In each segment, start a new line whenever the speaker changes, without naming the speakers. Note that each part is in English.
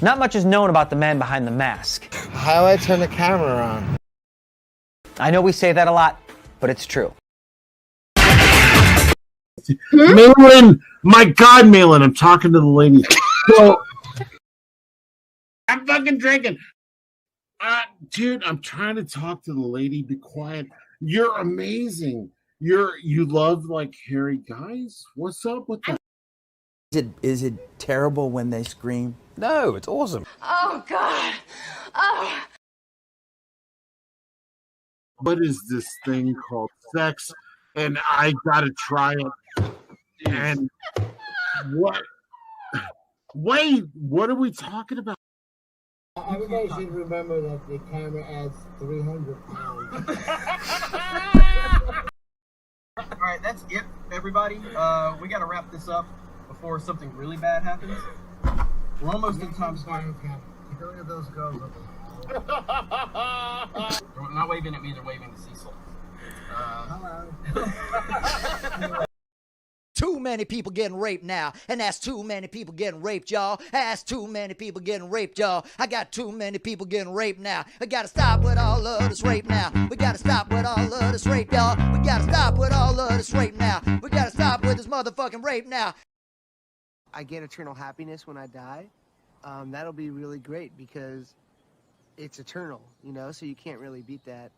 Not much is known about the man behind the mask.
How do I turn the camera on?
I know we say that a lot, but it's true.
Malin, my God, Malin, I'm talking to the lady. So, I'm fucking drinking. Dude, I'm trying to talk to the lady. Be quiet. You're amazing. You love like hairy guys? What's up with that?
Is it terrible when they scream? No, it's awesome.
Oh, God. Oh.
What is this thing called sex? And I gotta try it. And what? Wait, what are we talking about?
Everybody should remember that the camera adds 300 pounds.
All right, that's it, everybody. We got to wrap this up before something really bad happens. We're almost in time.
Take a look at those girls over there.
They're not waving at me, they're waving to Cecil.
Hello.
Too many people getting raped now, and that's too many people getting raped, y'all. That's too many people getting raped, y'all. I got too many people getting raped now. We gotta stop with all of this rape now. We gotta stop with all of this rape, y'all. We gotta stop with all of this rape now. We gotta stop with this motherfucking rape now.
I get eternal happiness when I die. That'll be really great because it's eternal, you know, so you can't really beat that.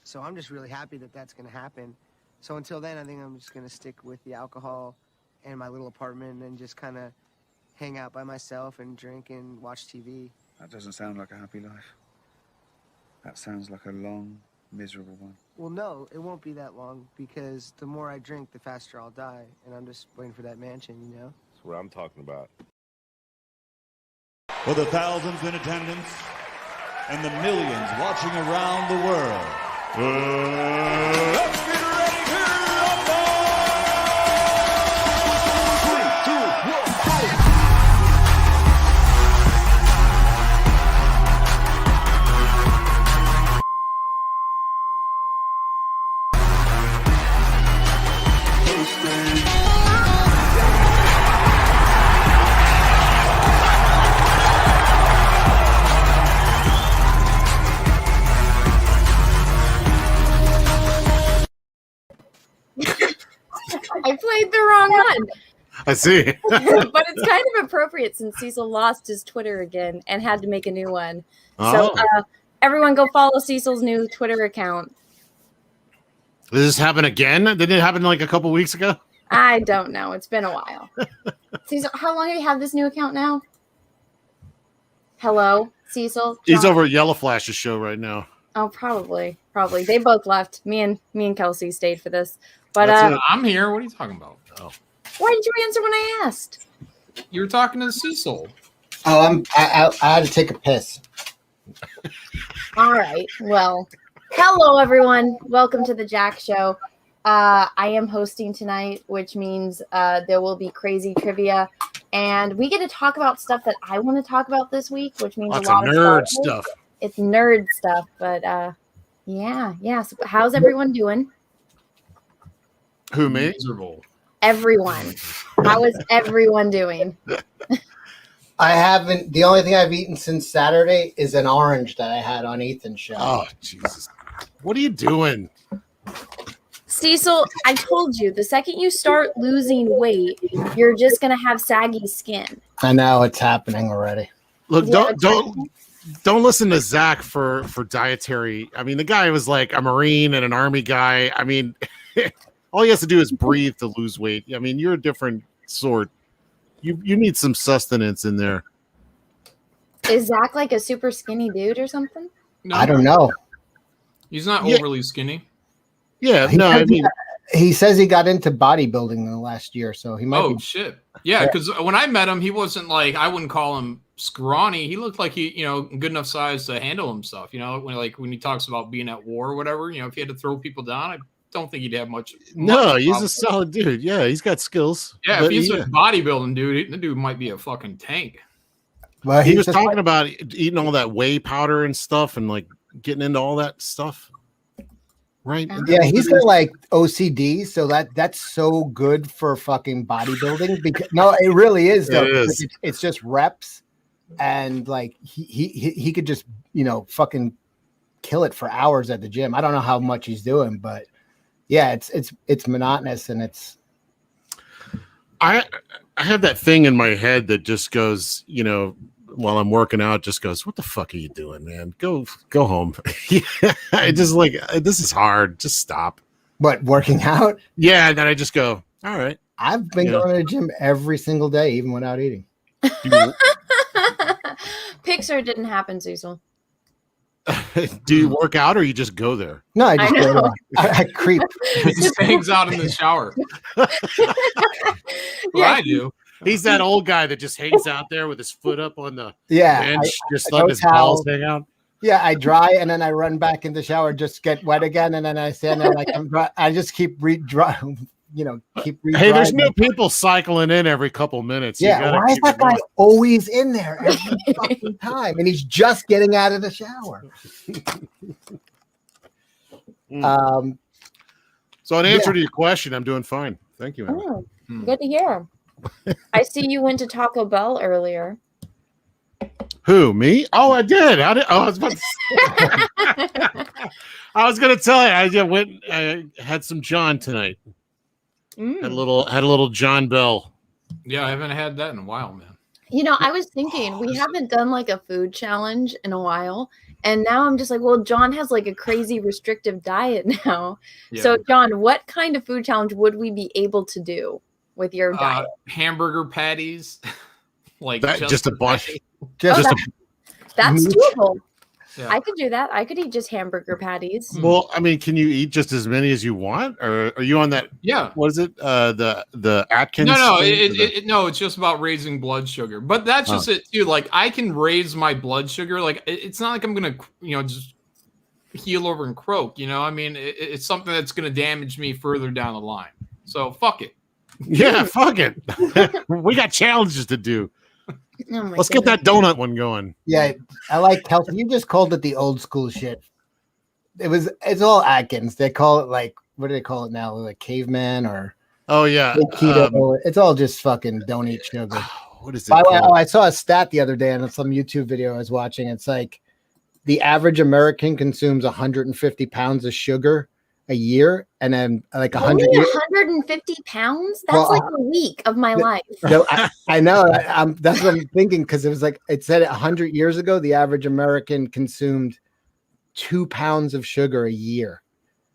So I'm just really happy that that's going to happen. So until then, I think I'm just going to stick with the alcohol and my little apartment and just kind of hang out by myself and drink and watch TV.
That doesn't sound like a happy life. That sounds like a long, miserable one.
Well, no, it won't be that long because the more I drink, the faster I'll die. And I'm just waiting for that mansion, you know?
That's what I'm talking about.
For the thousands in attendance and the millions watching around the world, let's get ready to rumble! 3, 2, 1, go!
I played the wrong one.
I see.
But it's kind of appropriate since Cecil lost his Twitter again and had to make a new one.
Oh.
So everyone go follow Cecil's new Twitter account.
Did this happen again? Didn't it happen like a couple weeks ago?
I don't know. It's been a while. Cecil, how long have you had this new account now? Hello, Cecil? John?
He's over at Yellow Flash's show right now.
Oh, probably. They both left. Me and Kelsey stayed for this. But
I'm here. What are you talking about?
Oh.
Why did you answer when I asked?
You were talking to Cecil.
Oh, I had to take a piss.
All right. Well, hello, everyone. Welcome to the Jack Show. I am hosting tonight, which means there will be crazy trivia. And we get to talk about stuff that I want to talk about this week, which means
Lots
a lot
of nerd stuff.
It's nerd stuff. But yeah. So how's everyone doing?
Who, me?
Miserable.
Everyone. How is everyone doing?
I haven't. The only thing I've eaten since Saturday is an orange that I had on Ethan's show.
Oh, Jesus. What are you doing?
Cecil, I told you, the second you start losing weight, you're just going to have saggy skin.
I know it's happening already.
Look,
Yeah,
don't listen to Zach for dietary. I mean, the guy was like a Marine and an Army guy. I mean, all he has to do is breathe to lose weight. I mean, you're a different sort. You need some sustenance in there.
Is Zach like a super skinny dude or something?
No,
I don't know.
He's not overly skinny.
Yeah, no, I mean,
he says he got into bodybuilding in the last year, so he might.
Oh shit! Yeah, because when I met him, he wasn't like, I wouldn't call him scrawny. He looked like he, good enough size to handle himself. When he talks about being at war or whatever. If he had to throw people down, I don't think he'd have much.
No, he's a solid dude. Yeah, he's got skills.
Yeah, if he's a bodybuilding dude, the dude might be a fucking tank.
Well,
he was talking about eating all that whey powder and stuff, and like getting into all that stuff. Right.
Yeah, he's got like OCD, so that's so good for fucking bodybuilding. Because no, it really is though.
It is.
It's just reps,
and like he could just fucking kill it for hours at the gym. I don't know how much he's doing, but yeah, it's monotonous, and it's.
I have that thing in my head that just goes, while I'm working out, just goes, what the fuck are you doing, man? Go home. I just like, this is hard. Just stop.
What, working out?
Yeah. And then I just go, all right.
I've been going to the gym every single day, even without eating.
Pixar didn't happen, Cecil.
Do you work out or you just go there?
No, I just go there. I creep.
He just hangs out in the shower. I do.
He's that old guy that just hangs out there with his foot up on the bench, just
I
letting his balls hang out.
Yeah, I dry and then I run back in the shower, just get wet again, and then I stand there like I'm dry. I just keep keep.
Hey, there's new people cycling in every couple minutes.
Yeah, why is that guy always in there every fucking time? And he's just getting out of the shower.
So in answer to your question, I'm doing fine. Thank you.
Oh, good to hear. I see you went to Taco Bell earlier.
Who, me? Oh, I did. I was about to I was going to tell you. I had some John tonight. Had a little John Bell.
Yeah, I haven't had that in a while, man.
I was thinking we haven't done like a food challenge in a while. And now I'm just like, well, John has like a crazy restrictive diet now. Yeah. So, John, what kind of food challenge would we be able to do with your diet?
Hamburger patties. Like
just a bunch.
That's doable.
Yeah.
I could do that. I could eat just hamburger patties.
Well, I mean, can you eat just as many as you want, or are you on that?
Yeah.
What is it? The Atkins?
No, it's just about raising blood sugar. But that's just it too. Like I can raise my blood sugar. Like it's not like I'm gonna, just heel over and croak. I mean, it's something that's gonna damage me further down the line. So fuck it.
Yeah, fuck it. We got challenges to do. Let's get that donut one going.
Yeah, I like health. You just called it the old school shit. It's all Atkins. They call it like, what do they call it now? Like caveman or keto. It's all just fucking don't eat sugar.
What is it?
I saw a stat the other day on some YouTube video I was watching. It's like the average American consumes 150 pounds of sugar a year, and then like
150 pounds. That's like a week of my life.
No, I know. That's what I'm thinking, because it said 100 years ago the average American consumed 2 pounds of sugar a year.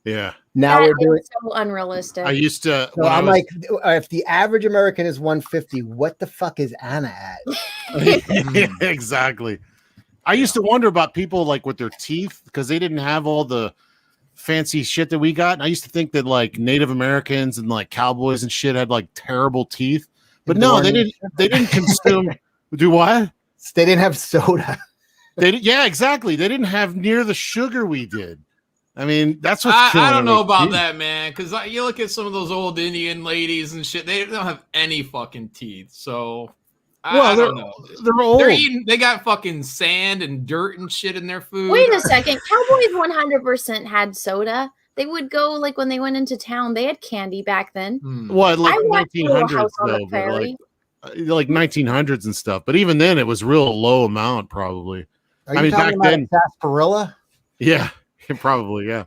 Yeah.
Now we're doing
so unrealistic.
I used to.
So I'm like, if the average American is 150, what the fuck is Anna at?
Yeah, exactly. I used to wonder about people like with their teeth, because they didn't have all the fancy shit that we got. And I used to think that like Native Americans and like cowboys and shit had like terrible teeth, but no, they didn't consume. Do what?
They didn't have soda.
Yeah, exactly. They didn't have near the sugar we did. I mean, that's what's
I don't know about that, man, because you look at some of those old Indian ladies and shit, they don't have any fucking teeth. So I don't know.
They're old.
They got fucking sand and dirt and shit in their food.
Wait a second. Cowboys 100% had soda. They would go like when they went into town. They had candy back then.
What, like 1900s though, like 1900s and stuff. But even then, it was real low amount, probably.
Are you talking about sarsaparilla?
Yeah, probably. Yeah,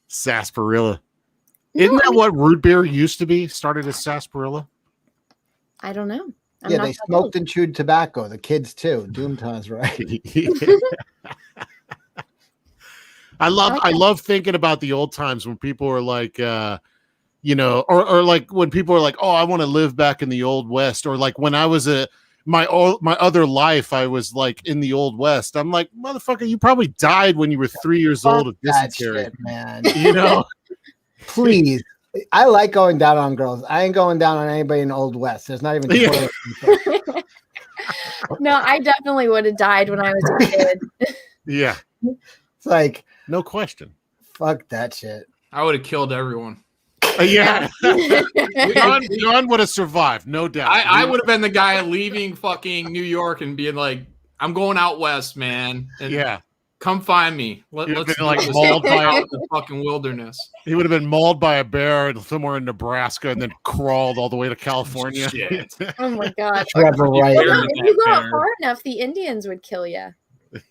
sarsaparilla. Isn't that what root beer used to be? Started as sarsaparilla.
I don't know.
They smoked and chewed tobacco. The kids too. Doomtaw's right.
I love thinking about the old times when people were like, or like when people are like, oh, I want to live back in the old West, or like when I was my other life, I was like in the old West. I'm like, motherfucker, you probably died when you were 3 years old of dysentery,
man. Please. I like going down on girls. I ain't going down on anybody in the Old West. There's not even
No, I definitely would have died when I was a kid.
Yeah.
It's like,
no question.
Fuck that shit.
I would have killed everyone.
Yeah. John would have survived, no doubt.
I would have been the guy leaving fucking New York and being like, I'm going out west, man. And Come find me. Let's
been, like, mauled by
out in the fucking wilderness.
He would have been mauled by a bear somewhere in Nebraska and then crawled all the way to California.
Shit.
Oh my god.
Trevor Wright.
Well, no, if you go out far enough, the Indians would kill you.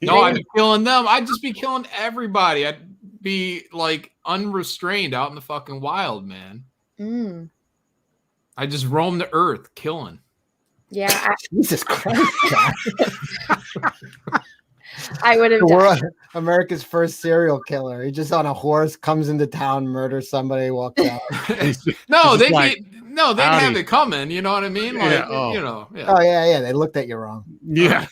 No, I'd be killing them. I'd just be killing everybody. I'd be like unrestrained out in the fucking wild, man.
Mm.
I just roam the earth killing.
Yeah.
Jesus Christ, Jack.
I would have
We're
died.
America's first serial killer. He just on a horse comes into town, murders somebody, walks out.
No, they'd
like,
have it coming. You know what I mean? Like,
Yeah, oh.
you know. Yeah.
Oh yeah. They looked at you wrong.
Yeah.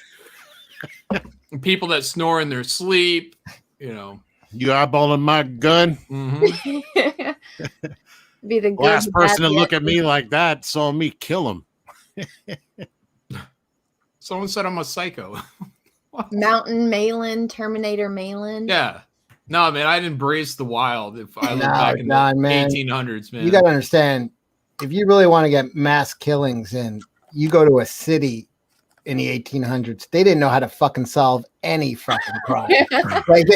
People that snore in their sleep. You know.
You eyeballing my gun?
Mm-hmm.
Be the good,
Last person
bad,
to look
the
at me like that saw me kill him.
Someone said I'm a psycho.
Mountain Malin, Terminator Malin.
Yeah. No, man, I'd embrace the wild if I look
No,
back in
no,
the
man.
1800s, man.
You got to understand, if you really want to get mass killings in, you go to a city in the 1800s. They didn't know how to fucking solve any fucking crime. Like,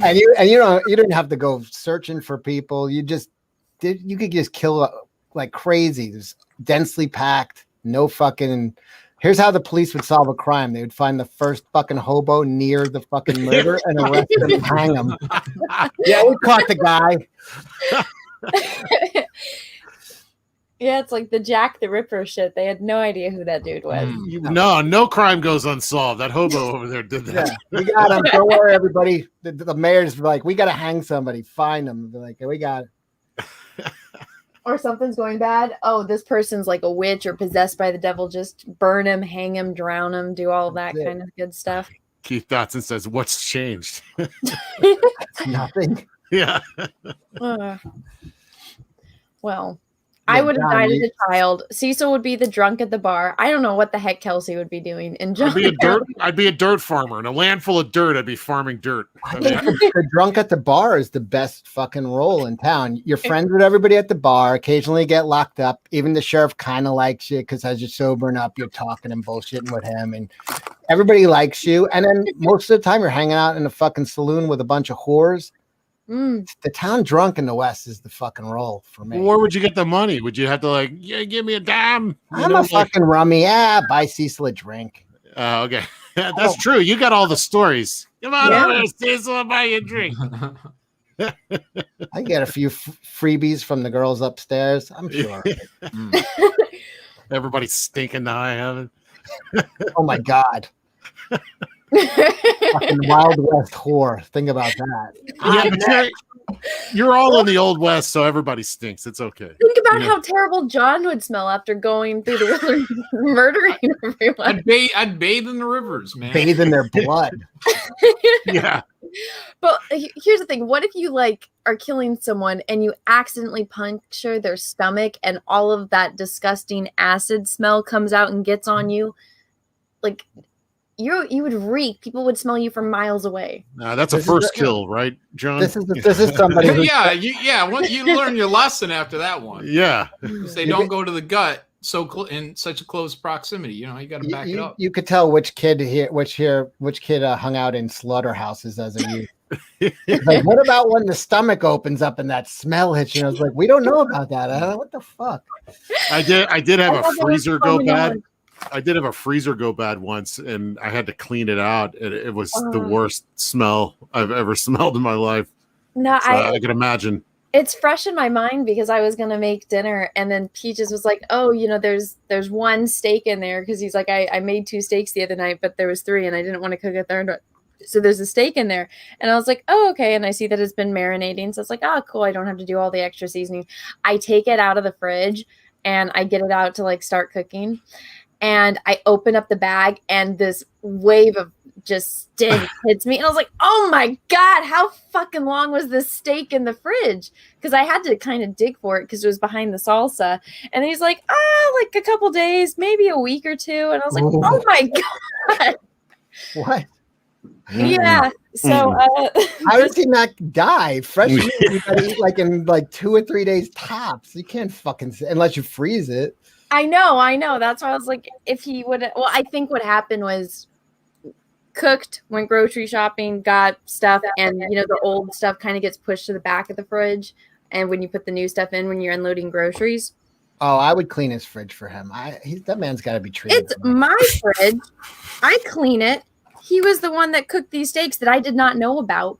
and you didn't have to go searching for people. You could just kill like crazy. It was densely packed. No fucking. Here's how the police would solve a crime. They would find the first fucking hobo near the fucking murder and arrest him and hang him. Yeah, we caught the guy.
Yeah, it's like the Jack the Ripper shit. They had no idea who that dude was.
No crime goes unsolved. That hobo over there did that.
Yeah, we got him. Don't worry, everybody. The mayor's like, we got to hang somebody. Find them. They're like, we got it.
Or something's going bad. Oh, this person's like a witch or possessed by the devil. Just burn him, hang him, drown him, do all that kind of good stuff.
Keith Dotson says, "What's changed?"
Nothing.
Yeah.
Well, I would have died as a child. Cecil would be the drunk at the bar. I don't know what the heck Kelsey would be doing.
I'd be a dirt farmer. In a land full of dirt, I'd be farming dirt.
The drunk at the bar is the best fucking role in town. You're friends with everybody at the bar. Occasionally get locked up. Even the sheriff kind of likes you because as you're sobering up, you're talking and bullshitting with him, and everybody likes you. And then most of the time, you're hanging out in a fucking saloon with a bunch of whores. The town drunk in the West is the fucking role for me.
Where would you get the money? Would you have to give me a dime?
I'm a fucking rummy. Yeah, buy Cecil a drink.
Okay. That's true. You got all the stories. Come on over, Cecil, I'll buy you a drink.
I get a few freebies from the girls upstairs. I'm sure.
Everybody's stinking to high heaven.
Oh my God. Fucking Wild West whore. Think about that.
Yeah, but you're all in the Old West, so everybody stinks. It's okay.
Think about how terrible John would smell after going through the wilderness, murdering everyone.
I'd bathe in the rivers, man.
Bathe in their blood.
Yeah.
But here's the thing. What if you are killing someone and you accidentally puncture their stomach and all of that disgusting acid smell comes out and gets on you? Like, you would reek. People would smell you from miles away.
That's a first kill, right, John?
This is somebody.
Well, you learn your lesson after that one.
Yeah.
They don't go to the gut in such a close proximity. You know, you got to back it up.
You could tell which kid hung out in slaughterhouses as a youth. Like, what about when the stomach opens up and that smell hits you? I was like, we don't know about that. What the fuck?
I did have a freezer go bad. I did have a freezer go bad once, and I had to clean it out. It was the worst smell I've ever smelled in my life.
No,
so I can imagine.
It's fresh in my mind because I was gonna make dinner, and then Peaches was like, "Oh, there's one steak in there," because he's like, "I made 2 steaks the other night, but there was 3, and I didn't want to cook a third. So there's a steak in there." And I was like, "Oh, okay." And I see that it's been marinating, so it's like, "Oh, cool. I don't have to do all the extra seasoning." I take it out of the fridge and I get it out to start cooking. And I open up the bag and this wave of just stink hits me. And I was like, oh my God, how fucking long was this steak in the fridge? Because I had to kind of dig for it because it was behind the salsa. And he's like, a couple days, maybe a week or 2. And I was like, oh my God.
What?
Yeah. So
how does he not die? Fresh meat, you gotta eat in 2 or 3 days tops. You can't fucking unless you freeze it.
I know. That's why I was like, if he would, well, I think what happened was cooked, went grocery shopping, got stuff, and the old stuff kind of gets pushed to the back of the fridge. And when you put the new stuff in, when you're unloading groceries.
Oh, I would clean his fridge for him. That man's got to be treated.
It's my fridge. I clean it. He was the one that cooked these steaks that I did not know about.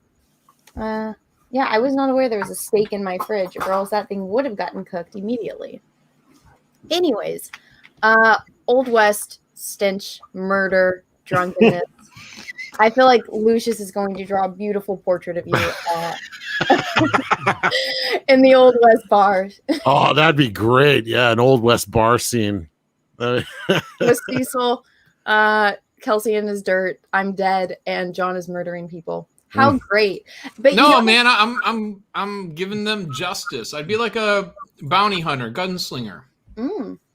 Yeah, I was not aware there was a steak in my fridge, or else that thing would have gotten cooked immediately. Anyways, Old West stench, murder, drunkenness. I feel like Lucius is going to draw a beautiful portrait of you in the Old West bar.
Oh, that'd be great. Yeah, an Old West bar scene.
With Cecil, Kelsey in his dirt, I'm dead, and John is murdering people. How great! But
man, I'm giving them justice. I'd be like a bounty hunter, gunslinger.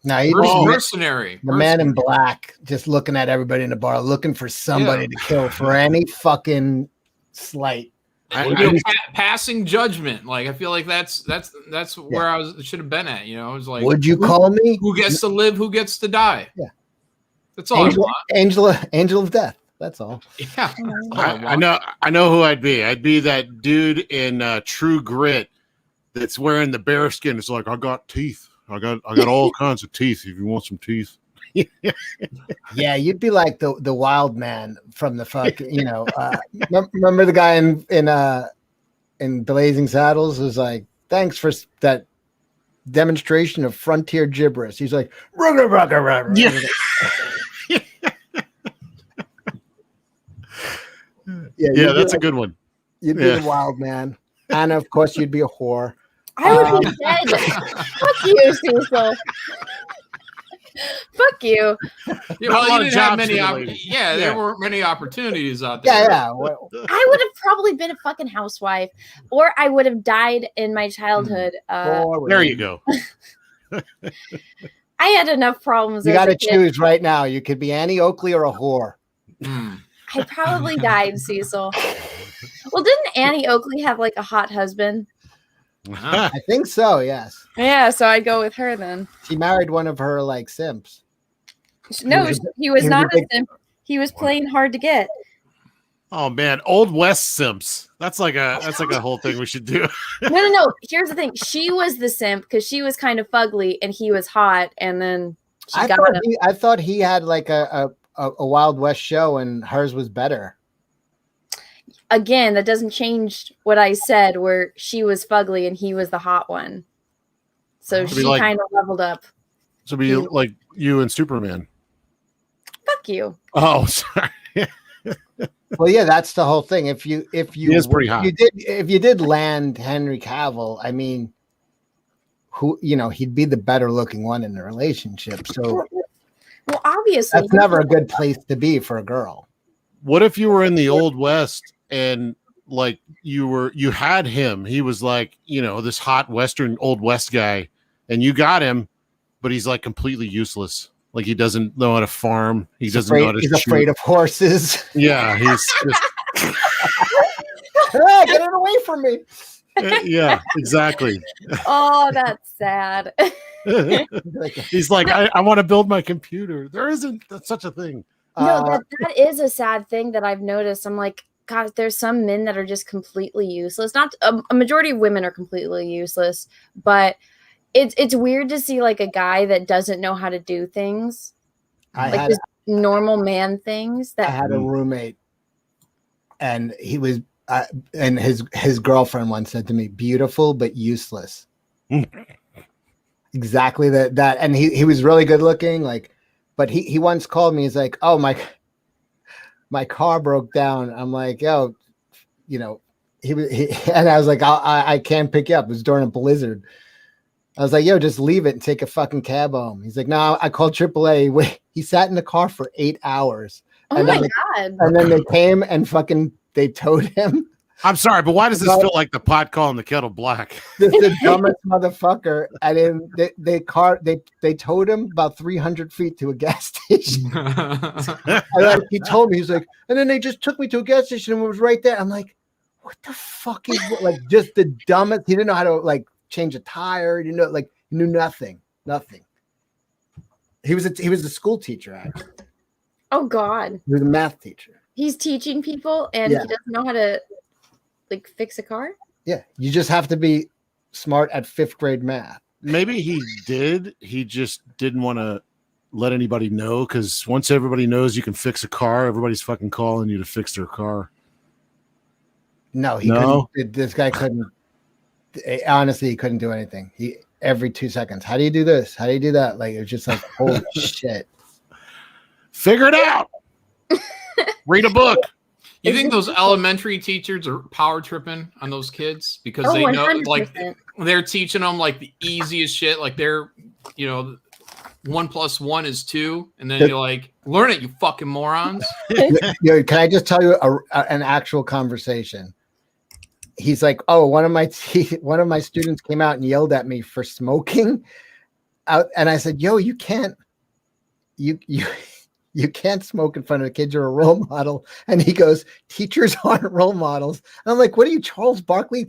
No, he's
mercenary.
The man in black, just looking at everybody in the bar, looking for somebody to kill for any fucking slight.
Passing judgment. Like I feel like that's where I should have been at. It was like,
would you call me?
Who gets to live? Who gets to die?
Yeah,
that's all.
Angel of death. That's all.
Yeah,
I know who I'd be. I'd be that dude in True Grit that's wearing the bear skin. It's like, I got teeth. I got all kinds of teeth. If you want some teeth.
Yeah, you'd be like the wild man from the fucking, remember the guy in Blazing Saddles who's like, thanks for that demonstration of frontier gibberish. He's like, yeah.
Yeah, that's a good one.
You'd be the wild man. And of course you'd be a whore.
I would be dead. Fuck you, Cecil. Fuck you.
Yeah, well, you didn't have many. There weren't many opportunities out there.
Yeah.
Well, I would have probably been a fucking housewife, or I would have died in my childhood.
There you go.
I had enough problems.
You got to choose right now. You could be Annie Oakley or a whore.
I probably died, Cecil. Well, didn't Annie Oakley have like a hot husband?
I think so, yes.
Yeah, so I'd go with her then.
She married one of her like simps.
No, he was not a simp. He was playing hard to get.
Oh man, Old West simps. That's like a whole thing we should do.
No. Here's the thing. She was the simp because she was kind of fugly and he was hot, and then she got him.
I thought he had like a Wild West show and hers was better.
Again, that doesn't change what I said, where she was fugly and he was the hot one. So she kind of leveled up.
So be like you and Superman.
Fuck you.
Oh, sorry.
Well, yeah, that's the whole thing. If you
he is pretty hot.
If you did land Henry Cavill, I mean, he'd be the better looking one in the relationship. So,
well, obviously,
that's never a good place to be for a girl.
What if you were in the Old West and like you had him? He was like, this hot Old West guy, and you got him, but he's like completely useless. Like he doesn't know how to farm. He's
afraid of horses.
Yeah, he's just
get it away from me.
Yeah, exactly.
Oh, that's sad.
He's like, I want to build my computer. There isn't such a thing.
No, that is a sad thing that I've noticed. I'm like, God, there's some men that are just completely useless. Not a majority of women are completely useless, but it's weird to see like a guy that doesn't know how to do things, just normal man things. That
I had a roommate, and he was, and his girlfriend once said to me, "Beautiful but useless." Exactly that, and he was really good looking, like. But he once called me. He's like, "Oh, my car broke down." I'm like, "Yo, he and I was like, I can't pick you up. It was during a blizzard." I was like, "Yo, just leave it and take a fucking cab home." He's like, "No, I called AAA." Wait, he sat in the car for 8 hours.
Oh my God!
And then they came and they towed him.
I'm sorry, but why does this feel like the pot calling the kettle black?
This is the dumbest motherfucker. And then they towed him about 300 feet to a gas station. And he told me, he's like, and then they just took me to a gas station and it was right there. I'm like, what the fuck is like just the dumbest? He didn't know how to like change a tire. He knew nothing. He was a school teacher, actually.
Oh God.
He was a math teacher.
He's teaching people, and
Yeah.
he doesn't know how to like fix a car.
Yeah, you just have to be smart at 5th grade math.
Maybe he did. He just didn't want to let anybody know, because once everybody knows you can fix a car, everybody's fucking calling you to fix their car.
No, he couldn't. This guy couldn't. Honestly, he couldn't do anything. He every 2 seconds. How do you do this? How do you do that? Like, it was just like, holy shit.
Figure it out. Read a book.
You think those elementary teachers are power tripping on those kids because they know,
100%.
like, they're teaching them like the easiest shit, like they're, 1 + 1 is 2, and then you're like, learn it, you fucking morons.
Yo, can I just tell you an actual conversation? He's like, oh, one of my students came out and yelled at me for smoking, and I said, yo, you can't smoke in front of the kids. You're a role model. And he goes, teachers aren't role models. And I'm like, what are you, Charles Barkley?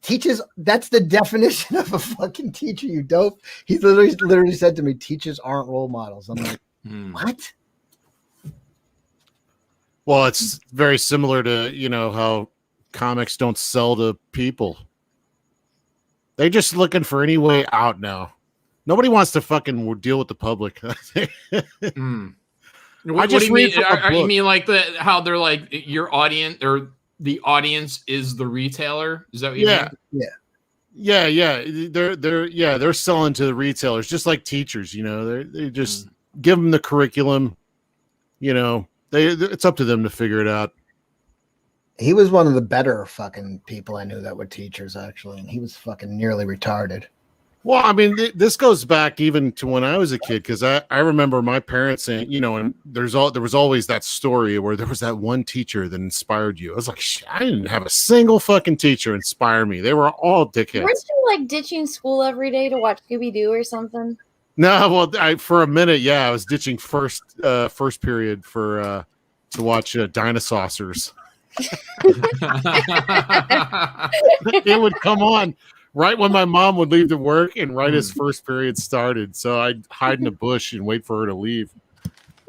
Teachers, that's the definition of a fucking teacher, you dope. He literally said to me, teachers aren't role models. I'm like, what?
Well, it's very similar to, how comics don't sell to people. They're just looking for any way out now. Nobody wants to fucking deal with the public.
What do you mean? You mean like how they're like your audience, or the audience is the retailer? Is that what you mean?
Yeah. They're selling to the retailers, just like teachers. They just give them the curriculum. It's up to them to figure it out.
He was one of the better fucking people I knew that were teachers, actually, and he was fucking nearly retarded.
Well, I mean, this goes back even to when I was a kid, because I remember my parents saying, and there was always that story where there was that one teacher that inspired you. I was like, I didn't have a single fucking teacher inspire me. They were all dickheads.
Weren't you like ditching school every day to watch Scooby-Doo or something?
No, well, for a minute, yeah, I was ditching first period to watch Dinosaurs. It would come on right when my mom would leave to work and right as first period started. So I'd hide in a bush and wait for her to leave.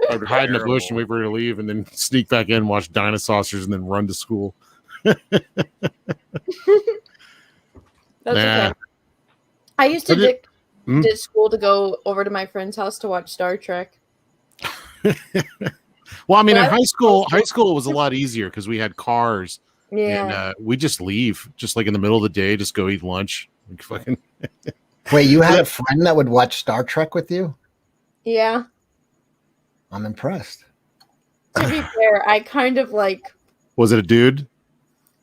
I'd hide in a bush and wait for her to leave, and then sneak back in, watch Dinosaurs, and then run to school.
That's okay. I used to ditch school to go over to my friend's house to watch Star Trek.
Well, I mean, in high school it was a lot easier because we had cars.
Yeah.
And we just leave, just like in the middle of the day, just go eat lunch. Like fucking.
Wait, you had a friend that would watch Star Trek with you?
Yeah.
I'm impressed.
To be fair, I kind of like.
Was it a dude?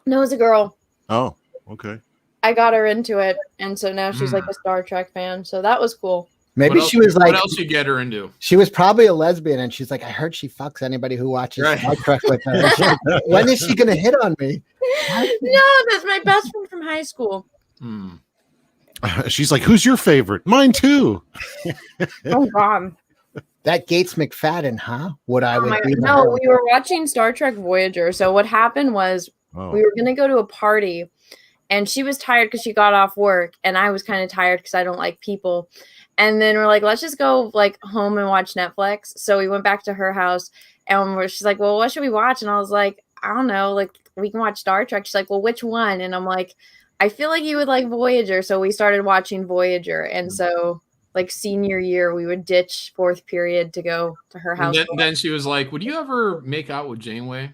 No, it was a girl.
Oh, okay.
I got her into it, and so now she's like a Star Trek fan. So that was cool.
Maybe she was like.
What else you get her into?
She was probably a lesbian, and she's like, I heard she fucks anybody who watches Star Trek with her. Like, when is she gonna hit on me?
No, that's my best friend from high school.
She's like, who's your favorite? Mine too.
Oh God.
That Gates McFadden, huh? We
were watching Star Trek Voyager. So what happened was we were gonna go to a party, and she was tired because she got off work, and I was kind of tired because I don't like people. And then we're like, let's just go like home and watch Netflix. So we went back to her house, and she's like, well, what should we watch? And I was like, I don't know, like we can watch Star Trek. She's like, well, which one? And I'm like, I feel like you would like Voyager. So we started watching Voyager. And so like senior year, we would ditch fourth period to go to her house.
And then she was like, would you ever make out with Janeway?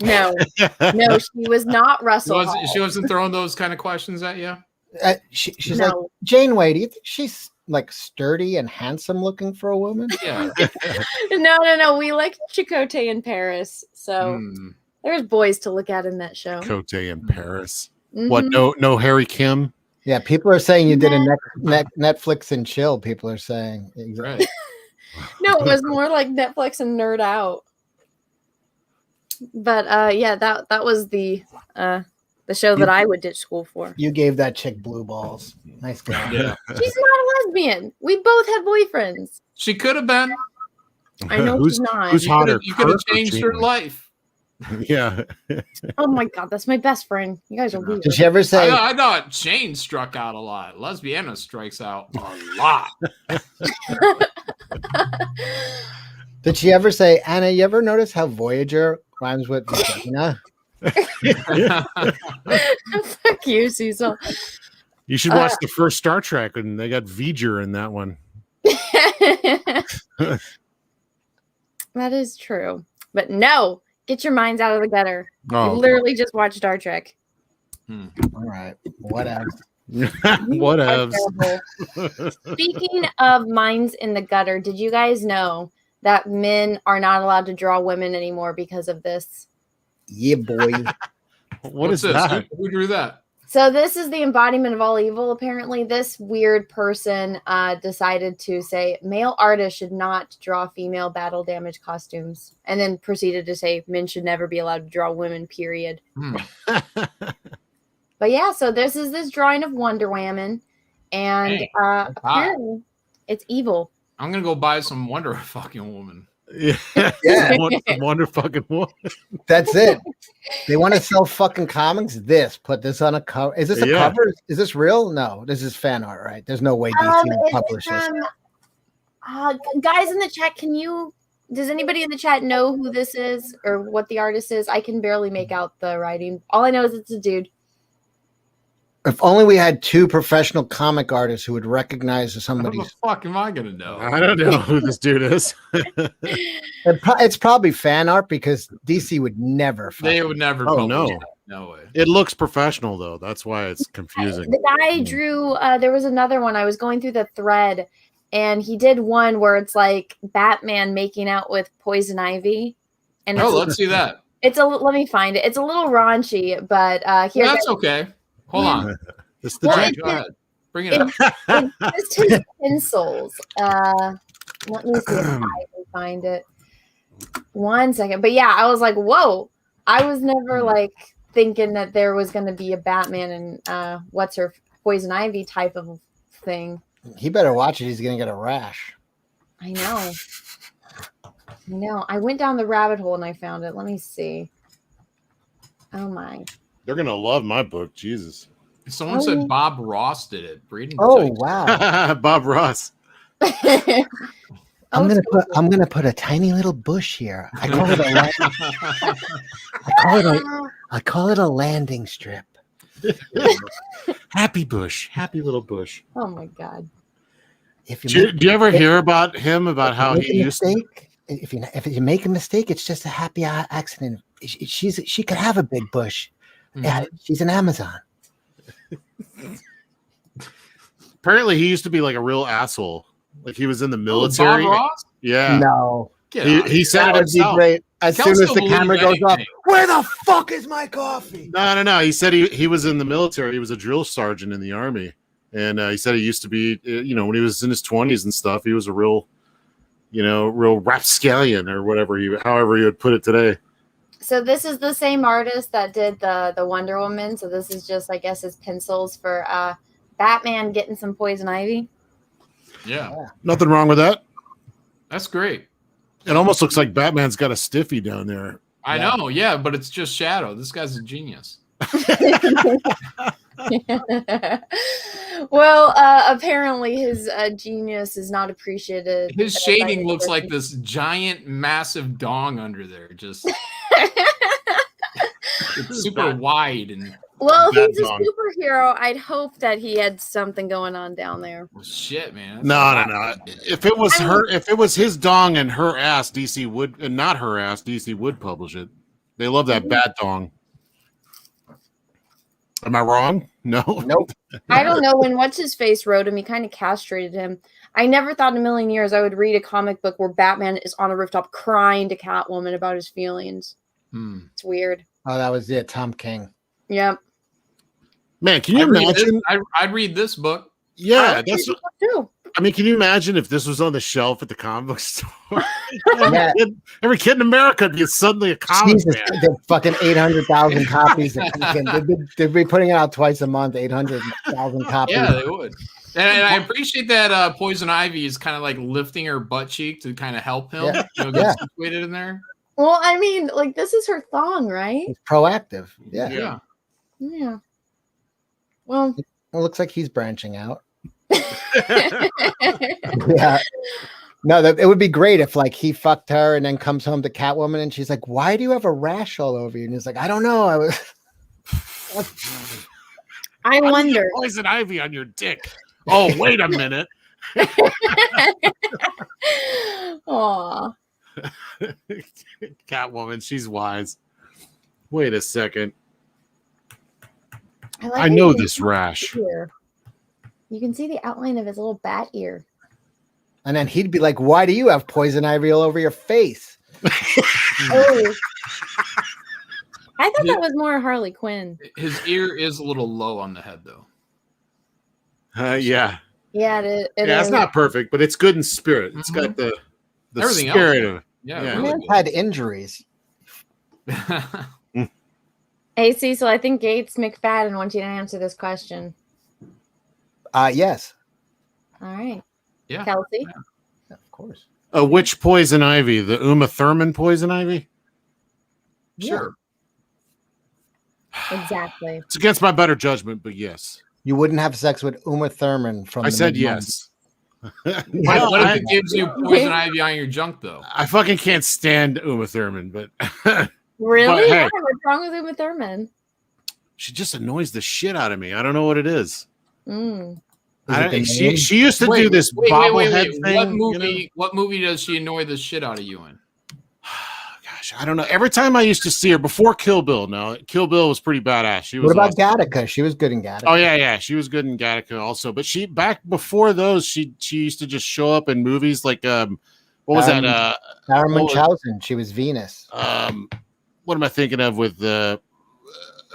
No, she was not Russell.
She wasn't throwing those kind of questions at you?
She's like, Janeway, do you think she's like sturdy and handsome looking for a woman?
Yeah.
No. We liked Chakotay in Paris. So there's boys to look at in that show.
Chakotay in Paris. What? No Harry Kim?
Yeah, people are saying you did a Netflix and chill. People are saying.
Right.
No, it was more like Netflix and Nerd Out. But that was the show that I would ditch school for.
You gave that chick blue balls. Nice guy.
Yeah.
She's not a lesbian. We both had boyfriends.
She could have been.
I know she's not.
Who's hotter?
You could have changed her life.
Yeah.
Oh my God, that's my best friend. You guys are weird.
Did she ever say?
I thought Shane struck out a lot. Lesbiana strikes out a lot.
Did she ever say, Anna, you ever notice how Voyager rhymes with vagina.
Fuck you, Cecil.
You should watch the first Star Trek, and they got V'ger in that one.
That is true. But no, get your minds out of the gutter.
Oh.
You literally just watched Star Trek.
All right. Whatever.
Whatever.
Speaking of minds in the gutter, did you guys know that men are not allowed to draw women anymore because of this?
Yeah, boy.
What is
this?
that?
Who drew that?
So this is the embodiment of all evil. Apparently, this weird person decided to say male artists should not draw female battle damage costumes, and then proceeded to say men should never be allowed to draw women, period. But yeah, so this is this drawing of Wonder Woman, and
Dang,
apparently it's evil.
I'm gonna go buy some Wonder fucking Woman.
Yeah. Wonder fucking Woman.
That's it. They want to sell fucking comics. Put this on a cover. Is this a cover? Is this real? No, this is fan art, right? There's no way DC will publish this.
Guys in the chat, does anybody in the chat know who this is or what the artist is? I can barely make out the writing. All I know is it's a dude.
If only we had two professional comic artists who would recognize somebody's.
How the fuck am I gonna know?
I don't know who this dude is.
It's probably fan art because DC would never.
They would never.
Oh no,
no way.
It looks professional though. That's why it's confusing.
The guy drew. There was another one. I was going through the thread, and he did one where it's like Batman making out with Poison Ivy. And
let's see that.
Let me find it. It's a little raunchy, but here.
That's okay. Hold on.
It's the
Go ahead. Bring it up.
It's just his pencils. Let me see if I can find it. 1 second. But yeah, I was like, whoa. I was never like thinking that there was going to be a Batman and what's her Poison Ivy type of thing.
He better watch it. He's going to get a rash.
I know. I went down the rabbit hole and I found it. Let me see. Oh my.
They're gonna love my book. Jesus.
Someone said Bob Ross did it. Breeding.
Oh wow.
Bob Ross.
I'm gonna put a tiny little bush here. I call it a landing strip.
Happy bush. Happy little bush.
Oh my god.
Do you ever hear about him? About how he used to?
If you make a mistake, it's just a happy accident. She could have a big bush. Yeah, she's an Amazon.
Apparently, he used to be like a real asshole. Like he was in the military.
Bob Ross?
Yeah.
No.
He said it himself.
Great. As soon as the camera goes off, where the fuck is my coffee?
No. He said he was in the military. He was a drill sergeant in the army, and he said he used to be, when he was in his 20s and stuff, he was a real rapscallion or however you would put it today.
So this is the same artist that did the Wonder Woman. So this is just, I guess, his pencils for Batman getting some Poison Ivy.
Yeah.
Nothing wrong with that.
That's great.
It almost looks like Batman's got a stiffy down there.
I know, yeah, but it's just shadow. This guy's a genius.
Well, apparently his genius is not appreciated.
His shading looks like this giant, massive dong under there. Just it's super wide and.
Well, he's a superhero. I'd hope that he had something going on down there.
Well, shit, man.
No. If it was if it was his dong and her ass, DC would, and not her ass, DC would publish it. They love that bat dong. Am I wrong? No.
Nope.
I don't know. When What's His Face wrote him, he kind of castrated him. I never thought in a million years I would read a comic book where Batman is on a rooftop crying to Catwoman about his feelings. It's weird.
Oh, that was it. Tom King.
Yep.
Man, can you imagine?
I'd read this book.
Yeah,
can you
imagine if this was on the shelf at the comic book store? Every kid in America would be suddenly a comic fan.
They're fucking 800,000 copies. They'd be putting it out twice a month, 800,000 copies.
Yeah, they would. And I appreciate that Poison Ivy is kind of like lifting her butt cheek to kind of help him. Get situated in there.
Well, I mean, like, this is her thong, right?
It's proactive.
Yeah. Well,
it looks like he's branching out.
Yeah.
No, it would be great if like he fucked her and then comes home to Catwoman and she's like, "Why do you have a rash all over you?" And he's like, "I don't know. I was."
I wonder.
Poison ivy on your dick. Oh, wait a minute.
Aw.
Catwoman, she's wise. Wait a second.
I
I know this rash.
Ear. You can see the outline of his little bat ear.
And then he'd be like, "Why do you have poison ivy all over your face?"
Oh. I thought that was more Harley Quinn.
His ear is a little low on the head, though.
Yeah.
Yeah, it
It's
is.
not perfect, but it's good in spirit. It's got the
Everything
spirit
else.
of it.
Yeah.
Yeah.
Really
Man's had injuries.
Hey, Cecil, I think Gates McFadden wants you to answer this question.
Yes.
All right.
Yeah.
Kelsey?
Yeah, of course.
Which poison ivy? The Uma Thurman poison ivy?
Sure.
Exactly.
It's against my better judgment, but yes.
You wouldn't have sex with Uma Thurman from.
I
the
said
mid-90s.
yes.
What if it gives you poison ivy on your junk, though?
I fucking can't stand Uma Thurman, but
Really?
hey.
Why? What's wrong with Uma Thurman?
she just annoys the shit out of me. I don't know what it is.
Mm.
She used to do this bobblehead thing.
What movie does she annoy the shit out of you in?
Gosh, I don't know. Every time I used to see her before Kill Bill. Now Kill Bill was pretty badass. She was.
What about
awesome.
Gattaca? She was good in Gattaca.
Oh yeah, she was good in Gattaca also. But she back before those, she used to just show up in movies like what was that?
Sarah Munchausen. She was Venus.
What am I thinking of with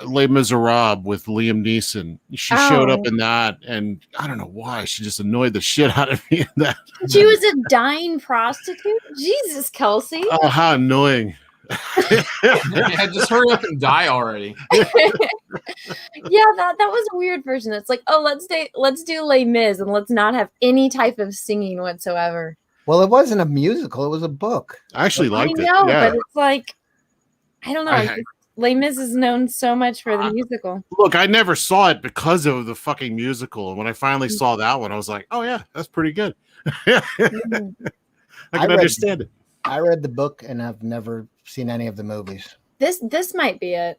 Les Miserables with Liam Neeson? She showed up in that, and I don't know why. She just annoyed the shit out of me in that.
She was a dying prostitute? Jesus, Kelsey.
Oh, how annoying.
Yeah, just hurry up and die already.
Yeah, that was a weird version. It's like, oh, let's do Les Mis and let's not have any type of singing whatsoever.
Well, it wasn't a musical; it was a book.
I actually liked it.
I know,
Yeah.
but it's like, I don't know. Les Mis is known so much for the musical.
Look, I never saw it because of the fucking musical. And when I finally saw that one, I was like, oh yeah, that's pretty good. I can understand it.
I read the book and I've never seen any of the movies.
This might be it.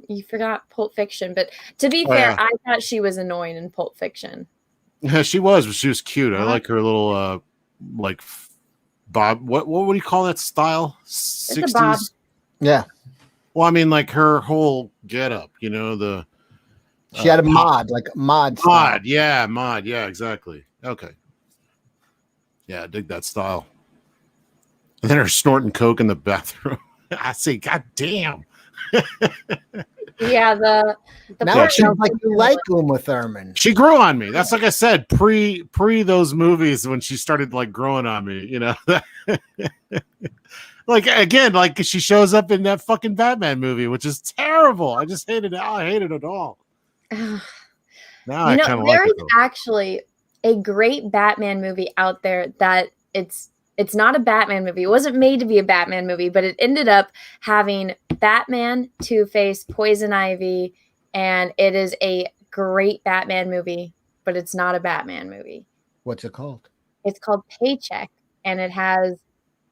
You forgot Pulp Fiction, but to be fair,
yeah.
I thought she was annoying in Pulp Fiction.
Yeah, she was, but she was cute. I like her little like bob. What would you call that style? 60s?
It's a bob.
Yeah.
Well, I mean, like her whole getup, you know,
she had a mod style.
Mod, yeah, exactly. Okay. Yeah, I dig that style. And then her snorting coke in the bathroom. I say, God damn.
Yeah,
now it sounds like you like Uma Thurman.
She grew on me. That's like I said, pre those movies when she started like growing on me, you know. Like again, like she shows up in that fucking Batman movie, which is terrible. I just hated it. I hated it all. Now I kind of like
there
it.
is actually a great Batman movie out there that it's not a Batman movie. It wasn't made to be a Batman movie, but it ended up having Batman, Two-Face, Poison Ivy, and it is a great Batman movie, but it's not a Batman movie.
What's it called?
It's called Paycheck, and it has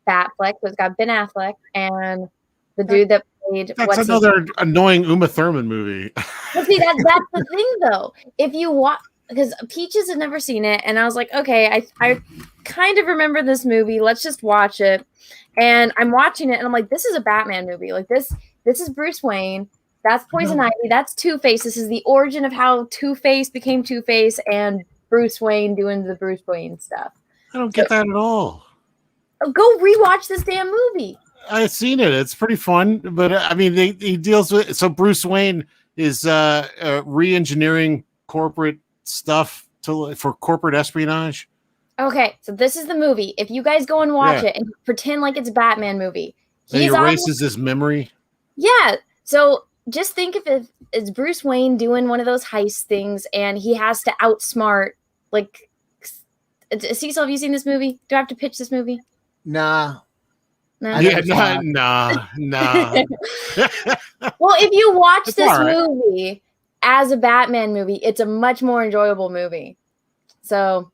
Batfleck. So it's got Ben Affleck and the dude that played.
That's another annoying Uma Thurman movie.
But see, that's the thing, though. If you watch, because Peaches had never seen it, and I was like, okay, I kind of remember this movie. Let's just watch it. And I'm watching it, and I'm like, this is a Batman movie. Like this is Bruce Wayne. That's Poison Ivy. That's Two-Face. This is the origin of how Two-Face became Two-Face and Bruce Wayne doing the Bruce Wayne stuff.
I don't get that at all.
Go rewatch this damn movie.
I've seen it. It's pretty fun, but I mean, he deals with. So Bruce Wayne is re-engineering corporate stuff for corporate espionage.
Okay, so this is the movie. If you guys go and watch it and pretend like it's a Batman movie,
he erases his memory.
Yeah. So just think if it's Bruce Wayne doing one of those heist things, and he has to outsmart. Like, Cecil, have you seen this movie? Do I have to pitch this movie?
Nah.
No?
Yeah, nah.
Well, if you watch this movie as a Batman movie, it's a much more enjoyable movie. So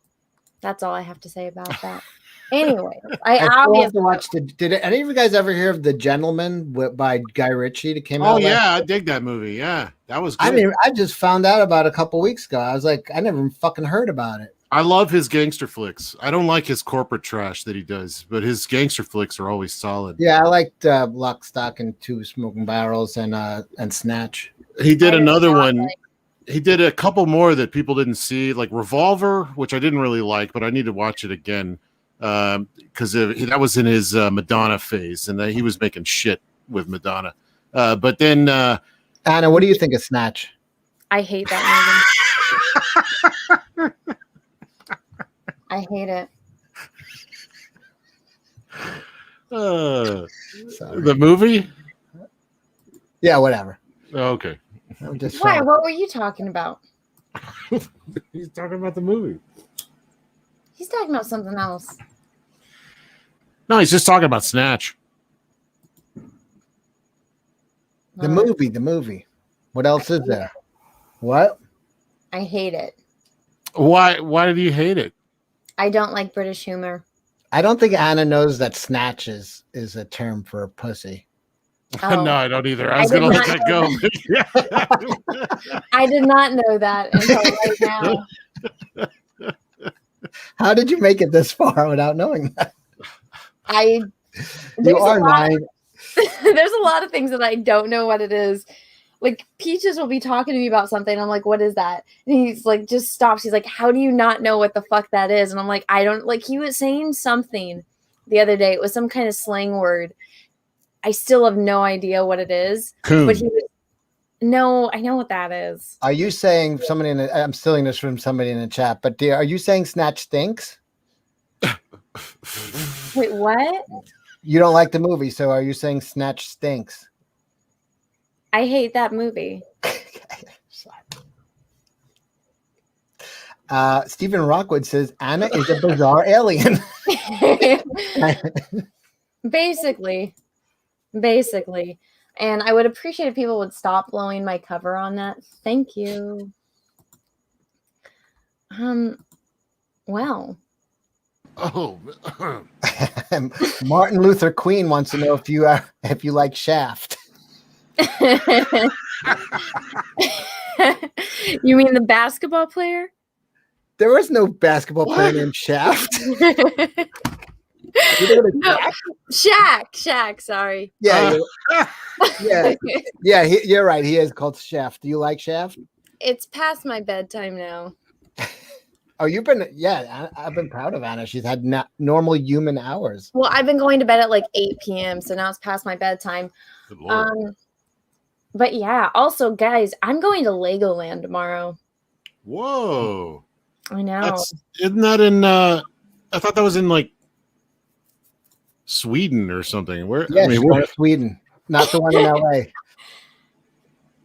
that's all I have to say about that. Anyway,
I still have
obviously
to watch Did any of you guys ever hear of The Gentleman by Guy Ritchie that came out?
Oh yeah, I dig that movie. Yeah, that was good.
I mean, I just found out about it a couple weeks ago. I was like, I never fucking heard about it.
I love his gangster flicks. I don't like his corporate trash that he does, but his gangster flicks are always solid.
Yeah, I liked Lock, Stock, and Two Smoking Barrels and Snatch.
He did another one. He did a couple more that people didn't see, like Revolver, which I didn't really like, but I need to watch it again because that was in his Madonna phase, and he was making shit with Madonna. But then,
Anna, what do you think of Snatch?
I hate that movie. I hate it.
The movie?
Yeah, whatever.
Okay.
Why? What were you talking about?
He's talking about the movie.
He's talking about something else.
No, he's just talking about Snatch.
The movie. What else is there? What?
I hate it.
Why did you hate it?
I don't like British humor.
I don't think Anna knows that Snatch is a term for pussy.
Oh.
No, I don't either. I was going to let that go.
I did not know that until right now.
How did you make it this far without knowing that?
You are nine. There's a lot of things that I don't know what it is. Like Peaches will be talking to me about something. I'm like, what is that? And he's like, just stops. He's like, how do you not know what the fuck that is? And I'm like, I don't like, he was saying something the other day. It was some kind of slang word. I still have no idea what it is.
Coon.
But no, I know what that is.
Are you saying I'm stealing this from somebody in the chat, but are you saying Snatch stinks?
Wait, what?
You don't like the movie, so are you saying Snatch stinks?
I hate that movie.
Stephen Rockwood says Anna is a bizarre alien.
Basically. And I would appreciate if people would stop blowing my cover on that. Thank you. Well.
Oh.
Martin Luther Queen wants to know if you like Shaft.
You mean the basketball player?
There was no basketball player named Shaft.
No, Shaq. Sorry.
Yeah, you're right. He is called Shaft. Do you like Shaft?
It's past my bedtime now.
Oh, I've been proud of Anna. She's had normal human hours.
Well, I've been going to bed at like 8 p.m. So now it's past my bedtime.
Good Lord.
But yeah, also guys, I'm going to Legoland tomorrow.
Whoa.
I know.
Isn't that in I thought that was in like Sweden or something. Where?
Yeah, Sweden, not the one in LA.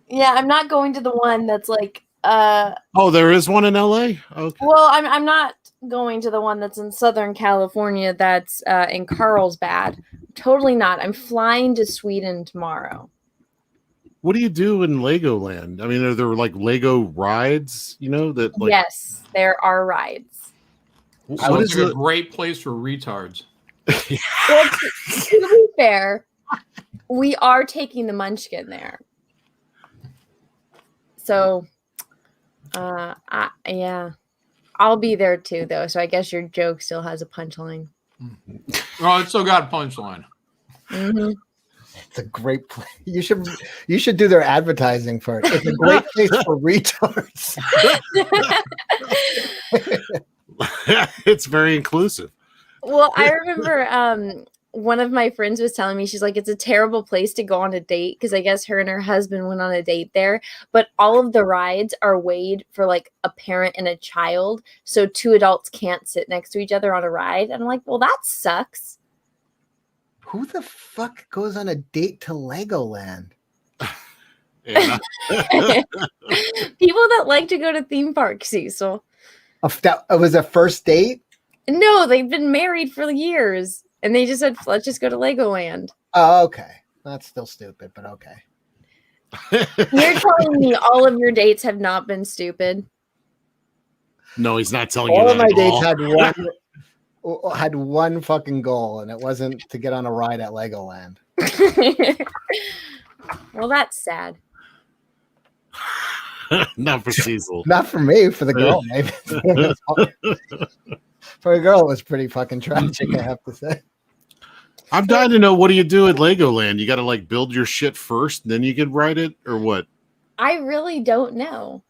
Yeah, I'm not going to the one that's like
Oh, there is one in LA? Okay.
Well, I'm not going to the one that's in Southern California that's in Carlsbad. Totally not. I'm flying to Sweden tomorrow.
What do you do in Legoland? I mean, are there like Lego rides, that like
Yes, there are rides.
So it's a great place for retards.
Well, to be fair, we are taking the Munchkin there. So, yeah, I'll be there too, though. So I guess your joke still has a punchline.
Oh, it still got a punchline.
Mm-hmm.
It's a great place. You should do their advertising for it. It's a great place for retards.
It's very inclusive.
Well, I remember one of my friends was telling me, she's like, it's a terrible place to go on a date because I guess her and her husband went on a date there, but all of the rides are weighed for like a parent and a child, so two adults can't sit next to each other on a ride. And I'm like, well, that sucks.
Who the fuck goes on a date to Legoland?
Yeah.
People that like to go to theme parks, Cecil.
That was a first date?
No, they've been married for years. And they just said, let's just go to Legoland.
Oh, okay. That's still stupid, but okay.
You're telling me all of your dates have not been stupid?
No, he's not telling
all
you
of
that
my
at
dates
all.
had one. had one fucking goal, and it wasn't to get on a ride at Legoland.
Well, that's sad.
Not for Cecil.
Not for me, for the girl, maybe. For a girl, it was pretty fucking tragic, I have to say.
I'm dying to know, what do you do at Legoland? You got to like build your shit first, then you can ride it, or what?
I really don't know.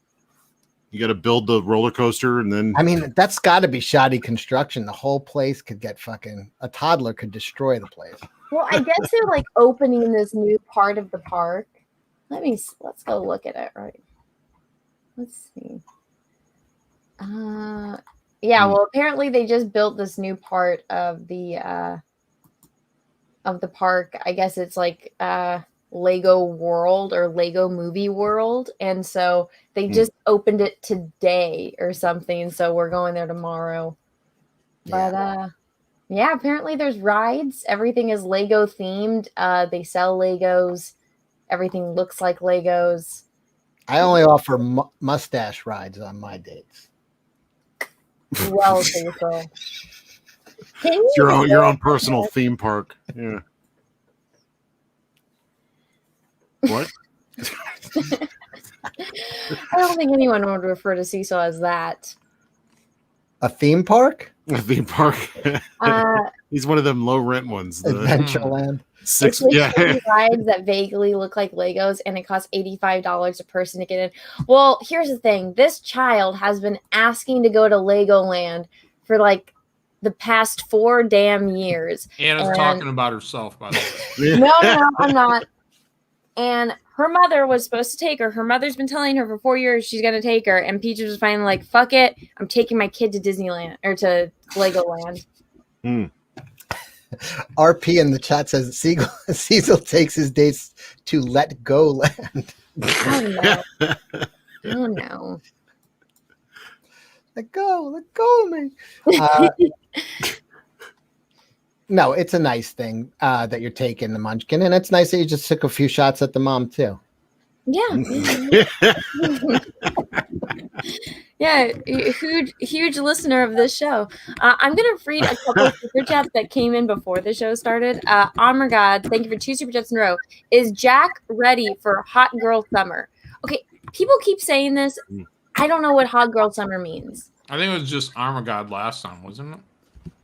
You got to build the roller coaster, and then
I mean, that's got to be shoddy construction. The whole place could get fucking, a toddler could destroy the place.
Well, I guess they're like opening this new part of the park. Let's go look at it. Right. Let's see. Yeah. Well, apparently they just built this new part of the park. I guess it's like Lego World or Lego Movie World, and so they just opened it today or something. So we're going there tomorrow. But yeah, apparently there's rides. Everything is Lego themed. They sell Legos. Everything looks like Legos.
I only offer mustache rides on my dates.
Well, Cecil.
It's your own personal theme park. Yeah. What?
I don't think anyone would refer to Cecil as that.
A theme park?
A theme park. He's one of them low rent ones.
Adventureland.
Rides that vaguely look like Legos, and it costs $85 a person to get in. Well, here's the thing. This child has been asking to go to Legoland for like the past 4 damn years.
Anna's talking about herself, by the way.
No, I'm not. And her mother was supposed to take her. Her mother's been telling her for 4 years she's going to take her. And Peaches was finally like, fuck it. I'm taking my kid to Disneyland or to Legoland.
RP in the chat says Cecil takes his dates to Let Go Land.
Oh, no. Oh, no.
Let go, man. No, it's a nice thing that you're taking the munchkin, and it's nice that you just took a few shots at the mom too.
Yeah. Yeah, huge listener of this show. I'm going to read a couple of super chats that came in before the show started. Armor God, thank you for 2 super chats in a row. Is Jack ready for Hot Girl Summer? Okay, people keep saying this. I don't know what Hot Girl Summer means.
I think it was just Armor God last time, wasn't it?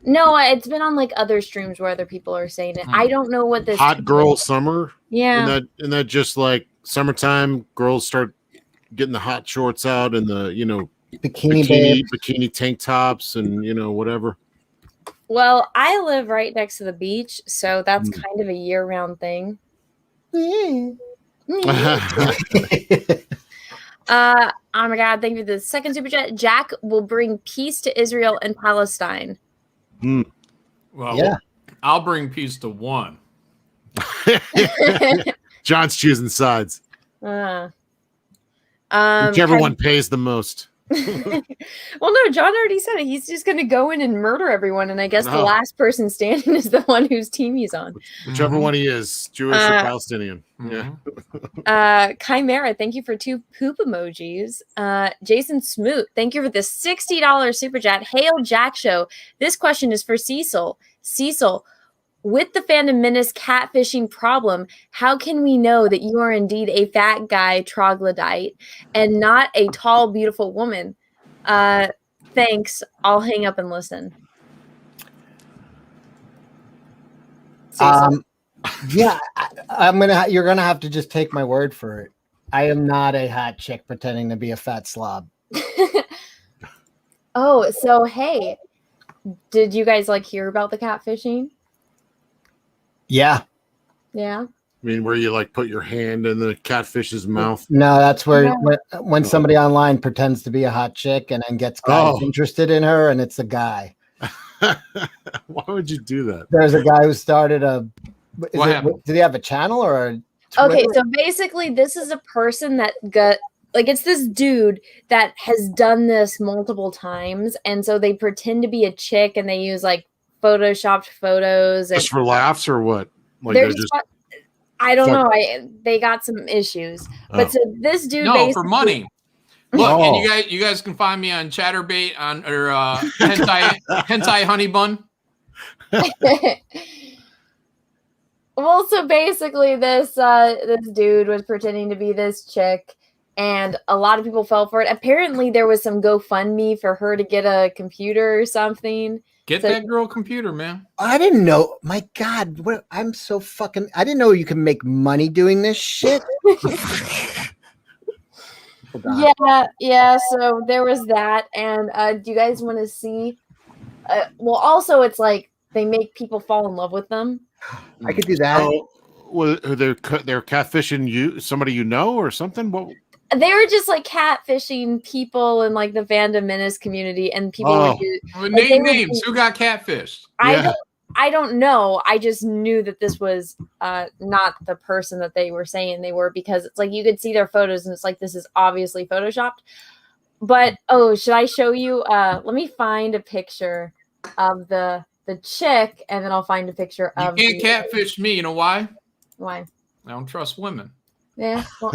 No, it's been on like other streams where other people are saying it. I don't know what this
Hot Girl Summer.
Yeah.
And that just like summertime, girls start getting the hot shorts out and the, bikini tank tops and, whatever.
Well, I live right next to the beach, so that's kind of a year-round thing. Oh my God, thank you for the second super chat. Jack will bring peace to Israel and Palestine.
Well, yeah. I'll bring peace to one.
John's choosing sides. Whichever one pays the most.
Well, no, John already said it. He's just going to go in and murder everyone, and I guess the last person standing is the one whose team he's on.
Whichever one he is, Jewish or Palestinian. Yeah.
Chimera, thank you for 2 poop emojis. Jason Smoot, thank you for the $60 super chat. Hail Jack Show. This question is for Cecil. Cecil, with the Fandom Menace catfishing problem, how can we know that you are indeed a fat guy troglodyte and not a tall, beautiful woman? Thanks. I'll hang up and listen.
Yeah, you're gonna have to just take my word for it. I am not a hot chick pretending to be a fat slob.
Oh, so hey, did you guys hear about the catfishing?
Yeah.
Yeah.
I mean, where you put your hand in the catfish's mouth?
No, that's where when somebody online pretends to be a hot chick and then gets guys interested in her, and it's a guy.
Why would you do that?
There's a guy who started did he have a channel or a Twitter?
Okay, so basically this is a person that got it's this dude that has done this multiple times, and so they pretend to be a chick and they use photoshopped photos
just for laughs or what?
I don't know. They got some issues, but so this dude
for money. Look, and you guys can find me on Chatterbait or hentai honey bun.
Well, so basically, this dude was pretending to be this chick, and a lot of people fell for it. Apparently, there was some GoFundMe for her to get a computer or something.
Get that girl a computer, man.
I didn't know. My God, I'm so fucking. I didn't know you can make money doing this shit.
Yeah. So there was that, and do you guys want to see? Well, also, it's like they make people fall in love with them.
I could do that.
They're catfishing you, somebody you know, or something. What?
They were just like catfishing people in like the Fandom menace community, and people
would name names. Who got catfished?
I don't know. I just knew that this was not the person that they were saying they were, because it's like you could see their photos and it's like this is obviously photoshopped. But should I show you? Let me find a picture of the chick, and then I'll find a picture of.
You can't catfish me. You know why?
Why?
I don't trust women.
Yeah. Well,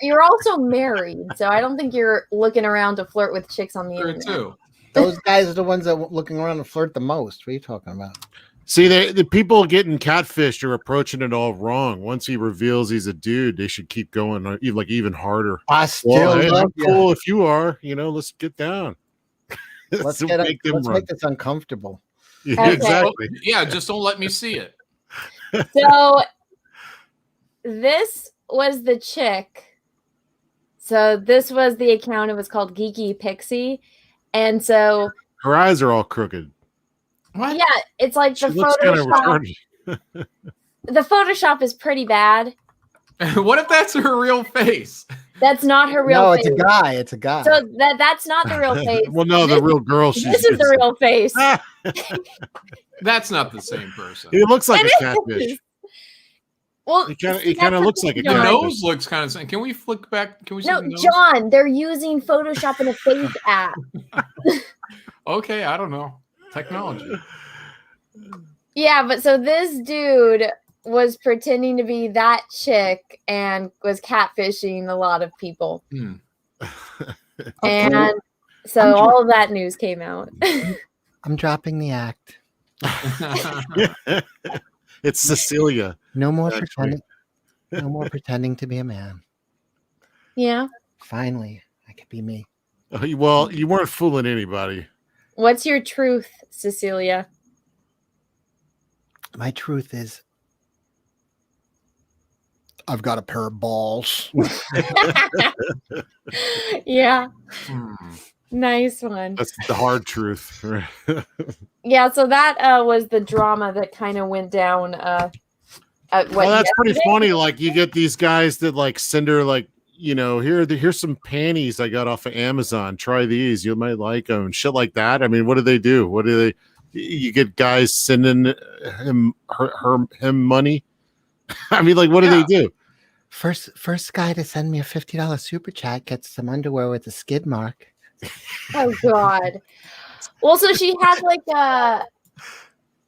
you're also married, so I don't think you're looking around to flirt with chicks on the internet.
Too.
Those guys are the ones that looking around to flirt the most. What are you talking about?
See, the people getting catfished are approaching it all wrong. Once he reveals he's a dude, they should keep going even harder.
I still love you.
Cool if you are. Let's get down.
Let's make this uncomfortable.
Yeah,
Okay.
exactly.
Yeah, just don't let me see it.
So this was the chick. So this was the account. It was called Geeky Pixie. And so
her eyes are all crooked.
What?
Yeah, it's like the Photoshop. The Photoshop is pretty bad.
What if that's her real face?
That's not her real face.
No, it's a guy. It's a guy.
So that's not the real face.
Well, no, the real girl.
This is the real face.
That's not the same person.
He looks like a catfish.
Well,
he kind of looks like a
The
catfish.
nose looks kind of. Can we flick back? Can we see
No,
the nose?
John, they're using Photoshop in a face app.
Okay, I don't know. Technology.
Yeah, but so this dude was pretending to be that chick and was catfishing a lot of people. And so all of that news came out.
I'm dropping the act.
It's Cecilia.
No more pretending. No more pretending to be a man.
Yeah.
Finally, I could be me.
Well, you weren't fooling anybody.
What's your truth, Cecilia?
My truth is, I've got a pair of balls.
Yeah. Nice one.
That's the hard truth.
Yeah, so that was the drama that kind of went down.
Well, that's pretty funny. Like, you get these guys that like send her like, here's some panties I got off of Amazon. Try these. You might like them. And shit like that. I mean, what do they do? What do they? You get guys sending him money. I mean, like, what do they do?
First guy to send me a $50 super chat gets some underwear with a skid mark.
Oh God. Well, so she had like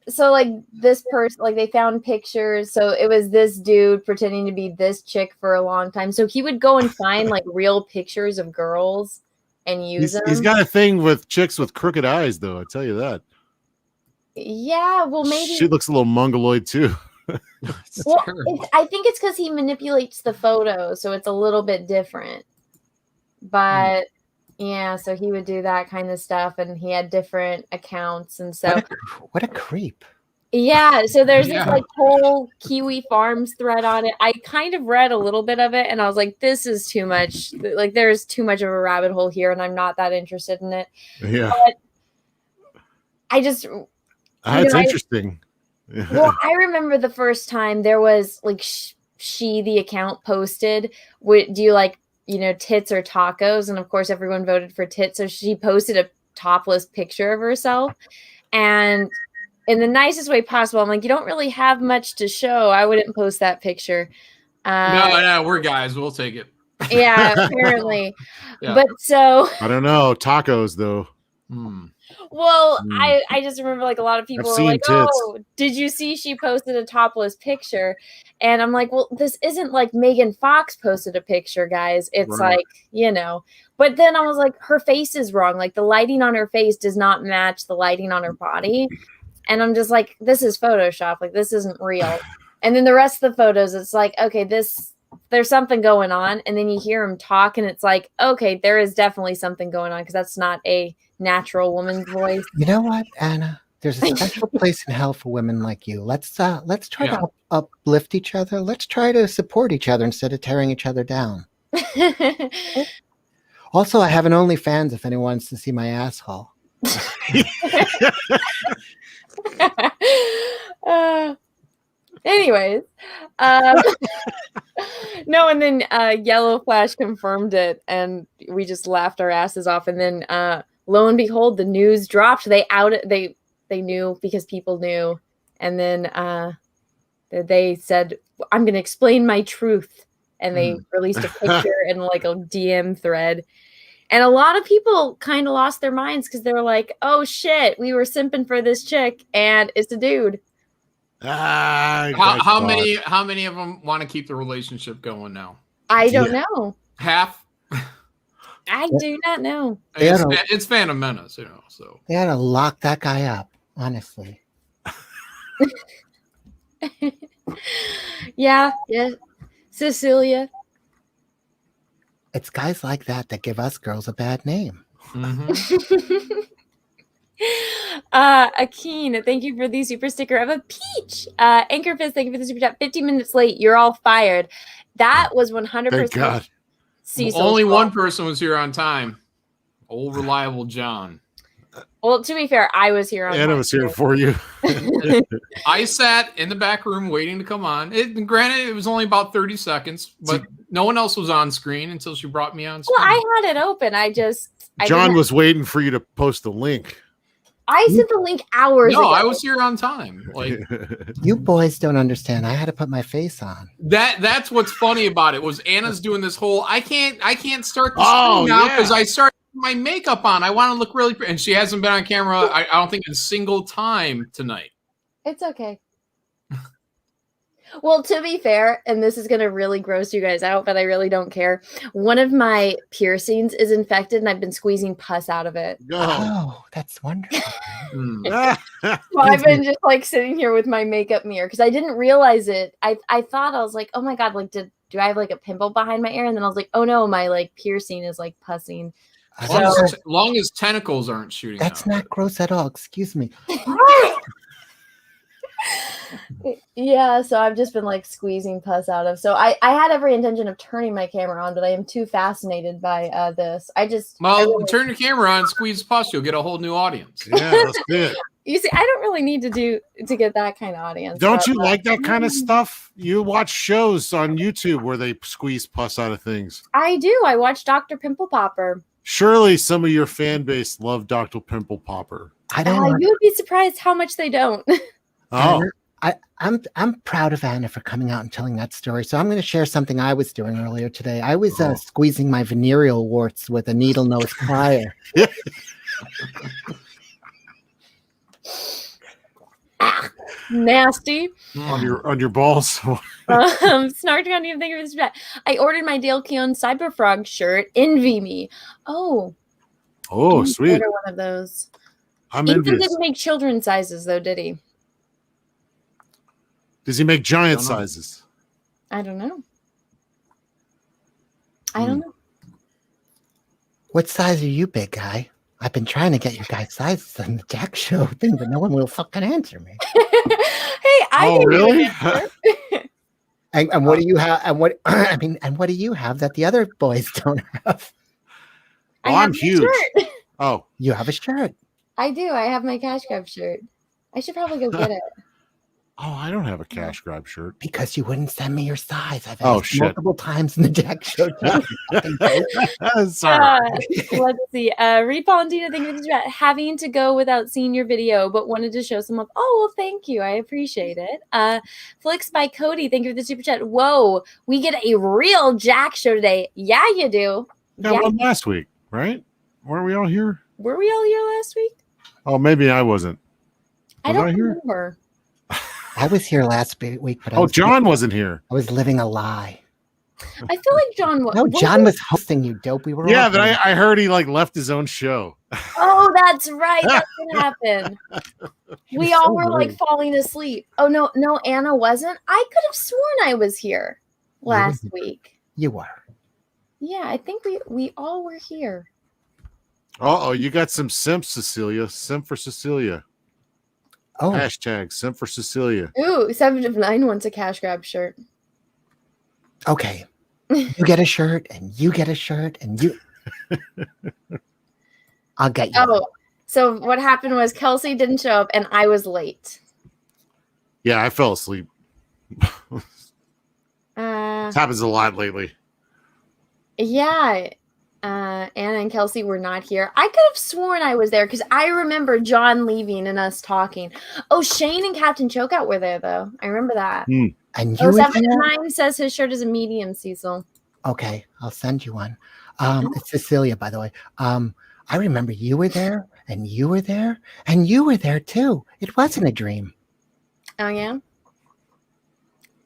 so like this person, like they found pictures. So it was this dude pretending to be this chick for a long time. So he would go and find like real pictures of girls and use them.
He's got a thing with chicks with crooked eyes, though. I tell you that.
Yeah, well, maybe
she looks a little mongoloid too.
Well, I think it's because he manipulates the photo, so it's a little bit different. But yeah, so he would do that kind of stuff, and he had different accounts, and so
what a creep.
Yeah, so there's this like whole Kiwi Farms thread on it. I kind of read a little bit of it, and I was like, "This is too much. Like, there's too much of a rabbit hole here, and I'm not that interested in it."
Yeah,
but I just.
That's interesting.
Well, I remember the first time there was like the account posted, do you like, tits or tacos? And of course, everyone voted for tits. So she posted a topless picture of herself. And in the nicest way possible, I'm like, you don't really have much to show. I wouldn't post that picture.
No, we're guys. We'll take it.
Yeah, apparently.
Yeah.
But so.
I don't know. Tacos, though.
Well, I just remember like a lot of people
I've
were like,
seen tits.
"Oh, did you see she posted a topless picture?" And I'm like, "Well, this isn't like Megan Fox posted a picture, guys. It's
Right.
like, you know." But then I was like, her face is wrong. Like the lighting on her face does not match the lighting on her body. And I'm just like, this is Photoshop. Like this isn't real. And then the rest of the photos, it's like, okay, there's something going on. And then you hear him talk and it's like, okay, there is definitely something going on because that's not a natural woman's voice.
You know what, Anna? There's a special place in hell for women like you. Let's try to uplift each other. Let's try to support each other instead of tearing each other down. Also, I have an OnlyFans if anyone wants to see my asshole.
Anyways, no, and then Yellow Flash confirmed it, and we just laughed our asses off. And then lo and behold, the news dropped. They knew because people knew, and then they said, "I'm going to explain my truth," and they released a picture in like a DM thread. And a lot of people kind of lost their minds because they were like, "Oh shit, we were simping for this chick, and it's a dude."
How many of them want to keep the relationship going now?
I don't know.
Half.
I do not know.
It's Phantom Menace, you know. So
they had to lock that guy up, honestly.
Yeah. Cecilia.
It's guys like that give us girls a bad name.
Mm-hmm.
Akeen, thank you for the super sticker of a peach. Anchorfist, thank you for the super chat. 15 minutes late, you're all fired. That was 100%.
Thank God.
Only one person was here on time. Old reliable John.
Well, to be fair, I was here on
Anna was here for you.
I sat in the back room waiting to come on. Granted, it was only about 30 seconds, but no one else was on screen until she brought me on screen.
Well, I had it open.
John was waiting for you to post a link.
I sent the link hours ago.
No, I was here on time. Like
you boys don't understand. I had to put my face on.
That's what's funny about it was Anna's doing this whole I can't start the stream now because I started my makeup on. I want to look really pretty. And she hasn't been on camera, I don't think, a single time tonight.
It's okay. Well, to be fair, and this is going to really gross you guys out, but I really don't care. One of my piercings is infected, and I've been squeezing pus out of it.
Oh, that's wonderful.
So I've been just like sitting here with my makeup mirror because I didn't realize it. I thought, I was like, oh my God, like do I have like a pimple behind my ear? And then I was like, oh no, my like piercing is like pussing.
Long as tentacles aren't shooting.
That's not gross at all. Excuse me.
Yeah, so I've just been like squeezing pus out of. So I had every intention of turning my camera on, but I am too fascinated by this.
Turn your camera on, squeeze pus, you'll get a whole new audience.
Yeah, that's good.
You see, I don't really need to get that kind of audience.
Don't you like that kind of stuff? You watch shows on YouTube where they squeeze pus out of things.
I do. I watch Dr. Pimple Popper.
Surely some of your fan base love Dr. Pimple Popper.
I don't.
You would be surprised how much they don't.
Oh,
I'm proud of Anna for coming out and telling that story. So I'm going to share something I was doing earlier today. I was squeezing my venereal warts with a needle nose plier.
Nasty.
On your balls.
Snark on you. Thank you for this chat. I ordered my Dale Keown Cyberfrog shirt. Envy me. Oh,
sweet.
Order one of those.
I'm
Ethan
envious.
didn't make children's sizes though, did he?
Does he make giant sizes?
I don't know. I don't know.
What size are you, big guy? I've been trying to get you guys sizes on the Jack Show thing, but no one will fucking answer me.
Hey,
really?
And what do you have? And what and what do you have that the other boys don't have?
I'm huge.
Shirt.
Oh,
you have a shirt.
I do. I have my Cash Grab shirt. I should probably go get it.
Oh, I don't have a Cash Grab shirt.
Because you wouldn't send me your size. I've asked
asked
multiple times in the Jack Show.
Sorry.
Let's see. Reed Palantina, thank you for having to go without seeing your video, but wanted to show some love. Oh, well, thank you. I appreciate it. Flicks by Cody, thank you for the super chat. Whoa, we get a real Jack Show today. Yeah, you do.
Got one last week, right? Weren't we all here?
Were we all here last week?
Oh, maybe I wasn't.
I
Was
don't
I here?
remember.
I was here last week, but
John wasn't here.
I was living a lie.
I feel like John was.
No, John was hosting, you dope. We were
Yeah,
all
but
here.
I heard he like left his own show.
Oh, that's right. That's what happened. We
was
all
so
were like
rude.
falling asleep. Oh no, Anna wasn't. I could have sworn I was here last week.
You were.
Yeah, I think we all were here.
Oh, you got some simps, Cecilia. Simp for Cecilia.
Oh.
Hashtag simp for Cecilia.
Ooh, 7 of 9 wants a cash grab shirt.
Okay. You get a shirt, and you get a shirt, and you. I'll get you.
Oh, so what happened was Kelsey didn't show up, and I was late.
Yeah, I fell asleep.
Uh,
This happens a lot lately.
yeah. Anna and Kelsey were not here. I could have sworn I was there because I remember John leaving and us talking. Oh, Shane and Captain Chokeout were there though. I remember that.
And you
Oh,
were
7
there?
of 9 says his shirt is a medium, Cecil.
Okay, I'll send you one. It's Cecilia, by the way. I remember you were there, and you were there, and you were there too. It wasn't a dream.
Oh yeah.
It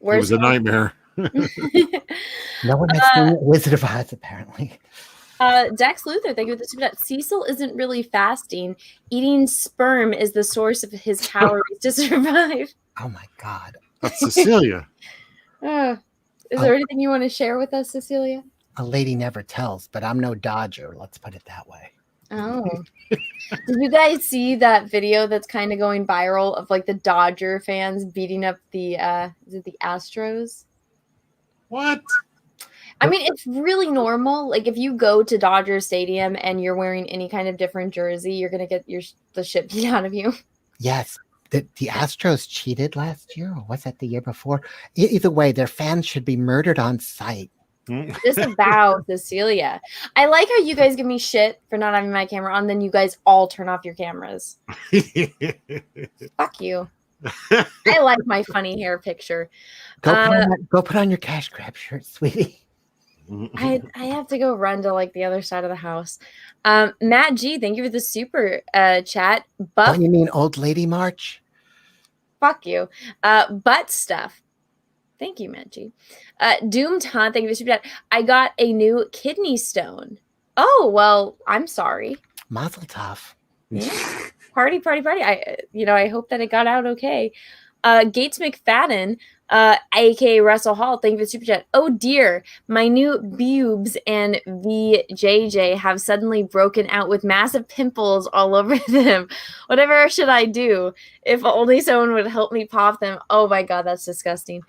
was a nightmare.
No one has seen Wizard of Oz, apparently.
Dex Luther, thank you for the super chat. Cecil isn't really fasting. Eating sperm is the source of his calories to survive.
Oh my God.
That's Cecilia.
Is there anything you want to share with us, Cecilia?
A lady never tells, but I'm no Dodger. Let's put it that way.
Oh. Did you guys see that video that's kind of going viral of like the Dodger fans beating up the is it the Astros?
What?
I mean, it's really normal. Like if you go to Dodger Stadium and you're wearing any kind of different jersey, you're gonna get the shit beat out of you.
Yes. The Astros cheated last year, or was that the year before? Either way, their fans should be murdered on sight.
Disavow Cecilia. I like how you guys give me shit for not having my camera on, then you guys all turn off your cameras. Fuck you. I like my funny hair picture.
Go put on your cash grab shirt, sweetie.
I have to go run to like the other side of the house. Matt G, thank you for the super chat. Buff,
Don't you mean old lady march?
fuck you. Butt stuff. Thank you, Matt G. Doomed Hunt, thank you for the super chat. I got a new kidney stone. Oh well, I'm sorry.
Mazel tov.
Yeah. Party. I hope that it got out okay. Gates McFadden, aka Russell Hall, thank you for the super chat. Oh dear, my new boobs and VJJ have suddenly broken out with massive pimples all over them. Whatever should I do? If only someone would help me pop them. Oh my god, that's disgusting.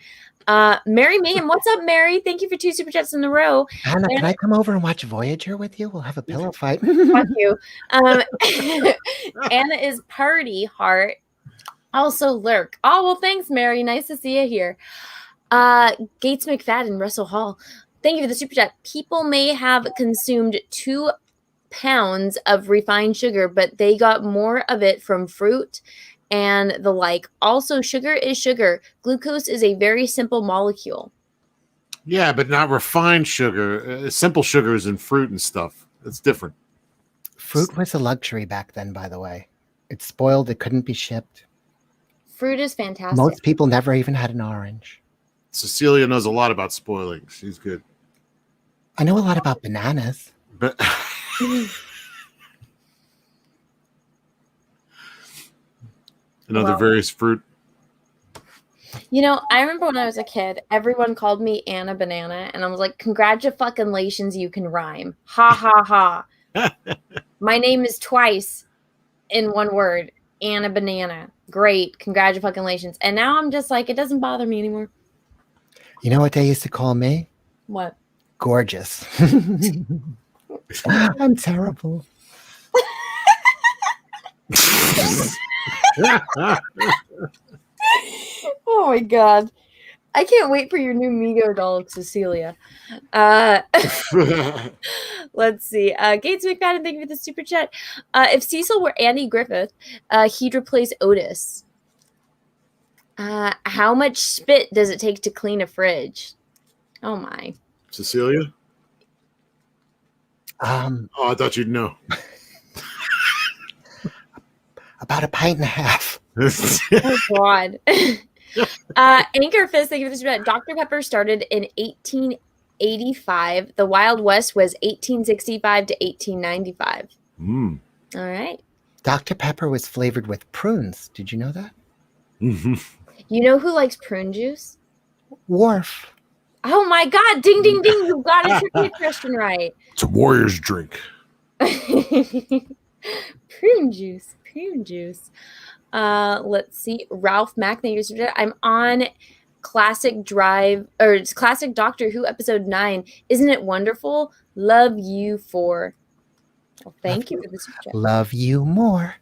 Mary Mayhem, what's up, Mary? Thank you for 2 super chats in a row.
Anna, can I come over and watch Voyager with you? We'll have a pillow fight.
Fuck you. Anna is party heart. Also lurk. Oh, well, thanks, Mary. Nice to see you here. Gates McFadden, Russell Hall. Thank you for the super chat. People may have consumed 2 pounds of refined sugar, but they got more of it from fruit and the like. Also, sugar is sugar. Glucose is a very simple molecule.
Yeah, but not refined sugar. Simple sugars and fruit and stuff. It's different.
Fruit was a luxury back then, by the way. It spoiled. It couldn't be shipped.
Fruit is fantastic.
Most people never even had an orange.
Cecilia knows a lot about spoiling. She's good.
I know a lot about bananas.
But another various fruit.
You know, I remember when I was a kid, everyone called me Anna Banana, and I was like, congratulations, you can rhyme. Ha, ha, ha. My name is twice in one word, Anna Banana. Great, congratulations. And now I'm just like, it doesn't bother me anymore.
You know what they used to call me?
What?
Gorgeous. I'm terrible.
Oh my god. I can't wait for your new Migo doll, Cecilia. Let's see. Gates McFadden, thank you for the super chat. If Cecil were Andy Griffith, he'd replace Otis. How much spit does it take to clean a fridge? Oh my.
Cecilia? Oh, I thought you'd know.
About a pint and a half.
Oh God. Anchor Fist, thank you for this. Dr. Pepper started in 1885. The Wild West was 1865 to 1895. All right.
Dr. Pepper was flavored with prunes. Did you know that?
You know who likes prune juice?
Worf.
Oh my God. Ding, ding, ding. You got a trivia question right.
It's a warrior's drink.
Prune juice. Prune juice. Let's see. Ralph Mack, thank you. I'm on Classic Drive, or it's Classic Doctor Who episode 9. Isn't it wonderful? Love you for. Well, thank you for this.
Love you more.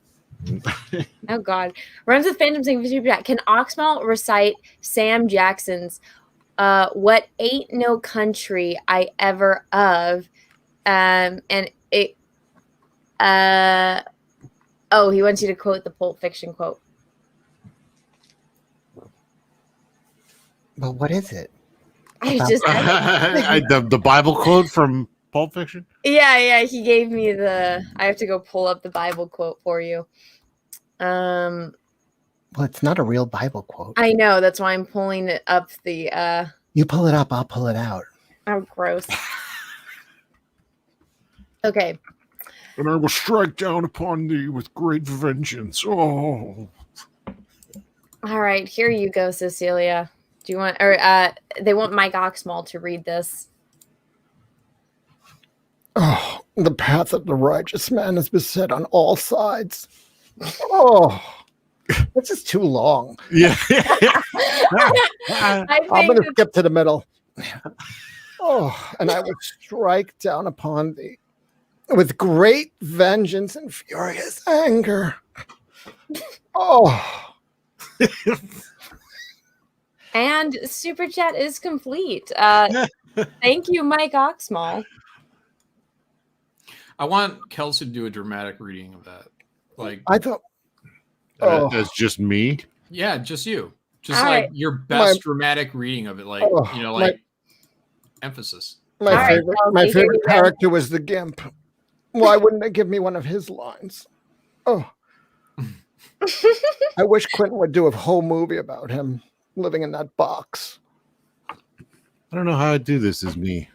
Oh God. Rhymes with Phantom saying, can Oxmal recite Sam Jackson's What Ain't No Country I Ever Of? And it oh, he wants you to quote the Pulp Fiction quote.
But what is it?
The Bible quote from Pulp Fiction?
Yeah, he gave me I have to go pull up the Bible quote for you.
Well, it's not a real Bible quote.
I know, that's why I'm pulling it up the
You pull it up, I'll pull it out.
Oh, gross. Okay.
And I will strike down upon thee with great vengeance. Oh.
All right, here you go, Cecilia. Do you want, or they want Mike Oxmal to read this.
Oh, the path of the righteous man is beset on all sides. Oh, this is too long.
Yeah.
I'm going to skip to the middle. Oh, and I will strike down upon thee with great vengeance and furious anger. Oh.
And Super Chat is complete. Thank you, Mike Oxmal.
I want Kelsey to do a dramatic reading of that. Like,
I thought
that's just me.
Yeah, just you. Just
all
like
right.
your best dramatic reading of it. Like, you know, like emphasis.
My favorite character was the Gimp. Why wouldn't they give me one of his lines? Oh. I wish Quentin would do a whole movie about him living in that box.
I don't know how I do this as me.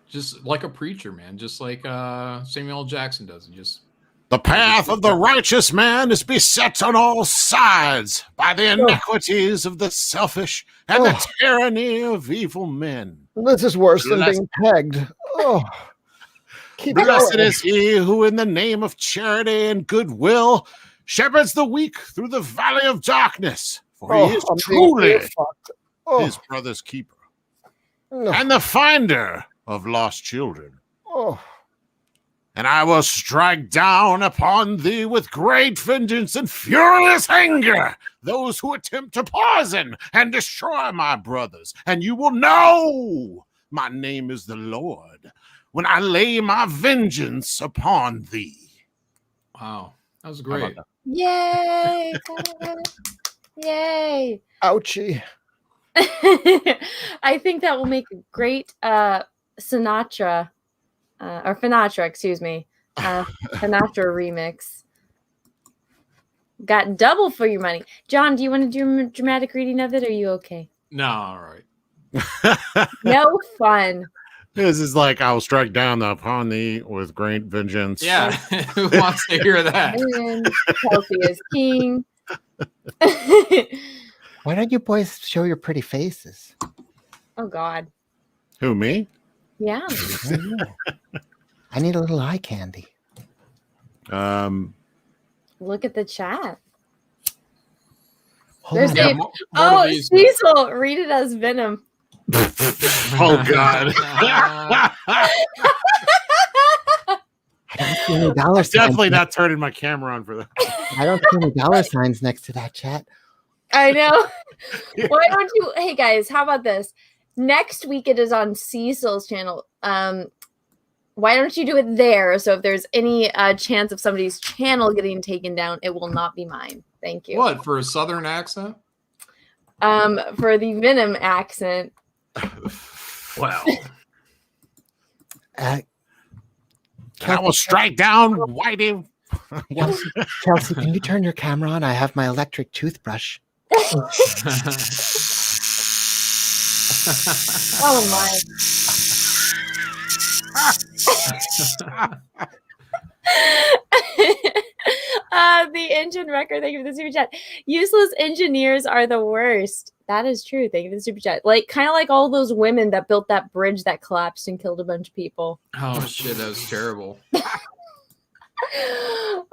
Just like a preacher, man. Just like Samuel L. Jackson does. Just
the path of the righteous man is beset on all sides by the iniquities of the selfish and the tyranny of evil men.
This is worse than being pegged. Oh.
Blessed is he who in the name of charity and goodwill shepherds the weak through the valley of darkness. For he is truly his brother's keeper and the finder of lost children. And I will strike down upon thee with great vengeance and furious anger those who attempt to poison and destroy my brothers. And you will know my name is the Lord when I lay my vengeance upon thee.
Wow, that was great.
Yay! Yay!
Ouchie.
I think that will make a great Sinatra, or Finatra, excuse me, Sinatra remix. Got double for your money. John, do you want to do a dramatic reading of it, or are you okay?
No, all right.
No fun.
This is like, I will strike down upon thee with great vengeance.
Yeah, who wants to hear that?
Kelsey is king.
Why don't you boys show your pretty faces?
Oh, God.
Who, me?
Yeah.
I need a little eye candy.
Look at the chat. Cecil, read it as Venom.
Oh, God.
I don't see any dollar signs.
Definitely not turning my camera on for that.
I don't see any dollar signs next to that chat.
I know. Why don't you? Hey, guys, how about this? Next week it is on Cecil's channel. Why don't you do it there? So if there's any chance of somebody's channel getting taken down, it will not be mine. Thank you.
What, for a Southern accent?
For the Venom accent.
Wow.
I will strike down Whitey
Chelsea, can you turn your camera on? I have my electric toothbrush.
Oh my. The engine wrecker, thank you for the super chat. Useless engineers are the worst. That is true. Thank you for the super chat. Like, kind of like all those women that built that bridge that collapsed and killed a bunch of people.
Oh shit, that was terrible.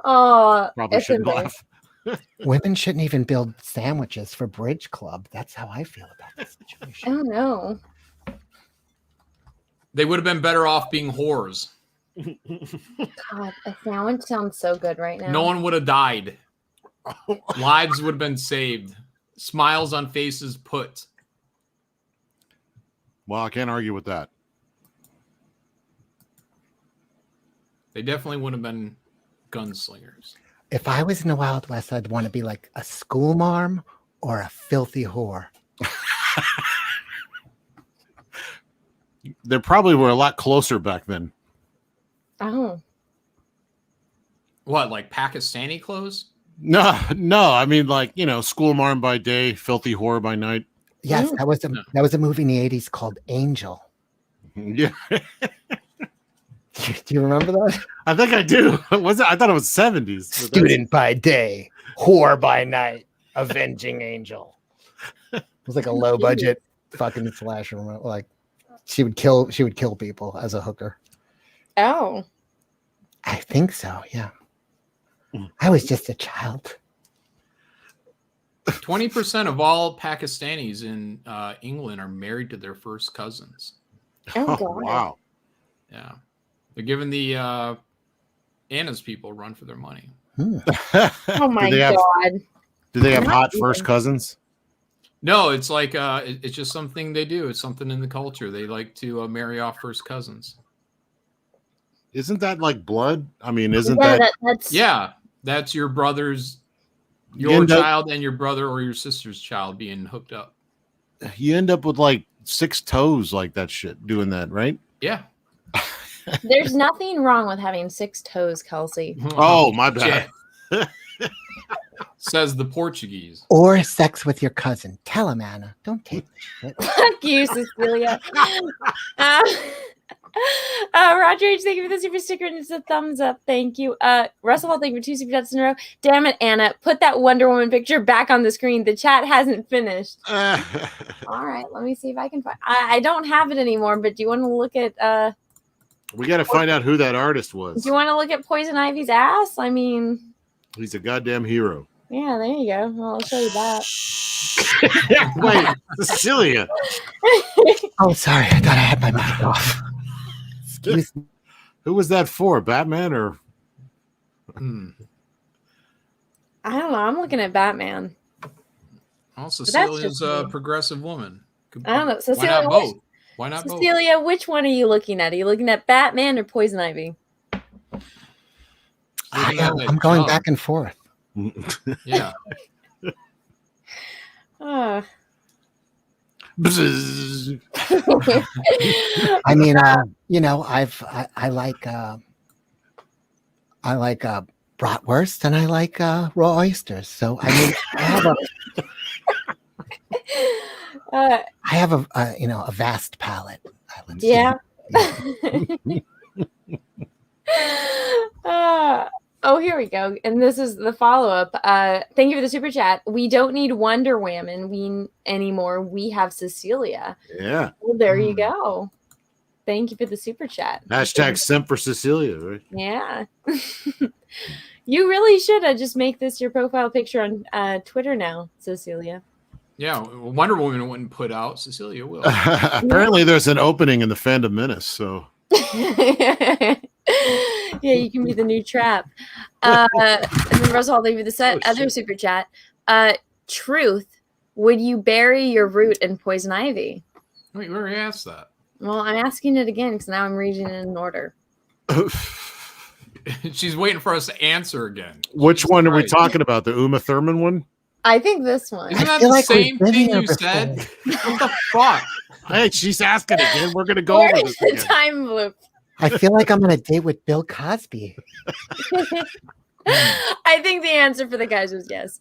Oh,
Probably
it's
shouldn't
embarrassing.
laugh.
Women shouldn't even build sandwiches for Bridge Club. That's how I feel about this situation.
I don't know.
They would have been better off being whores.
God, a sandwich sounds so good right now.
No one would have died. Lives would have been saved. Smiles on faces put.
Well, I can't argue with that.
They definitely would have been gunslingers.
If I was in the Wild West, I'd want to be like a school marm or a filthy whore.
They probably were a lot closer back then.
Oh.
What, like Pakistani clothes?
No. I mean, like, school marm by day, filthy whore by night.
Yes, that was a movie in the 80s called Angel.
Yeah.
Do you remember that?
I think I do. I thought it was 70s.
Student by day, whore by night, avenging angel. It was like a low budget fucking slasher. Like she would kill people as a hooker.
Oh.
I think so, yeah. I was just a child.
20% of all Pakistanis in England are married to their first cousins.
Oh, God.
Wow.
Yeah. They're giving the Anna's people a run for their money.
Oh, my God.
Do they have hot first cousins?
No, it's like it's just something they do. It's something in the culture. They like to marry off first cousins.
Isn't that like blood? I mean,
That's...
Yeah, that's your brother's, child and your brother or your sister's child being hooked up.
You end up with like 6 toes like that shit doing that, right?
Yeah.
There's nothing wrong with having 6 toes, Kelsey.
Oh, my bad.
Says the Portuguese.
Or sex with your cousin. Tell him, Anna. Don't take this shit.
Fuck you, Cecilia. Roger H, thank you for the super sticker and it's a thumbs up. Thank you. Russell Hall, thank you for 2 super chats in a row. Damn it, Anna. Put that Wonder Woman picture back on the screen. The chat hasn't finished. All right, let me see if I can find. I don't have it anymore, but do you want to look at
We got to find out who that artist was.
Do you want to look at Poison Ivy's ass? I mean,
he's a goddamn hero.
Yeah, there you go. Well, I'll show you that.
Wait, Cecilia.
Oh, sorry. I thought I had my mic off. Excuse me.
Who was that for? Batman or?
I don't know. I'm looking at Batman.
Oh, Cecilia's a progressive woman.
I don't know. Cecilia,
why not both? Why not both?
Cecilia, which one are you looking at? Are you looking at Batman or Poison Ivy?
I'm going back and forth.
Yeah.
I mean, I like bratwurst and I like raw oysters. So I mean, I have a vast palate.
Yeah. Oh, here we go. And this is the follow-up. Thank you for the super chat. We don't need Wonder Woman anymore. We have Cecilia.
Yeah.
Well, there you go. Thank you for the super chat.
Hashtag simp for Cecilia, right?
Yeah. You really should just make this your profile picture on Twitter now, Cecilia.
Yeah, Wonder Woman wouldn't put out. Cecilia will.
Apparently, there's an opening in the Fandom Menace, so.
Yeah, you can be the new Trap. And then Russell, thank you for the other super chat. Truth, would you bury your root in Poison Ivy?
Wait, we already asked that.
Well, I'm asking it again because now I'm reading it in order.
She's waiting for us to answer again.
Which one are we talking about? The Uma Thurman one?
I think this one.
Isn't that the same thing you said? What the fuck?
Hey, she's asking again. We're going to go over this again.
Time loop.
I feel like I'm on a date with Bill Cosby.
I think the answer for the guys was yes.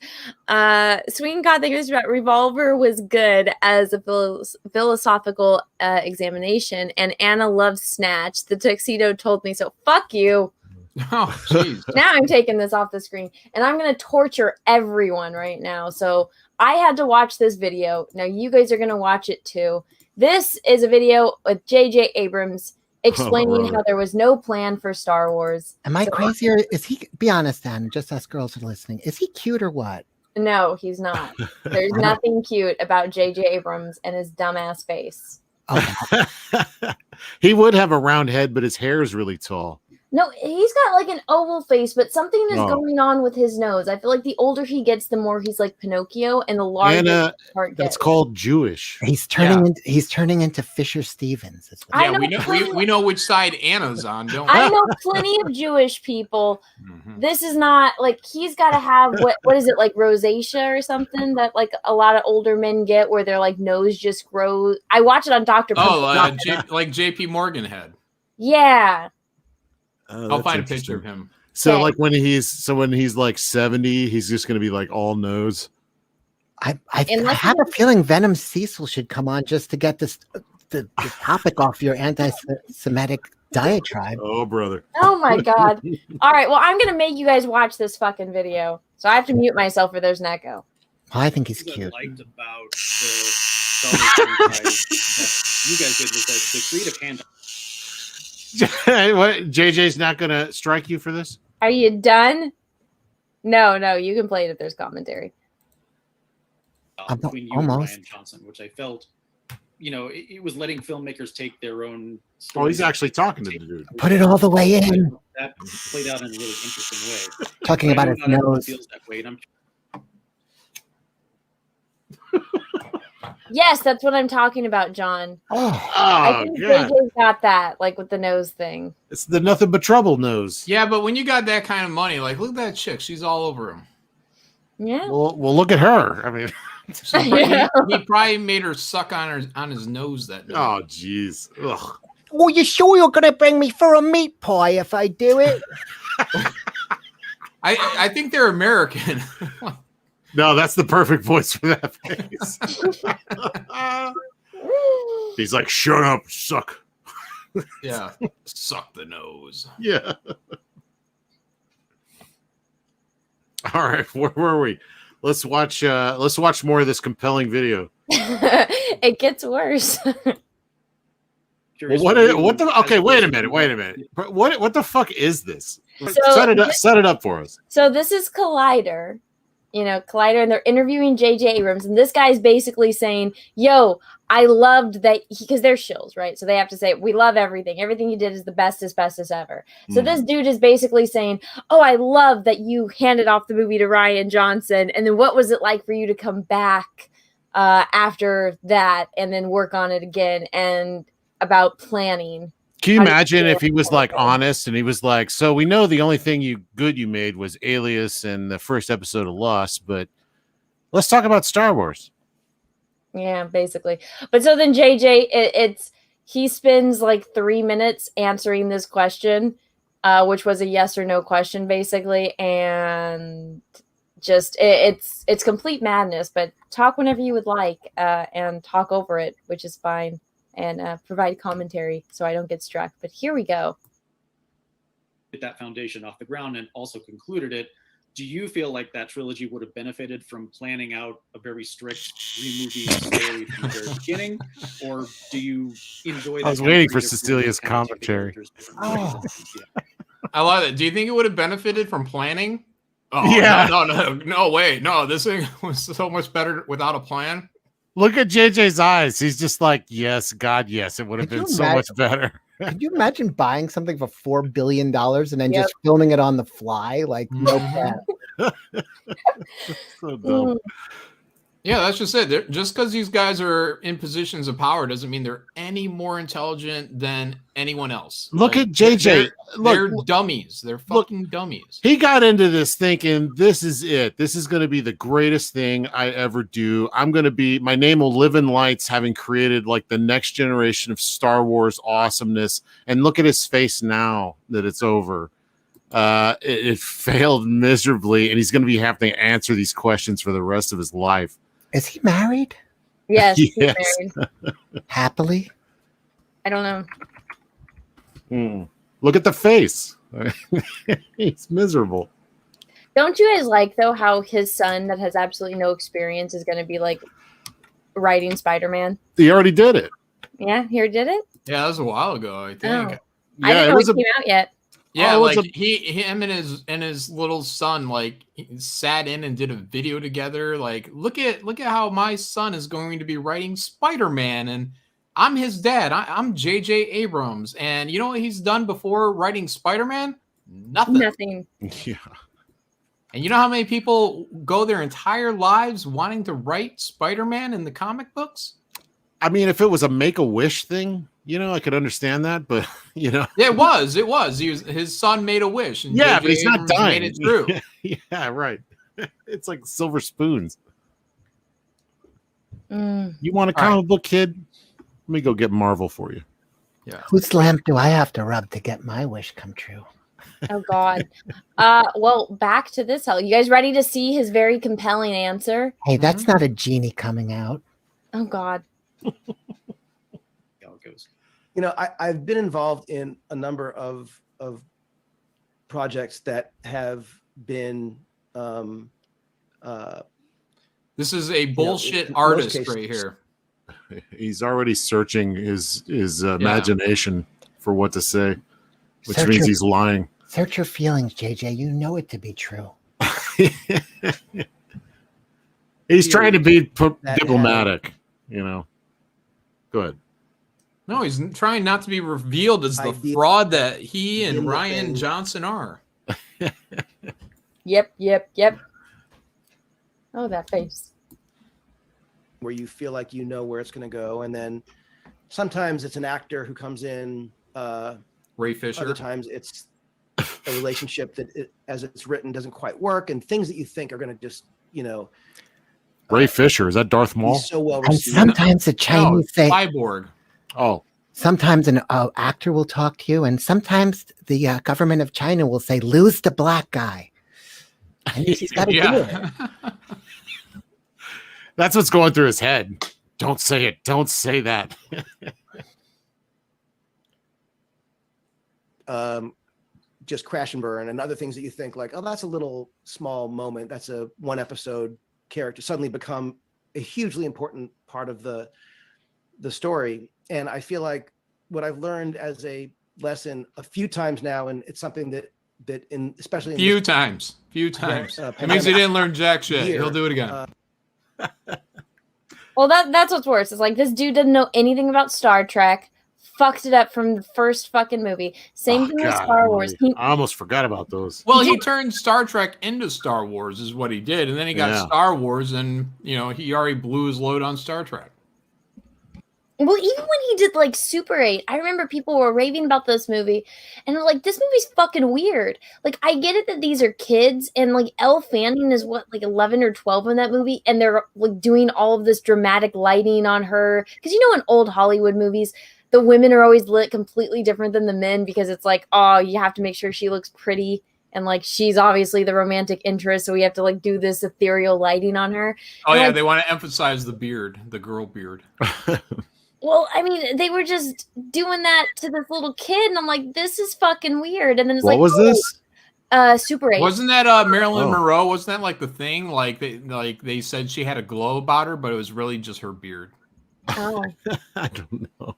Swing God thinks about Revolver was good as a philosophical examination, and Anna loves Snatch. The tuxedo told me so. Fuck you.
Oh, jeez.
Now I'm taking this off the screen, and I'm going to torture everyone right now. So I had to watch this video. Now you guys are going to watch it too. This is a video with JJ Abrams explaining how there was no plan for Star Wars.
Am I crazy, or is he? Be honest, Anne. Just us girls are listening. Is he cute or what?
No, he's not. There's nothing cute about JJ Abrams and his dumbass face.
He would have a round head, but his hair is really tall.
No, he's got like an oval face, but something is going on with his nose. I feel like the older he gets, the more he's like Pinocchio, and the larger
Anna,
his part
that's
gets.
called Jewish.
He's turning into Fisher Stevens. That's what
We know which side Anna's on, don't we?
I know plenty of Jewish people. This is not like he's got to have what is it, like rosacea or something that like a lot of older men get, where their like nose just grows. I watch it on Dr.
Oh, like JP Morgan head.
Yeah.
I'll find a picture of him.
So like when he's like 70, he's just going to be like all nose.
I have a feeling Venom Cecil should come on just to get the topic off your anti-Semitic diatribe.
Oh, brother.
Oh my God. All right. Well, I'm going to make you guys watch this fucking video. So I have to mute myself or there's an echo.
I think he's cute.
What I liked about the Star Wars franchise that you guys did was that the creative handoff.
What? JJ's not going to strike you for this?
Are you done? No, you can play it if there's commentary.
Between you and Ryan Johnson, which I felt, it was letting filmmakers take their own stories.
Oh, he's actually talking to the dude.
Put it all the way in.
That played out in a really interesting way.
Talking about his nose.
Feels that way, and
Yes, that's what I'm talking about, John. I think
God.
JJ's got that, like with the nose thing.
It's the nothing but trouble nose.
Yeah, but when you got that kind of money, like look at that chick, she's all over him.
Yeah.
Well, look at her. I mean,
he probably made her suck on his nose that night.
Oh, jeez. Ugh.
Well, you sure you're going to bring me for a meat pie if I do it?
I think they're American.
No, that's the perfect voice for that face. He's like, shut up, suck.
Yeah, suck the nose.
Yeah. All right, where were we? Let's watch more of this compelling video.
It gets worse.
Okay, wait a minute. What the fuck is this? Set it up for us.
So this is Collider. Collider, and they're interviewing JJ Abrams, and this guy's basically saying, yo, I loved that, because they're shills, right? So they have to say, we love everything you did is the bestest ever. So this dude is basically saying, oh, I love that you handed off the movie to Ryan Johnson, and then what was it like for you to come back after that and then work on it again, and about planning.
Can you imagine if he was like honest and he was like, so we know the only thing you made was Alias and the first episode of Lost, but let's talk about Star Wars.
Yeah, basically. But so then JJ, he spends like 3 minutes answering this question, which was a yes or no question, basically, and just it's complete madness. But talk whenever you would like, and talk over it, which is fine. And provide commentary so I don't get struck. But here we go.
Get that foundation off the ground and also concluded it. Do you feel like that trilogy would have benefited from planning out a very strict 3-movie story from the very beginning? Or do you enjoy that?
I was waiting for Cecilia's commentary.
Oh. I love it. Do you think it would have benefited from planning? Oh,
yeah.
No way. No, this thing was so much better without a plan.
Look at JJ's eyes. He's just like, yes, God, yes. It would have been so much better.
Could you imagine buying something for $4 billion and then just filming it on the fly? Like, no plan.
So dumb.
Yeah, that's just it. Just because these guys are in positions of power doesn't mean they're any more intelligent than anyone else.
Look at JJ.
They're dummies. They're fucking dummies.
He got into this thinking, this is it. This is going to be the greatest thing I ever do. My name will live in lights, having created like the next generation of Star Wars awesomeness. And look at his face now that it's over. It failed miserably, and he's going to be having to answer these questions for the rest of his life.
Is he married?
Yes,
Yes.
he's married.
Happily?
I don't know.
Look at the face. He's miserable.
Don't you guys like though how his son that has absolutely no experience is going to be like writing Spider-Man?
He already did it.
Yeah, he already did it.
Yeah, that was a while ago, I think.
Oh. I didn't know it came out yet.
Yeah, like him and his little son like sat in and did a video together. Like, look at how my son is going to be writing Spider-Man, and I'm his dad. I'm JJ Abrams, and you know what he's done before writing Spider-Man? Nothing.
Yeah.
And you know how many people go their entire lives wanting to write Spider-Man in the comic books?
I mean, if it was a Make-A-Wish thing, I could understand that, but
Yeah, it was. His son made a wish. And
yeah,
JJ
but he's not
Abrams
dying.
made it true.
Yeah, right. It's like silver spoons. You want a comic book, kid? Let me go get Marvel for you.
Yeah.
Whose lamp do I have to rub to get my wish come true?
Oh God. Well, back to this. You guys ready to see his very compelling answer?
Hey, that's not a genie coming out.
Oh God.
I've been involved in a number of projects that have been
This is a bullshit
in
artist
most cases.
right here.
He's already searching his imagination for what to say, which
Search
means
your-
he's lying.
Search your feelings, JJ. You know it to be true.
He's trying to be
That
diplomatic, Go ahead.
No, he's trying not to be revealed as the fraud that he and Ryan Johnson are.
Yep. Oh, that face.
where you feel like you know where it's going to go, and then sometimes it's an actor who comes in.
Ray Fisher.
Other times it's a relationship that, as it's written, doesn't quite work, and things that you think are going to just,
Ray Fisher, is that Darth Maul?
so well
And
received.
sometimes the Chinese say,
Cyborg.
Oh.
Sometimes an actor will talk to you, and sometimes the government of China will say, lose the black guy. And he's got to do it.
That's what's going through his head. Don't say it. Don't say that.
Just crash and burn, and other things that you think like, oh, that's a little small moment. That's a one episode character suddenly become a hugely important part of the story. And I feel like what I've learned as a lesson a few times now, and it's something that in especially in
few times. It means he didn't learn jack shit. He'll do it again.
Well, that's what's worse. It's like this dude doesn't know anything about Star Trek. Fucked it up from the first fucking movie. Same thing with Star Wars.
I almost forgot about those.
Well, he turned Star Trek into Star Wars is what he did. And then he got Star Wars and, he already blew his load on Star Trek.
Well, even when he did like Super 8, I remember people were raving about this movie and they're like, this movie's fucking weird. Like, I get it that these are kids and like Elle Fanning is what, like 11 or 12 in that movie. And they're like doing all of this dramatic lighting on her. Because in old Hollywood movies, the women are always lit completely different than the men because it's like, oh, you have to make sure she looks pretty. And like, she's obviously the romantic interest. So we have to like do this ethereal lighting on her.
Oh,
and,
yeah.
like,
They want to emphasize the beard, the girl beard.
well, I mean, they were just doing that to this little kid. And I'm like, this is fucking weird. And then it's
What
like,
was this?
Super 8.
Wasn't that Marilyn Monroe? Wasn't that like the thing? Like they said she had a glow about her, but it was really just her beard.
Oh.
I don't know.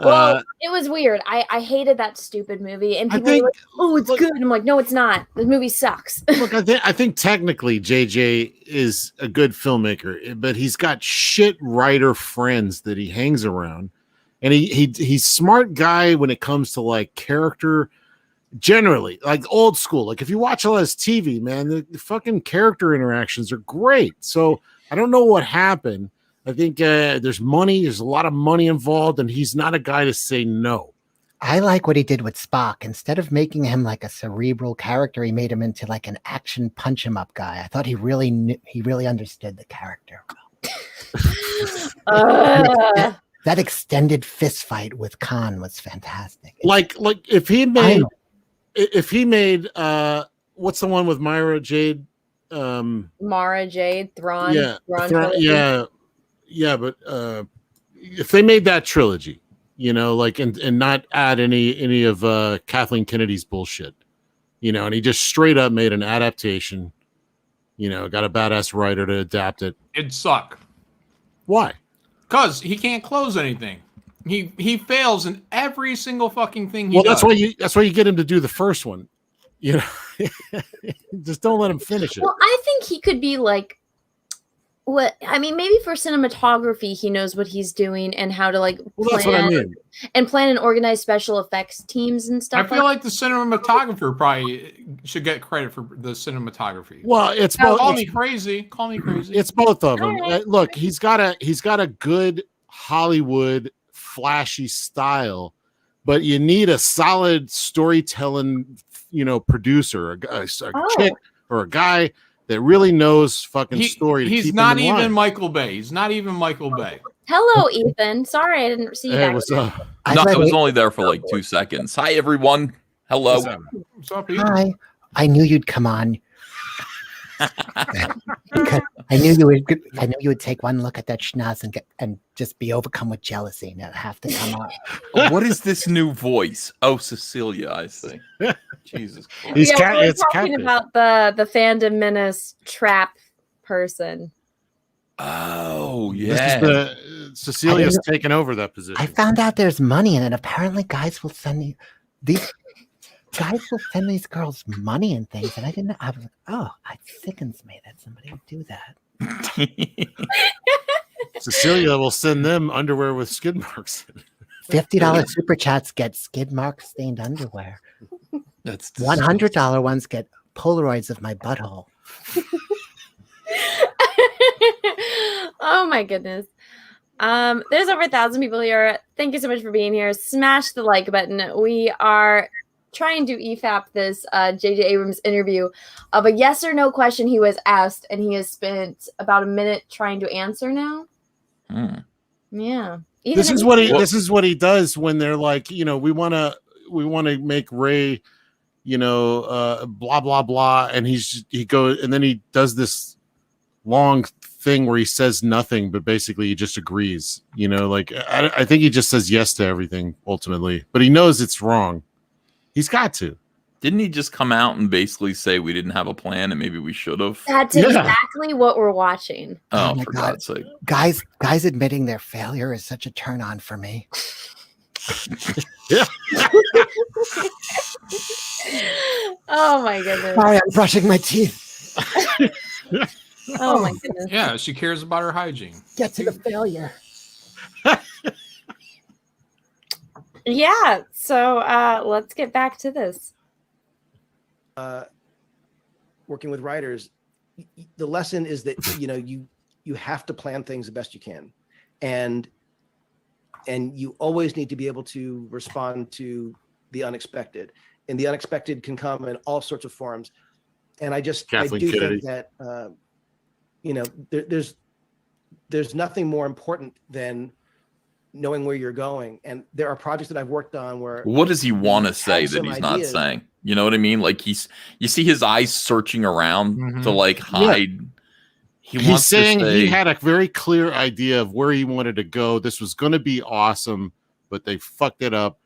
Well, it was weird. I hated that stupid movie, and people were like, "Oh, it's good." And I'm like, "No, it's not. The movie sucks."
Look, I think technically JJ is a good filmmaker, but he's got shit writer friends that he hangs around, and he's smart guy when it comes to like character. Generally, like old school. Like if you watch all his TV, man, the fucking character interactions are great. So I don't know what happened. I think there's money. There's a lot of money involved, and he's not a guy to say no.
I like what he did with Spock. Instead of making him like a cerebral character, he made him into like an action punch him up guy. I thought he really understood the character. That extended fist fight with Khan was fantastic.
Like if he made if he made what's the one with Myra Jade?
Mara Jade, Thrawn.
Yeah,
Thrawn
yeah, but if they made that trilogy, you know, like and not add any of Kathleen Kennedy's bullshit, you know, and he just straight up made an adaptation, you know, got a badass writer to adapt it.
It'd suck.
Why?
Because he can't close anything. He fails in every single fucking thing he
Well,
does.
that's why you get him to do the first one. You know, just don't let him finish it.
Well, I think he could be like, what I mean, maybe for cinematography, he knows what he's doing and how to like
Well, that's what I mean.
And plan and organize special effects teams and
I
stuff.
feel like the cinematographer probably should get credit for the cinematography.
Well, it's both.
Call me crazy. Call me crazy.
It's both of them. Look, he's got a good Hollywood flashy style, but you need a solid storytelling, you know, producer, a chick or a guy that really knows fucking story. To
He's
keep
not
him in
even
line.
Michael Bay. He's not even Michael Bay.
Hello, Ethan. Sorry, I didn't see you.
Hey,
back
what's
there.
up?
No, I was only there for like 2 seconds. Hi, everyone. Hello.
What's up,
Hi. I knew you'd come on. Because I knew you would take one look at that schnoz and just be overcome with jealousy and have to come on.
What is this new voice? Oh, Cecilia, I see. Jesus Christ.
He's
we're talking about the Fandom menace trap person.
Oh,
This
yeah.
is Cecilia's taken over that position.
I found out there's money in it. Apparently, guys will send these girls money and things, and I didn't know. I was like, oh, it sickens me that somebody would do that.
Cecilia will send them underwear with skid marks.
$50 super chats get skid mark stained underwear.
That's
$100 ones get Polaroids of my butthole.
Oh my goodness. There's over 1,000 people here. Thank you so much for being here. Smash the like button. We are trying to EFAP this JJ Abrams interview of a yes or no question he was asked, and he has spent about a minute trying to answer now. Yeah.
This is what he does when they're like, you know, we want to make Ray, you know, blah blah blah, and he goes and then he does this long thing where he says nothing, but basically he just agrees. You know, like I think he just says yes to everything ultimately, but he knows it's wrong. He's got to.
Didn't he just come out and basically say we didn't have a plan and maybe we should have?
That's exactly what we're watching.
Oh,
my
for
God.
God's sake.
Guys admitting their failure is such a turn on for me.
Yeah.
Oh my goodness.
Sorry, I'm brushing my teeth.
Oh my goodness.
Yeah, she cares about her hygiene.
Get to the failure.
Yeah, so let's get back to this.
Working with writers, the lesson is that you have to plan things the best you can, and you always need to be able to respond to the unexpected, and the unexpected can come in all sorts of forms. And I do think that there's nothing more important than knowing where you're going. And there are projects that I've worked on where
What does he want to say that he's not
ideas.
saying? You know what I mean? Like you see his eyes searching around to like hide.
Yeah.
He's
He's saying he had a very clear idea of where he wanted to go. This was going to be awesome, but they fucked it up.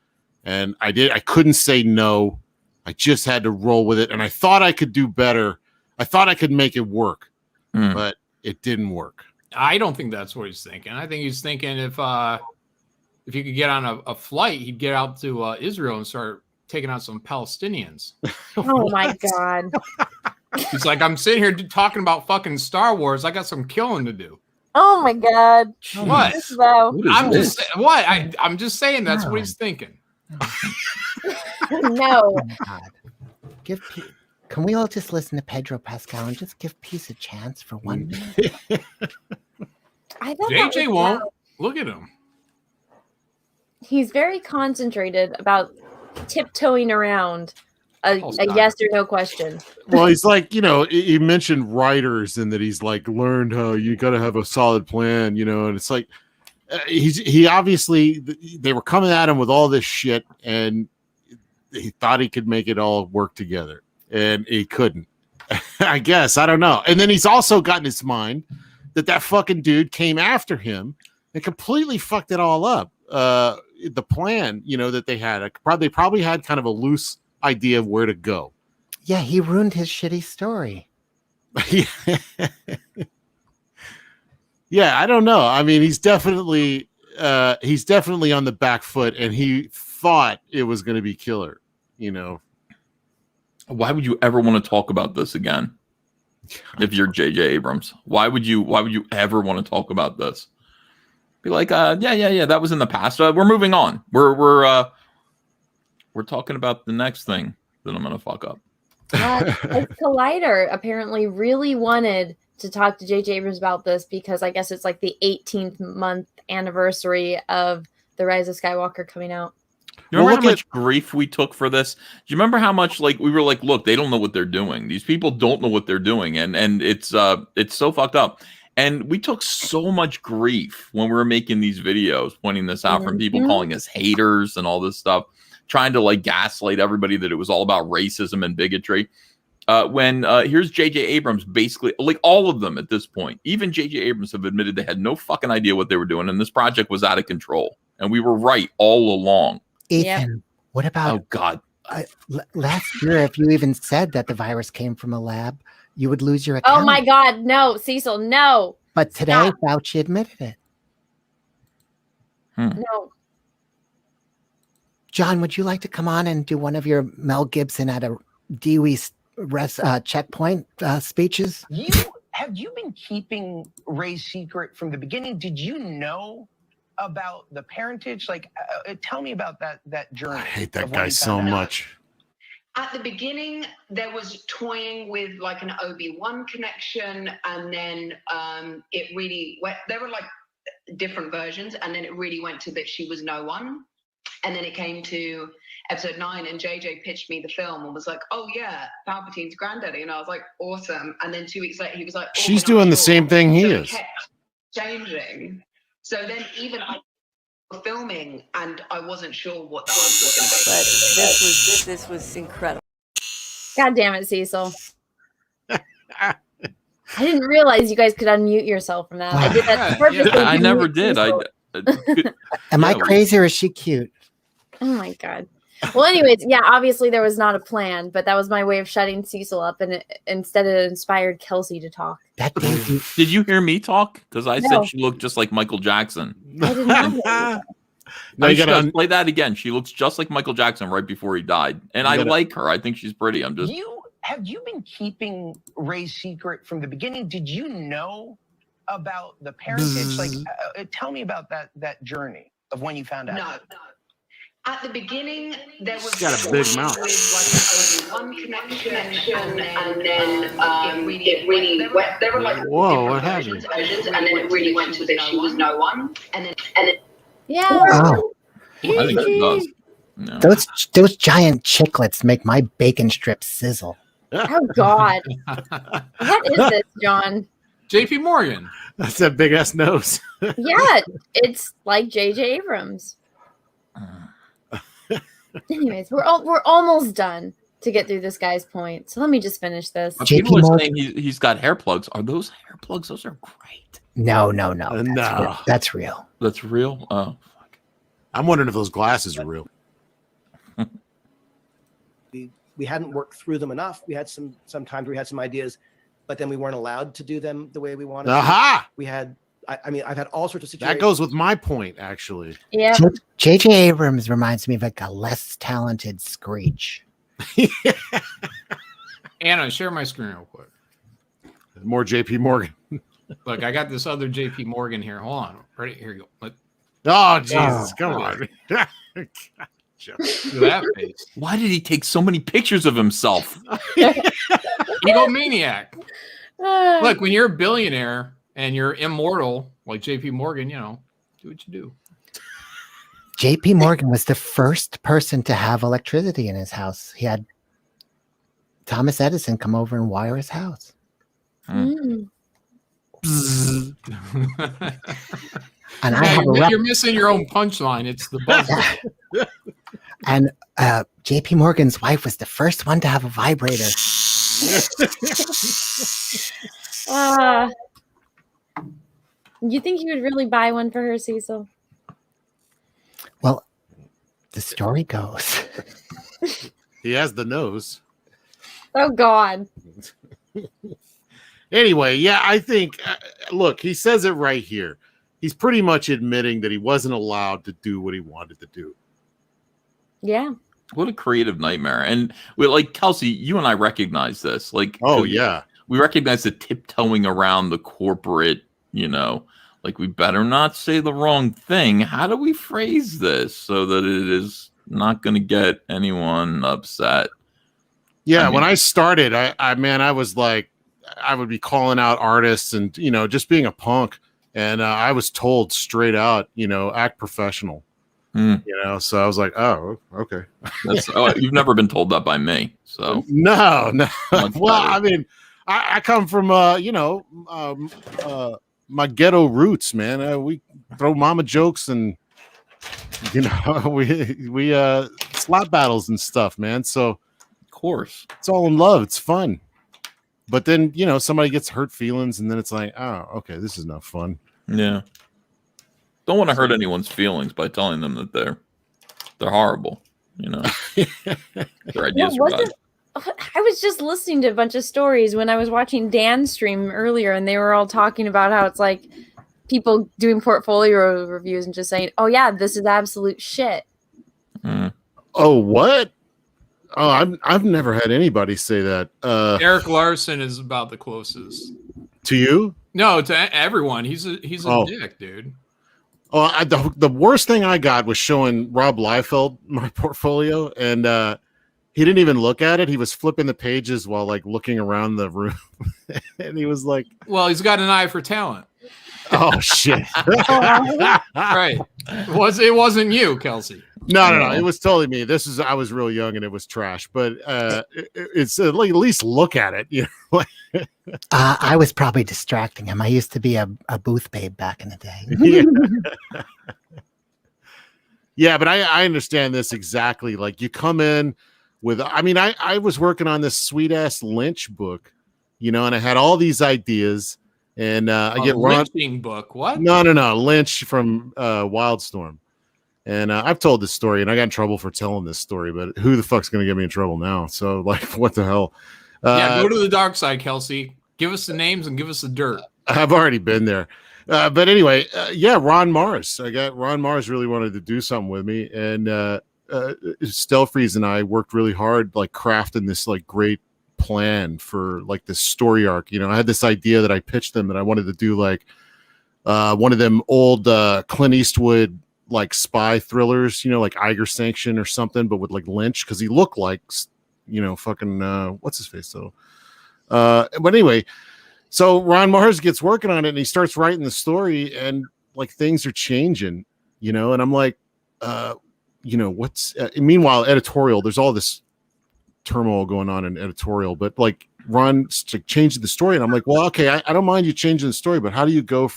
And I couldn't say no. I just had to roll with it. And I thought I could do better. I thought I could make it work, but it didn't work.
I don't think that's what he's thinking. I think he's thinking if he could get on a flight, he'd get out to Israel and start taking out some Palestinians.
Oh my God.
He's like, I'm sitting here talking about fucking Star Wars. I got some killing to do.
Oh my God.
What? I'm just saying that's what he's thinking.
No.
Oh my God. Can we all just listen to Pedro Pascal and just give peace a chance for 1 minute?
I thought
JJ won't. Look at him.
He's very concentrated about tiptoeing around a yes or no question.
Well, he's like, he mentioned writers and that he's like learned how you got to have a solid plan, and it's like he obviously they were coming at him with all this shit, and he thought he could make it all work together, and he couldn't. I guess, I don't know. And then he's also got in his mind that fucking dude came after him and completely fucked it all up. The plan, that they had, they probably had kind of a loose idea of where to go.
Yeah, he ruined his shitty story.
Yeah, I don't know. I mean, he's definitely on the back foot, and he thought it was going to be killer.
Why would you ever want to talk about this again? If you're JJ Abrams, why would you ever want to talk about this? Be like, yeah, that was in the past. We're moving on. We're talking about the next thing that I'm gonna fuck up.
Collider apparently really wanted to talk to JJ Abrams about this because I guess it's like the 18th month anniversary of The Rise of Skywalker coming out.
You remember how much grief we took for this? Do you remember how much we were like, look, they don't know what they're doing. These people don't know what they're doing, and it's so fucked up. And we took so much grief when we were making these videos, pointing this out from people calling us haters and all this stuff, trying to gaslight everybody that it was all about racism and bigotry. When here's JJ Abrams, basically, all of them at this point, even JJ Abrams have admitted they had no fucking idea what they were doing, and this project was out of control. And we were right all along.
Ethan, what about?
Oh God!
Last year, if you even said that the virus came from a lab, you would lose your account.
Oh my God, no, Cecil, no.
But today, Fauci admitted it.
No.
John, would you like to come on and do one of your Mel Gibson at a Dewey checkpoint speeches?
Have you been keeping Ray's secret from the beginning? Did you know about the parentage? Tell me about that journey.
I hate that guy so much.
At the beginning, there was toying with an Obi-Wan connection, and then it really went. There were different versions, and then it really went to that she was no one. And then it came to episode 9, and JJ pitched me the film and was like, "Oh yeah, Palpatine's granddaddy," and I was like, "Awesome." And then 2 weeks later, he was like, "Oh,
she's doing the same thing he is."
It kept changing. So then even I was filming, and I wasn't sure what the answer was going to be.
But this was incredible.
God damn it, Cecil. I didn't realize you guys could unmute yourself from that. I did that purposely.
I never did.
Am I crazy or is she cute?
Oh my God. Well, anyways, yeah, obviously there was not a plan, but that was my way of shutting Cecil up, and instead it inspired Kelsey to talk.
Did you hear me talk? Because I said she looked just like Michael Jackson.
I did not.
No, you gotta play that again. She looks just like Michael Jackson right before he died, and I like her. I think she's pretty. Have
you been keeping Ray's secret from the beginning? Did you know about the parentage? Tell me about that journey of when you found out.
No. At the beginning, there was
got a big mouth.
With an Obi-Wan connection, and then it really went. There were
whoa, what happened?
Versions, and then it really went to that she was no one, and then
yeah.
Oh.
I think she does. No.
Those giant chiclets make my bacon strips sizzle.
Oh God. What is this, John?
JP Morgan.
That's that big ass nose.
Yeah, it's like JJ Abrams. Anyways, we're almost done to get through this guy's point. So let me just finish this.
People are saying he's got hair plugs. Are those hair plugs? Those are great.
No. That's real.
That's real? Oh, fuck.
I'm wondering if those glasses are real.
We hadn't worked through them enough. We had sometimes we had some ideas, but then we weren't allowed to do them the way we wanted.
Aha!
We had, I mean, I've had all sorts of situations.
That goes with my point, actually.
Yeah.
JJ Abrams reminds me of a less talented Screech.
Anna, share my screen real quick.
More JP Morgan.
Look, I got this other JP Morgan here. Hold on. Ready? Here you go.
Oh, Jesus. Come on.
That face.
Why did he take so many pictures of himself?
Egomaniac. Look, when you're a billionaire and you're immortal, like JP Morgan, do what you do.
JP Morgan was the first person to have electricity in his house. He had Thomas Edison come over and wire his house.
Mm.
And I have
you're missing your own punchline. It's the buzzer.
And JP Morgan's wife was the first one to have a vibrator.
You think you would really buy one for her, Cecil?
Well, the story goes.
He has the nose.
Oh, God.
Anyway, yeah, I think, look, he says it right here. He's pretty much admitting that he wasn't allowed to do what he wanted to do.
Yeah.
What a creative nightmare. And we like Kelsey, you and I recognize this. Like,
oh yeah,
we recognize the tiptoeing around the corporate, like we better not say the wrong thing. How do we phrase this so that it is not going to get anyone upset?
Yeah, when I started, I was like, I would be calling out artists and, just being a punk. And I was told straight out, act professional. So I was like, oh, okay.
You've never been told that by me. So
no. Well, I mean, I come from, my ghetto roots, man. We throw mama jokes and, we slap battles and stuff, man. So
of course
it's all in love. It's fun. But then, somebody gets hurt feelings and then it's like, oh, okay, this is not fun.
Yeah. Don't want to hurt anyone's feelings by telling them that they're horrible, Their ideas are bad.
I was just listening to a bunch of stories when I was watching Dan's stream earlier, and they were all talking about how it's like people doing portfolio reviews and just saying, oh yeah, this is absolute shit.
Oh, what? Oh, I've never had anybody say that.
Eric Larson is about the closest.
To you?
No, to everyone. He's a dick, dude.
Oh, the worst thing I got was showing Rob Liefeld my portfolio, and he didn't even look at it. He was flipping the pages while like looking around the room, and he was like,
"Well, he's got an eye for talent."
Oh shit!
Right? It wasn't you, Kelsey?
No. It was totally me. I was real young and it was trash, but it's like at least look at it.
I was probably distracting him. I used to be a booth babe back in the day.
Yeah, but I understand this exactly. Like you come in with, I was working on this sweet ass Lynch book, and I had all these ideas, and I get
Lynching book. What?
No, Lynch from Wildstorm. And I've told this story, and I got in trouble for telling this story, but who the fuck's going to get me in trouble now? So, like, what the hell?
Go to the dark side, Kelsey. Give us the names and give us the dirt.
I've already been there. But anyway, Ron Mars. Ron Mars really wanted to do something with me, and Stelfreeze and I worked really hard, like, crafting this, like, great plan for, like, this story arc. I had this idea that I pitched them that I wanted to do, like, one of them old Clint Eastwood like spy thrillers, like Eiger Sanction or something, but with like Lynch, because he looked like, fucking what's his face though. But anyway, so Ron Mars gets working on it and he starts writing the story, and like things are changing, and I'm like, what's meanwhile editorial, there's all this turmoil going on in editorial, but like Ron's changing the story, and I'm like, well, okay, I don't mind you changing the story, but how are you going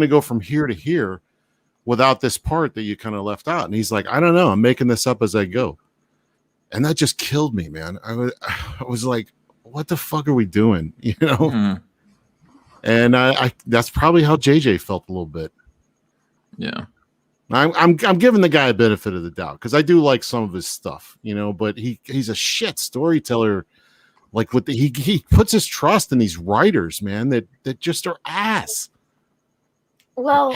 to go from here to here without this part that you kind of left out? And he's like, I don't know. I'm making this up as I go. And that just killed me, man. I was like, what the fuck are we doing? And I that's probably how JJ felt a little bit.
Yeah.
I'm giving the guy a benefit of the doubt because I do like some of his stuff, but he's a shit storyteller. Like he puts his trust in these writers, man, that just are ass.
Well,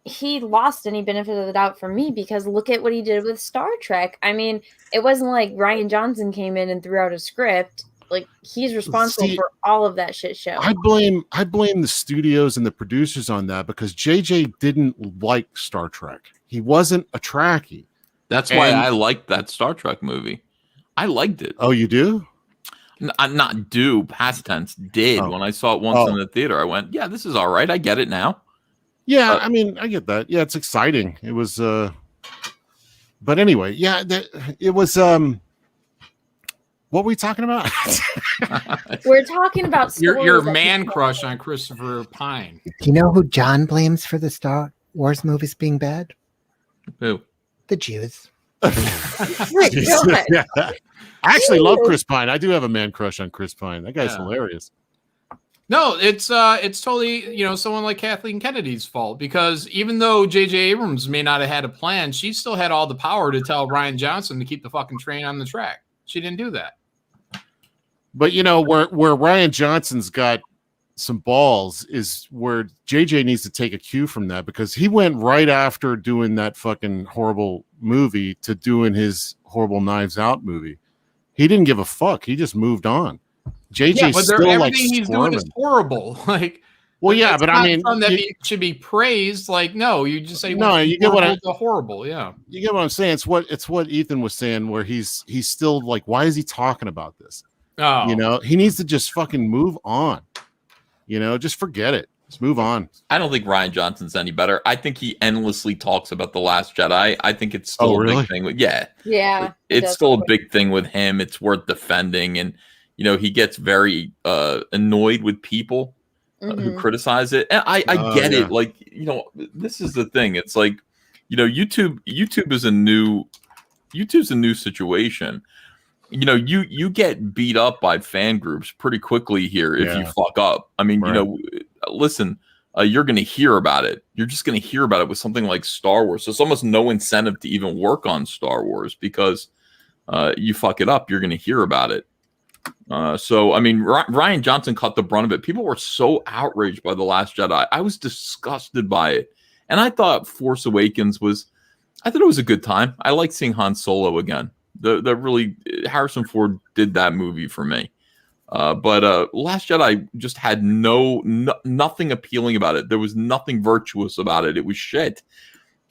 he lost any benefit of the doubt for me because look at what he did with Star Trek. It wasn't like Rian Johnson came in and threw out a script. Like he's responsible for all of that shit show.
I blame the studios and the producers on that because JJ didn't like Star Trek. He wasn't a Trekkie.
That's why I liked that Star Trek movie. I liked it.
Oh, you do?
Not do, past tense, did. When I saw it once in the theater, I went, yeah, this is all right. I get it now.
Yeah, I get that. Yeah, it's exciting. It was, but anyway, yeah, it was, what were we talking about?
We're talking about
your man crush on Christopher Pine.
Do you know who John blames for the Star Wars movies being bad?
Who?
The Jews.
Jesus, yeah. I actually love Chris Pine. I do have a man crush on Chris Pine. That guy's hilarious.
No, it's totally, you know, someone like Kathleen Kennedy's fault, because even though JJ Abrams may not have had a plan, she still had all the power to tell Ryan Johnson to keep the fucking train on the track. She didn't do that.
But you know, where Ryan Johnson's got some balls is where JJ needs to take a cue from that, because he went right after doing that fucking horrible movie to doing his horrible Knives Out movie. He didn't give a fuck. He just moved on. JJ
but
still like
everything he's doing is horrible. Like,
well, yeah, but I mean,
that should be praised. Like, no, you just say
no. You get what I
horrible. Yeah,
you get what I'm saying. It's what Ethan was saying, where he's still like, why is he talking about this?
Oh,
you know, he needs to just fucking move on. You know, just forget it. Just move on.
I don't think Ryan Johnson's any better. I think he endlessly talks about The Last Jedi. I think it's still a big thing.
Yeah.
It's still a big thing with him. It's worth defending. And, you know, he gets very annoyed with people who criticize it. And I get it. Like, you know, this is the thing. It's like, you know, YouTube is a new situation. You know, you get beat up by fan groups pretty quickly here if you fuck up. I mean, you know, listen, you're going to hear about it. You're just going to hear about it with something like Star Wars. So it's almost no incentive to even work on Star Wars, because you fuck it up, you're going to hear about it. So, I mean, Ryan Johnson caught the brunt of it. People were so outraged by The Last Jedi. I was disgusted by it. And I thought Force Awakens I thought it was a good time. I liked seeing Han Solo again. The really Harrison Ford did that movie for me. But Last Jedi just had nothing appealing about it. There was nothing virtuous about it. It was shit.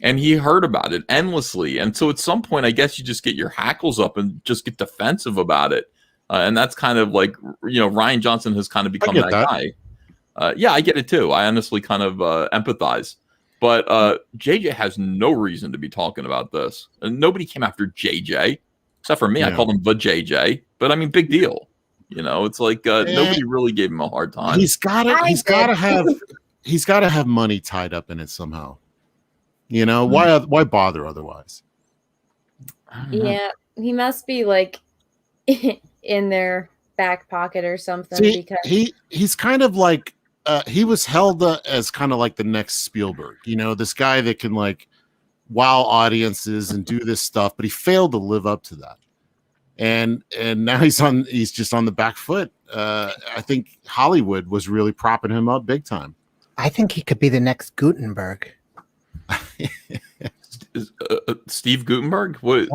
And he heard about it endlessly. And so at some point, I guess you just get your hackles up and just get defensive about it. And that's kind of like, you know, Ryan Johnson has kind of become that guy. Yeah, I get it too. I honestly kind of empathize. But JJ has no reason to be talking about this. And nobody came after JJ. Except for me, I called him the JJ, but I mean, big deal. You know, it's like nobody really gave him a hard time.
He's got to have money tied up in it somehow. You know, why bother otherwise?
Yeah, he must be like in their back pocket or something.
See,
because
he's kind of like he was held as kind of like the next Spielberg. You know, this guy that can like wow audiences and do this stuff, but he failed to live up to that. And now he's just on the back foot. I think Hollywood was really propping him up big time.
I think he could be the next Gutenberg.
Steve Gutenberg? What?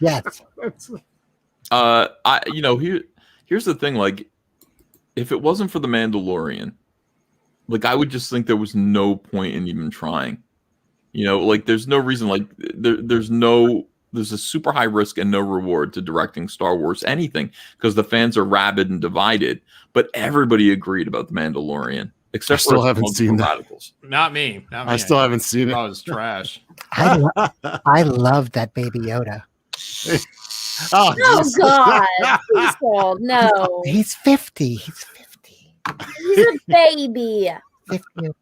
Yes.
You know, here's the thing, like, if it wasn't for The Mandalorian, like, I would just think there was no point in even trying. You know, like, there's no reason, like, there's a super high risk and no reward to directing Star Wars anything, because the fans are rabid and divided. But everybody agreed about The Mandalorian, except
I still haven't seen that.
radicals. Not me.
I still haven't seen it.
That was trash.
I love that Baby Yoda.
oh God, please hold. No,
he's 50. He's 50.
He's a baby.
50 years old.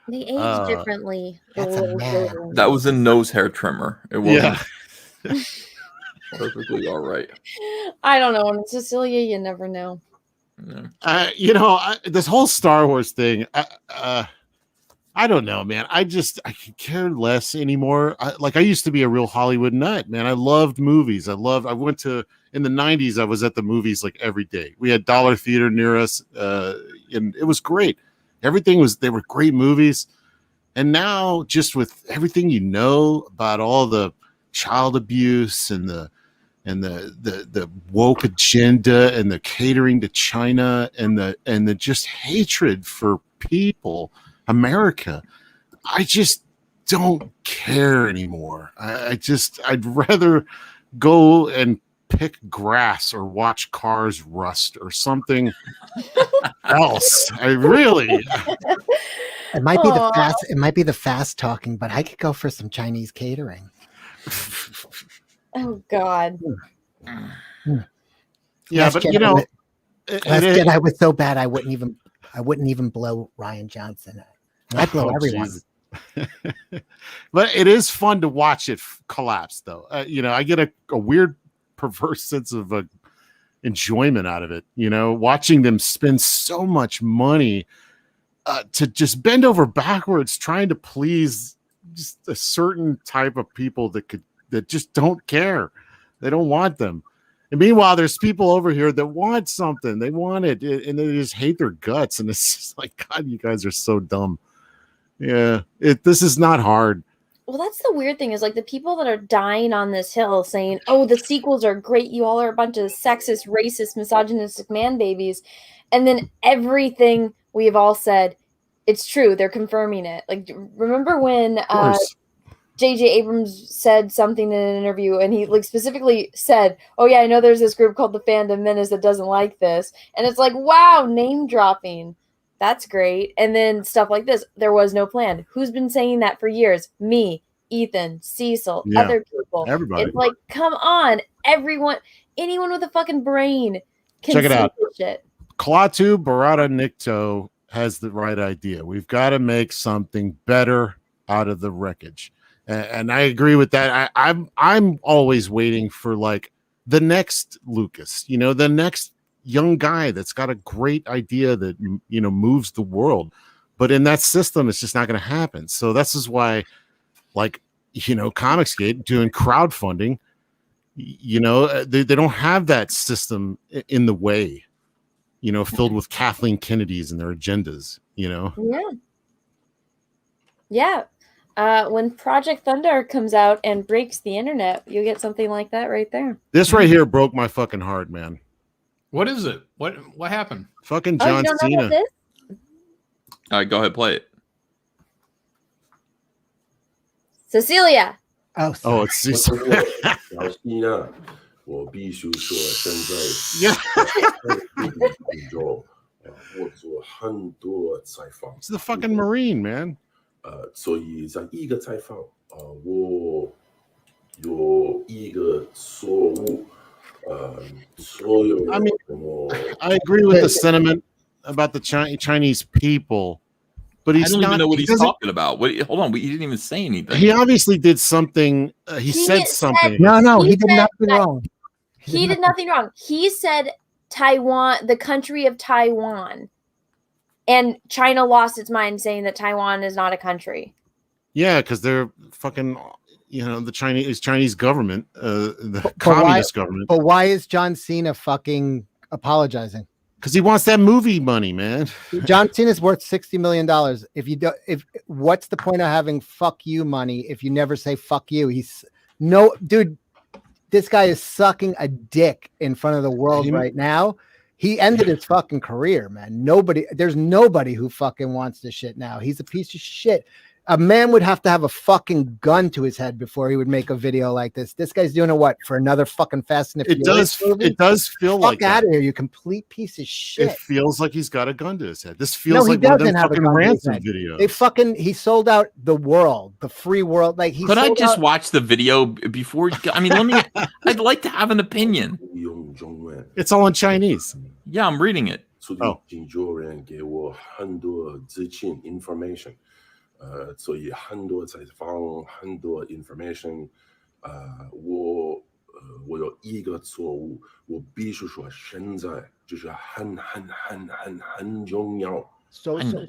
They age differently.
That was a nose hair trimmer. It wasn't perfectly all right.
I don't know. In Cecilia, you never know.
Yeah.
You know, this whole Star Wars thing, I don't know, man. I could care less anymore. I used to be a real Hollywood nut, man. I loved movies. in the 90s, I was at the movies like every day. We had Dollar Theater near us, and it was great. They were great movies. And now, just with everything you know about all the child abuse and the woke agenda and the catering to China and the just hatred for people, America, I just don't care anymore. I'd rather go and pick grass or watch cars rust or something else. It
might be the fast talking, but I could go for some Chinese catering.
Oh God.
Yeah, but you know,
I was so bad I wouldn't even blow Ryan Johnson. I blow everyone.
Jesus. But it is fun to watch it collapse, though. I get a weird, perverse sense of enjoyment out of it. Watching them spend so much money to just bend over backwards trying to please just a certain type of people that just don't care. They don't want them. And meanwhile, there's people over here that want something. They want it, and they just hate their guts. And it's just like, God, you guys are so dumb. Yeah, this is not hard.
Well, that's the weird thing is like the people that are dying on this hill saying, oh, the sequels are great. You all are a bunch of sexist, racist, misogynistic man babies. And then everything we've all said, it's true. They're confirming it. Like, remember when JJ Abrams said something in an interview and he like specifically said, oh yeah, I know there's this group called the Fandom Menace that doesn't like this. And it's like, wow, name dropping. That's great. And then stuff like this. There was no plan. Who's been saying that for years? Me, Ethan, Cecil, other people.
Everybody.
It's like, come on. Anyone with a fucking brain can
check it out.
this shit.
Klaatu Barada Nikto has the right idea. We've got to make something better out of the wreckage. And I agree with that. I'm always waiting for like the next Lucas, the next young guy that's got a great idea that moves the world. But in that system, it's just not going to happen. So this is why, like, Comicsgate doing crowdfunding, they don't have that system in the way, filled with Kathleen Kennedys and their agendas,
Yeah. When Project Thunder comes out and breaks the internet, you'll get something like that right there.
This right here broke my fucking heart, man.
What is it? What happened?
Fucking John Cena.
All right, go ahead, play it.
Cecilia.
Oh, it's Cecilia.
我必须说，现在
Yeah.
我做很多采访。
It's the fucking Marine, man.
所以在一个采访，我有一个错误，所有
I mean, I agree with the sentiment about the Chinese people, but he's
I don't
not.
even know what
he
he's talking about. Hold on, he didn't even say anything.
He obviously did something. He said something.
No, he did nothing wrong.
He did nothing wrong. He said Taiwan, the country of Taiwan. And China lost its mind saying that Taiwan is not a country.
Yeah, because they're fucking, the Chinese government, the communist government.
But why is John Cena fucking apologizing?
Because he wants that movie money, man.
John Cena's worth $60 million. What's the point of having fuck you money if you never say fuck you? Dude, this guy is sucking a dick in front of the world right now. He ended his fucking career, man. There's nobody who fucking wants this shit now. He's a piece of shit. A man would have to have a fucking gun to his head before he would make a video like this. This guy's doing what for another fucking Fast and the Furious movie?
It does feel like that.
Fuck out of here, you complete piece of shit.
It feels like he's got a gun to his head. This feels like one of them fucking ransom videos.
He sold out the world, the free world. Like
Could I just watch the video before? I mean, I'd like to have an opinion.
It's all in Chinese.
Yeah, I'm reading it.
金州人给我很多资讯 information， 所以很多采访，很多 information， 我有一个错误，我必须说现在就是很重要。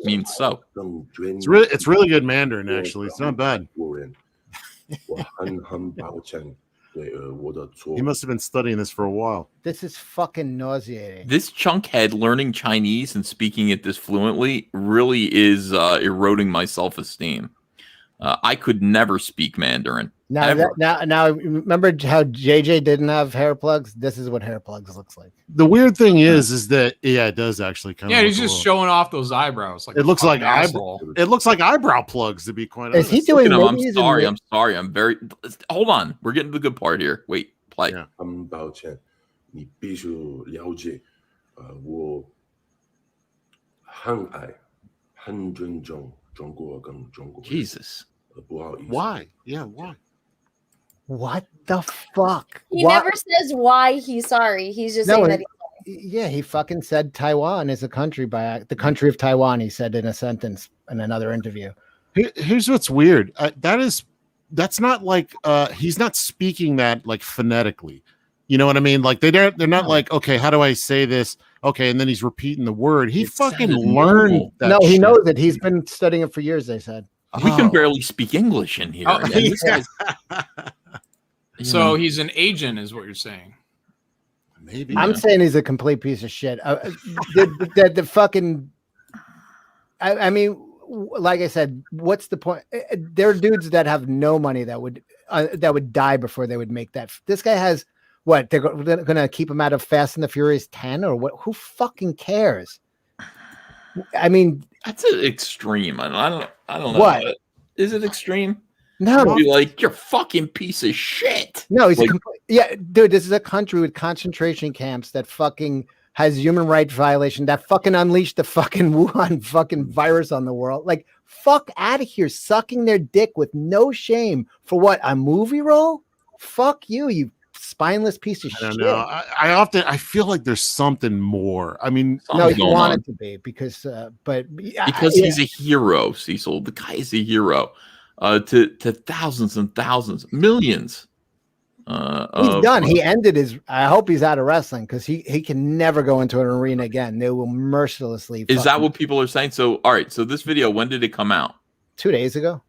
means so.
It's really good Mandarin, actually. It's not bad. He must have been studying this for a while.
This is fucking nauseating.
This chunkhead learning Chinese and speaking it this fluently really is eroding my self-esteem. I could never speak Mandarin.
Now, remember how JJ didn't have hair plugs? This is what hair plugs looks like.
The weird thing is that it does actually kind of.
Yeah, he's just showing off those eyebrows. Like
it looks like eyebrow plugs. To be quite honest,
is he doing?
I'm sorry. I'm very. Hold on, we're getting to the good part here. Wait, play.
Yeah. 很抱歉，你必须了解，我很爱、很尊重中国跟中国。
Jesus.
Why? Yeah, why?
What the fuck?
He never says why he's sorry. He's just saying that he's
sorry. Yeah, he fucking said Taiwan is a country by the country of Taiwan. He said in a sentence in another interview.
Here's what's weird. That's not like he's not speaking that like phonetically. You know what I mean? Like they're not like, okay, how do I say this? Okay, and then he's repeating the word. He fucking learned that.
No, he
shit.
knows it. He's been studying it for years. They said
We can barely speak English in here. And this guy's-
So he's an agent, is what you're saying.
Maybe
I'm saying he's a complete piece of shit. The fucking. I mean, like I said, what's the point? There are dudes that have no money that would die before they would make that. This guy has what? They're going to keep him out of Fast and the Furious 10 or what? Who fucking cares? I mean,
that's an extreme. I don't know.
What?
Is it extreme?
No.
To be like, you're fucking piece of shit.
No, he's
like,
yeah, dude. This is a country with concentration camps that fucking has human rights violation that fucking unleashed the fucking Wuhan fucking virus on the world. Like, fuck out of here, sucking their dick with no shame for what, a movie role? Fuck you, you spineless piece of shit.
I don't know. I feel like there's something more. I mean,
no, you want it to be because,
because he's a hero, Cecil. The guy is a hero to thousands and thousands, millions.
He's done. He ended his. I hope he's out of wrestling because he can never go into an arena again. They will mercilessly.
Is that what people are saying? So, all right. So this video, when did it come out?
2 days ago,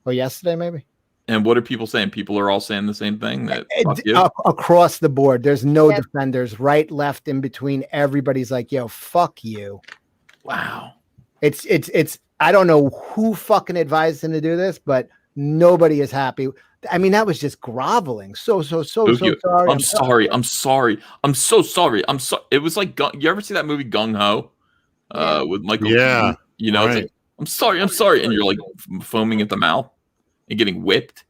or yesterday, maybe.
And what are people saying? People are all saying the same thing. That fuck you?
Across the board, there's no defenders, right, left, in between. Everybody's like, "Yo, fuck you."
Wow.
It's. I don't know who fucking advised him to do this, but nobody is happy. I mean, that was just groveling. So sorry.
I'm sorry. I'm sorry. I'm so sorry. I'm so. It was like, you ever see that movie Gung Ho? With Michael.
Yeah.
Keaton? You know,
right.
it's like, I'm sorry. I'm sorry, and you're like foaming at the mouth and getting whipped.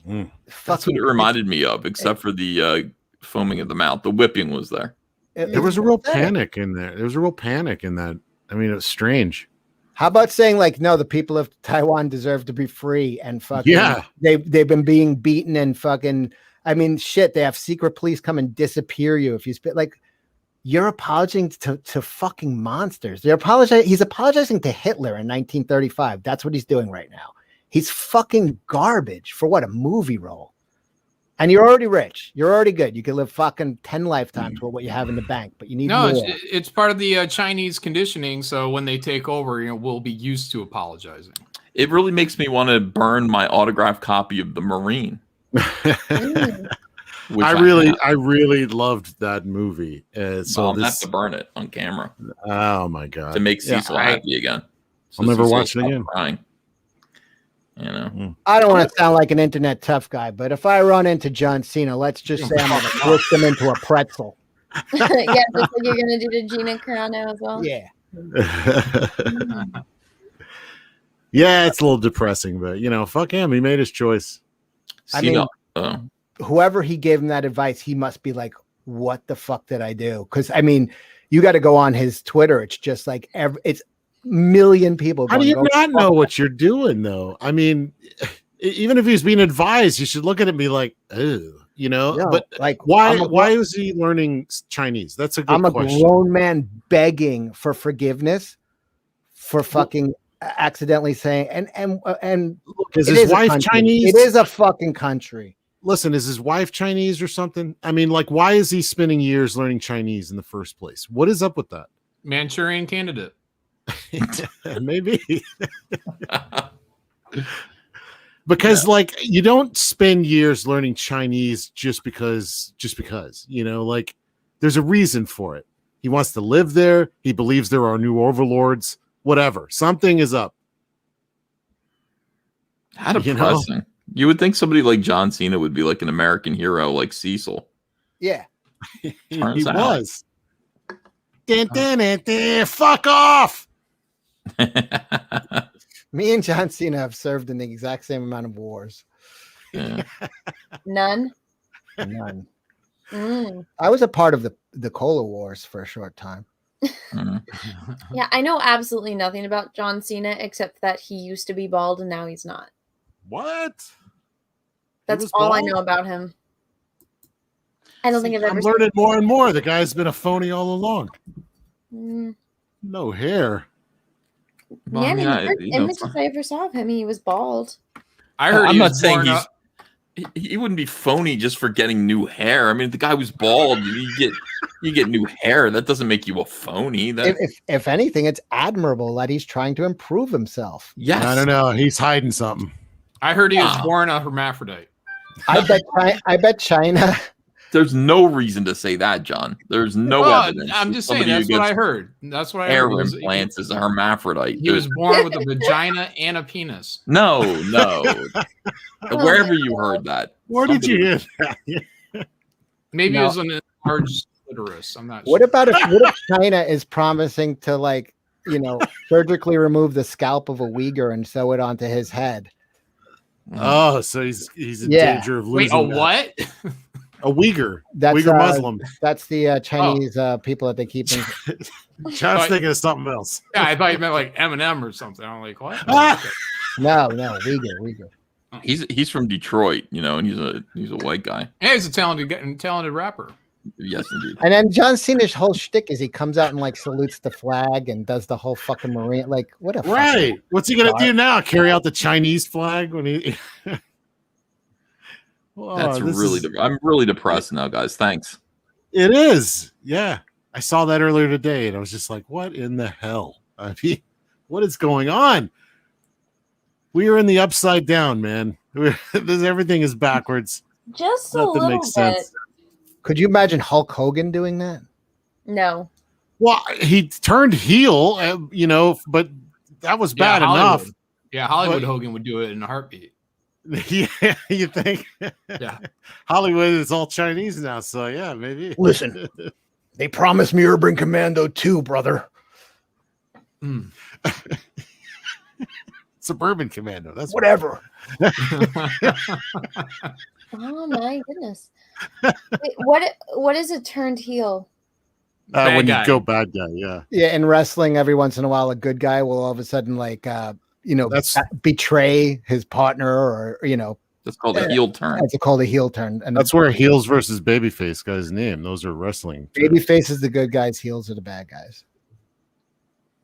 That's what it reminded me of, except for the foaming at the mouth. The whipping was there.
There was a real panic in there. There was a real panic in that. I mean, it was strange.
How about saying like, no, the people of Taiwan deserve to be free and fucking
yeah,
they've been being beaten and fucking. I mean, shit. They have secret police come and disappear you if you spit. Like, you're apologizing to fucking monsters. He's apologizing to Hitler in 1935. That's what he's doing right now. He's fucking garbage for what, a movie role. And you're already rich. You're already good. You can live fucking 10 lifetimes for what you have in the bank, but you need more.
It's part of the Chinese conditioning. So when they take over, we'll be used to apologizing.
It really makes me want to burn my autographed copy of The Marine.
I really loved that movie.
So I'll have to burn it on camera.
Oh my god!
To make Cecil happy again. So
I'll never watch it again.
Crying. You know,
I don't want to sound like an internet tough guy, but if I run into John Cena, let's just say I'm going to twist him into a pretzel.
Yeah, just like you're going to do to Gina Carano as well.
Yeah.
Yeah, it's a little depressing, but fuck him. He made his choice.
I mean, whoever he gave him that advice, he must be like, what the fuck did I do? Because I mean, you got to go on his Twitter. It's just like it's million people.
How do you not know what you're doing, though? I mean, even if he's being advised, you should look at it and be like, oh,
No,
but
like,
why is he learning Chinese? That's a good question.
I'm a grown man begging for forgiveness for fucking accidentally saying and
is his wife Chinese?
It is a fucking country.
Listen, is his wife Chinese or something? I mean, like, why is he spending years learning Chinese in the first place? What is up with that?
Manchurian Candidate.
Maybe. Because like, you don't spend years learning Chinese just because, like, there's a reason for it. He wants to live there. He believes there are new overlords, whatever. Something is up.
How depressing. You would think somebody like John Cena would be like an American hero like Cecil.
Yeah.
He was. Fuck off.
Me and John Cena have served in the exact same amount of wars.
Yeah.
None.
I was a part of the Cola Wars for a short time.
Yeah, I know absolutely nothing about John Cena except that he used to be bald and now he's not.
What?
That's all I know about him. I don't think I've ever.
I'm learning more and more. The guy's been a phony all along.
Mm.
No hair.
Well,
yeah,
I mean,
the images I ever saw of him, he was bald.
I heard
I'm
he
not
was
saying
born
he's.
up.
He wouldn't be phony just for getting new hair. I mean, if the guy was bald, you get new hair. That doesn't make you a phony. That
If anything, it's admirable that he's trying to improve himself.
yes.
I don't know. He's hiding something.
I heard he was born a hermaphrodite.
I bet China.
There's no reason to say that, John. There's no evidence.
I'm
that
just saying
somebody who
that's what
gets
I heard. That's what I
hair
heard.
implants is a hermaphrodite.
He was born with a vagina and a penis.
No. Wherever you heard that.
Where did you hear that?
Maybe
No.
it was an enlarged clitoris. I'm not
What
sure.
about if China is promising to surgically remove the scalp of a Uyghur and sew it onto his head?
Oh, so he's in
Yeah.
danger of
Wait,
losing.
a what?
A Uyghur.
That's
Uyghur Muslim.
That's the Chinese people that they keep in.
John's thinking of something else.
Yeah, I thought you meant like Eminem or something. I'm like, what?
No, Uyghur.
He's from Detroit, and he's a white guy.
Yeah, he's a talented rapper.
Yes, indeed.
And then John Cena's whole shtick is he comes out and salutes the flag and does the whole fucking Marine. What a
Right.
fucking
What's he gonna
star.
do now? Carry out the Chinese flag when he?
That's really. I'm really depressed now, guys. Thanks.
It is. Yeah, I saw that earlier today, and I was just like, "What in the hell? I mean, what is going on?" We are in the upside down, man. Everything is backwards.
Just a
Nothing
little
makes
bit.
sense.
Could you imagine Hulk Hogan doing that?
No.
Well, he turned heel, but that was bad enough.
Yeah, Hollywood
But-
Hogan would do it in a heartbeat.
Yeah, you think?
Yeah.
Hollywood is all Chinese now, so yeah, maybe.
Listen, they promised me Urban Commando 2, brother.
Suburban Commando. That's
Whatever.
Oh my goodness. Wait, what is a turned heel?
when
guy.
you go bad guy, yeah.
Yeah, in wrestling, every once in a while, a good guy will all of a sudden betray his partner, or
That's called a heel turn.
It's called a heel turn. And
That's where heels versus babyface guy's name. Those are wrestling.
babyface is the good guys, heels are the bad guys.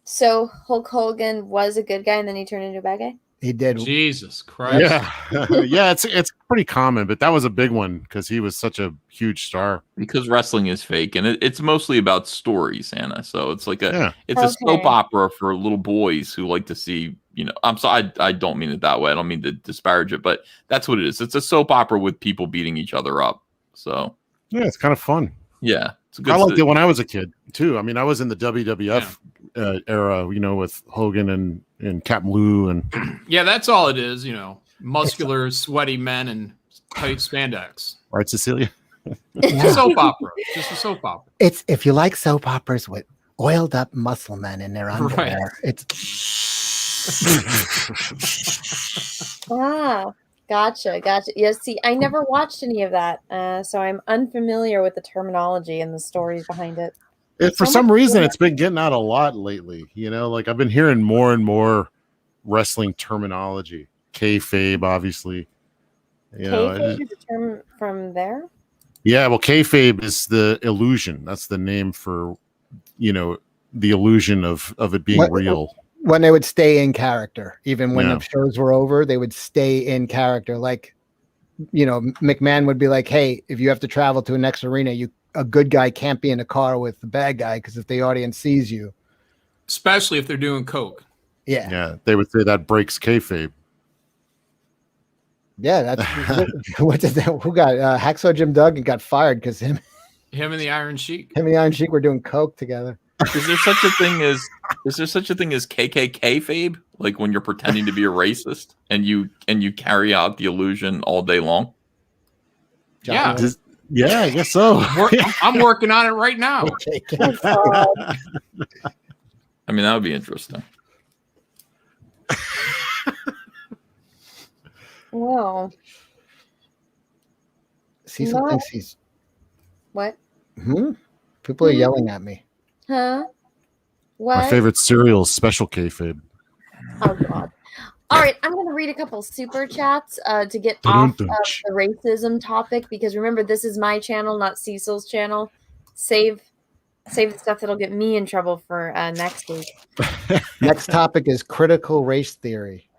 So Hulk Hogan was a good guy and then he turned into a bad guy?
He did.
Jesus Christ.
Yeah, yeah, it's pretty common, but that was a big one because he was such a huge star.
Because wrestling is fake, and it's mostly about stories, Anna. So it's like a
Yeah.
a soap opera for little boys who like to see. I'm sorry, I don't mean it that way. I don't mean to disparage it, but that's what it is. It's a soap opera with people beating each other up. So
Yeah, it's kind of fun.
yeah, it's a good.
I liked it when I was a kid too. I mean, I was in the WWF era, with Hogan and Captain Lou and
Yeah, that's all it is, muscular, sweaty men and tight spandex.
right, Cecilia.
It's a soap opera. Just a soap opera.
It's if you like soap operas with oiled up muscle men in their underwear. It's
Gotcha. Yes, see, I never watched any of that, so I'm unfamiliar with the terminology and the stories behind it.
For some reason, it's been getting out a lot lately. Like I've been hearing more and more wrestling terminology. Kayfabe, obviously.
Kayfabe is a term from there?
Yeah, well, kayfabe is the illusion. That's the name for, the illusion of it being real.
when they would stay in character, even when
Yeah.
the shows were over, they would stay in character. Like, McMahon would be like, "Hey, if you have to travel to a next arena, a good guy can't be in a car with the bad guy because if the audience sees you."
Especially if they're doing coke.
Yeah.
Yeah, they would say that breaks kayfabe.
Yeah, that's what did that? Who got Hacksaw Jim Duggan got fired because him
and the Iron Sheik.
and the Iron Sheik were doing coke together.
Is there such a thing as KKK fabe? Like when you're pretending to be a racist and you carry out the illusion all day long?
Yeah.
Yeah, I guess so.
I'm working on it right now.
I mean, that would be interesting.
Whoa.
Cecil
No.
thinks he's.
What?
People are yelling at me.
Huh? What?
My favorite cereal is Special Kayfabe.
Oh God. All right, I'm going to read a couple super chats to get off of the racism topic because remember, this is my channel, not Cecil's channel. Save Save the stuff that'll get me in trouble for next week.
Next topic is critical race theory.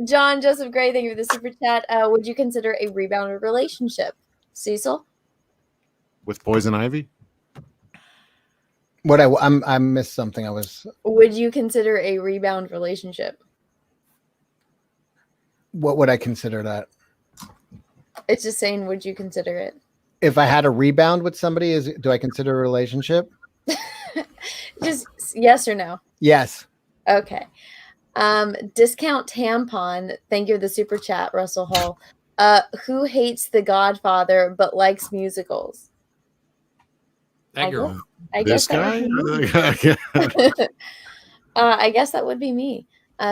John Joseph Gray, thank you for the super chat. Would you consider a rebound relationship? Cecil?
With Poison Ivy?
What I missed something.
Would you consider a rebound relationship?
What would I consider that?
It's just saying, would you consider it?
If I had a rebound with somebody, do I consider a relationship?
Just yes or no?
Yes.
Okay. Discount tampon. Thank you for the super chat, Russell Hall. Who hates The Godfather but likes musicals?
That girl.
I guess that would be me.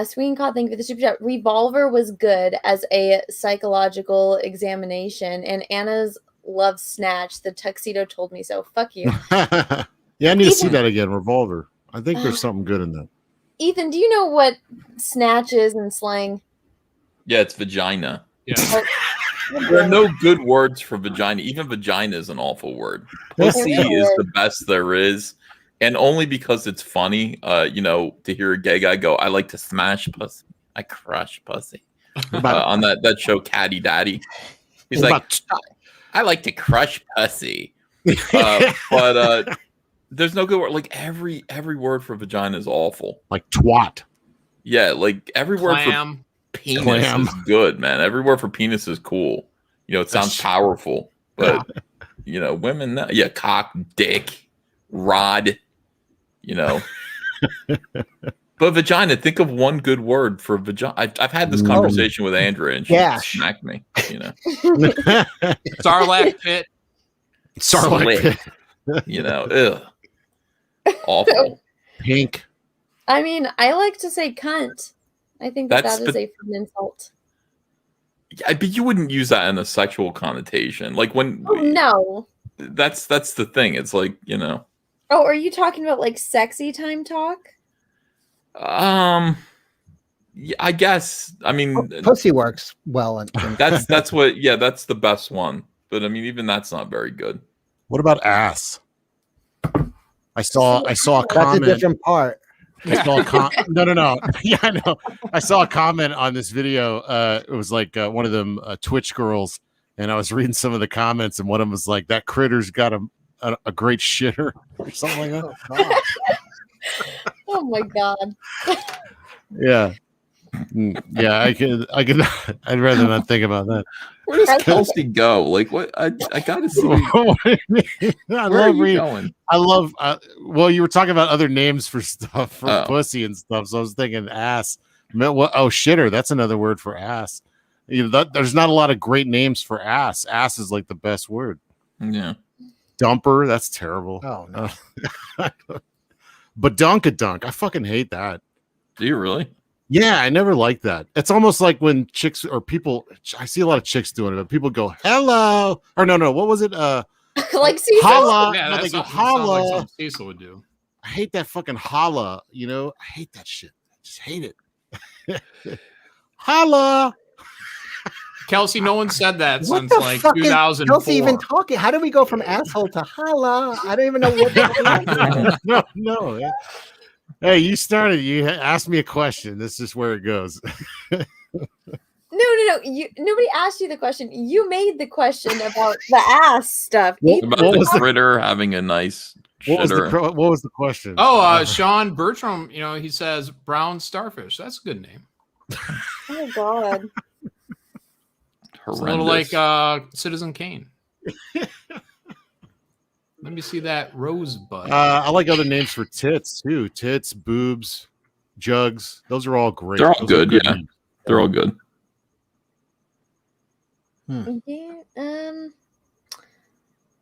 Sween Cod, thank you for the super chat. Revolver was good as a psychological examination, and Anna's loves Snatch. The tuxedo told me so. Fuck you.
Yeah, I need to see that again. Revolver. I think there's something good in that.
Ethan, do you know what Snatch is in slang?
Yeah, it's vagina.
Yeah.
There are no good words for vagina. Even vagina is an awful word. Pussy is the best there is. And only because it's funny, to hear a gay guy go, I like to smash pussy. I crush pussy. On that show, Caddy Daddy. He's like, I like to crush pussy. But there's no good word. Like every word for vagina is awful.
Like twat.
Yeah, like every word for penis is good, man. Every word for penis is cool. It sounds powerful. But, women, cock, dick, rod. But vagina, think of one good word for vagina. I've had this conversation with Andrea and she smacked me,
Sarlacc pit.
Sarlacc pit.
Ugh. Awful.
Pink.
I mean, I like to say cunt. I think that is a fun insult.
Yeah, but you wouldn't use that in a sexual connotation. Like when
no.
That's the thing. It's like,
Oh, are you talking about like sexy time talk?
Yeah, I guess. I mean,
pussy works well.
That's what. Yeah, that's the best one. But I mean, even that's not very good.
What about ass? I saw a comment.
That's a different part.
I saw no. Yeah, I know. I saw a comment on this video. It was like one of them Twitch girls, and I was reading some of the comments, and one of them was like, "That critter's got a great shitter," or something like that.
Oh my god.
Yeah. Yeah, I could. I'd rather not think about that.
Where does Kelsey go? Like, what? I gotta see. Where are you going?
I love. Well, you were talking about other names for stuff for pussy and stuff, so I was thinking ass. What? Oh, shitter. That's another word for ass. There's not a lot of great names for ass. Ass is like the best word.
Yeah.
Dumper. That's terrible.
Oh no.
But dunk. I fucking hate that.
Do you really?
Yeah, I never liked that. It's almost like when chicks or people, I see a lot of chicks doing it, but people go, hello. Or no, what was it?
Like Cecil?
Holla.
Yeah,
No, they go,
sounds
holla.
like something Cecil would do.
I hate that fucking holla. I hate that shit. I just hate it. Holla.
Kelsey, no one said that
What
since
the
like
fuck is
2004.
Kelsey even talking? How do we go from asshole to holla? I don't even know what.
No. Hey, you started. You asked me a question. This is where it goes.
No. Nobody asked you the question. You made the question about the ass stuff.
About the critter having a nice shitter.
What was the question?
Oh, Sean Bertram, he says brown starfish. That's a good name.
Oh God.
It's a little like Citizen Kane. Let me see that rosebud.
I like other names for tits too. Tits, boobs, jugs. Those are all great.
They're all
Those
good. Yeah,
names.
they're all good.
Yeah.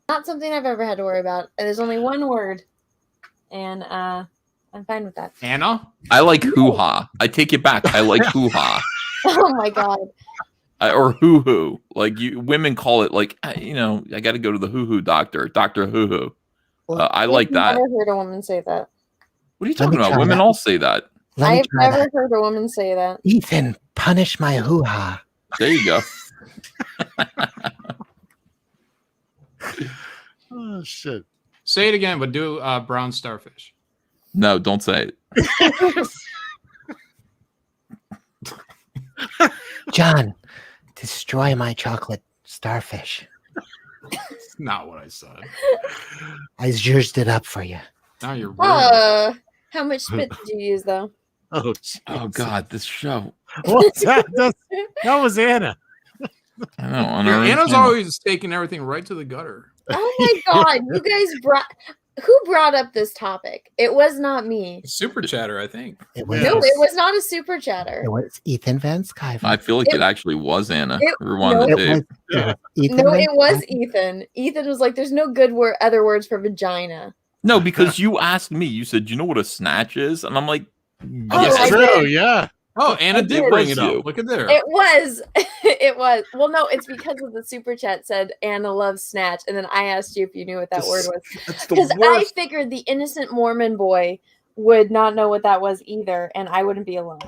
Not something I've ever had to worry about. There's only one word, and I'm fine with that.
Anna?
I like hoo-ha. I take it back. I like hoo-ha.
Oh my God.
Or hoo-hoo. Like women call it like, I got to go to the hoo-hoo doctor. Dr. Hoo-hoo. I like that.
I've never heard a woman say that.
What are you talking about? Women all say that.
I've never heard a woman say that.
Ethan, punish my hoo-ha.
There you go.
Oh shit!
Say it again, but do brown starfish.
No, don't say it.
John, destroy my chocolate starfish.
That's not what I said.
I zhuzhed it up for you.
Now you're rude.
How much spit did you use though?
Oh,
oh God, this show.
What's that? That was Anna.
I know. On
Yeah,
our
Anna's
channel.
always taking everything right to the gutter.
Oh my god, you guys who brought up this topic? It was not me.
Super chatter, I think.
It was,
No, it was not a super chatter.
it was Ethan Van Skyver.
I feel like it actually was Anna. Rewind
no.
the
It
tape.
was Ethan
No,
Van
it was
Skyver.
Ethan. Ethan was like, "There's no good other words for vagina."
No, because you asked me. You said, "You know what a snatch is?" And I'm like,
Oh,
"Yes,
I
True.
did.
Yeah.
Oh, Anna did
It
bring
was
it
you.
up. Look at there.
It was. It was. Well, no, it's because of the super chat said Anna loves snatch, and then I asked you if you knew what that word was.
That's the
Because I
worst."
figured the innocent Mormon boy would not know what that was either, and I wouldn't be alone.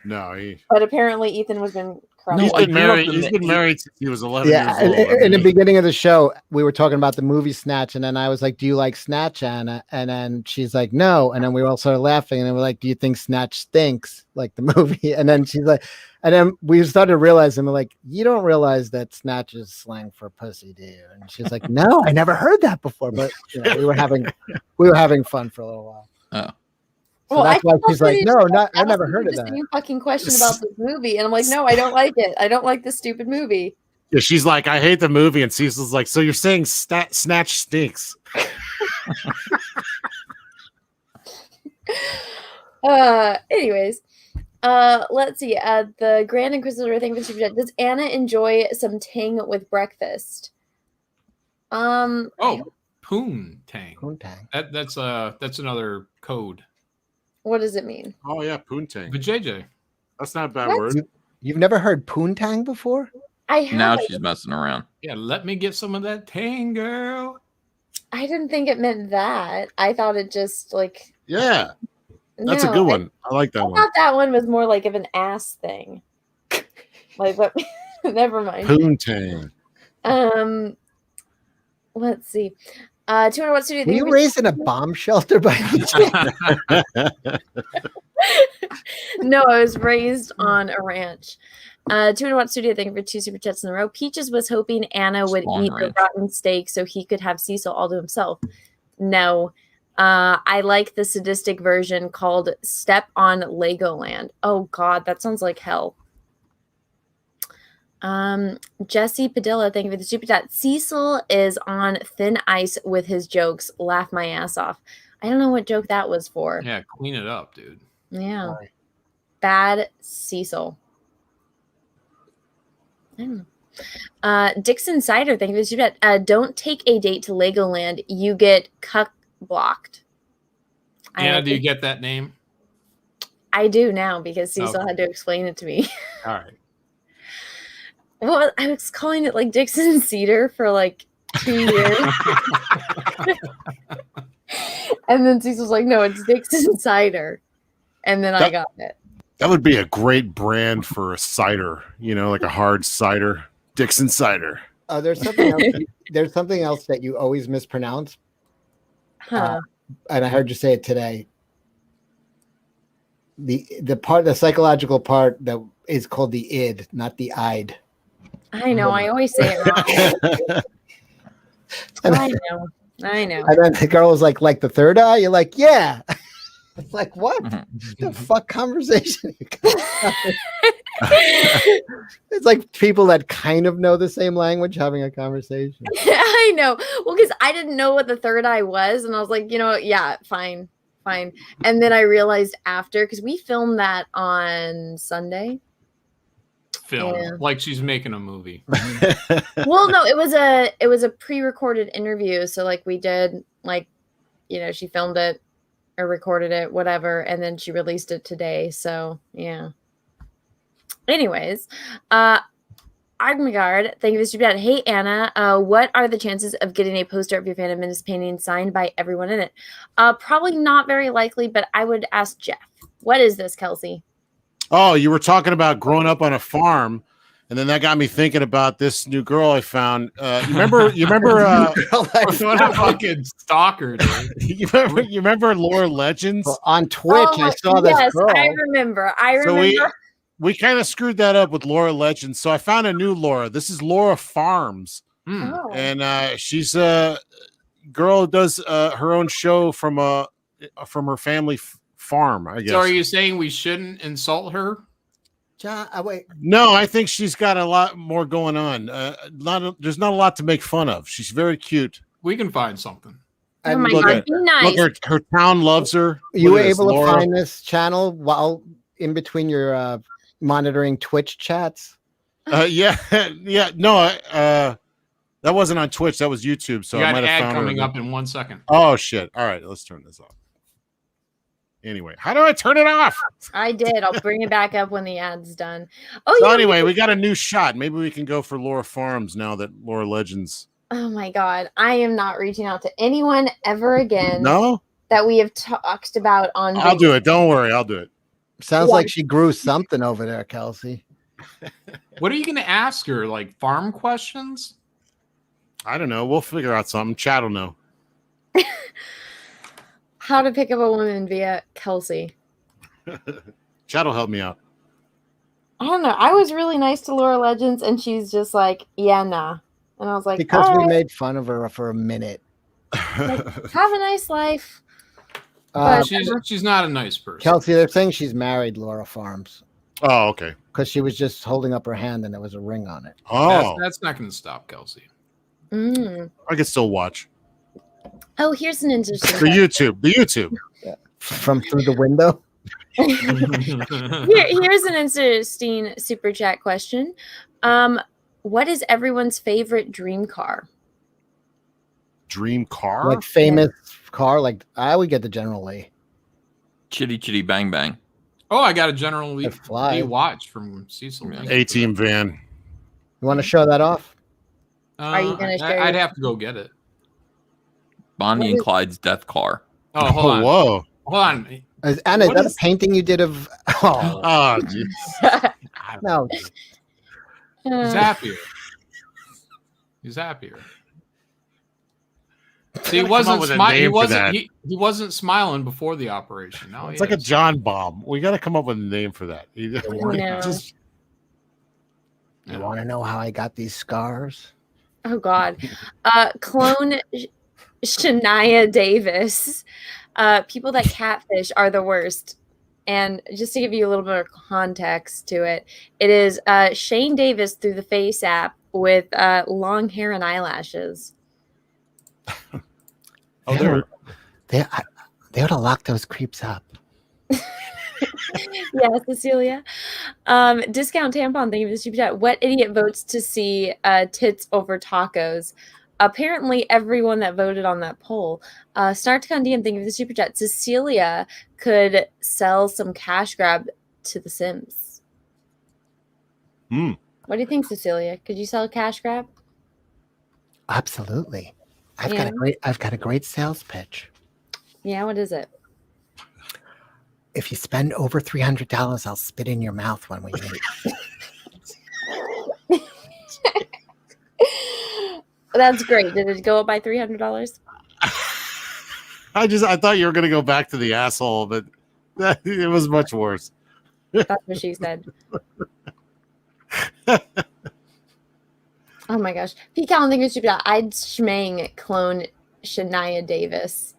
No, he.
But apparently, Ethan was been crushed.
He's
I
been
grew up
married.
in
He's
the
been married since he was 11
Yeah,
years old.
in the beginning of the show, we were talking about the movie Snatch, and then I was like, "Do you like Snatch, Anna?" And then she's like, "No," and then we all started laughing, and then we're like, "Do you think Snatch stinks like the movie?" And then she's like, and then we started realizing, we're like, "You don't realize that Snatch is slang for pussy, do you?" And she's like, "No, I never heard that before," but you know, we were having fun for a little while.
Oh.
So that's why she's like, "No, not. I never
asked
heard
you
of
the
that."
same fucking question about this movie, and I'm like, "No, I don't like it. I don't like this stupid movie."
Yeah, she's like, I hate the movie, and Cecil's like, so you're saying Snatch stinks?
Anyways, let's see. The Grand Inquisitor thing for Super Chat. Does Anna enjoy some ting with breakfast?
Oh, poon tang.
Poontang.
That's another code.
What does it mean?
Oh yeah, poontang.
But JJ,
that's not a bad
What?
word.
You've never heard poontang before?
I have.
Now she's messing around.
yeah, let me get some of that tang, girl.
I didn't think it meant that. I thought it just like.
Yeah, that's a
No,
good one. I like that
I
one.
thought that one was more like of an ass thing. Like what? Never mind.
Poontang.
Let's see. 200 Watt Studio.
Were you raised in a bomb shelter by any chance?
No, I was raised on a ranch. 200 Watt Studio, thank you for 2 super chats in a row. Peaches was hoping Anna would
Long
eat
range.
the rotten steak so he could have Cecil all to himself. No. I like the sadistic version called Step on Legoland. Oh God, that sounds like hell. Jesse Padilla, thank you for the super chat. Cecil is on thin ice with his jokes. Laugh my ass off. I don't know what joke that was for.
Yeah, clean it up, dude.
Yeah. Bad Cecil. I don't know. Dixon Cider, thank you for the super chat. Don't take a date to Legoland. You get cuck blocked.
Yeah, do you get that name?
I do now because Cecil
Okay.
had to explain it to me.
All right.
Well, I was calling it like Dixon Cedar for like 2 years. And then Cecil's like, no, it's Dixon Cider. And then I got it.
That would be a great brand for a cider. You know, like a hard cider, Dixon cider.
There's something else. There's something else that you always mispronounce,
Huh.
and I heard you say it today. The psychological part that is called the id, not the id.
I know. I always say it wrong. I know. I know.
And then the girl was like the third eye. You're like, yeah. It's like, what the fuck conversation? It's like people that kind of know the same language having a conversation.
I know. Well, because I didn't know what the third eye was. And I was like, you know, yeah, fine. And then I realized after, because we filmed that on Sunday.
Film
Yeah.
like she's making a movie.
Well, no, it was a pre-recorded interview. So like we did like, you know, she filmed it or recorded it, whatever, and then she released it today. So yeah. Anyways, Agmagard, thank you for the super chat. Hey Anna, what are the chances of getting a poster of your Phantom Menace painting signed by everyone in it? Probably not very likely, but I would ask Jeff. What is this, Kelsey?
Oh, you were talking about growing up on a farm And then that got me thinking about this new girl I found. You remember
what a fucking stalker, dude.
you remember Laura Legends?
Well, on Twitch, I saw this girl.
I remember.
So we kind of screwed that up with Laura Legends. So I found a new Laura. This is Laura Farms.
Oh.
And she's a girl who does her own show from her family farm, I guess.
So are you saying we shouldn't insult her?
John, wait.
No, I think she's got a lot more going on. There's not a lot to make fun of. She's very cute.
We can find something.
Oh my God, be nice.
Look, her town loves her.
You were
Look at this,
able to
Laura.
find this channel while in between your monitoring Twitch chats?
Yeah. No, that wasn't on Twitch. That was YouTube. So
You
I
got
might
an
have
ad
found
coming
her.
up in 1 second.
Oh shit! All right, let's turn this off. Anyway, how do I turn it off?
I did. I'll bring it back up when the ad's done. Oh,
So
yeah.
anyway, we got a new shot. Maybe we can go for Laura Farms now that Laura Legends.
Oh my God. I am not reaching out to anyone ever again.
No?
That we have talked about on.
I'll do it. Don't worry, I'll do it.
Sounds like she grew something over there, Kelsey.
What are you going to ask her? Like farm questions?
I don't know. We'll figure out something. Chad will know.
How to pick up a woman via Kelsey.
Chad will help me out.
I don't know. I was really nice to Laura Legends, and she's just like, yeah, nah. And I was like,
Because
all
we
right,
made fun of her for a minute.
have a nice life. But
She's not a nice person.
Kelsey, they're saying she's married, Laura Farms.
Oh, okay.
Because she was just holding up her hand and there was a ring on it.
Oh,
That's not going to stop Kelsey.
Mm.
I could still watch
Oh, here's an interesting
the YouTube. The YouTube.
From through the window.
Here's an interesting super chat question. What is everyone's favorite dream car?
Dream car?
Like famous car. Like I would get the General Lee.
Chitty Chitty Bang Bang.
Oh, I got a General Lee
fly.
watch from Cecil.
A-Team van.
You want to show that off?
Are you gonna share
I'd
your-
have to go get it.
Bonnie and Clyde's death car.
Oh, hold on.
Whoa.
Hold on.
Anna, is
What
that
is-
a painting you did of? Oh,
Oh, jeez.
no.
He's happier. He's happier. See, he
Gotta come up
wasn't
with a
smiling. He
name for
wasn't.
that.
He wasn't smiling before the operation. Now
It's like a John bomb. We got to come up with a name for that.
You want to know how I got these scars?
Oh God. Clone Shania Davis. People that catfish are the worst. And just to give you a little bit of context to it, it is Shane Davis through the Face app with long hair and eyelashes.
They ought to lock those creeps up.
Yeah, Cecilia. Discount tampon, thank you for the super chat. What idiot votes to see tits over tacos? Apparently, everyone that voted on that poll. Snarkcon DM, thank you for the super chat. Cecilia could sell some cash grab to the Sims. What do you think, Cecilia? Could you sell a cash grab?
Absolutely. I've
Yeah.
got a great sales pitch.
Yeah, what is it?
If you spend over $300, I'll spit in your mouth when we meet.
That's great. Did it go up by $300?
I thought you were going to go back to the asshole, but it was much worse.
That's what she said. Oh my gosh. Pete Callan, thank you for the super chat. I'd schmang clone Shania Davis.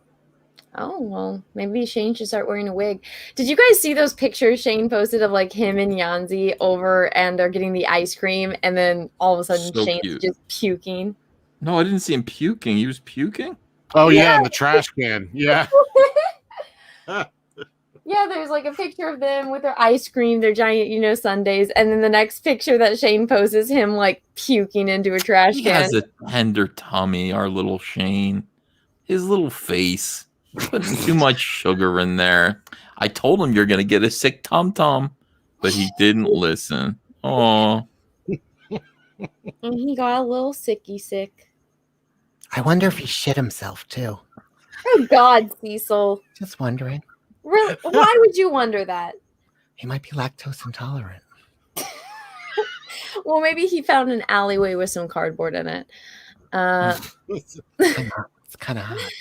Oh, well, maybe Shane should start wearing a wig. Did you guys see those pictures Shane posted of like him and Yanzi over and they're getting the ice cream and then all of a sudden
So
Shane's
cute.
just puking?
No, I didn't see him puking. He was puking?
Oh, yeah, in the trash can. Yeah.
Yeah, there's like a picture of them with their ice cream, their giant, sundaes, and then the next picture that Shane posts is him like puking into a trash
He
can.
has a tender tummy, our little Shane. His little face. Putting too much sugar in there. I told him you're going to get a sick tum-tum, but he didn't listen. Oh.
And he got a little sick.
I wonder if he shit himself too.
Oh God, Cecil.
Just wondering.
Really? Why would you wonder that?
He might be lactose intolerant.
Well, maybe he found an alleyway with some cardboard in it.
It's kind of hot.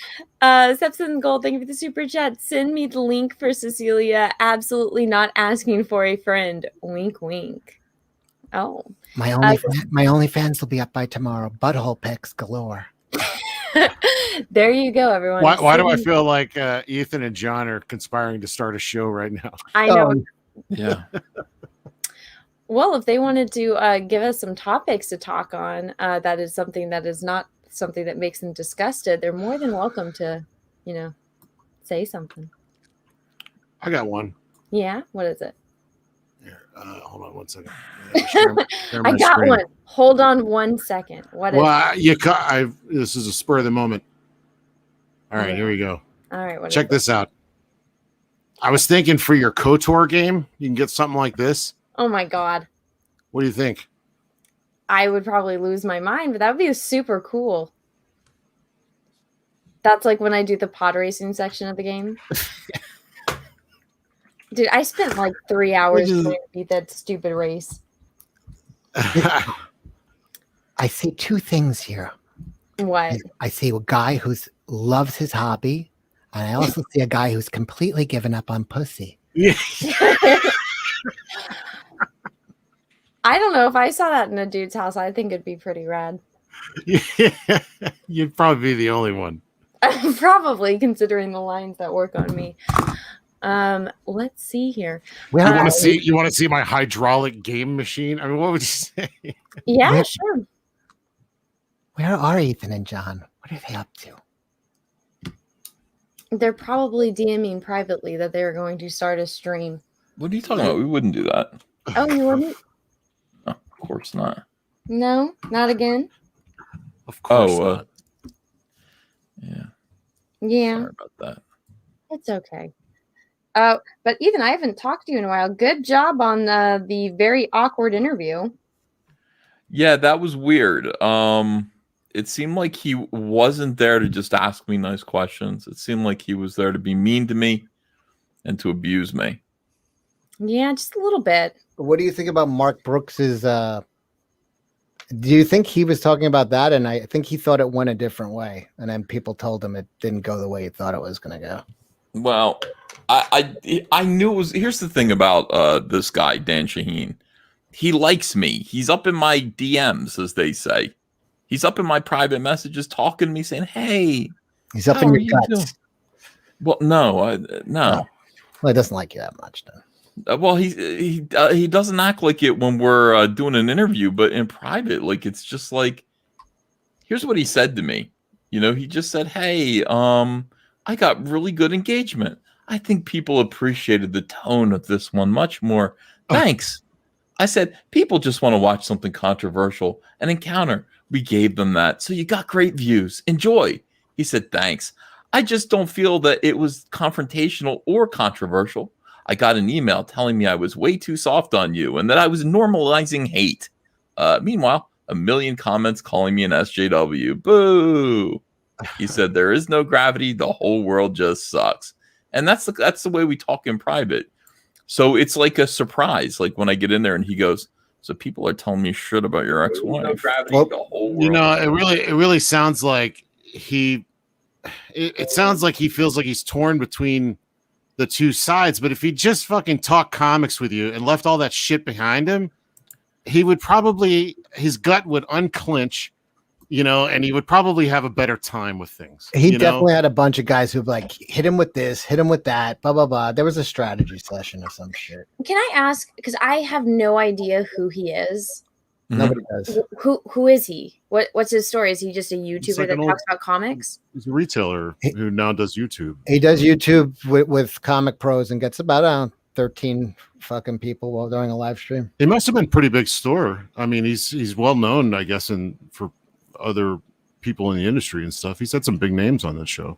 Sepson Gold, thank you for the super chat. Send me the link for Cecilia. Absolutely not asking for a friend. Wink, wink. Oh,
My OnlyFans will be up by tomorrow. Butthole pics galore.
there you go, everyone.
Why do I feel like Ethan and John are conspiring to start a show right now?
I know.
Yeah.
Well, if they wanted to give us some topics to talk on, that is something that is not something that makes them disgusted, they're more than welcome to, say something.
I got one.
Yeah? What is it?
Here, hold on one second.
I got one. Hold on 1 second. What is it?
This is a spur of the moment. All right, here we go.
All right.
Check this out. I was thinking for your KOTOR game, you can get something like this.
Oh my God.
What do you think?
I would probably lose my mind, but that would be super cool. That's like when I do the pod racing section of the game. Dude, I spent like 3 hours trying to beat that stupid race.
I see two things here.
What?
I see a guy who loves his hobby, and I also see a guy who's completely given up on pussy.
Yeah.
I don't know if I saw that in a dude's house. I think it'd be pretty rad.
Yeah, you'd probably be the only one.
Probably, considering the lines that work on me. Let's see here.
You want to see my hydraulic game machine? I mean, what would you say?
Yeah, sure.
Where are Ethan and John? What are they up to?
They're probably DMing privately that they're going to start a stream.
What are you talking about? We wouldn't do that.
Oh, you wouldn't?
No, of course not.
No, not again.
Of course not.
Yeah.
Sorry about that.
It's okay. But Ethan, I haven't talked to you in a while. Good job on the very awkward interview.
Yeah, that was weird. It seemed like he wasn't there to just ask me nice questions. It seemed like he was there to be mean to me and to abuse me.
Yeah, just a little bit.
What do you think about Mark Brooks's? Do you think he was talking about that? And I think he thought it went a different way, and then people told him it didn't go the way he thought it was going to go.
Well, I knew it was. Here's the thing about this guy, Dan Shaheen. He likes me. He's up in my DMs, as they say. He's up in my private messages talking to me, saying, "Hey,
he's up in your guts."
Doing? Well, no, no.
Well, he doesn't like you that much, then.
Well, he doesn't act like it when we're doing an interview, but in private, like it's just like, here's what he said to me. He just said, "Hey, I got really good engagement. I think people appreciated the tone of this one much more. Thanks." I said, "People just want to watch something controversial, an encounter. We gave them that. So you got great views. Enjoy." He said, "Thanks. I just don't feel that it was confrontational or controversial. I got an email telling me I was way too soft on you and that I was normalizing hate. Meanwhile, a million comments calling me an SJW. Boo." He said, "There is no gravity. The whole world just sucks." And that's the way we talk in private. So it's like a surprise. Like when I get in there and he goes, "So people are telling me shit about your ex-wife."
No gravity, the whole world. It really sounds like it sounds like he feels like he's torn between the two sides. But if he just fucking talked comics with you and left all that shit behind him, he would probably, his gut would unclench, and he would probably have a better time with things.
He definitely had a bunch of guys who like hit him with this, hit him with that, blah, blah, blah. There was a strategy session or some shit.
Can I ask, because I have no idea who he is.
Nobody does.
Who is he? What's his story? Is he just a YouTuber that talks about comics?
He's a retailer who now does YouTube.
He does YouTube with comic pros and gets about 13 fucking people while doing a live stream.
It must have been a pretty big store. I mean, he's well known, I guess, for other people in the industry and stuff. He's had some big names on that show.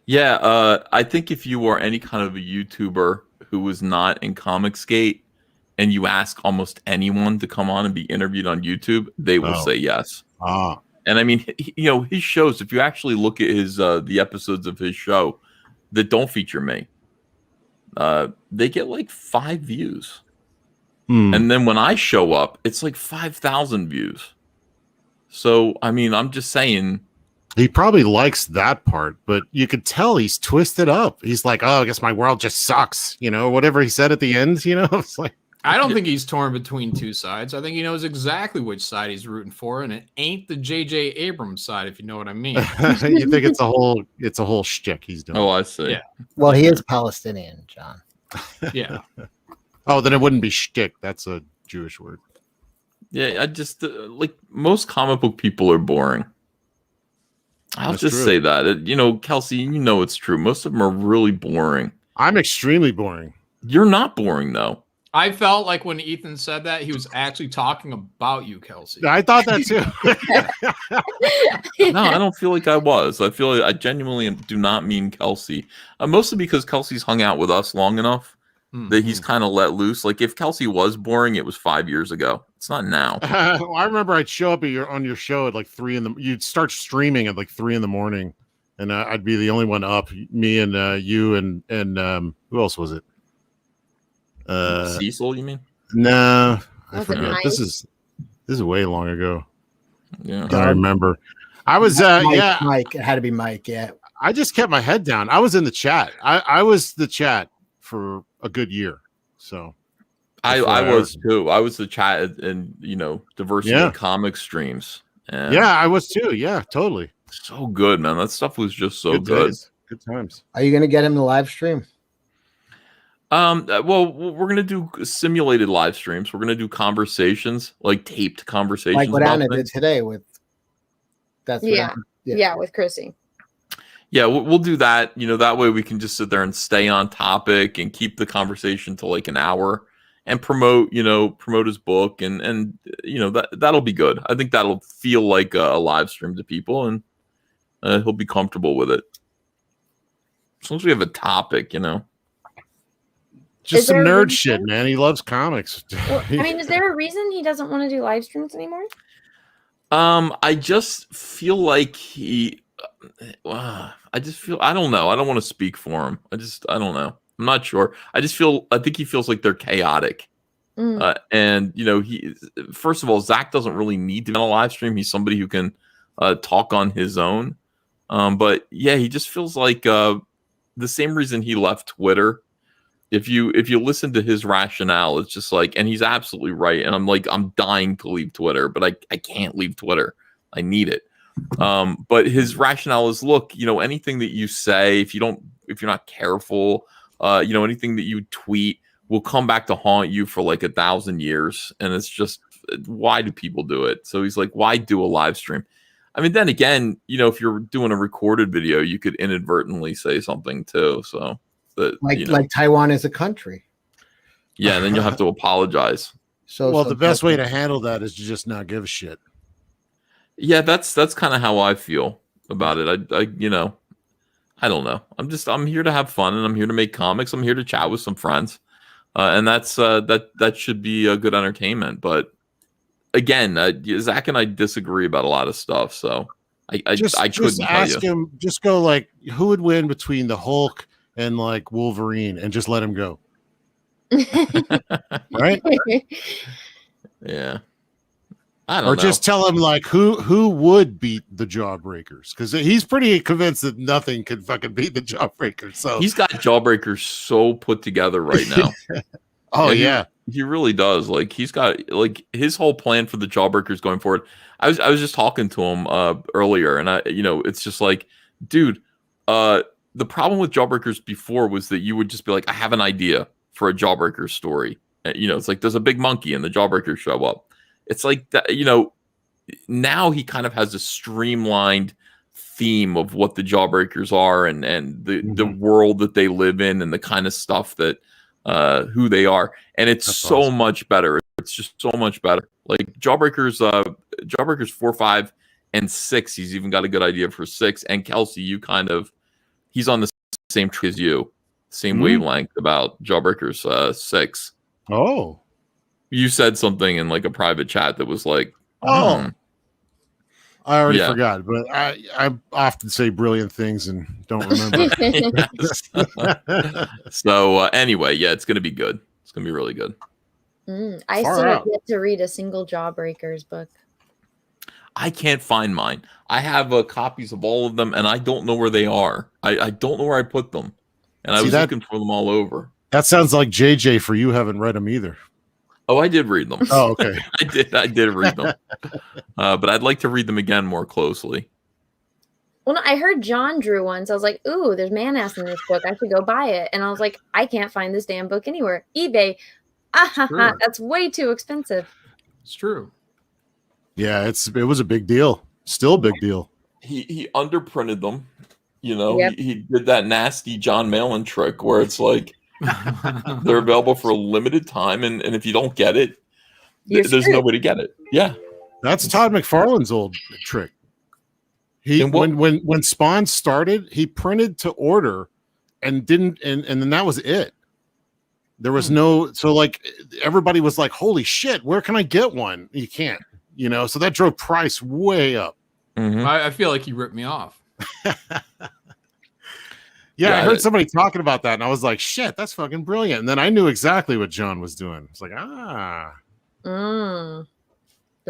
Yeah, I think if you are any kind of a YouTuber who was not in Comicsgate and you ask almost anyone to come on and be interviewed on YouTube, they will say yes. And I mean, his shows, if you actually look at his the episodes of his show that don't feature me, they get like 5 views. And then when I show up, it's like 5,000 views. So, I mean, I'm just saying.
He probably likes that part, but you could tell he's twisted up. He's like, oh, I guess my world just sucks. You know, whatever he said at the end, you know, it's like.
I don't think he's torn between two sides. I think he knows exactly which side he's rooting for, and it ain't the JJ Abrams side, if you know what I mean.
You think it's a whole shtick he's doing.
Oh, I see.
Yeah.
Well, he is Palestinian, John.
Yeah.
Oh, then it wouldn't be shtick. That's a Jewish word.
Yeah, I just like most comic book people are boring. I'll
That's
just
true.
say that. You know, Kelsey, you know it's true. Most of them are really boring.
I'm extremely boring.
You're not boring, though.
I felt like when Ethan said that, he was actually talking about you, Kelsey.
I thought that too.
No, I don't feel like I was. I feel like I genuinely do not mean Kelsey. Mostly because Kelsey's hung out with us long enough that he's kind of let loose. Like if Kelsey was boring, it was 5 years ago. It's not now.
I remember I'd show up on your show at like 3 in the. You'd start streaming at like 3 in the morning, and I'd be the only one up. Me and you and who else was it?
Cecil, you mean?
No, I
Was it
forgot.
Mike?
This is way long ago.
Yeah,
I remember. I was
Mike. It had to be Mike. Yeah,
I just kept my head down. I was in the chat. I was the chat for a good year. So
I was too. I was the chat and diversity
Yeah.
comic streams. And
yeah, I was too. Yeah, totally.
so good, man. That stuff was just so good.
days. Good times.
are you gonna get him to live stream?
Well, we're gonna do simulated live streams. We're gonna do conversations, like taped conversations.
Like what
about
Anna did
things.
today with. That's what
Yeah.
Anna-
Yeah, with Chrissy.
Yeah, we'll do that. That way we can just sit there and stay on topic and keep the conversation to like an hour and promote his book and that'll be good. I think that'll feel like a live stream to people and he'll be comfortable with it. As long as we have a topic,
Just
Is
some
there a
nerd
reason?
shit, man. He loves comics.
Well, I mean, is there a reason he doesn't want to do live streams anymore?
I just feel like I don't know. I don't want to speak for him. I don't know. I'm not sure. I think he feels like they're chaotic. And he, first of all, Zach doesn't really need to be on a live stream. He's somebody who can talk on his own. But yeah, he just feels like the same reason he left Twitter. If you listen to his rationale, it's just like, and he's absolutely right. And I'm dying to leave Twitter, but I can't leave Twitter. I need it. But his rationale is, look, anything that you say, if you're not careful, anything that you tweet will come back to haunt you for like 1,000 years. And it's just, why do people do it? So he's like, why do a live stream? I mean, then again, if you're doing a recorded video, you could inadvertently say something too. So
like Taiwan is a country.
Yeah, and then you'll have to apologize.
So the best way to handle that is to just not give a shit.
Yeah, that's kind of how I feel about it. I don't know. I'm here to have fun and I'm here to make comics. I'm here to chat with some friends. And that's that should be a good entertainment. But again, Zach and I disagree about a lot of stuff. So I couldn't
ask
tell you.
him. Just go like, who would win between the Hulk and like Wolverine, and just let him go. Right?
Yeah. I don't
or
know.
just tell him like who would beat the Jawbreakers, because he's pretty convinced that nothing could fucking beat the Jawbreakers. So
he's got Jawbreakers so put together right now.
Yeah.
He really does. Like he's got like his whole plan for the Jawbreakers going forward. I was just talking to him earlier, and it's just like, dude, the problem with Jawbreakers before was that you would just be like, I have an idea for a Jawbreakers story. It's like there's a big monkey and the Jawbreakers show up. It's like that, now he kind of has a streamlined theme of what the Jawbreakers are and the world that they live in and the kind of stuff that who they are. And it's
That's
so
awesome.
much better. It's just so much better. Like Jawbreakers 4, 5, and 6. He's even got a good idea for 6. And Kelsey, he's on the same tree as you, same wavelength about Jawbreakers 6.
Oh.
You said something in like a private chat that was like,
I already
Yeah.
forgot, but I often say brilliant things and don't remember.
So anyway, yeah, it's gonna be good. It's gonna be really good.
I
Far
still have
out.
yet to read a single Jawbreakers book.
I can't find mine. I have copies of all of them, and I don't know where they are. I don't know where I put them, and I was looking for them all over.
That sounds like JJ for you. Haven't read them either.
Oh, I did read them.
Oh, okay.
I did read them, but I'd like to read them again more closely.
Well, no, I heard John drew one, so I was like, "Ooh, there's menace in this book. I should go buy it." And I was like, "I can't find this damn book anywhere. eBay, that's way too expensive."
It's true.
Yeah, it was a big deal. Still a big deal.
He underprinted them. You know,
Yep.
he did that nasty John Malin trick where it's like they're available for a limited time, and if you don't get it, there's no way to get it. Yeah,
that's Todd McFarlane's old trick. He when Spawn started, he printed to order and didn't, and then that was it. There was no, so like everybody was like, "Holy shit, where can I get one?" You can't, so that drove price way up.
I feel like he ripped me off.
Yeah, I heard somebody talking about that, and I was like, "Shit, that's fucking brilliant." And then I knew exactly what John was doing. It's like,
The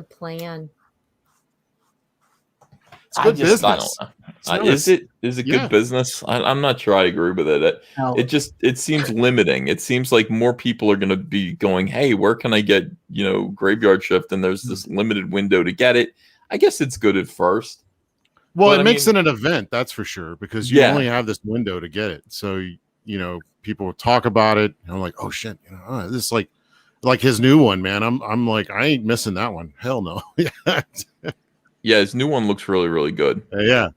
plan.
It's good business.
I don't know. Is it good business? I'm not sure I agree with it. It seems limiting. It seems like more people are going to be going, "Hey, where can I get Graveyard Shift?" And there's this limited window to get it. I guess it's good at first.
Well, it makes it an event, that's for sure, because you only have this window to get it. So people talk about it. And I'm like, "Oh shit, this is like his new one, man." I'm like, I ain't missing that one. Hell no.
Yeah, his new one looks really, really good.
Yeah.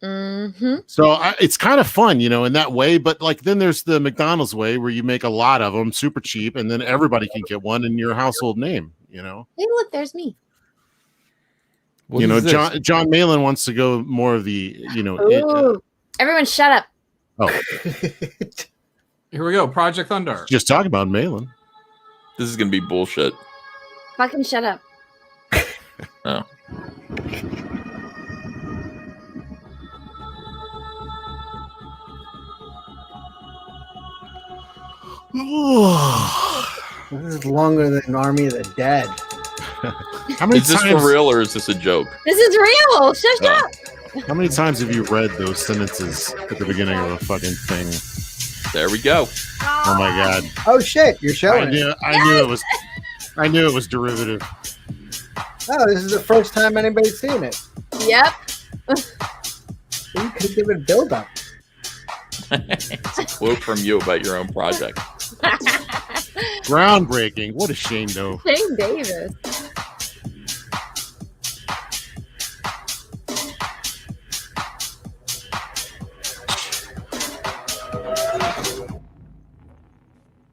Mm-hmm.
So it's kind of fun, in that way. But then there's the McDonald's way where you make a lot of them super cheap, and then everybody can get one in your household name.
Hey, look, there's me.
John Malin wants to go more of the
Everyone, shut up.
Oh,
here we go. Project Thunder.
Just talk about Malin.
This is gonna be bullshit.
Fucking shut up.
Oh.
This is longer than Army of the Dead.
How many
is this
times,
for real or is this a joke?
This is real. Shut up.
How many times have you read those sentences at the beginning of a fucking thing?
There we go.
Oh my god.
Oh shit, you're showing
I knew it was derivative.
Oh, this is the first time anybody's seen it.
Yep.
You could give it a build up.
It's a quote from you about your own project.
Groundbreaking. What a shame, though.
Shane Davis.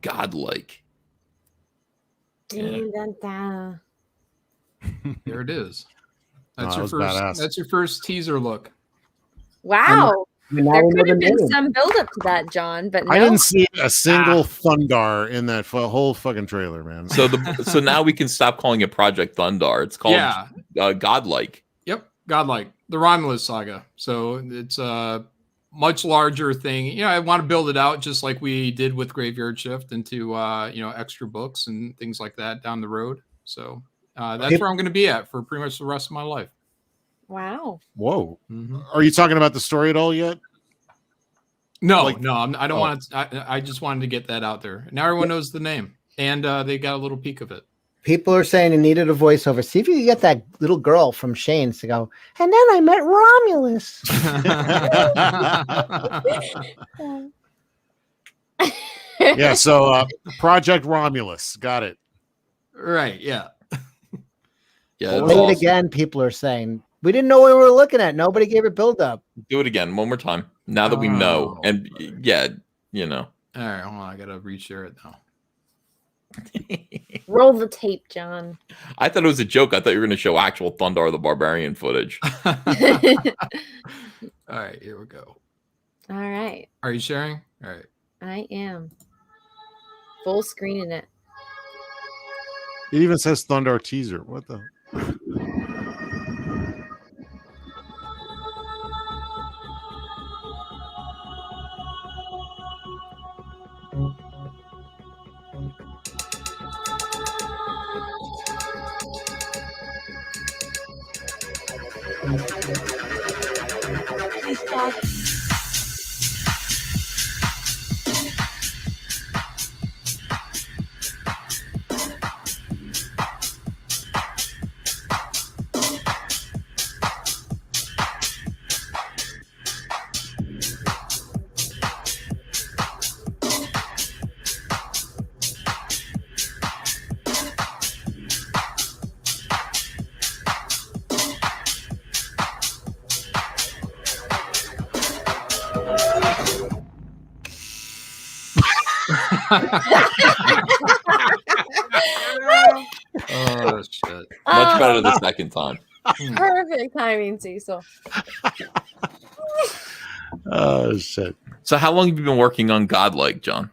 Godlike.
There it is. That's your first.
Badass.
That's your first teaser look.
Wow. There could have been
name.
some build up to that, John, but no.
I didn't see a single Thundar in that whole fucking trailer, man.
So now we can stop calling it Project Thundar. It's called Godlike.
Yep, Godlike, the Romulus saga. So it's a much larger thing. I want to build it out just like we did with Graveyard Shift into extra books and things like that down the road. So that's where I'm going to be at for pretty much the rest of my life.
Wow.
Whoa. Mm-hmm. Are you talking about the story at all yet?
No, I don't want to. I just wanted to get that out there. Now everyone knows the name, and they got a little peek of it.
People are saying it needed a voiceover. See if you can get that little girl from Shane's to go, and then I met Romulus.
Yeah, so Project Romulus. Got it.
Right, yeah.
Yeah.
Play it again, people are saying. We didn't know what we were looking at. Nobody gave it build up.
Do it again one more time. Now that we know. And yeah,
All right, hold on. I got to reshare it now.
Roll the tape, John.
I thought it was a joke. I thought you were going to show actual Thundar the Barbarian footage.
All right, here we go.
All right.
Are you sharing? All right.
I am. Full screening it.
It even says Thundar teaser. What the?
Oh shit!
Much better the second time.
Perfect timing, Cecil.
Oh shit!
So how long have you been working on Godlike, John?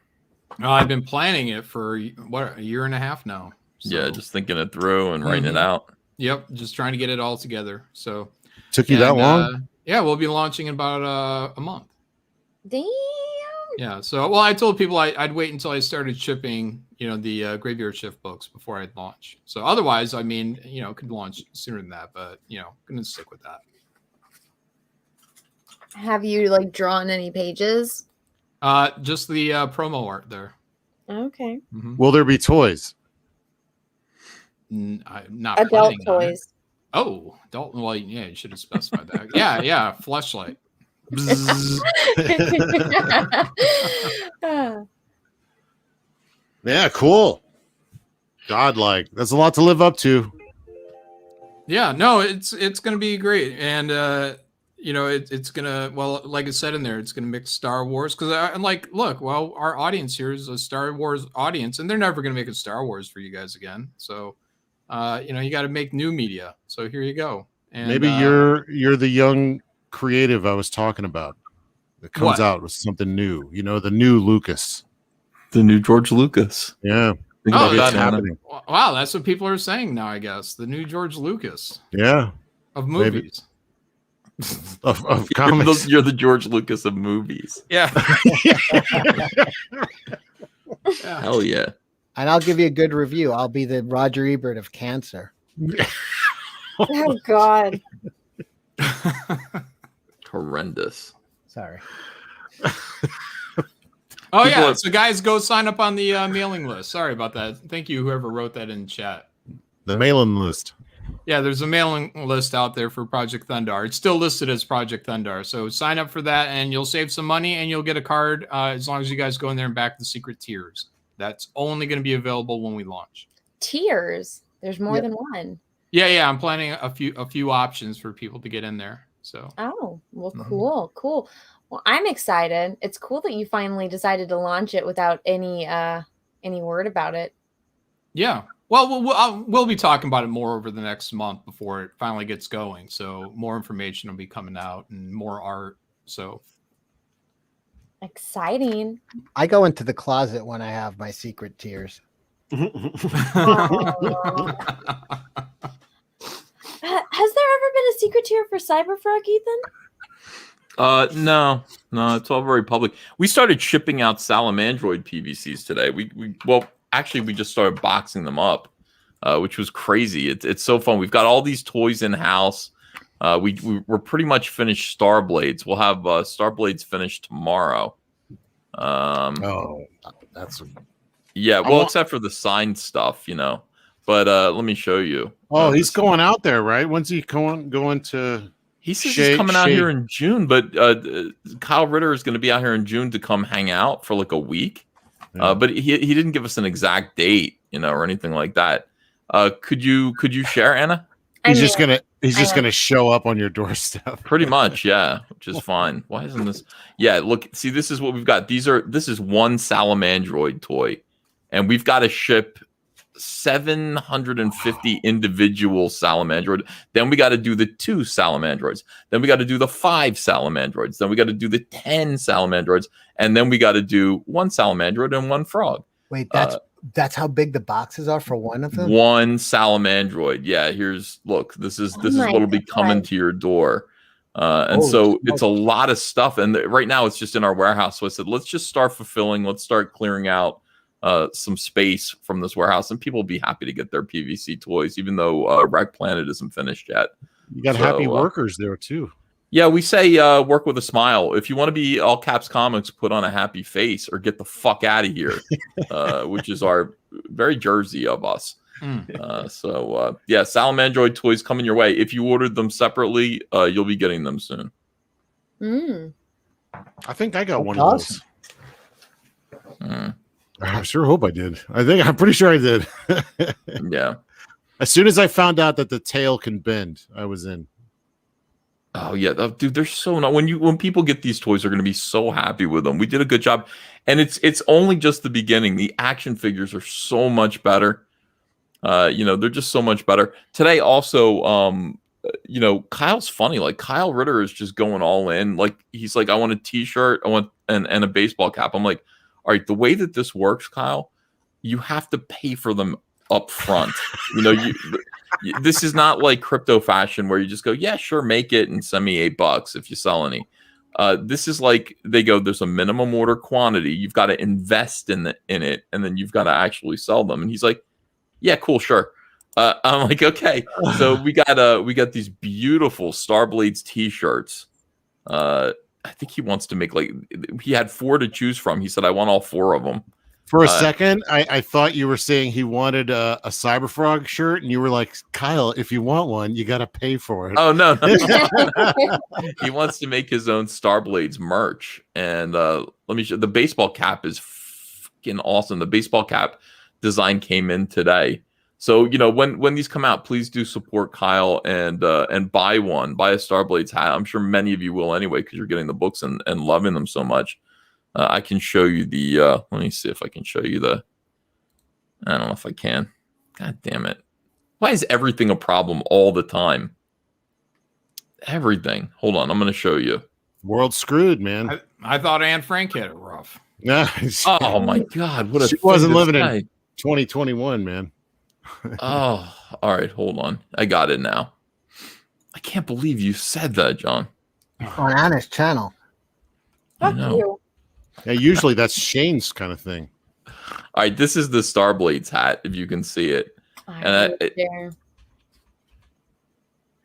I've been planning it for what, a year and a half now. So.
Yeah, just thinking it through and writing it out.
Yep, just trying to get it all together. So
took you that long?
Yeah, we'll be launching in about a month.
Damn.
Yeah. So, well, I told people I'd wait until I started shipping, the Graveyard Shift books before I'd launch. So otherwise, I mean, could launch sooner than that, but gonna stick with that.
Have you like drawn any pages?
Just the promo art there.
Okay.
Will there be toys?
Not
adult
toys. Oh, adult. Well, yeah, you should have specified that. yeah, fleshlight.
Yeah, cool. Godlike. That's a lot to live up to.
Yeah, no, it's gonna be great, and it's gonna, well, like I said in there, it's gonna mix Star Wars because our audience here is a Star Wars audience, and they're never gonna make a Star Wars for you guys again. So, you got to make new media. So here you go. And
maybe you're the young creative I was talking about. That comes out with something new. The new Lucas,
the new George Lucas.
Yeah.
That's happening. Wow, that's what people are saying now. I guess the new George Lucas.
Yeah.
Of movies.
of comics.
You're the George Lucas of movies.
Yeah.
Hell yeah.
And I'll give you a good review. I'll be the Roger Ebert of cancer.
Oh God.
Horrendous.
Sorry.
Oh yeah, so guys, go sign up on the mailing list. Sorry about that. Thank you, whoever wrote that in chat.
The mailing list.
Yeah, there's a mailing list out there for Project Thundar. It's still listed as Project Thundar, so sign up for that, and you'll save some money, and you'll get a card as long as you guys go in there and back the secret tiers. That's only going to be available when we launch.
Tiers. There's more than one.
Yeah. I'm planning a few options for people to get in there. So.
Oh well, cool. Well, I'm excited. It's cool that you finally decided to launch it without any word about it.
Yeah. Well, we'll be talking about it more over the next month before it finally gets going. So more information will be coming out and more art. So
exciting.
I go into the closet when I have my secret tears.
Has there ever been a secret tier for Cyberfrog, Ethan?
No, it's all very public. We started shipping out Salamandroid PVCs today. We just started boxing them up, which was crazy. It's so fun. We've got all these toys in house. We're pretty much finished Starblades. We'll have Starblades finished tomorrow.
That's
except for the signed stuff, But let me show you.
Oh, he's going out there, right? When's he going to?
He says he's coming out here in June, but Kyle Ritter is going to be out here in June to come hang out for like a week. Yeah. But he didn't give us an exact date, or anything like that. Could you share, Anna?
He's just gonna show up on your doorstep.
Pretty much, yeah, which is fine. Why isn't this? Yeah, look, see, this is what we've got. This is one Salamandroid toy, and we've got to ship 750 individual Salamandroid. Then we got to do the 2 Salamandroids. Then we got to do the 5 Salamandroids. Then we got to do the 10 Salamandroids, and then we got to do 1 Salamandroid and 1 frog.
Wait, that's how big the boxes are for one of them?
1 Salamandroid. Yeah, look, this is what'll be coming to your door. It's a lot of stuff. And right now it's just in our warehouse. So I said, let's just start fulfilling. Let's start clearing out some space from this warehouse, and people will be happy to get their PVC toys, even though Wreck Planet isn't finished yet.
You got happy workers there too.
Yeah, we say work with a smile. If you want to be all caps comics, put on a happy face or get the fuck out of here, which is our very Jersey of us. Salamandroid toys coming your way. If you ordered them separately, you'll be getting them soon.
I think I got one of those. I sure hope I did. I'm pretty sure I did.
Yeah.
As soon as I found out that the tail can bend, I was in.
Oh yeah, dude, they're so not. When people get these toys, they're going to be so happy with them. We did a good job, and it's only just the beginning. The action figures are so much better. They're just so much better. Today also, Kyle's funny. Like Kyle Ritter is just going all in. Like he's like, I want a T-shirt, I want and a baseball cap. I'm like, all right, the way that this works, Kyle, you have to pay for them up front. This is not like crypto fashion where you just go, yeah, sure, make it and send me $8 if you sell any. This is like they go, there's a minimum order quantity. You've got to invest in it, and then you've got to actually sell them. And he's like, yeah, cool, sure. I'm like, okay. So we got these beautiful Starblades T-shirts. I think he wants to make he had 4 to choose from. He said, I want all 4 of them.
For a second, I thought you were saying he wanted a Cyberfrog shirt, and you were like, Kyle, if you want one, you got to pay for it.
Oh, no. He wants to make his own Starblades merch. And let me show. The baseball cap is fucking awesome. The baseball cap design came in today. So, when these come out, please do support Kyle and buy a Starblades hat. I'm sure many of you will anyway, because you're getting the books and loving them so much. I can show you let me see if I can show you I don't know if I can. God damn it. Why is everything a problem all the time? Everything. Hold on. I'm going to show you.
World's screwed, man.
I thought Anne Frank had it rough.
Oh my God. What a
she wasn't living in 2021, man.
Oh, all right. Hold on. I got it now. I can't believe you said that, John.
On Anna's channel.
I know.
Yeah, usually that's Shane's kind of thing.
All right, this is the Starblades hat, if you can see it.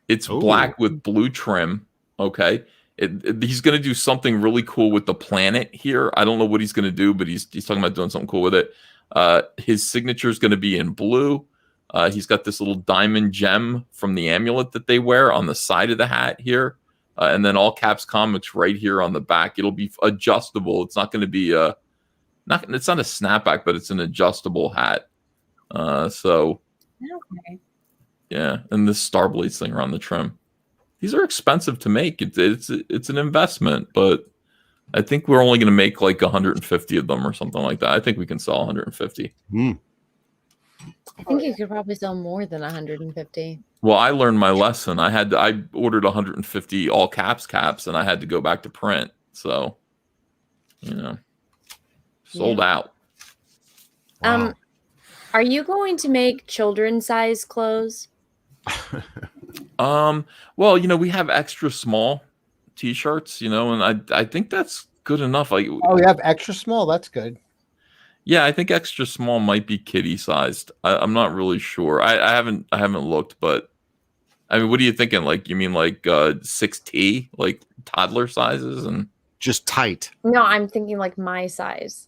It's black with blue trim. Okay. He's going to do something really cool with the planet here. I don't know what he's going to do, but he's talking about doing something cool with it. His signature is going to be in blue. He's got this little diamond gem from the amulet that they wear on the side of the hat here. And then all caps comics right here on the back. It'll be adjustable. It's not going to be it's not a snapback, but it's an adjustable hat.
Okay.
Yeah, and this Starblades thing around the trim. These are expensive to make. It's an investment, but I think we're only going to make like 150 of them or something like that. I think we can sell 150.
I think you could probably sell more than 150.
Well, I learned my lesson. I ordered 150 all caps, and I had to go back to print. So, sold out.
Wow. Are you going to make children's size clothes?
Well, we have extra small T-shirts, and I think that's good enough.
We have extra small. That's good.
Yeah, I think extra small might be kiddie sized. I'm not really sure. I haven't looked, but I mean, what are you thinking? Like, you mean like 6T, like toddler sizes and
just tight?
No, I'm thinking like my size.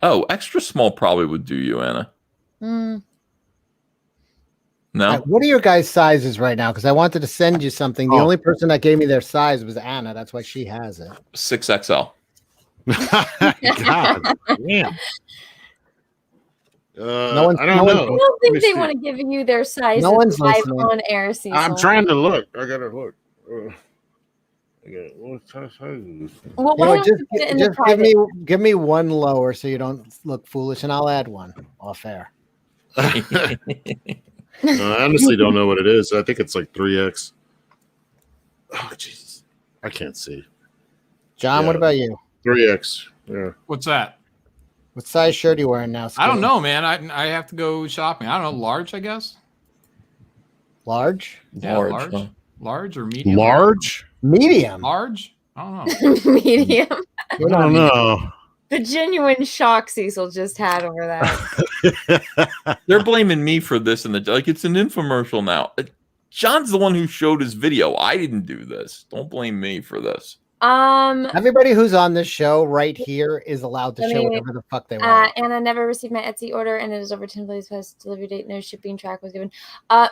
Oh, extra small probably would do you, Anna. No.
What are your guys' sizes right now? Because I wanted to send you something. The only person that gave me their size was Anna. That's why she has it.
6XL.
God damn.
I don't think they want to give you their size.
No one's
live
listening.
on air. Cecil.
I'm trying to look. I gotta look.
Well, why don't you put it in the private?
give me one lower so you don't look foolish, and I'll add one off air.
I honestly don't know what it is. I think it's like 3X. Oh Jesus, I can't see.
John, what about you?
3X. Yeah.
What's that?
What size shirt are you wearing now?
I don't know, man. I have to go shopping. I don't know. Large, I guess.
Large?
Yeah, large.
Huh?
Large or medium?
Large?
Medium.
Large? I don't know.
Medium.
I don't know.
The genuine shock Cecil just had over that.
They're blaming me for this, and it's an infomercial now. John's the one who showed his video. I didn't do this. Don't blame me for this.
Everybody who's on this show right here is allowed to show whatever the fuck they want.
Anna never received my Etsy order, and it is over 10 days past delivery date. No shipping track was given.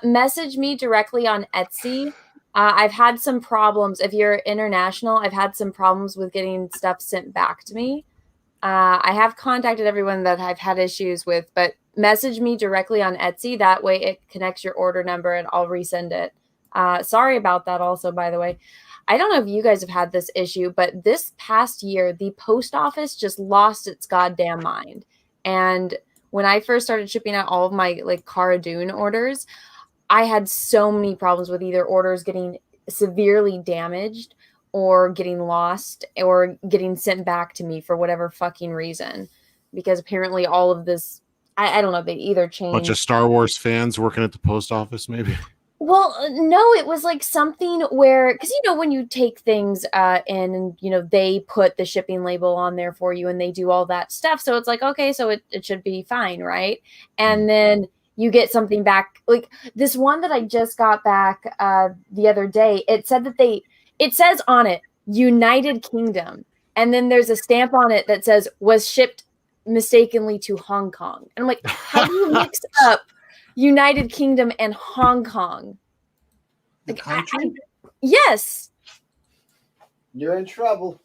Message me directly on Etsy. I've had some problems. If you're international, I've had some problems with getting stuff sent back to me. I have contacted everyone that I've had issues with, but message me directly on Etsy. That way it connects your order number and I'll resend it. Sorry about that also, by the way. I don't know if you guys have had this issue, but this past year, the post office just lost its goddamn mind. And when I first started shipping out all of my like Cara Dune orders, I had so many problems with either orders getting severely damaged or getting lost or getting sent back to me for whatever fucking reason. Because apparently all of this, I don't know, they either changed.
Bunch of Star Wars fans working at the post office, maybe.
Well, no, it was like something where, because, you know, when you take things and, you know, they put the shipping label on there for you and they do all that stuff. So it's like, okay, so it should be fine, right? And then you get something back. Like this one that I just got back the other day, it said that it says on it, United Kingdom. And then there's a stamp on it that says, was shipped mistakenly to Hong Kong. And I'm like, how do you mix up United Kingdom and Hong Kong?
The country?
Yes.
You're in trouble.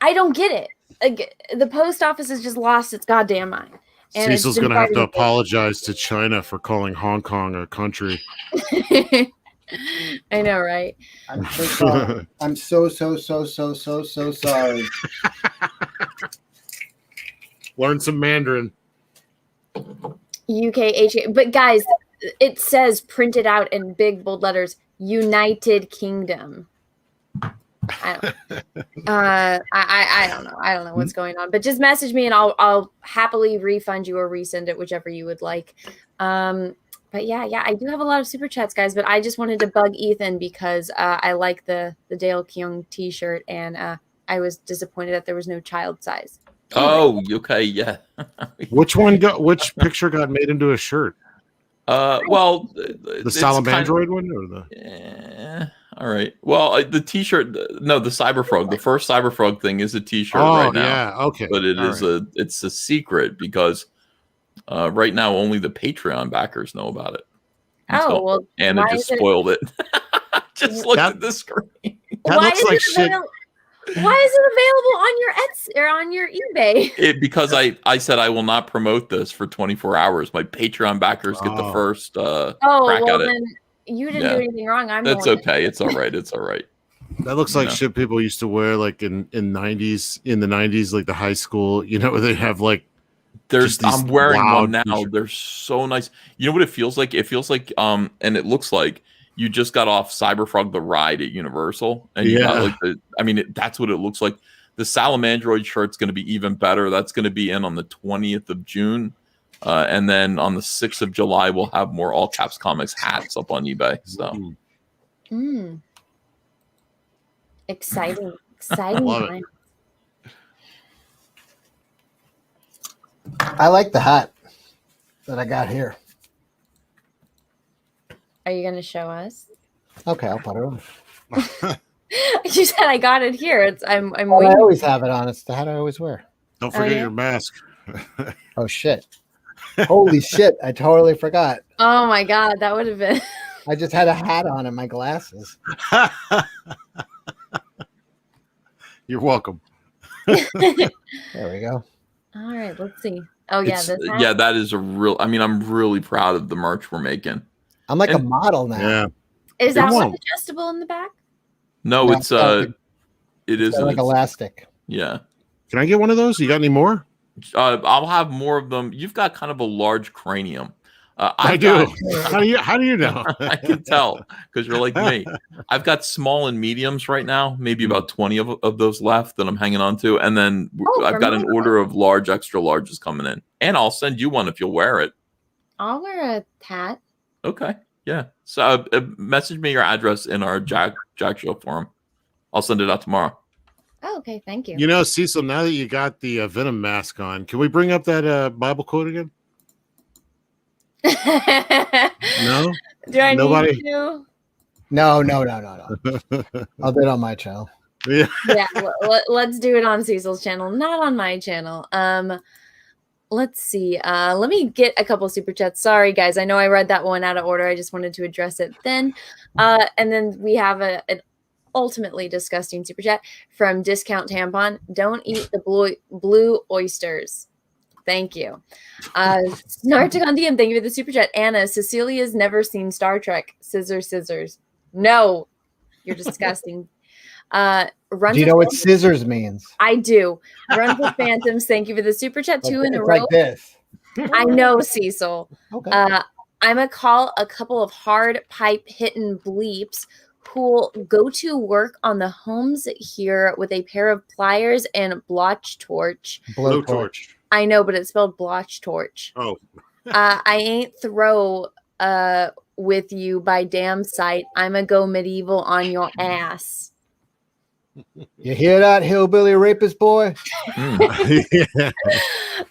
I don't get it. Like, the post office has just lost its goddamn mind. And
Cecil's going to have to apologize to China for calling Hong Kong a country.
I know, right?
I'm so sorry. I'm so sorry.
Learn some Mandarin.
UKHA. But guys, it says printed out in big bold letters, United Kingdom. I don't know. I don't know what's going on. But just message me and I'll happily refund you or resend it, whichever you would like. But yeah, I do have a lot of super chats, guys. But I just wanted to bug Ethan because I like the Dale Keong T-shirt, and I was disappointed that there was no child size.
Oh, okay, yeah.
Which picture got made into a shirt?
Well,
the Salamandroid one or the?
Yeah. All right. Well, the T-shirt, no, the Cyberfrog. The first Cyberfrog thing is a T-shirt right now.
Yeah, okay.
But it's a secret because right now only the Patreon backers know about it.
Well,
Anna just spoiled it. Just look at the screen.
That looks like shit.
Why is it available on your Etsy or on your eBay?
Because I said I will not promote this for 24 hours. My Patreon backers get the first crack at it.
Then you didn't do anything wrong.
That's okay. It's all right. It's all right.
That looks like shit people used to wear like in the 90s, like the high school, you know, where they have like
I'm wearing one now.
T-shirts.
They're so nice. You know what it feels like? It feels like and it looks like you just got off Cyberfrog the ride at Universal, and you got like that's what it looks like. The Salamandroid shirt's going to be even better. That's going to be in on the 20th of June, and then on the 6th of July we'll have more All Caps Comics hats up on eBay. So,
exciting time.
I like the hat that I got here.
Are you going to show us?
Okay, I'll put it on.
You said I got it here. I'm
I
waiting.
always have it on. It's the hat I always wear.
Don't forget your mask.
Oh shit! Holy shit! I totally forgot.
Oh my god, that would have been.
I just had a hat on and my glasses.
You're welcome.
There we go.
All right, let's see. Oh yeah, this hat?
Yeah, that is a real. I mean, I'm really proud of the merch we're making.
I'm like a model now.
Yeah.
Is that one adjustable in the back?
No, it's it is
like elastic.
Yeah.
Can I get one of those? You got any more?
I'll have more of them. You've got kind of a large cranium.
I do. How do you know?
I can tell because you're like me. I've got small and mediums right now, maybe about 20 of those left that I'm hanging on to. And then I've got an order of large, extra larges coming in. And I'll send you one if you'll wear it.
I'll wear a hat.
Okay. Yeah. So message me your address in our Jack Show forum. I'll send it out tomorrow.
Oh, okay. Thank you.
You know, Cecil, now that you got the Venom mask on, can we bring up that Bible quote again? No?
Do I
Nobody?
need to?
No. I'll do it on my channel.
Yeah.
Let's do it on Cecil's channel, not on my channel. Let's see. Let me get a couple super chats. Sorry, guys. I know I read that one out of order. I just wanted to address it then. And then we have an ultimately disgusting super chat from Discount Tampon. Don't eat the blue oysters. Thank you. Snartic on DM. Thank you for the super chat. Anna, Cecilia's never seen Star Trek. Scissors. No, you're disgusting. Run
Do you
to
know what
Phantoms.
scissors means?
I do. Run for Phantoms. Thank you for the super chat. 2 in a
It's
row.
like this.
I know, Cecil.
Okay.
I'm gonna call a couple of hard pipe hitting bleeps who'll go to work on the homes here with a pair of pliers and blowtorch.
Blowtorch.
I know, but it's spelled blowtorch.
Oh.
I ain't throw with you by damn sight. I'ma go medieval on your ass.
You hear that, hillbilly rapist boy?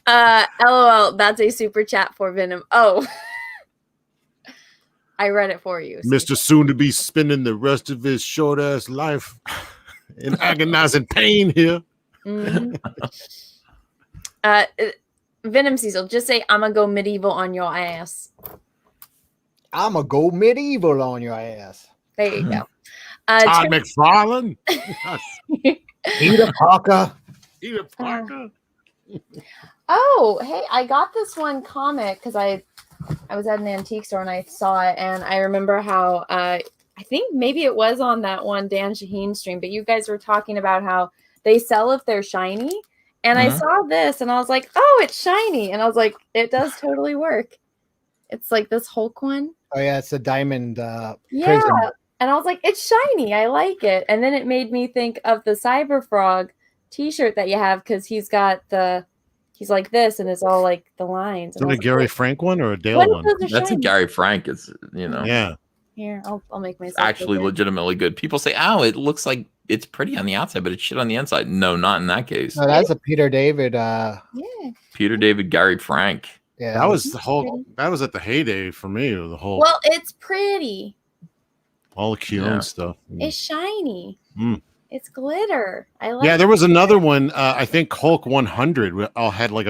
LOL, that's a super chat for Venom. Oh. I read it for you.
Mr. Soon to be spending the rest of his short ass life in agonizing pain here.
Mhm. Venom Cecil, just say I'm gonna go medieval on your ass.
I'm going to go medieval on your ass.
There you go.
Todd McFarlane.
Peter Parker.
Peter Parker.
Oh, hey, I got this one comic because I was at an antique store and I saw it, and I remember how I think maybe it was on that one Dan Shaheen stream, but you guys were talking about how they sell if they're shiny. And I saw this and I was like, oh, it's shiny. And I was like, it does totally work. It's like this Hulk one.
Oh, yeah, it's a diamond
Yeah.
prism.
And I was like, it's shiny. I like it. And then it made me think of the Cyber Frog t-shirt that you have because he's like this and it's all like the lines.
Is that a Gary Frank one or a Dale
What if
one?
those are
That's a
shiny?
Gary Frank. It's, you know.
Yeah.
Here, I'll make myself
Actually
bigger.
legitimately good. People say, oh, it looks like it's pretty on the outside, but it's shit on the inside. No, not in that case.
No, that's a Peter David.
Yeah.
Peter David, Gary Frank.
Yeah.
That was the whole. That was at the heyday for me. The whole.
Well, it's pretty.
All the Keown stuff.
It's shiny.
Mm.
It's glitter. I like.
Yeah, there was another one. I think Hulk 100 all had like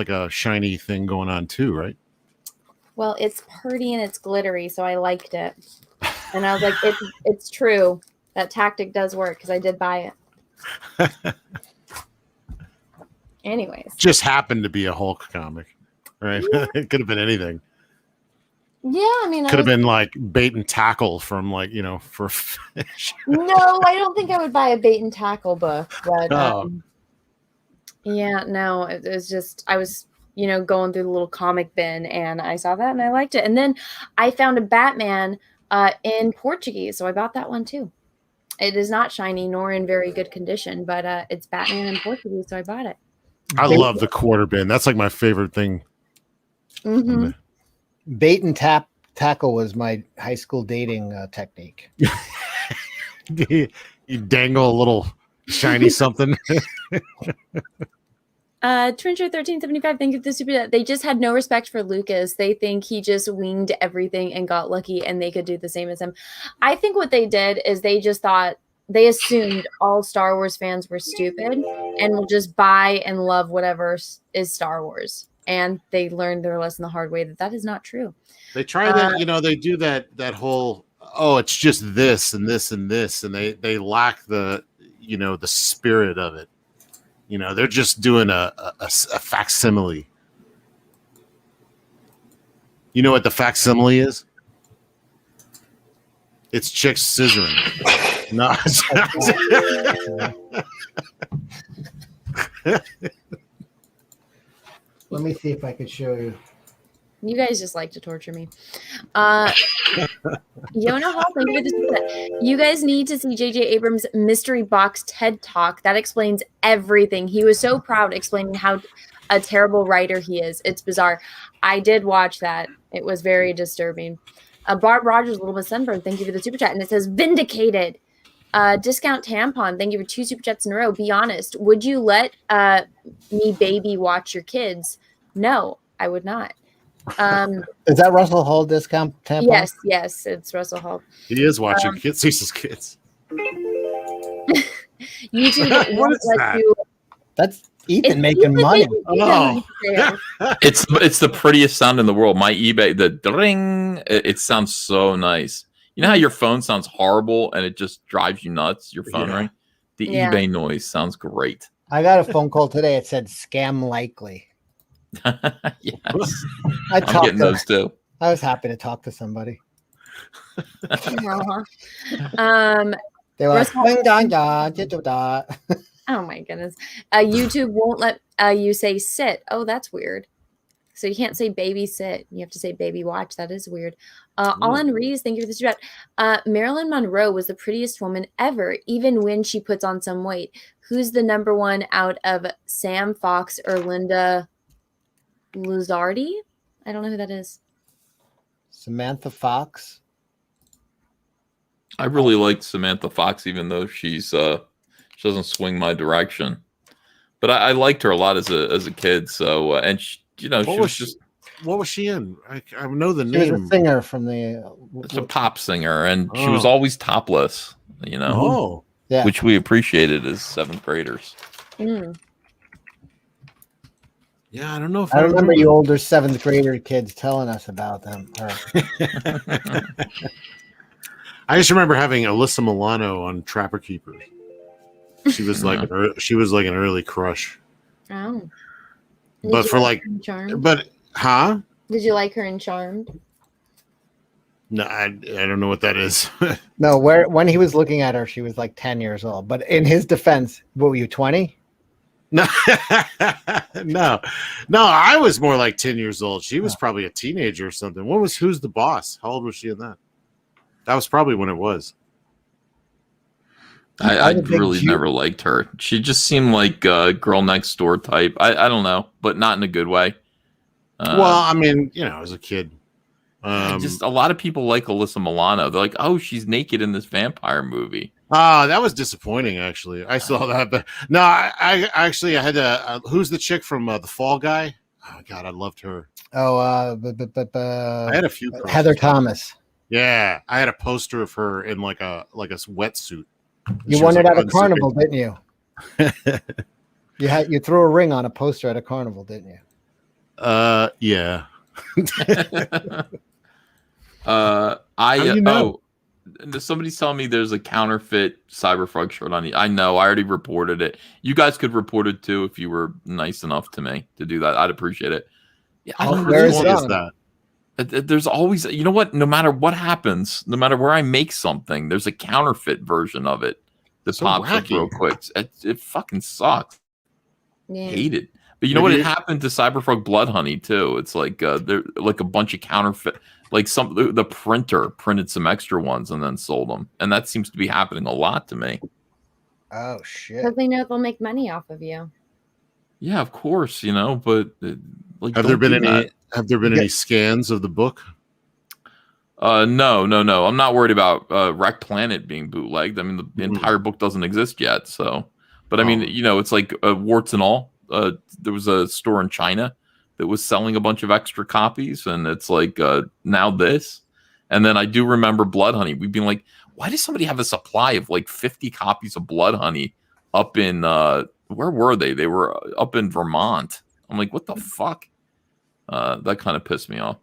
a shiny thing going on too, right?
Well, it's pretty and it's glittery, so I liked it. And I was like, it's true. That tactic does work because I did buy it. Anyways.
Just happened to be a Hulk comic, right?
Yeah.
It could have been anything.
Yeah, I mean,
Could have been like bait and tackle from like, you know, for fish.
No, I don't think I would buy a bait and tackle book, but
Oh.
yeah, no, it was just I was, going through the little comic bin and I saw that and I liked it. And then I found a Batman in Portuguese, so I bought that one too. It is not shiny nor in very good condition, but it's Batman in Portuguese, so I bought it.
I love the quarter bin. That's like my favorite thing.
Mm-hmm.
Bait and tackle was my high school dating technique.
You dangle a little shiny something.
Trencher 1375, thank you for the super chat. They just had no respect for Lucas. They think he just winged everything and got lucky and they could do the same as him. I think what they did is they just thought they assumed all Star Wars fans were stupid and will just buy and love whatever is Star Wars. And they learned their lesson the hard way that is not true.
They try that, they do that whole, oh, it's just this and this and this, and they lack the, the spirit of it. They're just doing a facsimile. You know what the facsimile is? It's chicks scissoring. No.
Let me see if I could show you.
You guys just like to torture me. Yona Hall, thank you for this. You guys need to see JJ Abrams' mystery box TED Talk. That explains everything. He was so proud explaining how a terrible writer he is. It's bizarre. I did watch that. It was very disturbing. Barb Rogers, a little bit sunburned. Thank you for the super chat. And it says vindicated. Discount tampon. Thank you for 2 super chats in a row. Be honest. Would you let me baby watch your kids? No, I would not.
Is that Russell Hall discount tampon?
Yes, it's Russell Hall.
He is watching kids. He's his kids.
YouTube
What is that?
That's Ethan making money.
Oh. It's the prettiest sound in the world. My eBay, the ring, it sounds so nice. You know how your phone sounds horrible and it just drives you nuts, your phone ring? The eBay noise sounds great.
I got a phone call today. It said scam likely.
Yes.
I'm
getting those too.
I was happy to talk to somebody. They were like,
oh my goodness. YouTube won't let you say sit. Oh, that's weird. So you can't say baby sit. You have to say baby watch. That is weird. Alan Rees, thank you for this chat. Marilyn Monroe was the prettiest woman ever, even when she puts on some weight. Who's the number one out of Sam Fox or Linda Luzardi? I don't know who that is.
Samantha Fox.
I really like Samantha Fox, even though she doesn't swing my direction. But I liked her a lot as a kid. So and she,
what was she in? I know the
She
name.
was a singer from the.
It's a pop singer, and she was always topless.
Oh,
yeah,
which we appreciated as 7th graders.
Mm.
Yeah, I don't know if
I remember you older 7th grader kids telling us about them.
I just remember having Alyssa Milano on Trapper Keepers. She was like an early crush.
Oh.
But for like, but
Did you like her in Charmed?
No, I don't know what that is.
No, when he was looking at her, she was like 10 years old. But in his defense, what were you, 20?
No, no, I was more like 10 years old. She was probably a teenager or something. Who's the boss? How old was she in that? That was probably when it was.
I really never liked her. She just seemed like a girl next door type. I don't know, but not in a good way.
Well, I mean, as a kid.
Just a lot of people like Alyssa Milano. They're like, oh, she's naked in this vampire movie.
That was disappointing, actually. I saw that, but no, I actually had to. Who's the chick from The Fall Guy? Oh God, I loved her.
Oh,
I had a few.
Heather Thomas.
Yeah, I had a poster of her in like a sweatsuit.
You won it at a carnival, didn't you? You threw a ring on a poster at a carnival, didn't you?
Yeah.
Somebody's telling me there's a counterfeit Cyberfrog shirt on you. I know, I already reported it. You guys could report it too if you were nice enough to me to do that. I'd appreciate it. Yeah,
where is that?
There's always, you know what? No matter what happens, no matter where I make something, there's a counterfeit version of it that pops up real quick. It fucking sucks.
Yeah.
Hate it. But you know what? It happened to Cyberfrog Blood Honey too. It's like they're like a bunch of counterfeit. Like the printer printed some extra ones and then sold them, and that seems to be happening a lot to me.
Oh shit!
Because they know they'll make money off of you.
Yeah, of course, but like,
have there been any scans of the book?
No. I'm not worried about Wreck Planet being bootlegged. I mean, the entire book doesn't exist yet. So, but I mean, it's like warts and all. There was a store in China that was selling a bunch of extra copies, and it's like now this. And then I do remember Blood Honey. We've been like, why does somebody have a supply of like 50 copies of Blood Honey up in where were they? They were up in Vermont. I'm like, what the fuck? That kind of pissed me off.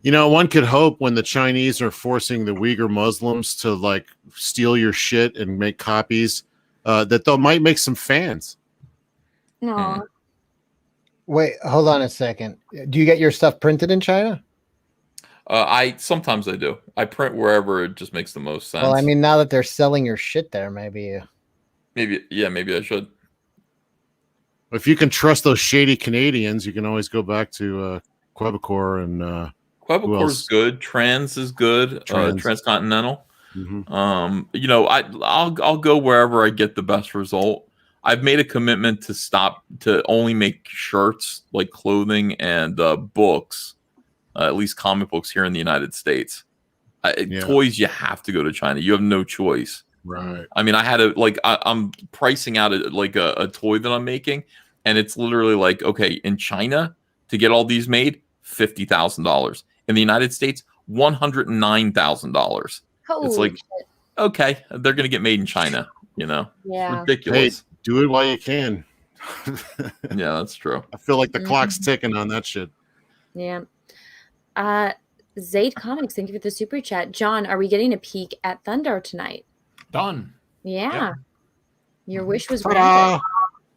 One could hope when the Chinese are forcing the Uyghur Muslims to like steal your shit and make copies, that they might make some fans.
No.
Wait, hold on a second. Do you get your stuff printed in China?
Sometimes I do. I print wherever it just makes the most sense.
Well, I mean, now that they're selling your shit there, maybe
I should.
If you can trust those shady Canadians, you can always go back to Quebecor and
Quebecor's good. Trans is good. Transcontinental.
Mm-hmm.
I'll go wherever I get the best result. I've made a commitment to stop to only make shirts, like clothing and books, at least comic books here in the United States. Toys, you have to go to China. You have no choice.
Right.
I mean, I'm pricing out a toy that I'm making, and it's literally like, okay, in China to get all these made, $50,000. In the United States, $109,000. It's like, okay, they're gonna get made in China.
Yeah.
It's ridiculous.
Hey, do it while you can.
Yeah, that's true.
I feel like the clock's ticking on that shit.
Yeah. Zayd Comics, thank you for the super chat. John, are we getting a peek at Thunder tonight?
Done.
Yeah. Your wish was
Ta-da!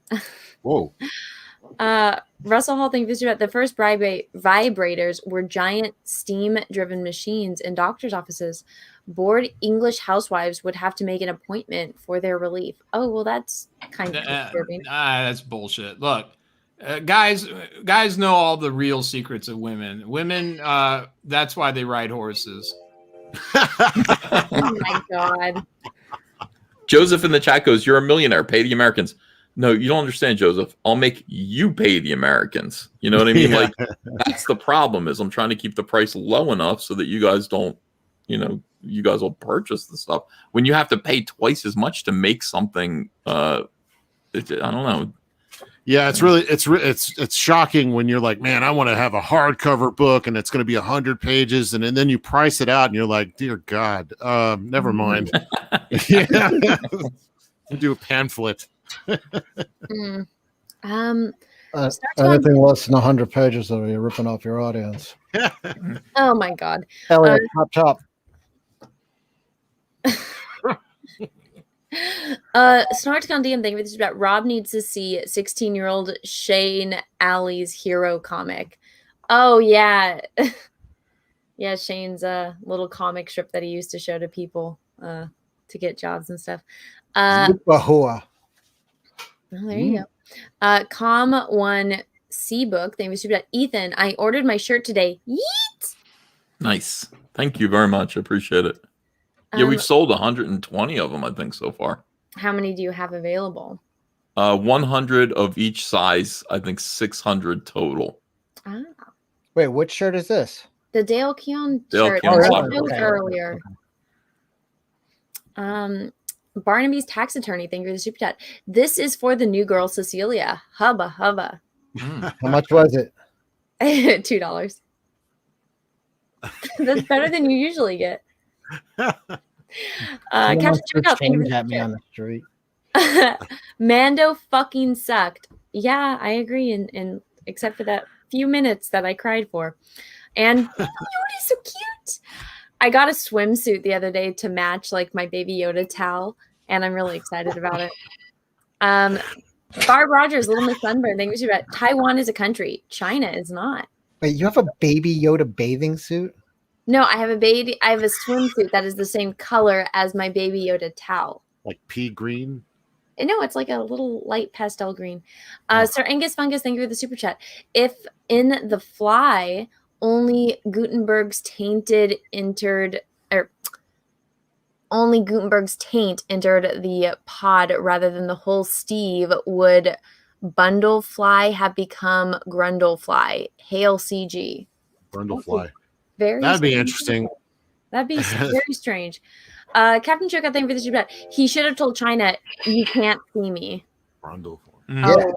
granted.
Whoa.
Russell Hall, thank you about the first vibrators were giant steam-driven machines in doctors' offices. Bored English housewives would have to make an appointment for their relief. Oh, well, that's kind of disturbing.
That's bullshit. Look, guys know all the real secrets of women. Women, that's why they ride horses.
Oh my God.
Joseph in the chat goes, "You're a millionaire. Pay the Americans." No, you don't understand, Joseph. I'll make you pay the Americans. You know what I mean?
Yeah.
Like, that's the problem, is I'm trying to keep the price low enough so that you guys don't, you guys will purchase the stuff. When you have to pay twice as much to make something, I don't know.
Yeah, it's shocking when you're like, man, I want to have a hardcover book and it's going to be 100 pages, and then you price it out and you're like, dear God, never mind. Yeah. Do a pamphlet.
Anything less than 100 pages, though, you're ripping off your audience.
Oh my God.
Elliot, chop.
Snartcon DM thing this is about Rob needs to see 16-year-old Shane Alley's hero comic. Oh yeah. Yeah, Shane's little comic strip that he used to show to people to get jobs and stuff.
Bahua.
Oh, there you go. Com One C book. Thank you super chat. Ethan, I ordered my shirt today. Yeet.
Nice. Thank you very much. I appreciate it. Yeah, we've sold 120 of them, I think, so far.
How many do you have available?
100 of each size. I think 600 total.
Ah,
Wait, which shirt is this?
the Dale Keown
Dale
shirt.
Keown
I
soccer.
showed earlier. Barnaby's tax attorney. Thank you for the super chat. This is for the new girl Cecilia. Hubba hubba.
How much was it?
$2. That's better than you usually get. Captain Checkout, thank you for the
at me
super
on the street.
chat. Mando fucking sucked. Yeah, I agree. And except for that few minutes that I cried for. And Yoda's so cute. I got a swimsuit the other day to match like my Baby Yoda towel, and I'm really excited about it. Barb Rogers, Little Miss Sunburn, thank you about Taiwan is a country. China is not.
Wait, you have a Baby Yoda bathing suit?
No, I have a swimsuit that is the same color as my Baby Yoda towel.
Like pea green?
No, it's like a little light pastel green. Sir Angus Fungus, thank you for the super chat. If in The Fly only Gutenberg's taint entered the pod rather than the whole Steve, would Bundlefly have become Grundlefly? Hail CG.
Brundlefly.
That'd
be interesting.
That'd be very strange. Captain Choka, thank you for the super chat. He should have told China, "You can't see me."
Brundlefly.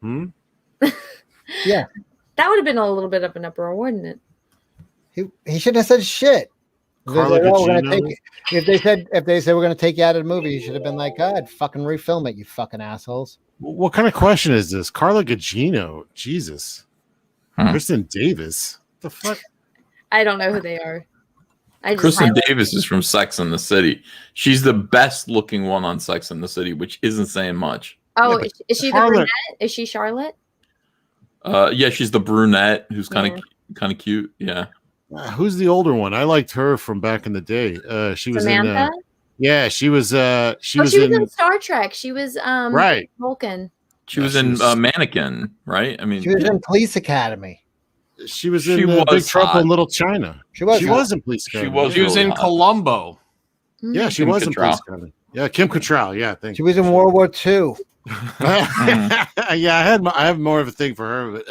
Oh.
Yeah.
That would have been a little bit of an uproar, wouldn't it?
He shouldn't have said shit.
Carla Gugino?
If they said we're going to take you out of the movie, you should have been like, God, fucking refilm it, you fucking assholes.
What kind of question is this? Carla Gugino. Jesus. Kristen Davis. What the fuck?
I don't know who they are.
Kristen Davis is from Sex and the City. She's the best looking one on Sex and the City, which isn't saying much.
Oh, is she the brunette? Is she Charlotte?
Yeah, she's the brunette who's kind of cute. Yeah.
Who's the older one? I liked her from back in the day. She was
Samantha?
Yeah, she was. She was
in Star Trek. She was
right.
Vulcan.
She was in Mannequin, right? I mean,
she was in Police Academy.
She was in Big Trouble in Little China. She was in Police Academy.
She was in Columbo.
Yeah, she was in Police Academy. Yeah, Kim Cattrall. Yeah, thank you.
She was in World War II.
Yeah, I have more of a thing for her. But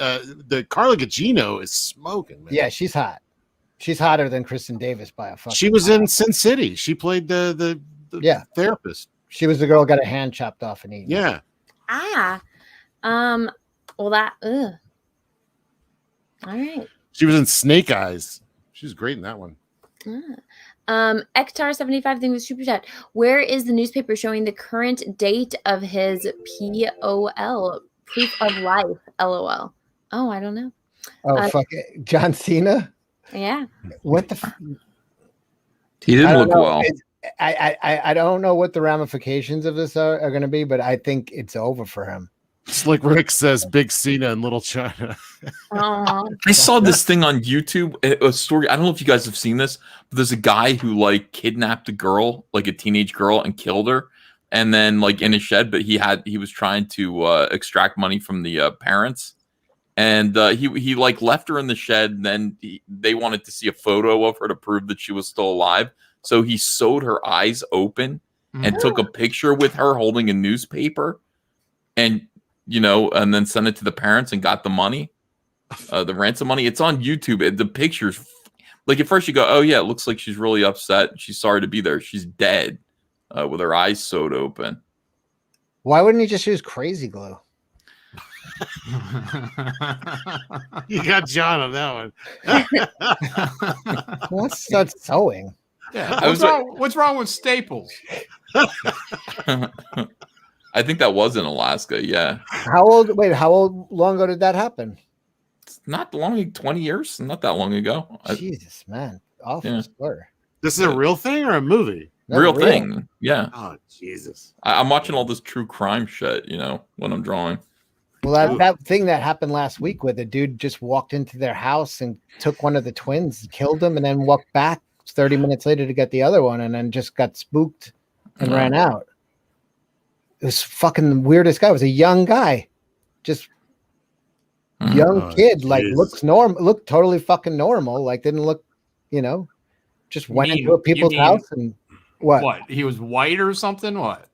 the Carla Gugino is smoking, man.
Yeah, she's hot. She's hotter than Kristen Davis by a fucking.
She was in Sin City. She played the therapist.
She was the girl who got a hand chopped off and eaten.
Yeah.
Well, that. Ugh. All right.
She was in Snake Eyes. She was great in that one.
Ektar75 thing with super chat. Where is the newspaper showing the current date of his POL, proof of life? LOL. Oh, I don't know.
Oh, fuck it. John Cena?
Yeah.
What the?
He didn't look well.
I don't know what the ramifications of this are going to be, but I think it's over for him.
Slick Rick says Big Cena and Little China.
I saw this thing on YouTube, a story. I don't know if you guys have seen this, but there's a guy who like kidnapped a girl, like a teenage girl, and killed her, and then like in a shed. But he was trying to extract money from the parents, and he like left her in the shed. And then they wanted to see a photo of her to prove that she was still alive. So he sewed her eyes open and took a picture with her holding a newspaper, and and then sent it to the parents and got the money, the ransom money. It's on YouTube. The pictures, like at first you go, oh yeah, it looks like she's really upset. She's sorry to be there. She's dead with her eyes sewed open.
Why wouldn't you just use crazy glue?
You got John on that one.
Let's start sewing.
Yeah. What's wrong with staples?
I think that was in Alaska. Yeah.
How long ago did that happen?
Not long, 20 years. Not that long ago.
Jesus, man. Awful slur.
This is a real thing or a movie?
Real thing. Yeah.
Oh, Jesus.
I'm watching all this true crime shit, when I'm drawing.
Well, that thing that happened last week where the dude just walked into their house and took one of the twins, killed him, and then walked back 30 minutes later to get the other one, and then just got spooked and ran out. It was fucking the weirdest guy. It was a young guy, just young kid, like looked totally fucking normal. Like didn't look, just went into people's house and what?
What? He was white or something? What?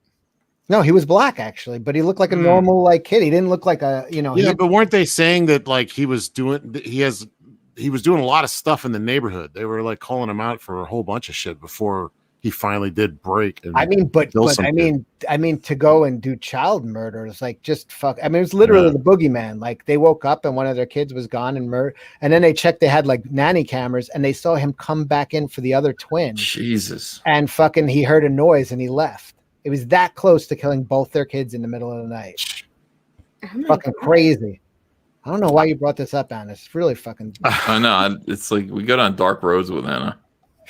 No, he was black actually, but he looked like a normal like kid. He didn't look like a,
Yeah, but weren't they saying that like he was doing a lot of stuff in the neighborhood? They were like calling him out for a whole bunch of shit before he finally did break. And
I mean, to go and do child murder is like just fuck. I mean, it was literally the boogeyman. Like they woke up and one of their kids was gone and murdered, and then they checked. They had like nanny cameras, and they saw him come back in for the other twin.
Jesus.
And fucking, he heard a noise and he left. It was that close to killing both their kids in the middle of the night. Fucking crazy. I don't know why you brought this up, Anna. It's really fucking.
I know. It's like we go down dark roads with Anna.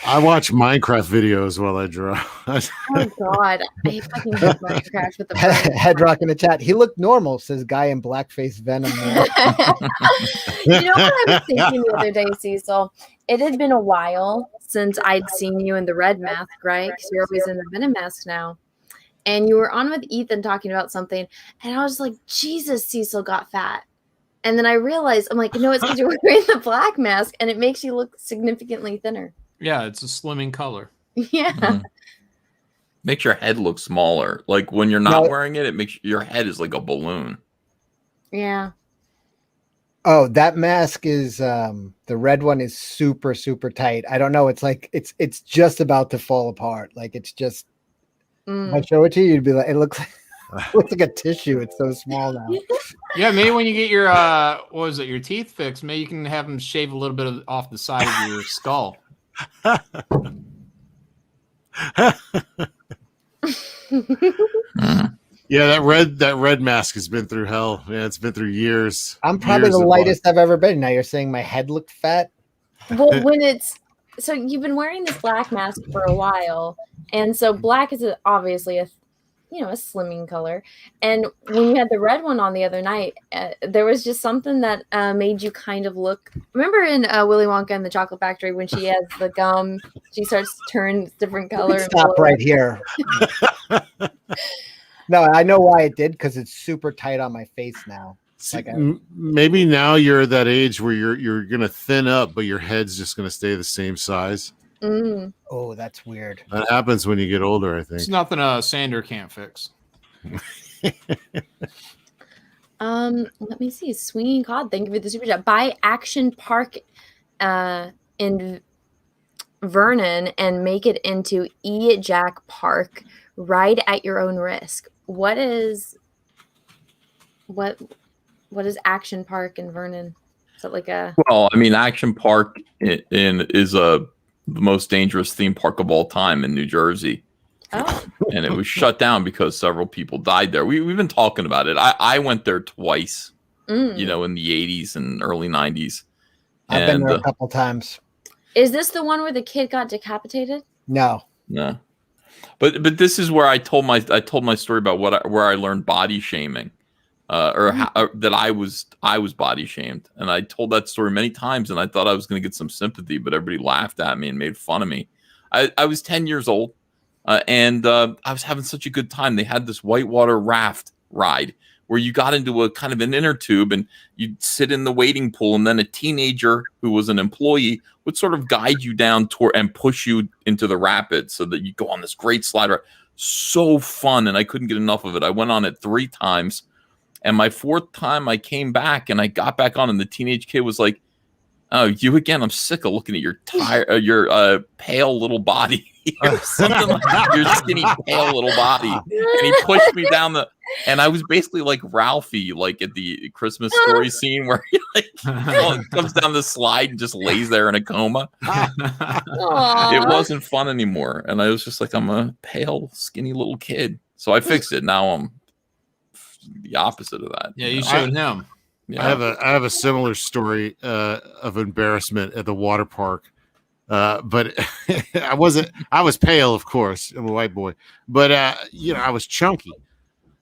I watch Minecraft videos while I draw.
Oh God, I fucking hate Minecraft with the
Headrock in the chat. He looked normal, says guy in blackface Venom.
You know what I was thinking the other day, Cecil? It had been a while since I'd seen you in the red mask, right? Because you're always in the Venom mask now. And you were on with Ethan talking about something, and I was like, Jesus, Cecil got fat. And then I realized, I'm like, no, it's because you're wearing the black mask, and it makes you look significantly thinner.
Yeah, it's a slimming color.
Yeah.
Makes your head look smaller. Like when you're not wearing it, it makes your head is like a balloon.
Yeah.
Oh, that mask is the red one is super, super tight. I don't know. It's like it's just about to fall apart. Like it's just if I show it to you, you'd be like, it looks like a tissue. It's so small now.
Yeah, maybe when you get your your teeth fixed, maybe you can have them shave a little bit off the side of your skull.
Yeah, that red mask has been through hell. Yeah, it's been through years.
I'm probably the lightest I've ever been. Now you're saying my head looked fat.
Well, so you've been wearing this black mask for a while, and so black is obviously a slimming color. And when you had the red one on the other night, there was just something that made you kind of look. Remember in Willy Wonka and the Chocolate Factory when she has the gum, she starts to turn different color.
Stop right here. No, I know why it did, because it's super tight on my face now.
Like maybe now you're at that age where you're gonna thin up, but your head's just gonna stay the same size.
Oh, that's weird.
That happens when you get older, I think.
It's nothing a sander can't fix.
Let me see. Swinging Cod, thank you for the super chat. Buy Action Park in Vernon and make it into Jack Park. Ride at your own risk. What is Action Park in Vernon? Is it like a?
Well, I mean, Action Park is the most dangerous theme park of all time in New Jersey.
Oh.
And it was shut down because several people died there. We've been talking about it. I went there twice, in the 80s and early 90s.
I've been there a couple times.
Is this the one where the kid got decapitated?
No.
But this is where I told my story about where I learned body shaming. that I was body shamed. And I told that story many times, and I thought I was going to get some sympathy, but everybody laughed at me and made fun of me. I was 10 years old, and I was having such a good time. They had this whitewater raft ride where you got into a kind of an inner tube and you'd sit in the wading pool, and then a teenager who was an employee would sort of guide you down toward and push you into the rapids so that you go on this great slide ride. So fun, and I couldn't get enough of it. I went on it 3 times, and my 4th time I came back and I got back on, and the teenage kid was like, "Oh, you again? I'm sick of looking at your pale little body." Something like your skinny, pale little body. And he pushed me down and I was basically like Ralphie, like at the Christmas Story scene where he like comes down the slide and just lays there in a coma. It wasn't fun anymore. And I was just like, I'm a pale, skinny little kid. So I fixed it. Now I'm the opposite of that.
Yeah, you showed him.
Yeah. I have a similar story of embarrassment at the water park. But I was pale, of course. I'm a white boy, but I was chunky.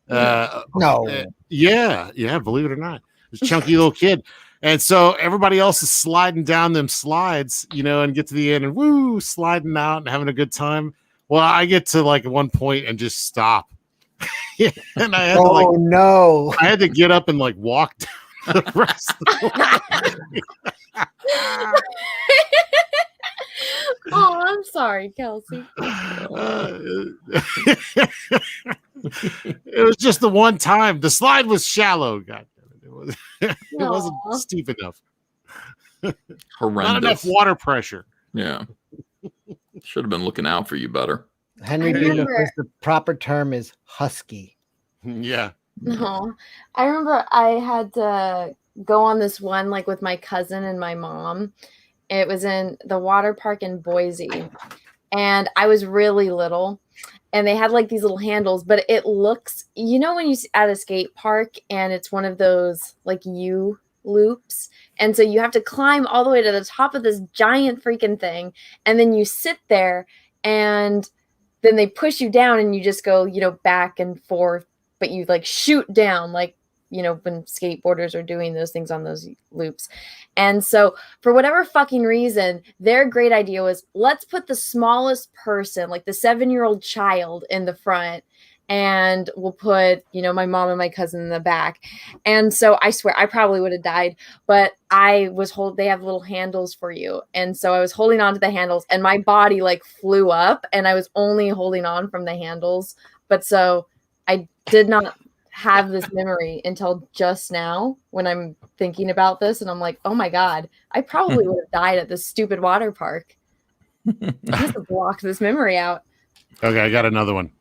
No.
Yeah, believe it or not, I was a chunky little kid. And so everybody else is sliding down them slides, and get to the end and woo, sliding out and having a good time. Well, I get to like one point and just stop. And I had
no.
I had to get up and like walk down the rest of the way.
Oh, I'm sorry, Kelsey.
It was just the one time. The slide was shallow. God damn it. It wasn't steep enough.
Horrendous.
Not enough water pressure.
Yeah. Should have been looking out for you better.
Henry Beaver says the proper term is husky.
Yeah.
No, I remember I had to go on this one like with my cousin and my mom. It was in the water park in Boise, and I was really little, and they had like these little handles, but it looks, when you at a skate park and it's one of those like U loops, and so you have to climb all the way to the top of this giant freaking thing, and then you sit there, and then they push you down, and you just go, back and forth, but you like shoot down like, when skateboarders are doing those things on those loops. And so for whatever fucking reason, their great idea was, let's put the smallest person, like the 7-year-old child, in the front, and we'll put, my mom and my cousin in the back. And so I swear I probably would have died, but they have little handles for you. And so I was holding on to the handles, and my body like flew up, and I was only holding on from the handles. But so I did not have this memory until just now when I'm thinking about this, and I'm like, oh my God, I probably would have died at this stupid water park. I have to block this memory out.
Okay, I got another one.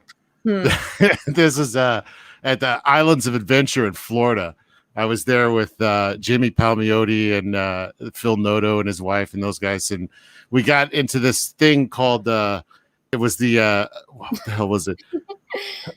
This is at the Islands of Adventure in Florida. I was there with Jimmy Palmiotti and Phil Noto and his wife and those guys, and we got into this thing called it was the what the hell was it?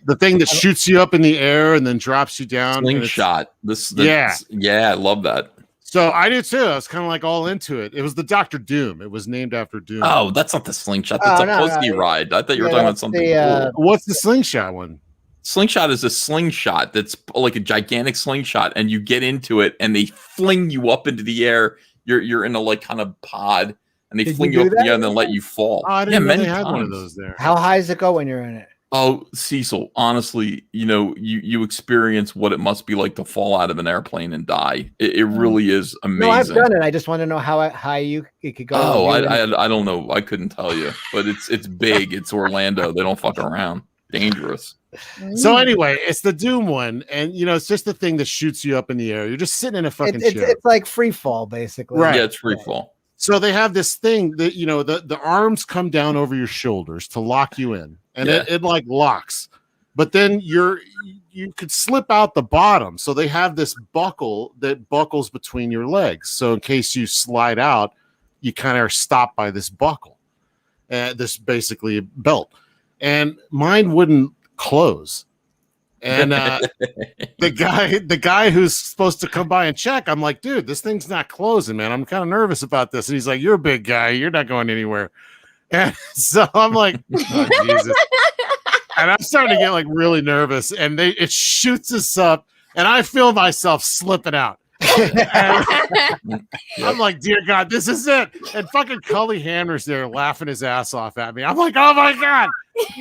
The thing that shoots you up in the air and then drops you down.
Slingshot. Yeah, I love that.
So I did too. I was kind of like all into it. It was the Dr. Doom. It was named after Doom.
Oh, that's not the slingshot. That's a pussy ride. I thought you were talking about something cool.
What's the slingshot one?
Slingshot is a slingshot that's like a gigantic slingshot, and you get into it, and they fling you up into the air. You're in a like kind of pod, and they fling you up in the air and then let you fall.
Oh, I didn't know they had one of those there.
How high does it go when you're in it?
Oh, Cecil, honestly, you experience what it must be like to fall out of an airplane and die. It really is amazing.
No, I've done it. I just want to know how high it could go.
Oh, I don't know. I couldn't tell you, but it's big. It's Orlando. They don't fuck around. Dangerous.
So anyway, it's the Doom one, and it's just the thing that shoots you up in the air. You're just sitting in a fucking chair.
It's like free fall, basically.
Right.
Yeah, it's free fall.
So they have this thing that the arms come down over your shoulders to lock you in, and it like locks, but then you could slip out the bottom. So they have this buckle that buckles between your legs. So in case you slide out, you kind of are stopped by this buckle, this basically belt, and mine wouldn't close. And the guy who's supposed to come by and check, I'm like, dude, this thing's not closing, man. I'm kind of nervous about this. And he's like, you're a big guy. You're not going anywhere. And so I'm like, oh, Jesus. And I'm starting to get like really nervous. And it shoots us up. and I feel myself slipping out. I'm like, dear God, this is it. And fucking Cully Hamner's there laughing his ass off at me. I'm like, oh my God.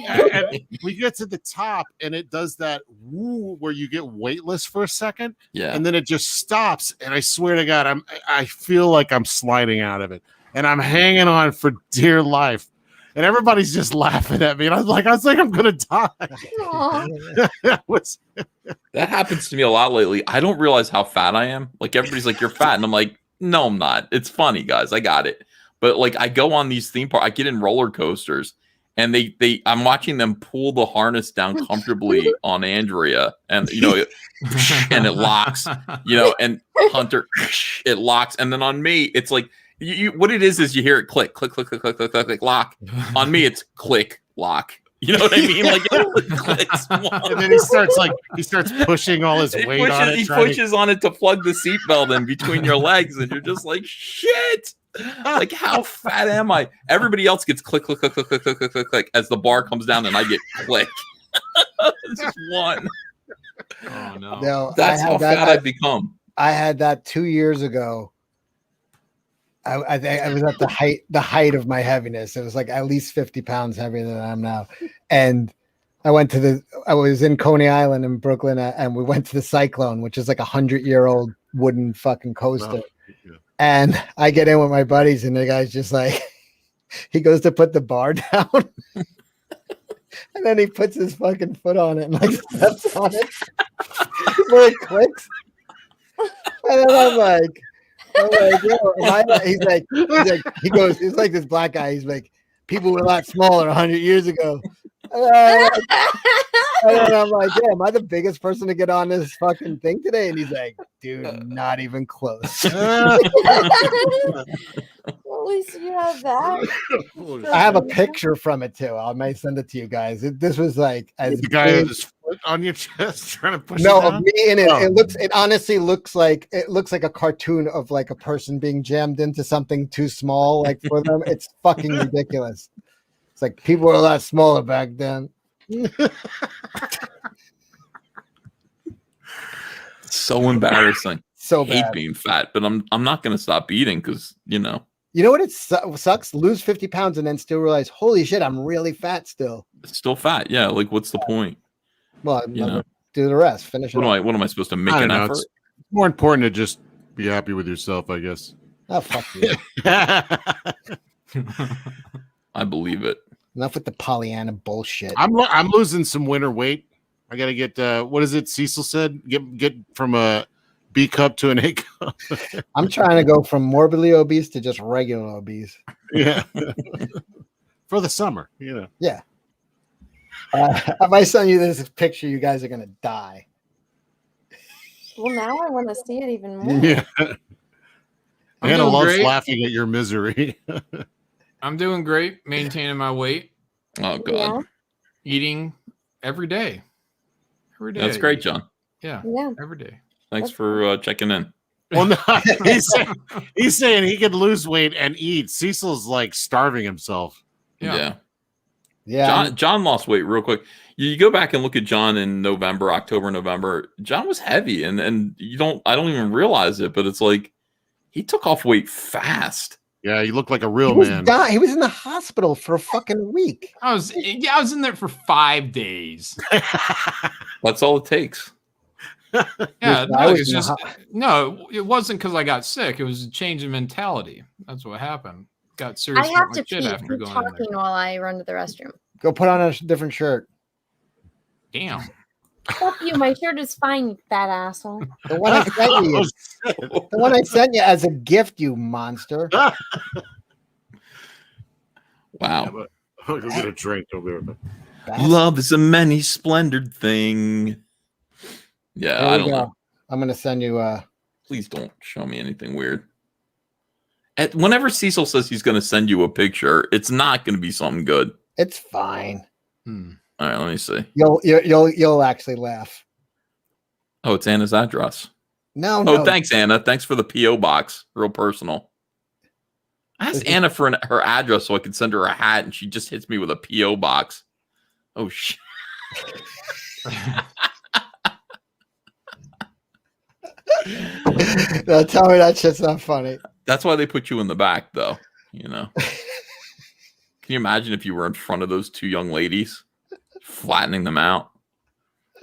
And we get to the top and it does that woo where you get weightless for a second.
Yeah.
And then it just stops. And I swear to God, I feel like I'm sliding out of it. And I'm hanging on for dear life. And everybody's just laughing at me. And I was like, I'm gonna die.
That happens to me a lot lately. I don't realize how fat I am. Like everybody's like, you're fat. And I'm like, no, I'm not. It's funny, guys. I got it. But like I go on these theme parks, I get in roller coasters and I'm watching them pull the harness down comfortably on Andrea. And and it locks, and Hunter, it locks. And then on me, it's like what it is you hear it click, click, click, click, click, click, click, click, lock. On me, it's click, lock. You know what I mean? Like it clicks.
And then he starts pushing all his weight on it.
He pushes on it to plug the seatbelt in between your legs, and you're just like, shit. Like, how fat am I? Everybody else gets click, click, click, click, click, click, click, click, click as the bar comes down, and I get click. Just one.
Oh no.
No,
That's how fat I've become.
I had that 2 years ago. I think I was at the height of my heaviness. It was like at least 50 pounds heavier than I am now. And I was in Coney Island in Brooklyn, and we went to the Cyclone, which is like 100-year-old wooden fucking coaster. Oh, yeah. And I get in with my buddies, and the guy's just like, he goes to put the bar down, and then he puts his fucking foot on it and like steps on it where it clicks. And then I'm like, he goes, it's like this black guy. He's like, people were a lot smaller 100 years ago. And I'm like, yeah, am I the biggest person to get on this fucking thing today? And he's like, dude, not even close.
At least you have that.
I have a picture from it too. I might send it to you guys. This was like as
the guy with his foot on your chest trying to push
no
it down?
of me in it. It honestly looks like a cartoon of like a person being jammed into something too small, like for them. It's fucking ridiculous. It's like people were a lot smaller back then.
So embarrassing.
So
I hate
bad.
being fat, but I'm not going to stop eating because
You know what? It sucks. Lose 50 pounds and then still realize, holy shit, I'm really fat still.
it's still fat. Yeah, like what's the point?
Well, do the rest. Finish it.
What am I supposed to make
I
an
don't know.
effort?
It's more important to just be happy with yourself, I guess.
Oh, fuck you.
I believe it.
Enough with the Pollyanna bullshit.
I'm losing some winter weight. I got to get what is it? Cecil said get from a B cup to an A cup.
I'm trying to go from morbidly obese to just regular obese.
Yeah, for the summer,
Yeah. If I send you this picture, you guys are gonna die.
Well, now I want to see it even more.
Yeah. Anna loves
great.
laughing at your misery.
I'm doing great, maintaining my weight.
Oh God.
Eating every day. Every day.
That's great, John.
Yeah.
Yeah.
Every day.
Thanks for checking in.
Well, no, he's saying he could lose weight and eat. Cecil's like starving himself.
Yeah.
Yeah.
John lost weight real quick. You go back and look at John in October, November. John was heavy, and I don't even realize it, but it's like he took off weight fast.
Yeah, he looked like a real man.
He was in the hospital for a fucking week.
I was in there for 5 days.
That's all it takes.
Yeah, no, it wasn't because I got sick. It was a change in mentality. That's what happened. Got serious.
I have to
shit
pee.
after
Keep
going in there.
talking while I run to the restroom.
Go put on a different shirt.
Damn.
Fuck you. My shirt is fine, you fat asshole.
The one I sent you. The one I sent you as a gift, you monster.
Wow.
Go get a drink over there.
Love is a many splendored thing. Yeah, I don't know.
I'm gonna send you.
Please don't show me anything weird. Whenever Cecil says he's going to send you a picture, it's not going to be something good.
It's fine.
All right, let me see.
You'll actually laugh.
Oh, it's Anna's address.
No.
Thanks, Anna. Thanks for the PO box. Real personal. I asked Anna for her address so I could send her a hat, and she just hits me with a PO box. Oh shit.
No, tell me that shit's not funny.
That's why they put you in the back, though. You know. Can you imagine if you were in front of those two young ladies, flattening them out?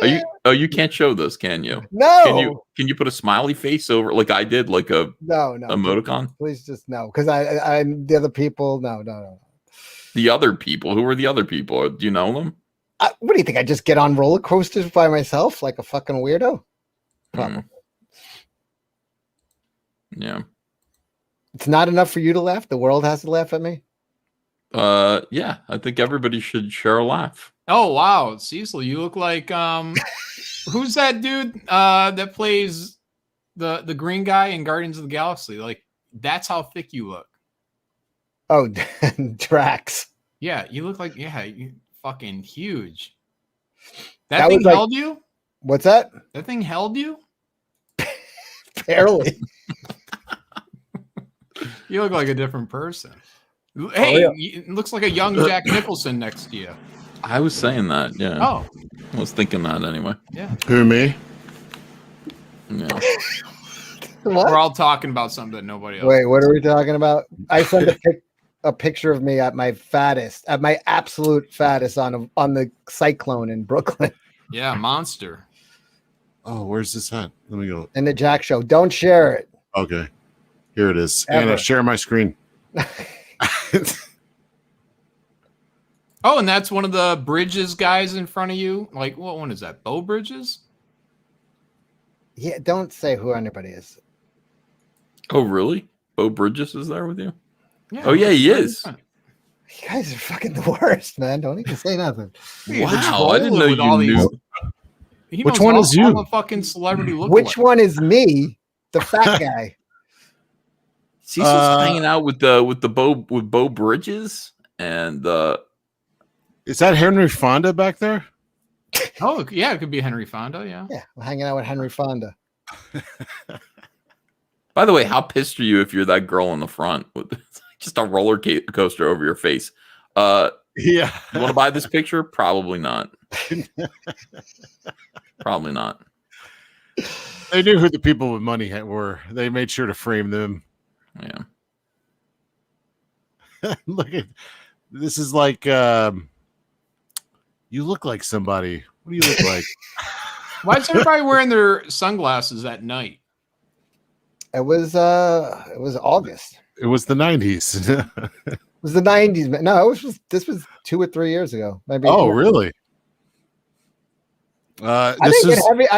Are you? Oh, you can't show this, can you?
No.
Can you put a smiley face over, like I did, like a
no
emoticon?
Please just no, because I the other people. No.
The other people. Who are the other people? Do you know them?
What do you think? I just get on roller coasters by myself like a fucking weirdo? Probably.
Yeah.
It's not enough for you to laugh. The world has to laugh at me.
Yeah. I think everybody should share a laugh.
Oh wow, Cecil, you look like who's that dude that plays the green guy in Guardians of the Galaxy? Like that's how thick you look.
Oh, Drax.
Yeah, you look like you fucking huge. That thing held you?
What's that?
That thing held you?
Barely.
You look like a different person. Hey, it looks like a young Jack Nicholson next to you.
I was saying that, yeah.
Oh.
I was thinking that anyway.
Yeah.
Who, me?
Yeah.
What?
We're all talking about something that nobody else.
Wait, what are we talking about? I sent a picture of me at my fattest, at my absolute fattest on the Cyclone in Brooklyn.
Yeah, monster.
Oh, where's this at? Let me go.
In the Jack Show. Don't share it.
Okay. Here it is.
Ever.
Anna, share my screen.
Oh, and that's one of the Bridges guys in front of you. Like, what one is that? Bo Bridges?
Yeah, don't say who anybody is.
Oh, really? Bo Bridges is there with you?
Yeah,
oh, yeah, he is.
You guys are fucking the worst, man. Don't even say nothing.
Wow, I didn't know you knew.
Which one is you?
All the fucking celebrity look.
Which one is me? The fat guy.
Cecil's hanging out with Bo Bridges and
is that Henry Fonda back there?
Oh yeah, it could be Henry Fonda. Yeah.
Yeah, we're hanging out with Henry Fonda.
By the way, how pissed are you if you're that girl in the front with just a roller coaster over your face? Yeah. You want to buy this picture? Probably not. Probably not.
They knew who the people with money were. They made sure to frame them.
Yeah.
Look at this. Is like you look like somebody. What do you look like?
Why is everybody wearing their sunglasses at night?
It was August.
It was the 90s.
It was the 90s, man. No, this was 2 or 3 years ago. Maybe.
Oh, really?
I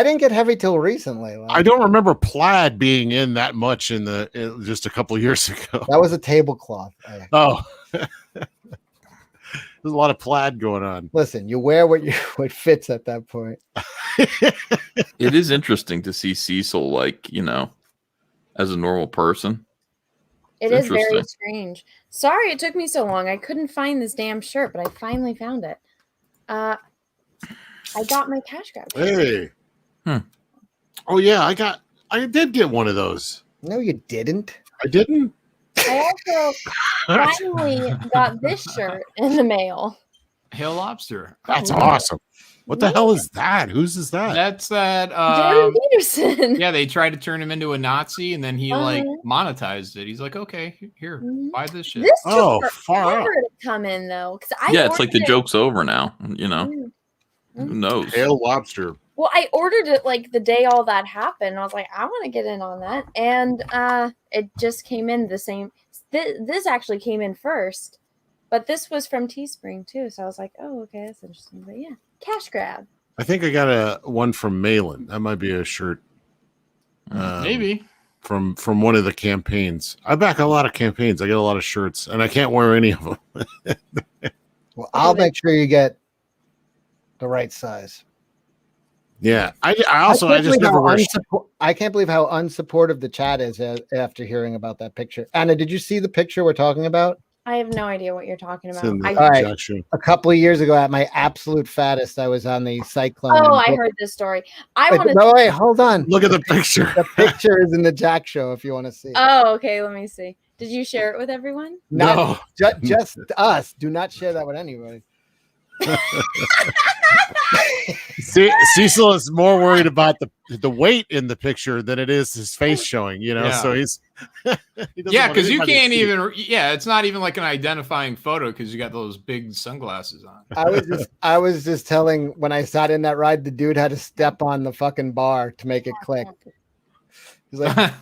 didn't get heavy till recently. Like,
I don't remember plaid being in that much in just a couple of years ago.
That was a tablecloth.
Oh, there's a lot of plaid going on.
Listen, you wear what fits at that point.
It is interesting to see Cecil, like, as a normal person.
It is very strange. Sorry it took me so long. I couldn't find this damn shirt, but I finally found it. I got my cash grab.
Hey. Oh yeah, I did get one of those.
No, you didn't.
I didn't.
I also finally got this shirt in the mail.
Hail Lobster.
That's awesome. What the hell is that? Whose is that?
That's that.
Jordan Peterson.
Yeah, they tried to turn him into a Nazi, and then he like monetized it. He's like, okay, here, buy this shit.
This took forever to come in though, because
it's like the joke's over now. Who knows?
Hail Lobster.
Well, I ordered it like the day all that happened. I was like, I want to get in on that, and it just came in the same. This actually came in first, but this was from Teespring too. So I was like, oh, okay, that's interesting. But yeah, cash grab.
I think I got one from Malin. That might be a shirt.
Maybe
from one of the campaigns. I back a lot of campaigns. I get a lot of shirts, and I can't wear any of them.
Well, I'll make sure you get the right size.
Yeah, I just never wear.
I can't believe how unsupportive the chat is after hearing about that picture. Anna, did you see the picture we're talking about?
I have no idea what you're talking about.
All right. A couple of years ago, at my absolute fattest, I was on the Cyclone.
Oh, I heard this story.
Wait, hold on.
Look at the picture.
The picture is in the Jack Show if you want to see.
Oh, okay. Let me see. Did you share it with everyone?
No,
just us. Do not share that with anybody.
Cecil is more worried about the weight in the picture than it is his face showing, you know.
Yeah.
So he's
Yeah, because you can't even. Yeah, it's not even like an identifying photo because you got those big sunglasses on.
I was just telling when I sat in that ride, the dude had to step on the fucking bar to make it click. He's like,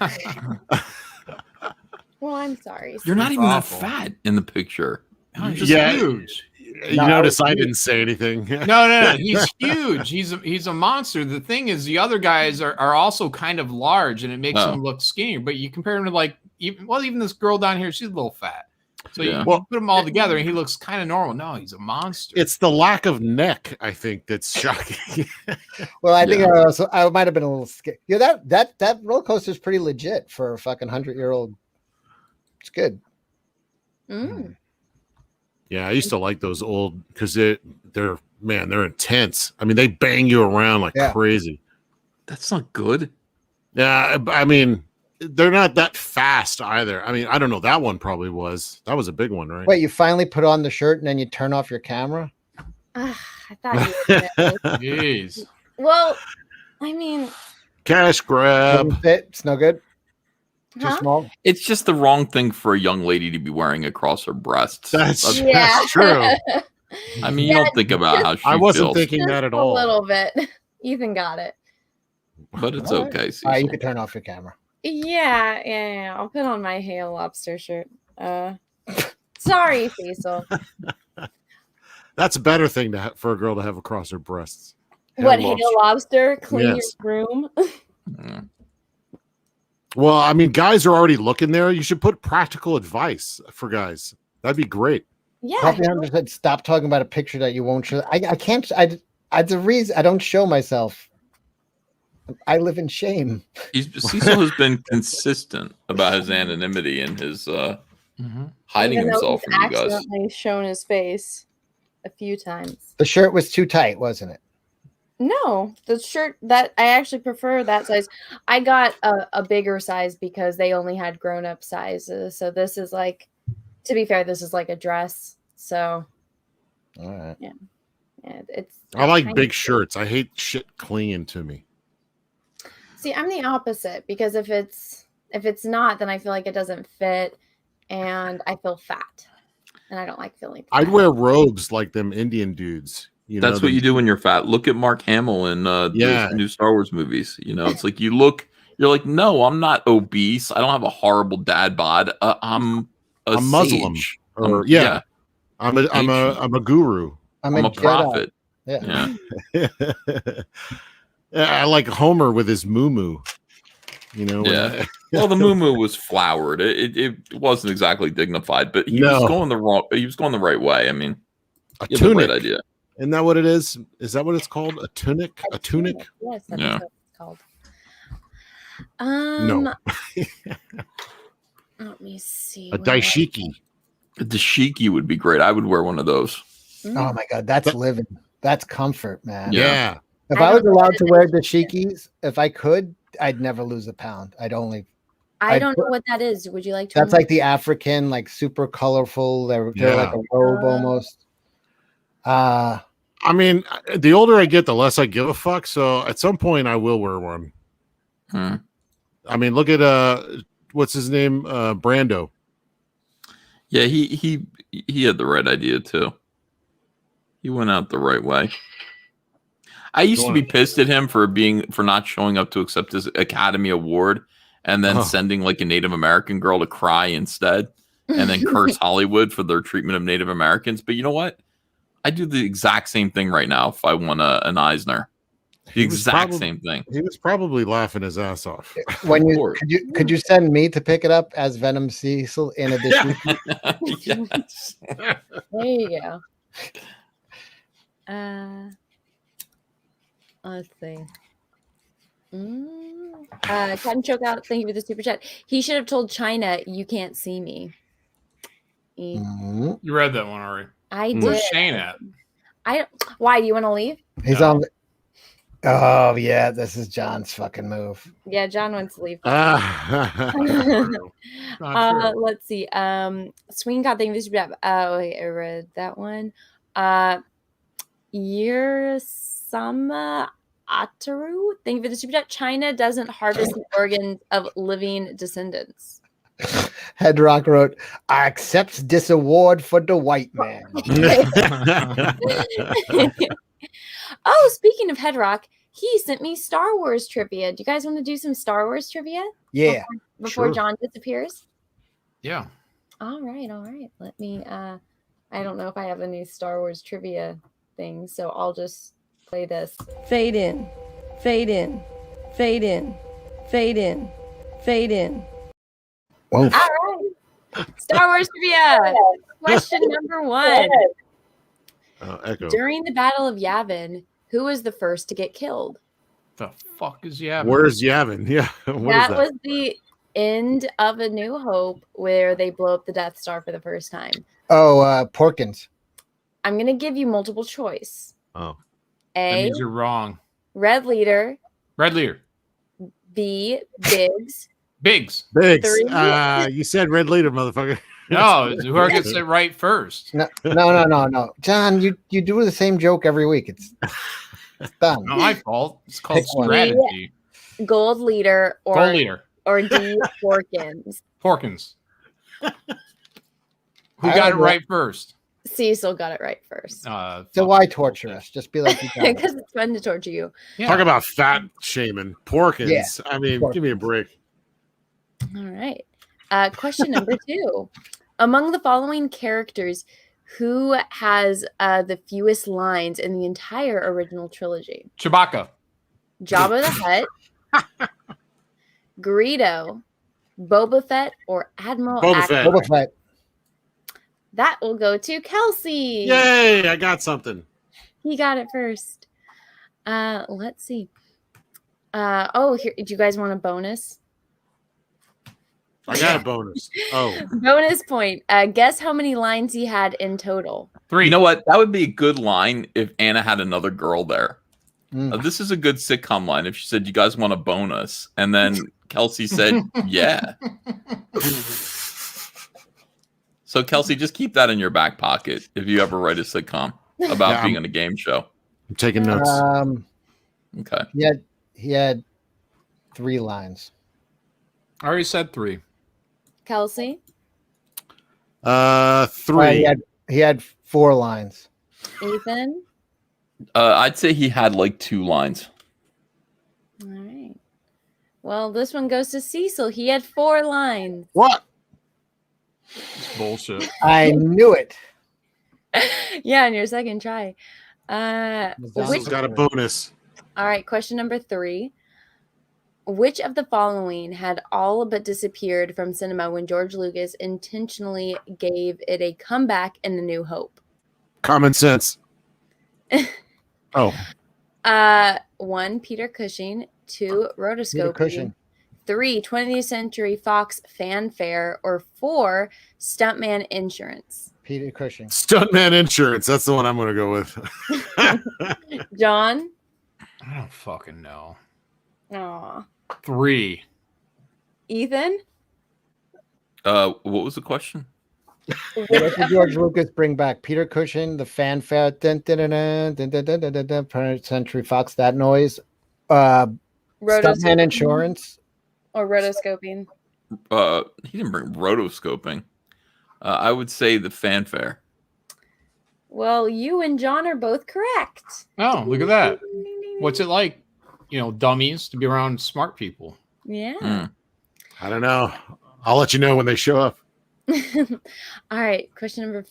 well, I'm sorry.
You're not
That's
even
awful.
that fat in the picture.
You're just huge.
You notice I didn't say anything.
No. He's huge. He's a monster. The thing is, the other guys are also kind of large, and it makes him look skinny. But you compare him to like even this girl down here, she's a little fat. So you put them all together, and he looks kind of normal. No, he's a monster.
It's the lack of neck, I think, that's shocking.
well, I think I might have been a little scared. Yeah, that roller coaster is pretty legit for a fucking 100-year-old. It's good.
Mm.
Yeah, I used to like those old because they're intense. I mean, they bang you around like crazy.
That's not good.
Yeah, I mean, they're not that fast either. I mean, I don't know. That one probably was. That was a big one, right?
Wait, you finally put on the shirt and then you turn off your camera?
I thought you were
Jeez.
Well, I mean,
Cash grab.
It's no good. Too
Huh?
small.
It's just the wrong thing for a young lady to be wearing across her breasts.
That's true.
I mean, you don't think about how she
I wasn't
feels,
thinking that at all.
a little bit. Ethan got it.
but it's
All right.
okay.
All right, you
Cecil.
can turn off your camera.
Yeah. I'll put on my Hail Lobster shirt. Sorry, Cecil.
That's a better thing for a girl to have across her breasts.
What,
Hail
Hail Lobster? Clean
Yes.
your room?
Well, I mean, guys are already looking there. You should put practical advice for guys. That'd be great.
Yeah.
Help me understand. Stop talking about a picture that you won't show. I can't. The reason I don't show myself. I live in shame.
Cecil has been consistent about his anonymity and his hiding
Even though
himself
he's
from you guys.
accidentally shown his face a few times.
The shirt was too tight, wasn't it?
No, the shirt that I actually prefer that size. I got a bigger size because they only had grown-up sizes. So this is like, to be fair, this is like a dress. So
all right.
Yeah, it's.
I like
kind
big
of-
shirts. I hate shit clinging to me.
See, I'm the opposite because if it's not, then I feel like it doesn't fit, and I feel fat, and I don't like feeling fat.
I'd wear robes like them Indian dudes. You
That's
know,
what you do when you're fat. Look at Mark Hamill in the new Star Wars movies. You know, it's like you're like, no, I'm not obese. I don't have a horrible dad bod. I'm a
Muslim.
sage.
Or I'm a guru.
I'm a prophet.
Yeah.
I like Homer with his moo. You know.
Yeah. Well, the moo was flowered. It wasn't exactly dignified, but he was going the right way. I mean,
a
he had the
tunic.
right idea.
Isn't that what it is? Is that what it's called? A tunic? A tunic?
Yes, that's
Yeah.
what it's called.
No.
Let me see.
A daishiki.
A dashiki would be great. I would wear one of those.
Oh my god, that's living. That's comfort, man.
Yeah.
If I was allowed to wear dashikis, if I could, I'd never lose a pound.
I don't
I'd
know
put-
what that is. Would you like to?
That's like the African, like super colorful. They're like a robe almost.
I mean, the older I get, the less I give a fuck. So at some point, I will wear one. I mean, look at what's his name, Brando.
Yeah, he had the right idea too. He went out the right way. I used to be pissed at him for not showing up to accept his Academy Award and then sending like a Native American girl to cry instead and then curse Hollywood for their treatment of Native Americans. But you know what? I do the exact same thing right now if I won an Eisner. The exact same thing.
He was probably laughing his ass off.
When could you send me to pick it up as Venom Cecil in addition?
Yes.
There you go. Let's see. Cotton Choke Out, thank you for the super chat. He should have told China, you can't see me.
You read that one already.
I
Where's
did.
Shane at?
Why do you want to leave?
He's on. Oh yeah, this is John's fucking move.
Yeah, John wants to leave.
Not
Let's see. Swing God, thank you for the super chat. Oh, wait, I read that one. Years Sama Ataru. Thank you for the super chat. China doesn't harvest the organs of living descendants.
Headrock wrote, "I accept this award for the white man."
Oh, speaking of Headrock, he sent me Star Wars trivia. Do you guys want to do some Star Wars trivia?
Yeah.
Before
Sure.
John disappears?
Yeah.
All right. Let me I don't know if I have any Star Wars trivia things, so I'll just play this. Fade in, fade in, fade in, fade in, fade in.
Whoa.
All right. Star Wars trivia. Question number 1.
Echo.
During the Battle of Yavin, who was the first to get killed?
The fuck is Yavin?
Where's Yavin? Yeah. What is
That was the end of A New Hope, where they blow up the Death Star for the first time.
Oh, Porkins.
I'm going to give you multiple choice.
Oh.
That
A,
means you're wrong.
Red Leader.
Red Leader.
B, Biggs.
Biggs.
Biggs.
3.
You said red leader, motherfucker.
No, whoever gets it right first.
No. John, you do the same joke every week. It's done.
Not my fault. It's called
Pick one.
strategy.
Gold Leader or
Gold Leader.
or D, Porkins.
Porkins. Who got it right first?
Cecil got it right first.
So why torture us? Just be like, you got it.
Because it's fun to torture you.
Talk about fat shaming. Porkins.
Yeah.
I mean, give me a break.
All right. Question number 2. Among the following characters, who has the fewest lines in the entire original trilogy?
Chewbacca.
Jabba the Hutt, Greedo, Boba Fett, or Admiral Ackbar?
Boba Fett.
That will go to Kelsey.
Yay! I got something.
He got it first. Let's see. Here. Do you guys want a bonus?
I got a bonus. Oh.
Bonus point. Guess how many lines he had in total.
3. You know what? That would be a good line if Anna had another girl there. This is a good sitcom line. If she said, "You guys want a bonus?" and then Kelsey said, "Yeah." So Kelsey, just keep that in your back pocket if you ever write a sitcom about being on a game show.
I'm taking notes.
Okay.
He had 3 lines.
I already said 3.
Kelsey?
3.
He had 4 lines.
Ethan?
I'd say he had like 2 lines.
All right. Well, this one goes to Cecil. He had 4 lines.
What?
It's bullshit.
I knew it.
Yeah, on your second try.
Cecil's got a bonus.
All right, question number 3. Which of the following had all but disappeared from cinema when George Lucas intentionally gave it a comeback in A New Hope?
Common sense. Oh.
1, Peter Cushing. 2, rotoscoping.
Peter Cushing.
3, 20th Century Fox fanfare. Or 4, stuntman insurance.
Peter Cushing.
Stuntman insurance. That's the one I'm going to go with.
John?
I don't fucking know.
Aw.
3.
Ethan?
What was the question?
What did George Lucas bring back? Peter Cushing, the fanfare, 20th Century Fox, that noise. Stuntman insurance.
Or rotoscoping.
He didn't bring rotoscoping. I would say the fanfare.
Well, you and John are both correct.
Oh, look at that. What's it like, dummies to be around smart people?
Yeah.
I don't know. I'll let you know when they show up.
All right. Question number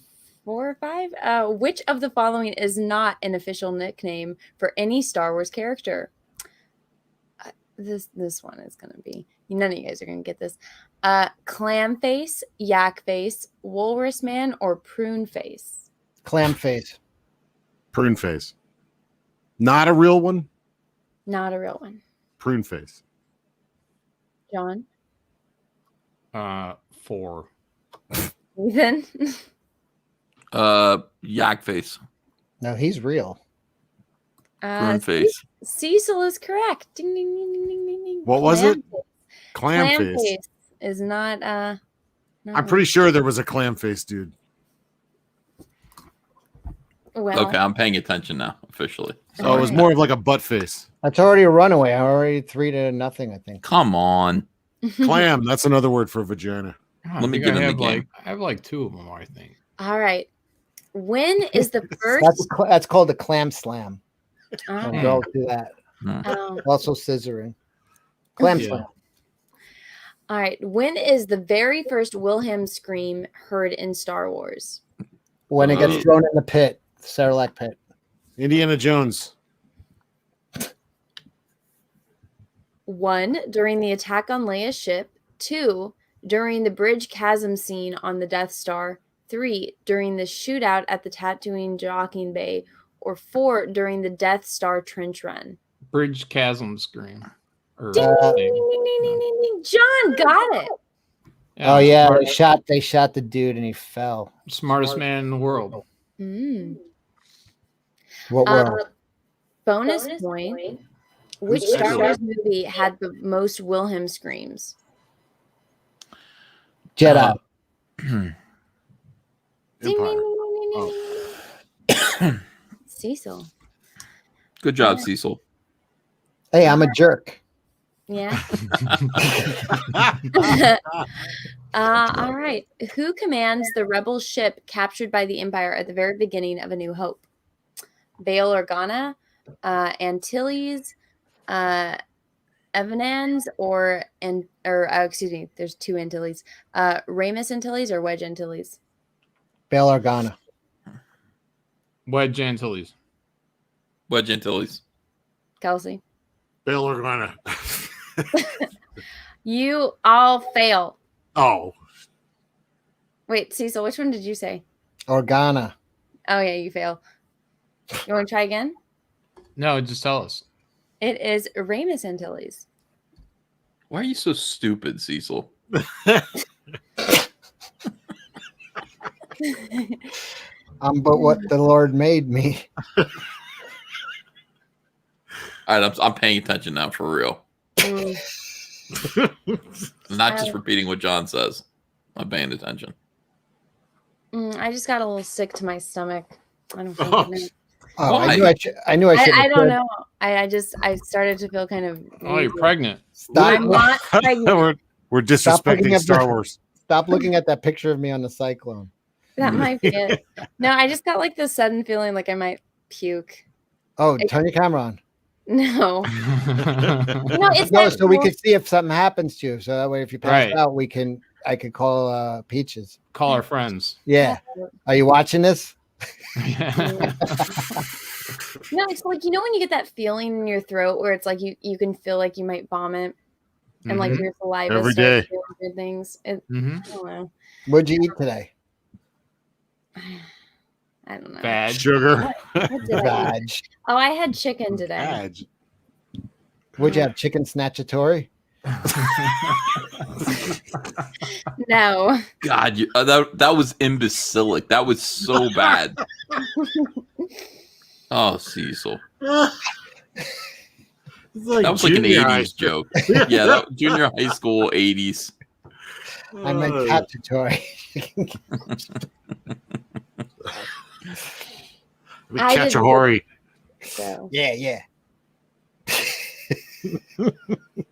4 or 5. Which of the following is not an official nickname for any Star Wars character? This one is going to be, none of you guys are going to get this. Clam face, yak face, walrus man, or prune face?
Clam face.
Prune face. Not a real one?
Not a real one.
Prune face.
John?
4.
Ethan?
Yak face.
No, he's real.
Prune face.
Cecil is correct. Ding, ding, ding, ding, ding, ding, ding.
What was it?
Clam
Clam face.
is not
I'm pretty sure there was a clam face dude.
Well,
Okay, I'm paying attention now officially.
So it was more of like a butt face.
That's already a runaway. I already 3-0, I think.
Come on.
Clam. That's another word for vagina.
Let me get in the game.
I have like 2 of them, I think.
All right. When is the first?
That's called a clam slam.
Oh.
Go do that.
Oh.
Also scissoring. Clam slam.
All right. When is the very first Wilhelm scream heard in Star Wars?
When it gets thrown in the pit, the Sarlacc pit.
Indiana Jones.
1, during the attack on Leia's ship. 2, during the bridge chasm scene on the Death Star. 3, during the shootout at the Tatooine docking bay. Or 4, during the Death Star trench run.
Bridge chasm scream. Or
Ding, ding, ding, ding, ding, ding, ding. John got it.
Oh yeah, they shot the dude and he fell.
Smartest man in the world.
What world?
Bonus point. Which Star Wars movie had the most Wilhelm screams?
Jedi.
Ding, ding, ding, ding, ding. Cecil.
Good job, Cecil.
Hey, I'm a jerk.
Yeah. All right. Who commands the rebel ship captured by the Empire at the very beginning of A New Hope? Bail Organa, Antilles, Evanans, or excuse me, there's 2 Antilles. Ramus Antilles or Wedge Antilles?
Bail Organa.
Wedge Antilles.
Wedge Antilles.
Kelsey.
Bail Organa.
You all fail.
Oh.
Wait, Cecil, which one did you say?
Organa.
Oh, yeah, you fail. You want to try again?
No, just tell us.
It is Ramus Antilles.
Why are you so stupid, Cecil?
I'm but what the Lord made me.
All right, I'm paying attention now for real. Not just repeating what John says. I'm paying attention.
I just got a little sick to my stomach. I don't feel good.
Oh, I knew I should.
I don't know. I started to feel kind of.
Oh, you're pregnant.
I'm not pregnant.
We're disrespecting Star Wars.
Stop looking at that picture of me on the cyclone.
That might be it. No, I just got like this sudden feeling like I might puke.
Oh, turn your camera on.
No. It's
no,
that
so we could see if something happens to you. So that way, if you pass
Right.
out, I could call Peaches.
Call our friends.
Yeah. Are you watching this?
No, it's like, you know, when you get that feeling in your throat where it's like you can feel like you might vomit and like your saliva
Every
starts
day.
doing weird things. I don't know.
What'd you eat today?
I don't know.
Bad.
Sugar.
What did I eat?
Vag.
Oh, I had chicken today.
Would you have chicken snatchatory?
No.
God, that was imbecilic. That was so bad. Oh, Cecil.
Like
that was like an
junior
80s
high.
joke. Yeah, junior high school 80s.
I meant catchatory.
Catch a hori.
So.
Yeah.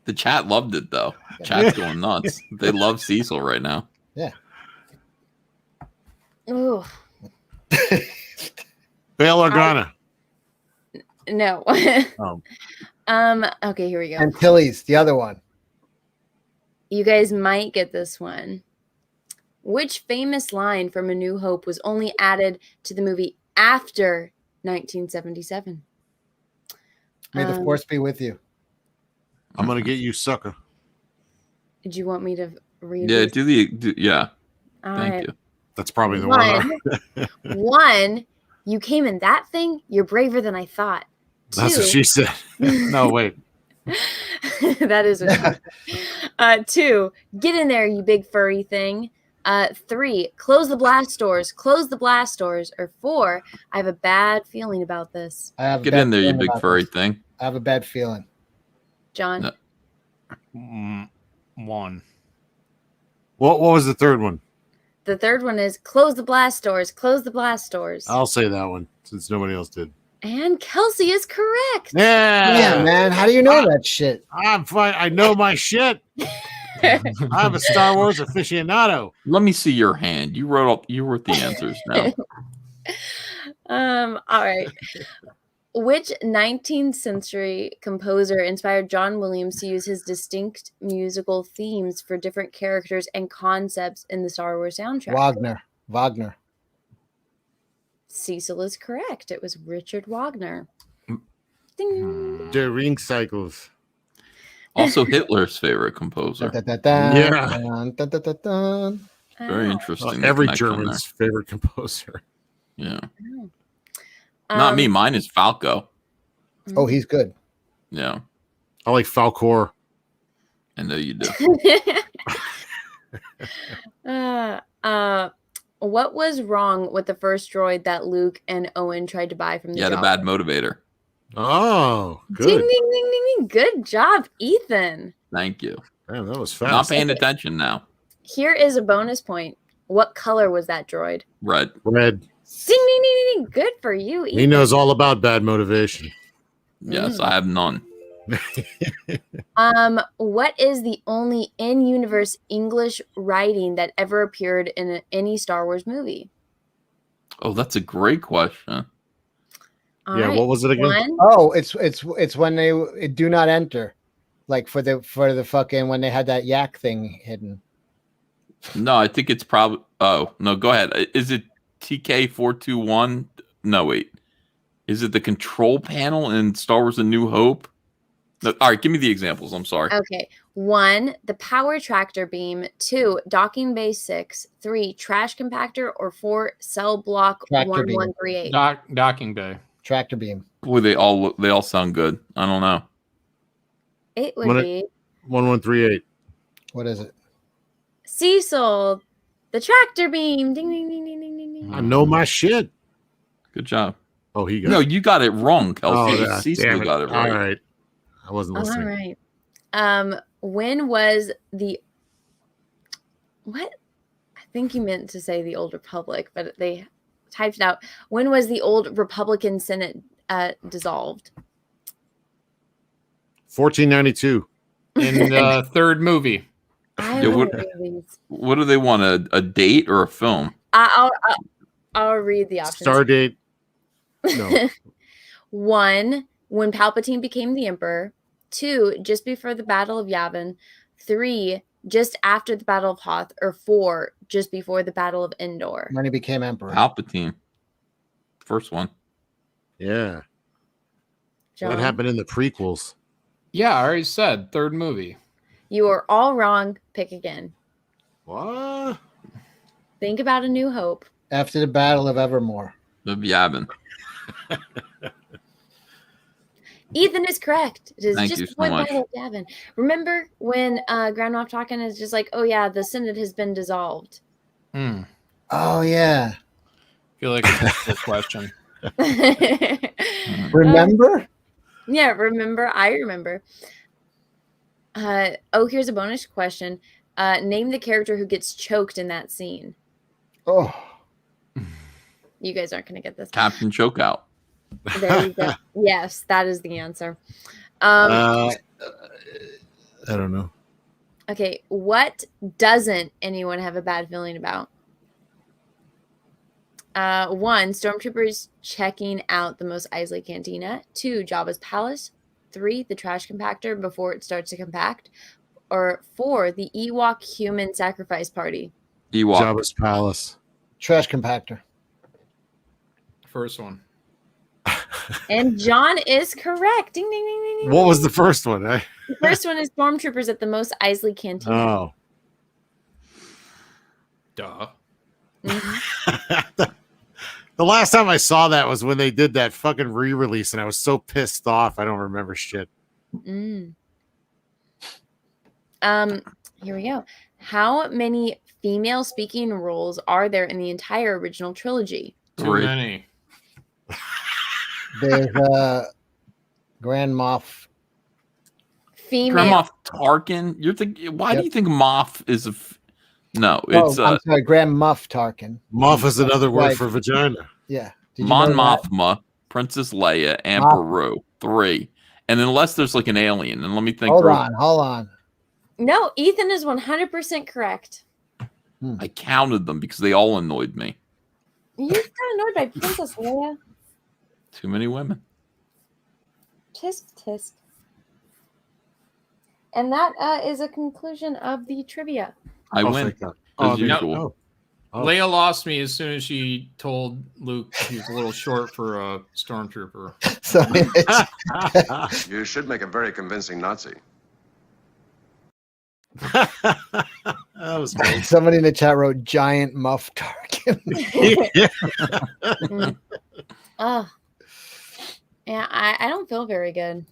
The chat loved it though. Chat's going nuts. They love Cecil right now.
Yeah.
Ooh.
Bail Organa.
No.
Oh.
Okay, here we go.
Antilles, the other one.
You guys might get this one. Which famous line from A New Hope was only added to the movie after 1977?
May the force be with you.
I'm gonna get you, sucker.
Did you want me to read?
Yeah,
these?
Yeah.
All
Thank
right.
you.
That's probably the
one. One, you came in that thing. You're braver than I thought.
That's what she said. No, wait.
That is what she said. 2, get in there, you big furry thing. 3, close the blast doors. Close the blast doors. Or 4, I have a bad feeling about this.
Get in there, you big furry thing.
I have a bad feeling.
John.
No. 1.
What was the third one?
The third one is close the blast doors. Close the blast doors.
I'll say that one since nobody else did.
And Kelsey is correct.
Yeah,
man. How do you know that shit?
I'm fine. I know my shit. I'm a Star Wars aficionado.
Let me see your hand. You wrote the answers now.
All right. Which 19th century composer inspired John Williams to use his distinct musical themes for different characters and concepts in the Star Wars soundtrack?
Wagner.
Cecil is correct. It was Richard Wagner. Ding.
The Ring Cycles.
Also Hitler's favorite composer. Very interesting.
Every
connection
German's favorite composer.
Yeah. Not me. Mine is Falco.
Oh, he's good.
Yeah.
I like Falcor.
I know you do.
What was wrong with the first droid that Luke and Owen tried to buy from the
the bad motivator.
Oh, good.
Ding, ding, ding, ding, ding. Good job, Ethan.
Thank you.
Man, that was fast.
Not paying attention now.
Here is a bonus point. What color was that droid?
Red.
Red.
Ding, ding, ding, ding, ding. Good for you, Ethan.
He knows all about bad motivation.
Yes, I have none.
What is the only in-universe English writing that ever appeared in any Star Wars movie?
Oh, that's a great question.
All
Yeah,
right,
what was it again?
one.
Oh, it's when they do not enter, like for the fucking when they had that yak thing hidden.
No, I think it's probably. Oh no, go ahead. Is it TK421? No, wait. Is it the control panel in Star Wars: A New Hope? No, all right, give me the examples. I'm sorry.
Okay. 1, the power tractor beam. 2, docking bay 6. 3, trash compactor. Or 4, cell block
Tractor beam.
1138.
Docking bay.
Tractor beam.
Boy, they all sound good. I don't know.
It would be
1138.
What is it?
Cecil, the tractor beam. Ding, ding, ding, ding, ding, ding, ding.
I know my shit.
Good job.
Oh, he got
No,
it.
you got it wrong, Kelsey.
Oh, yeah,
Cecil
damn it.
got it right.
All right. I wasn't
All
listening.
right. When was the what? I think you meant to say the Old Republic, but they typed it out. When was the Old Republican Senate dissolved?
1492.
In the third movie.
I
Yeah,
don't
what-
know these.
What do they want? A date or a film?
I'll read the options.
Star date. No.
1, when Palpatine became the Emperor. 2, just before the Battle of Yavin. 3, just after the Battle of Hoth. Or 4, just before the Battle of Endor.
When he became emperor.
Palpatine. First one.
Yeah.
John?
That happened in the prequels.
Yeah, I already said third movie.
You are all wrong. Pick again.
What?
Think about A New Hope.
After the Battle of Evermore.
The Yavin.
Ethan is correct. It is
Thank
just
you so
before the
much.
Battle of Yavin. Remember when Grand Moff Tarkin is just like, oh yeah, the Senate has been dissolved.
Oh yeah.
Feel like it's a trick question.
Remember?
Yeah, remember. I remember. Here's a bonus question. Name the character who gets choked in that scene.
Oh.
You guys aren't going to get this.
Captain Chokeout.
There you go. Yes, that is the answer.
I don't know.
Okay, what doesn't anyone have a bad feeling about? 1, stormtroopers checking out the Mos Eisley Cantina. 2, Jabba's palace. 3, the trash compactor before it starts to compact. Or 4, the Ewok human sacrifice party.
Ewok.
Jabba's palace.
Trash compactor.
First one.
And John is correct. Ding, ding, ding, ding, ding.
What was the first one?
The first one is stormtroopers at the Mos Eisley Cantina.
Oh.
Duh.
The last time I saw that was when they did that fucking re-release, and I was so pissed off. I don't remember shit.
Here we go. How many female speaking roles are there in the entire original trilogy?
Too many.
There's Grand Moff.
Female.
Grand Moff Tarkin. You're thinking. Why do you think Moff is a? No, it's
I'm sorry, Grand Moff Tarkin.
Muff is another word
Right.
for vagina.
Yeah. Did you
Mon
know that?
Mothma, Princess Leia, and
Moth-
Peru. 3. And unless there's like an alien, and let me think.
Hold
real-
on.
No, Ethan is 100% correct.
I counted them because they all annoyed me.
You got annoyed by Princess Leia.
Too many women.
Tisk tisk. And that is a conclusion of the trivia.
I
Oh,
win.
thank God.
As
there you
usual.
go. Oh.
Leia lost me as soon as she told Luke he was a little short for a stormtrooper.
You should make a very convincing Nazi.
That was great.
Somebody in the chat wrote giant Muff Tarkin.
Oh, yeah, I don't feel very good.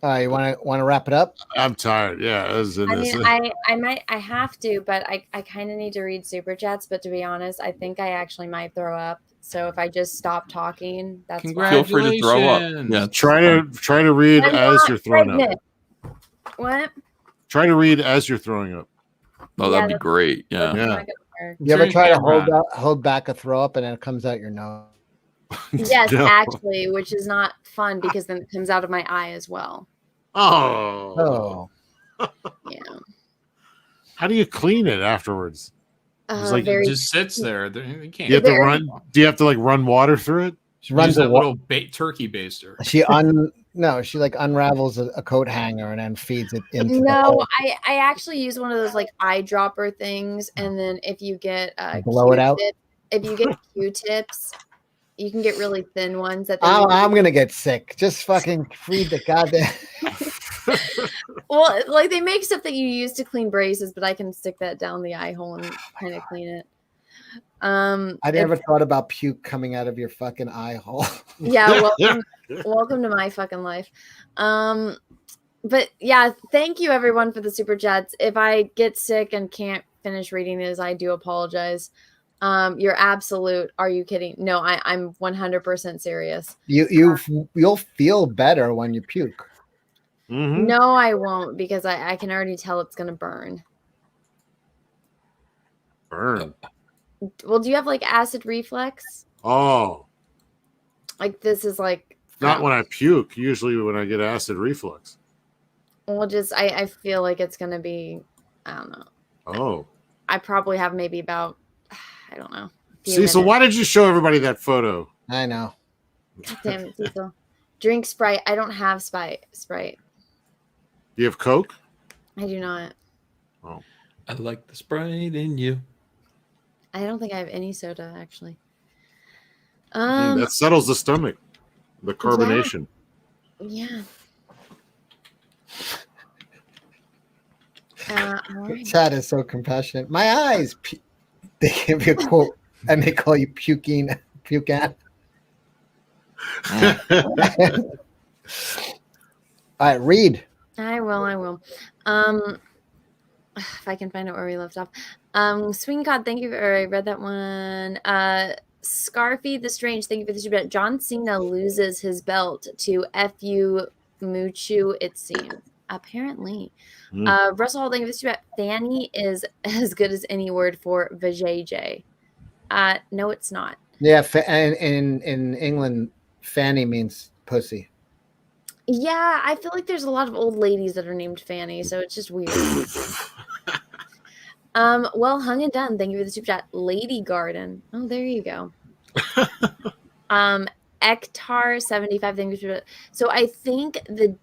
You want to wrap it up?
I'm tired. Yeah.
I have to, but I kind of need to read super chats. But to be honest, I think I actually might throw up. So if I just stop talking, that's fine.
Feel free to throw up. Yeah.
Try to read
I'm
as
not
you're throwing up.
pregnant. What?
Try to read as you're throwing up.
Oh, that'd be great. Yeah.
That's not gonna work.
You ever try to hold back a throw up and then it comes out your nose?
Yes,
No.
actually, which is not fun because then it comes out of my eye as well.
Oh.
Yeah.
How do you clean it afterwards? It's like
very-
It just sits there. You can't.
you have to run. Do you have to like run water through it?
She runs
Use
a
that little turkey baster.
She like unravels a coat hanger and then feeds it into the
No,
hole.
I actually use one of those like eyedropper things, and then if you get
Blow it out?
if you get Q-tips, you can get really thin ones that.
I'm gonna get sick. Just fucking feed the goddamn.
Well, like they make stuff that you use to clean braces, but I can stick that down the eye hole and kind of clean it.
I never thought about puke coming out of your fucking eye hole.
Yeah, welcome to my fucking life. But yeah, thank you everyone for the super chats. If I get sick and can't finish reading these, I do apologize. You're absolute. Are you kidding? No, I'm 100% serious.
You'll feel better when you puke.
No, I won't because I can already tell it's gonna burn.
Burn.
Well, do you have like acid reflux?
Oh.
Like this is like
Not when I puke. Usually when I get acid reflux.
well, just I feel like it's gonna be. I don't know.
Oh.
I probably have maybe about I don't know.
See, so why did you show everybody that photo?
I know.
God damn it, Cecil. Drink Sprite. I don't have Sprite.
You have Coke?
I do not.
Oh.
I like the Sprite in you.
I don't think I have any soda actually.
That settles the stomach. The carbonation.
Yeah. All right.
Chat is so compassionate. My eyes. They give you a quote and they call you puking. All right, read.
I will. If I can find out where we left off. Swing God, thank you. I read that one. Scarfy the Strange, thank you for the super chat. John Cena loses his belt to Fu Muchu, it seems. Apparently. Russell Hall, thank you for the super chat. Fanny is as good as any word for vajayjay. No, it's not.
Yeah, in England, fanny means pussy.
Yeah, I feel like there's a lot of old ladies that are named Fanny, so it's just weird. Well hung and done. Thank you for the super chat. Lady Garden. Oh, there you go. Ektar75. Thank you for the So I think the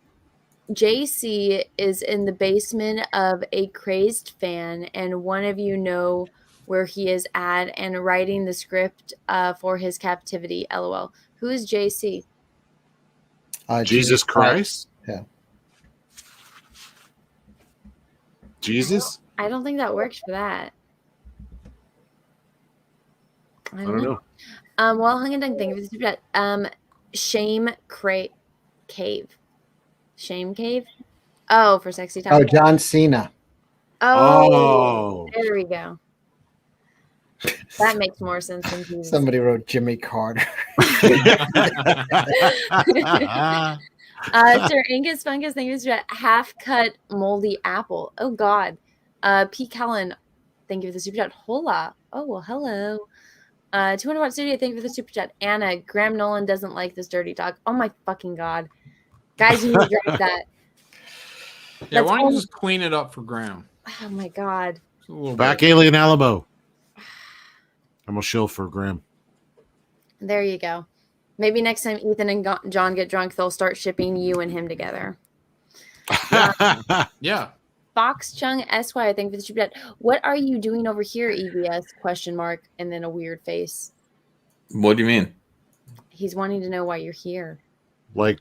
JC is in the basement of a crazed fan, and one of you know where he is at and writing the script for his captivity. LOL. Who is JC?
Jesus Christ?
Yeah.
Jesus?
I don't think that works for that. I don't know. Well hung and done. Thank you for the super chat. Shame Cave. Shame Cave? Oh, for sexy time.
Oh, John Cena.
Oh, there we go. That makes more sense than Jesus.
Somebody wrote Jimmy Carter.
Sir Angus Fungus, thank you for half cut moldy apple. Oh God. P. Cullen, thank you for the super chat. Hola. Oh, well, hello. 200 Watt Studio, thank you for the super chat. Anna, Graham Nolan doesn't like this dirty talk. Oh my fucking God. Guys, you need to drop that.
Yeah, why don't you just clean it up for Graham?
Oh my God.
Back Alien Alamo. I'm a shill for Graham.
There you go. Maybe next time Ethan and John get drunk, they'll start shipping you and him together.
Yeah.
Fox Chung Esquire, thank you for the super chat. What are you doing over here, EBS? Question mark and then a weird face.
What do you mean?
He's wanting to know why you're here.
Like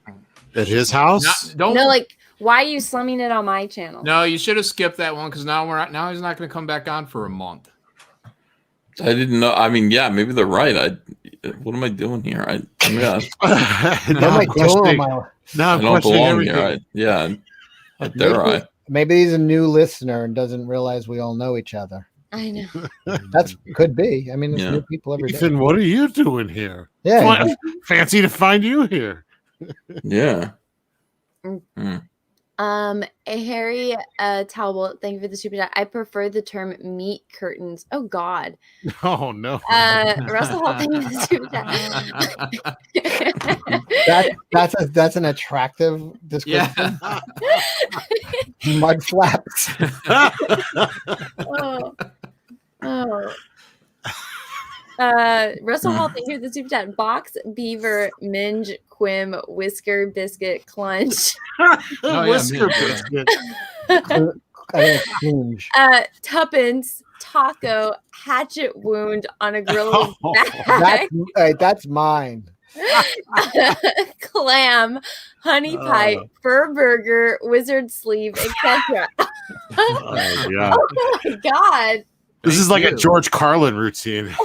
at his house?
No, like why are you slumming it on my channel?
No, you should have skipped that one because now he's not going to come back on for a month.
I didn't know. I mean, yeah, maybe they're right. What am I doing here? I don't belong here. They're right.
Maybe he's a new listener and doesn't realize we all know each other.
I know.
That's could be. I mean, there's new people every day.
Ethan, what are you doing here?
Yeah.
Fancy to find you here.
Yeah.
Harry Talbot, thank you for the super chat. I prefer the term meat curtains. Oh God.
Oh no.
Russell Hall, thank you for the super chat.
That's an attractive description. Yeah. Mud flaps.
Russell Hall, thank you for the super chat. Box, beaver, minge, quim, whisker, biscuit, clunch.
Whisker biscuit.
Tuppence, taco, hatchet wound on a gorilla's back.
That's mine.
Clam, honey pie, fur burger, wizard sleeve, etc.
Oh
my God.
This is like a George Carlin routine.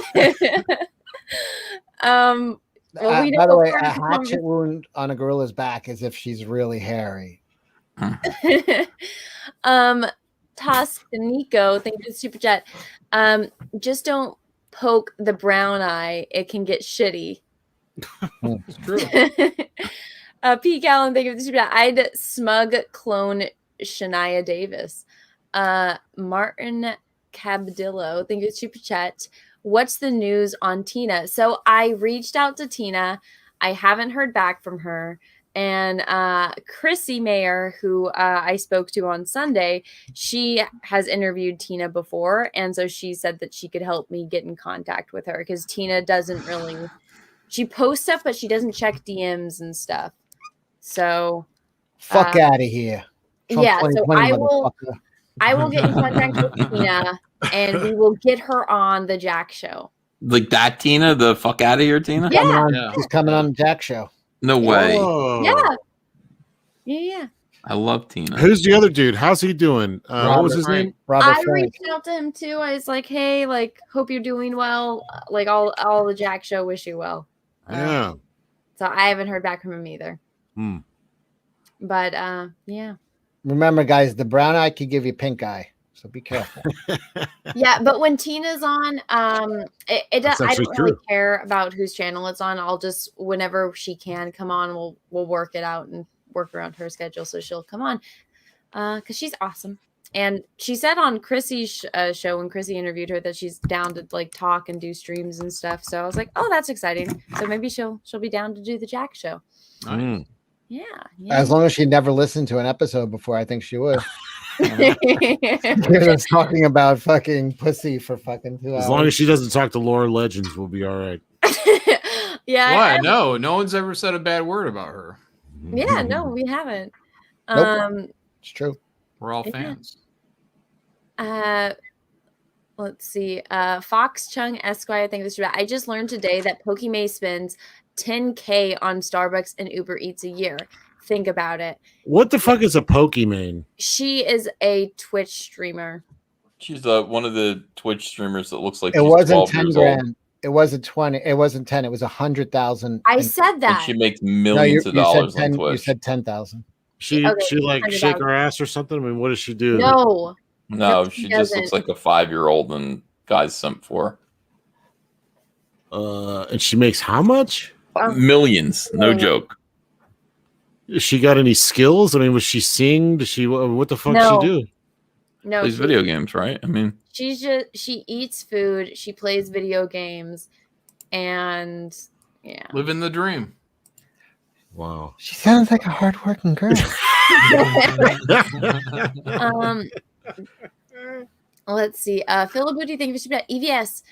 Well,
by the way, a hatchet wound on a gorilla's back is if she's really hairy.
Toscanico, thank you for the super chat. Just don't poke the brown eye; it can get shitty.
It's true.
P. Callan, thank you for the super chat. I'd smug clone Shania Davis. Martin Cabdillo, thank you for the super chat. What's the news on Tina? So I reached out to Tina. I haven't heard back from her. And Chrissy Mayer, who I spoke to on Sunday, she has interviewed Tina before. And so she said that she could help me get in contact with her because Tina doesn't really, she posts stuff, but she doesn't check DMs and stuff. So
fuck out of here. Trump
yeah, so I will get in contact with Tina and we will get her on the Jack show.
Like that Tina, the fuck out of here Tina?
Yeah.
She's coming on the Jack show.
No way.
Whoa.
Yeah.
I love Tina.
Who's the other dude? How's he doing? What was his name?
I reached out to him too. I was like, hey, like, hope you're doing well. Like all the Jack show wish you well.
Yeah.
So I haven't heard back from him either. But yeah.
Remember, guys, the brown eye could give you pink eye, so be careful.
Yeah, but when Tina's on, I don't really care about whose channel it's on. I'll just whenever she can come on, we'll work it out and work around her schedule so she'll come on because she's awesome. And she said on Chrissy's show when Chrissy interviewed her that she's down to like talk and do streams and stuff. So I was like, oh, that's exciting. So maybe she'll be down to do the Jack show. Yeah.
As long as she never listened to an episode before, I think she would. We're just talking about fucking pussy for fucking 2 hours.
As long as she doesn't talk to Laura Legends, we'll be all right.
Yeah.
Why? No one's ever said a bad word about her.
Yeah, no, we haven't.
Nope. It's true.
We're all fans.
Let's see. Fox Chung Esquire, I think this is right. I just learned today that Pokimane spends $10K on Starbucks and Uber Eats a year. Think about it.
What the fuck is a Pokimane?
She is a Twitch streamer.
She's one of the Twitch streamers that looks like
It
she's
wasn't
12
10
years
grand.
old.
It wasn't 20. It wasn't 10. It was 100,000.
I said that.
And she makes millions of dollars on Twitch.
You said 10,000.
She like
100,000.
shake her ass or something? I mean, what does she do?
No, she just looks like a 5-year-old and guys simp for
her. And she makes how much?
Millions. No joke.
She got any skills? I mean, was she sing? Does she? What the fuck she do?
No,
Plays video games, right? I mean,
she eats food, she plays video games, and yeah.
Living the dream.
Wow.
She sounds like a hardworking girl.
Let's see. Philip Booty, thank you for super chat. EVS.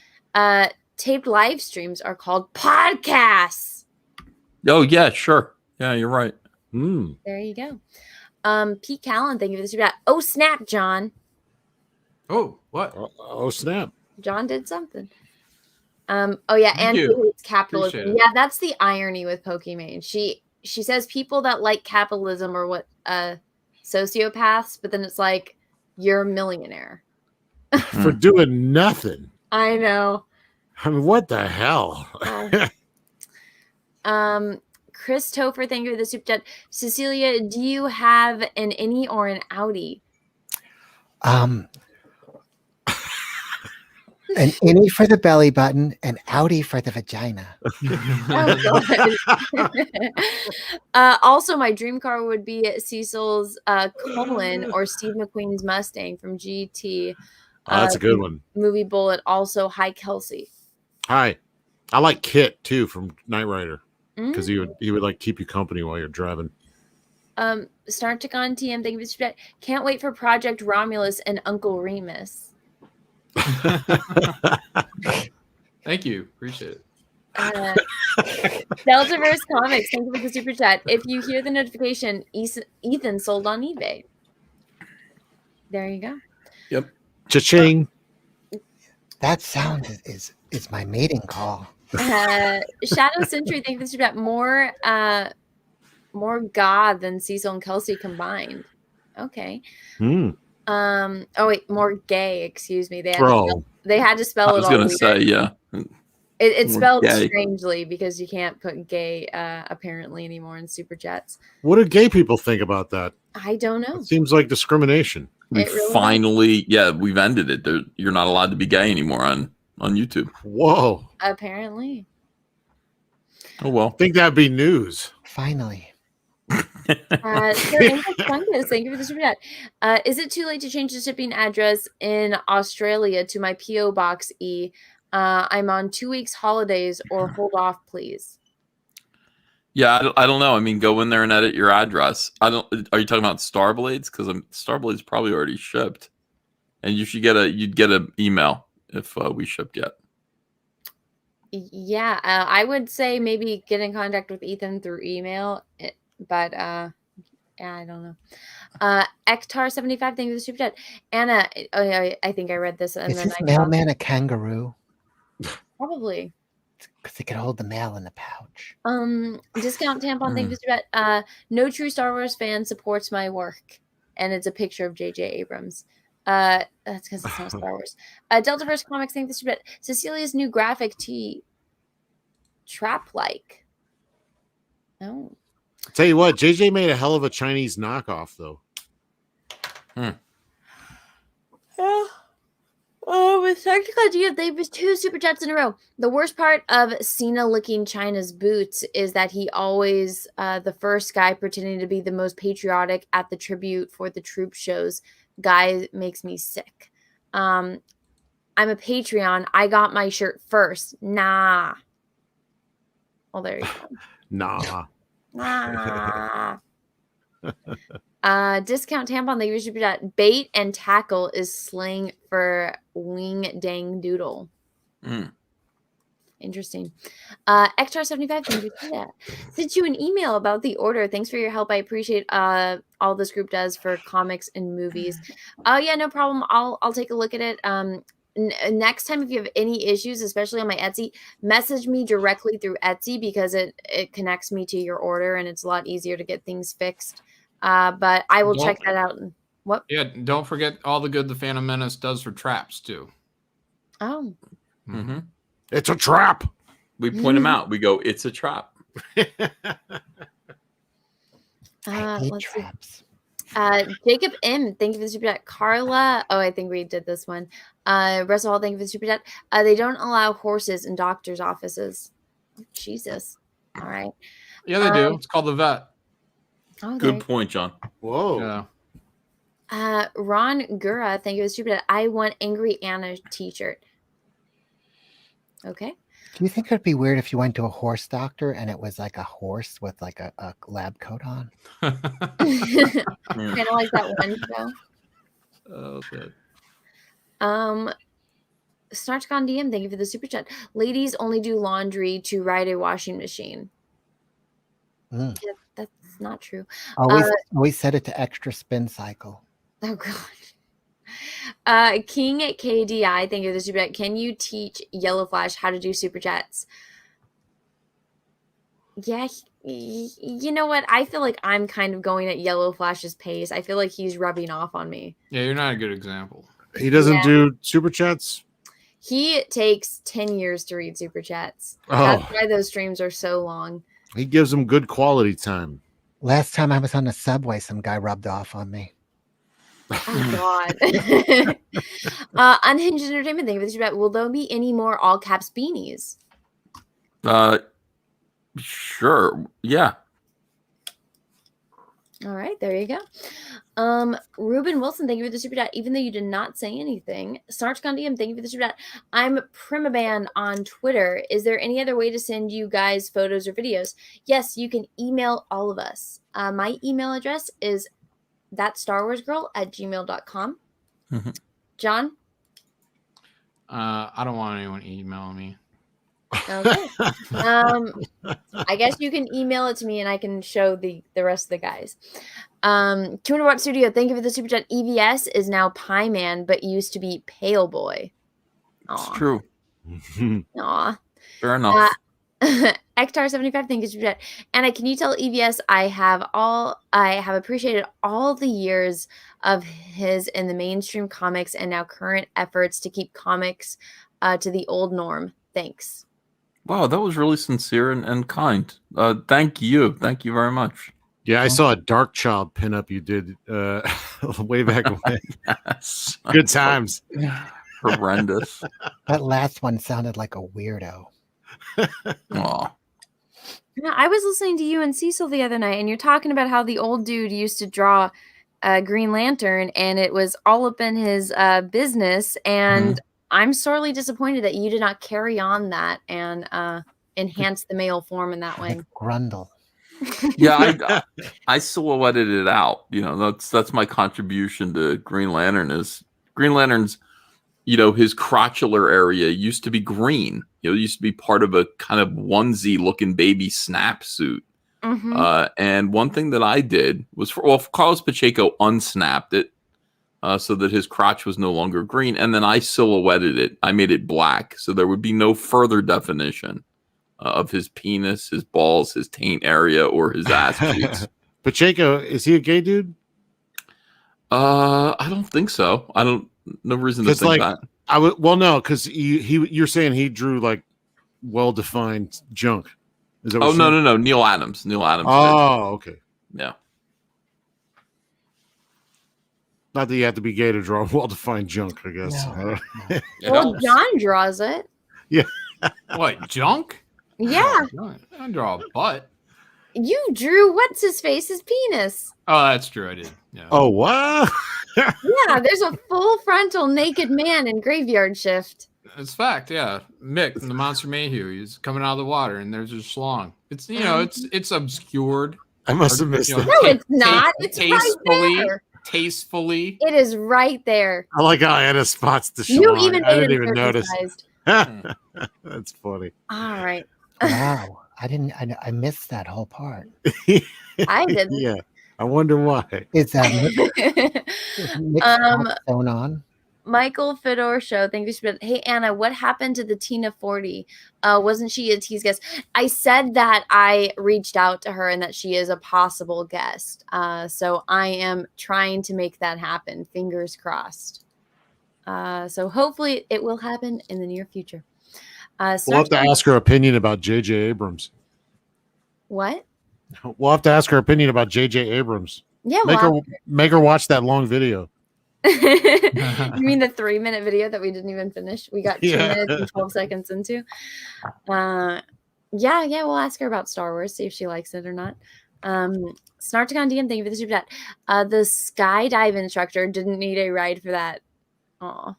Taped live streams are called podcasts.
oh yeah, sure. Yeah, you're right.
There you go. Pete Callan, thank you for the super chat. Oh snap, John.
Oh, what?
Oh snap.
John did something. Oh yeah,
Thank
and
you.
it's capitalism.
Appreciate it.
Yeah, that's the irony with Pokimane. She says people that like capitalism are what sociopaths, but then it's like you're a millionaire.
For doing nothing.
I know.
I mean, what the hell?
Chris Topher, thank you for the super chat. Cecilia, do you have an innie or an outie?
An innie for the belly button, an outie for the vagina.
Also, my dream car would be Cecil's Colin or Steve McQueen's Mustang from GT.
That's a good one.
Movie Bullet. Also, hi Kelsey.
Hi. I like Kit too from Knight Rider because he would like keep you company while you're driving.
Startic on TM. Thank you for the super chat. Can't wait for Project Romulus and Uncle Remus.
Thank you. Appreciate it.
Deltaverse Comics, thank you for the super chat. If you hear the notification, Ethan sold on eBay. There you go.
Yep. Cha-ching.
That sound is my mating call.
Shadow Sentry, thank you for the super chat. More God than Cecil and Kelsey combined. Okay. Oh wait, more gay. Excuse me. They had to spell
I
it
was
all.
gonna
weird.
say, yeah.
It's
More
spelled
gay.
strangely because you can't put gay apparently anymore in super chats.
What do gay people think about that?
I don't know.
It seems like discrimination.
We
It really
finally, we've ended it. You're not allowed to be gay anymore on YouTube.
Whoa.
Apparently.
Oh well.
Think that'd be news.
Finally.
Sir English Fungus, thank you for the super chat. Is it too late to change the shipping address in Australia to my PO Box E? I'm on 2 weeks holidays, or hold off, please.
Yeah, I don't know. I mean, go in there and edit your address. Are you talking about Starblades? Because Starblade's probably already shipped, and you'd get an email if we shipped yet.
Yeah, I would say maybe get in contact with Ethan through email, but yeah, I don't know. Ektar75, thank you for the super chat. Anna, I think I read this, and
Is
then
this mailman a kangaroo?
probably.
Because they could hold the mail in the pouch.
Discount tampon, thank you for the super chat. No true Star Wars fan supports my work, and it's a picture of JJ Abrams. That's because it's not Star Wars. Deltaverse Comics, thank you for the super chat. Cecilia's new graphic tee, trap-like. Oh.
Tell you what, JJ made a hell of a Chinese knockoff, though.
Yeah. With Tactical Idea, they was 2 super chats in a row. The worst part of Cena licking China's boots is that he always, the first guy pretending to be the most patriotic at the tribute for the troop shows. Guy makes me sick. I'm a Patreon. I got my shirt first. Nah. Well, there you go.
Nah.
Nah. Discount tampon, they usually that bait and tackle is slang for wing dang doodle. Interesting. Ektar75, thank you for that. Sent you an email about the order. Thanks for your help. I appreciate all this group does for comics and movies. Yeah, no problem. I'll take a look at it. Next time, if you have any issues, especially on my Etsy, message me directly through Etsy because it connects me to your order and it's a lot easier to get things fixed. But I will check that out. What?
Yeah, don't forget all the good the Phantom Menace does for traps too.
Oh.
Mm-hmm.
It's a trap.
We point them out. We go, it's a trap.
Let's see. Jacob M, thank you for the super chat. Carla, I think we did this one. Russell Hall, thank you for the super chat. They don't allow horses in doctors' offices. Jesus. All right.
Yeah, they do. It's called the vet.
Oh,
Good point, John.
Whoa.
Yeah.
Ron Gura, thank you for the super chat. I want Angry Anna t-shirt. Okay.
Do you think it'd be weird if you went to a horse doctor and it was like a horse with like a lab coat on?
Kind of like that one show.
Oh, shit.
Snarchcon DM, thank you for the super chat. Ladies only do laundry to ride a washing machine. Yeah, that's not true.
Always set it to extra spin cycle.
Oh god. King KDI, thank you for the super chat. Can you teach Yellow Flash how to do super chats? Yeah, you know what? I feel like I'm kind of going at Yellow Flash's pace. I feel like he's rubbing off on me.
Yeah, you're not a good example.
He doesn't do super chats.
He takes 10 years to read super chats.
Oh.
That's why those streams are so long.
He gives them good quality time.
Last time I was on the subway, some guy rubbed off on me.
Oh god. Unhinged Entertainment, thank you for the super chat. Will there be any more all caps beanies?
Sure. Yeah.
All right, there you go. Ruben Wilson, thank you for the super chat. Even though you did not say anything. Snarchcon DM, thank you for the super chat. I'm Primaban on Twitter. Is there any other way to send you guys photos or videos? Yes, you can email all of us. My email address is thatstarwarsgirl@gmail.com.
Mm-hmm.
John?
I don't want anyone emailing me.
Okay. I guess you can email it to me and I can show the rest of the guys. 200 Watt Studio, thank you for the super chat. EVS is now Pie Man, but used to be Pale Boy.
It's true.
Aw.
Fair enough.
Ektar75, thank you for the super chat. Anna, can you tell EVS I have appreciated all the years of his in the mainstream comics and now current efforts to keep comics to the old norm. Thanks.
Wow, that was really sincere and kind. Thank you. Thank you very much.
Yeah, I saw a Dark Child pinup you did way back when.
Yes.
Good times.
Horrendous.
That last one sounded like a weirdo.
Aw.
Yeah, I was listening to you and Cecil the other night, and you're talking about how the old dude used to draw Green Lantern, and it was all up in his business, and I'm sorely disappointed that you did not carry on that and enhance the male form in that way.
Grundle.
Yeah, I silhouetted it out. You know, that's my contribution to Green Lantern. Is Green Lantern's, his crotchular area used to be green. It used to be part of a kind of onesie looking baby snap suit. And one thing that I did was Carlos Pacheco unsnapped it so that his crotch was no longer green. And then I silhouetted it. I made it black so there would be no further definition of his penis, his balls, his taint area, or his ass cheeks.
Pacheco, is he a gay dude?
I don't think so. No reason to think that.
No, because you're saying he drew like well-defined junk. Is that what
no. Neil Adams.
Oh, okay.
Yeah.
Not that you have to be gay to draw well-defined junk, I guess.
No. Well, John draws it.
Yeah.
What, junk?
Yeah.
I draw a butt.
You drew what's his face's penis.
Oh, that's true. I did. Yeah.
Oh, what?
Yeah, there's a full frontal naked man in Graveyard Shift.
It's fact, yeah. Mick from the Monster Mayhew. He's coming out of the water, and there's a schlong. It's it's obscured.
I must have missed it.
No, it's not. It's right there.
Tastefully.
It is right there.
I like how Anna spots the
You
schlong.
even
I
made
didn't
it
even notice.
circumcised.
That's funny.
All right.
Wow. I missed that whole part.
I didn't.
Yeah. I wonder why.
Is that phone on?
Michael Fedor Show. Thank you so much. Hey, Anna, what happened to the Tina 40? Wasn't she a tease guest? I said that I reached out to her and that she is a possible guest. So I am trying to make that happen. Fingers crossed. So hopefully it will happen in the near future.
We'll have to ask her opinion about JJ Abrams.
What?
We'll have to ask her opinion about JJ Abrams.
Yeah,
make her watch that long video.
You mean the 3-minute video that we didn't even finish? We got 2 minutes and 12 seconds into. Yeah, we'll ask her about Star Wars, see if she likes it or not. Snarticon DM, thank you for the super chat. The skydive instructor didn't need a ride for that. Aw.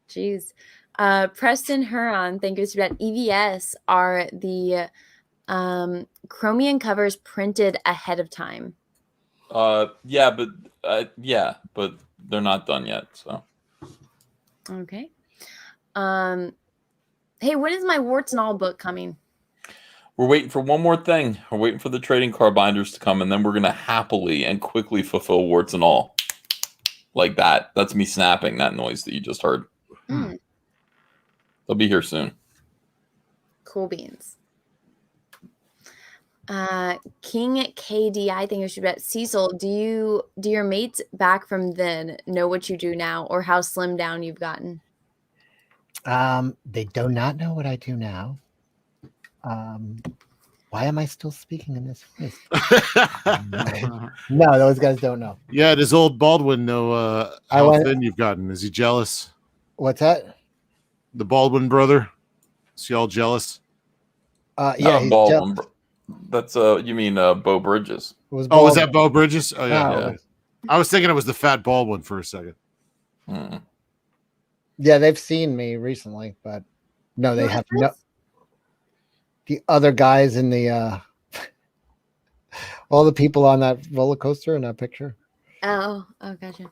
Jeez. Preston Huron, thank you for the super chat. EVS are the Chromium covers printed ahead of time.
Yeah, but they're not done yet. So
Okay. Hey, when is my warts and all book coming?
we're waiting for one more thing. We're waiting for the trading card binders to come, and then we're gonna happily and quickly fulfill warts and all. Like that. That's me snapping that noise that you just heard. They'll be here soon.
Cool beans. King KDI think you should bet. Cecil, do your mates back from then know what you do now or how slim down you've gotten?
They do not know what I do now. Why am I still speaking in this voice? No, those guys don't know.
Yeah, does old Baldwin know how thin you've gotten? Is he jealous?
What's that?
The Baldwin brother? Is he all jealous?
Yeah, he's
Baldwin. That's you mean Bo Bridges?
Was that Bo Bridges? Oh yeah.
Oh.
I was thinking it was the fat Baldwin for a second.
Yeah, they've seen me recently, but no, they have no. The other guys in the all the people on that roller coaster in that picture.
Oh, gotcha.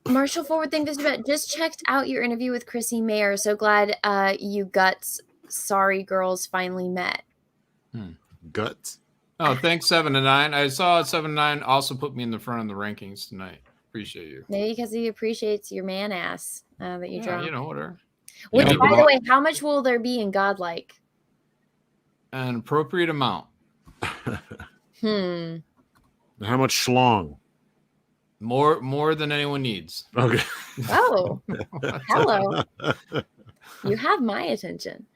Marshall Forward, think this about just checked out your interview with Chrissy Mayer. So glad you guts sorry girls finally met.
Guts.
Oh, thanks 7 to 9. I saw 7 to 9 also put me in the front of the rankings tonight. Appreciate you.
Maybe because he appreciates your man ass that you draw.
You know, whatever.
Which, by the way, how much will there be in Godlike?
An appropriate amount.
How much schlong?
More than anyone needs.
Okay.
Oh, hello. You have my attention.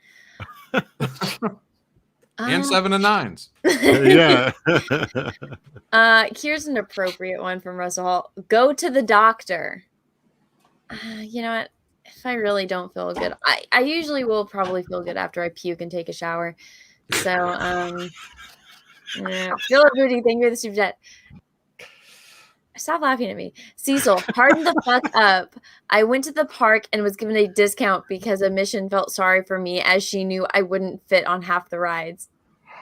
And 7 to 9s.
Yeah.
Here's an appropriate one from Russell Hall. Go to the doctor. You know what? If I really don't feel good, I usually will probably feel good after I puke and take a shower. So, yeah. Philip Booty, thank you for the super chat. Stop laughing at me. Cecil, harden the fuck up. I went to the park and was given a discount because Admission felt sorry for me as she knew I wouldn't fit on half the rides.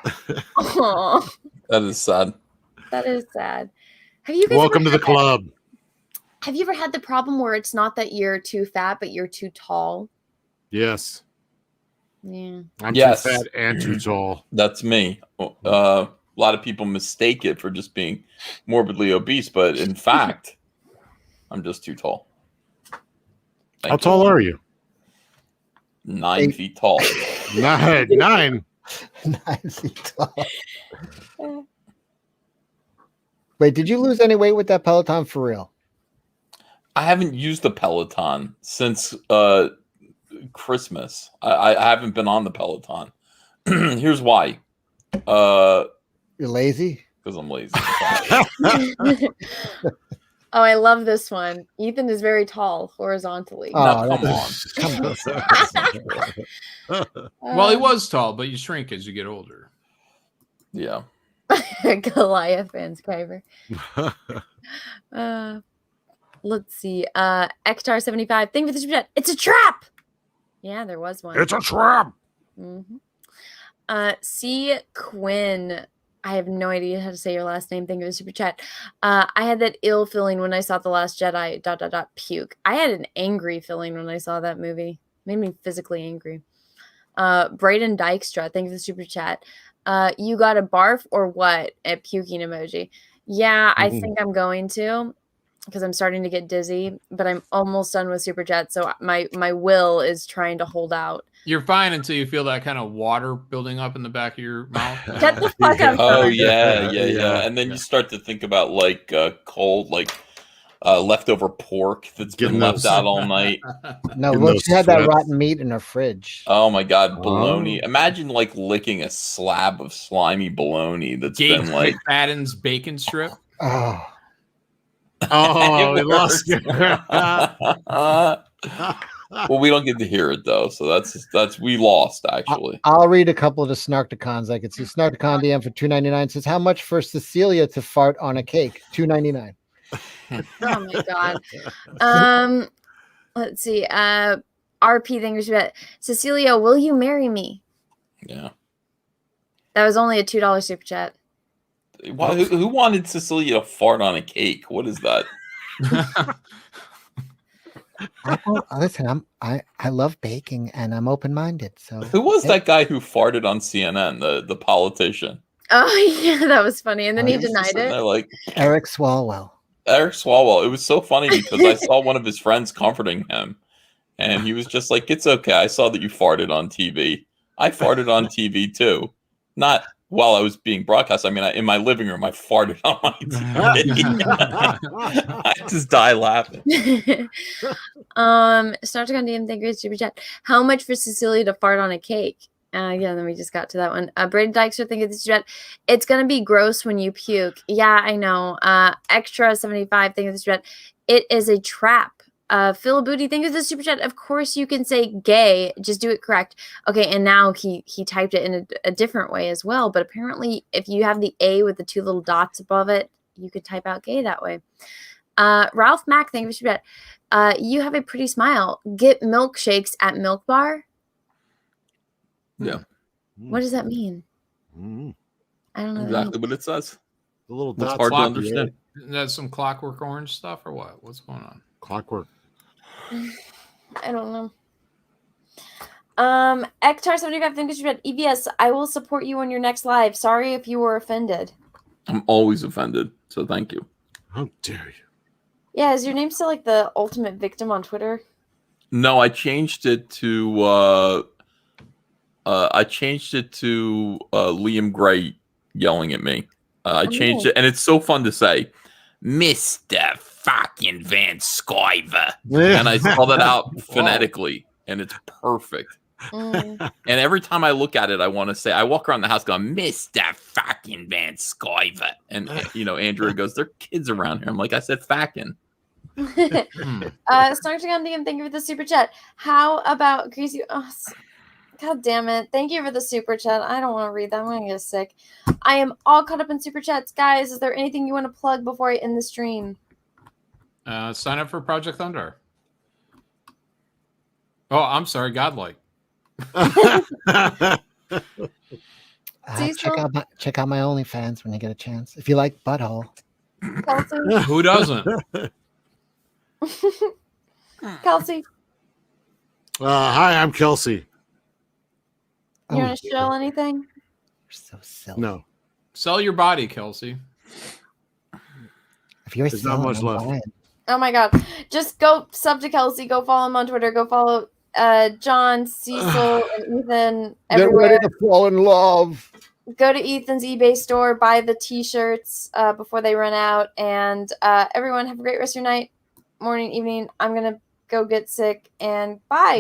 Aww.
That is sad.
That is sad. Have you guys
Welcome to the club.
Have you ever had the problem where it's not that you're too fat, but you're too tall?
Yes.
Yeah.
I'm too fat and too tall.
That's me. A lot of people mistake it for just being morbidly obese, but in fact, I'm just too tall.
How tall are you?
9 feet tall.
9.
9 feet tall. Wait, did you lose any weight with that Peloton for real?
I haven't used the Peloton since Christmas. I haven't been on the Peloton. Here's why.
You're lazy?
Because I'm lazy.
Oh, I love this one. Ethan is very tall horizontally.
Oh, come
on. Well, he was tall, but you shrink as you get older.
Yeah.
Goliath fans, Craver. Let's see. Ektar75. Think of this. It's a trap. Yeah, there was one.
It's a trap.
C. Quinn. I have no idea how to say your last name. Thank you for the super chat. I had that ill feeling when I saw The Last Jedi. ... Puke. I had an angry feeling when I saw that movie. Made me physically angry. Braden Dykstra. Thank you for the super chat. You got a barf or what? A puking emoji. Yeah, I think I'm going to, because I'm starting to get dizzy, but I'm almost done with super chat. So my will is trying to hold out.
You're fine until you feel that kind of water building up in the back of your mouth.
Shut the fuck up.
Oh yeah. And then you start to think about like cold, like leftover pork that's been left out all night.
No, well, she had that rotten meat in her fridge.
Oh my god, bologna! Imagine like licking a slab of slimy bologna that's been like
McFadden's bacon strip.
Oh, we lost you.
Well, we don't get to hear it though, so that's we lost actually.
I'll read a couple of the Snarkticons. I can see Snarkticon DM for $2.99 says, "How much for Cecilia to fart on a cake?" $2.99.
Oh my god. Let's see. RP thing was about Cecilia. Will you marry me?
Yeah.
That was only a $2 super chat.
Who wanted Cecilia to fart on a cake? What is that?
Listen, I love baking and I'm open minded. So
Who was that guy who farted on CNN? The politician.
Oh yeah, that was funny. And then he
was just
denied
sitting
it.
there like
Eric Swalwell.
Eric Swalwell. It was so funny because I saw one of his friends comforting him, and he was just like, "It's okay. I saw that you farted on TV. I farted on TV too, not while I was being broadcast. I mean, in my living room, I farted on my TV. I just die laughing."
Start on DM thing, great super chat. How much for Cecilia to fart on a cake? Yeah, then we just got to that one. Brady Dykes are thinking this chat. It's gonna be gross when you puke. Yeah, I know. Extra 75 thing this chat. It is a trap. Phil Booty, thank you for the super chat. Of course you can say gay, just do it correct. Okay, and now he typed it in a different way as well, but apparently if you have the A with the two little dots above it, you could type out gay that way. Ralph Mack, thank you for the super chat. You have a pretty smile. Get milkshakes at Milk Bar.
Yeah.
What does that mean? I don't know.
Exactly what it says.
The little
It's
dots
hard to
on the
understand.
Isn't that some Clockwork Orange stuff or what? What's going on?
Clockwork.
I don't know. Ektar75 thank you for that. EVS, I will support you on your next live. Sorry if you were offended.
I'm always offended, so thank you.
How dare you?
Yeah, is your name still like the ultimate victim on Twitter?
No, I changed it to Liam Gray yelling at me. I changed it, and it's so fun to say, Mr. fucking Van Skyver. And I spell that out phonetically, and it's perfect. And every time I look at it, I want to say, I walk around the house going, Mr. fucking Van Skyver. And, Andrew goes, there are kids around here. I'm like, I said fucking.
Starting on DM, thank you for the super chat. How about Greasy? Oh, God damn it. Thank you for the super chat. I don't want to read that. I'm going to get sick. I am all caught up in super chats. Guys, is there anything you want to plug before I end the stream?
Sign up for Project Thunder. Oh, I'm sorry. Godlike.
Check out my OnlyFans when you get a chance. If you like butthole.
Who doesn't?
Kelsey.
Hi, I'm Kelsey.
You want to show anything?
You're so silly.
No.
Sell your body, Kelsey.
If you're
There's not much left.
Oh my God. Just go sub to Kelsey. Go follow him on Twitter. Go follow John, Cecil, and Ethan everywhere.
Get ready to fall in love.
Go to Ethan's eBay store. Buy the t-shirts before they run out. And everyone have a great rest of your night, morning, evening. I'm going to go get sick and bye.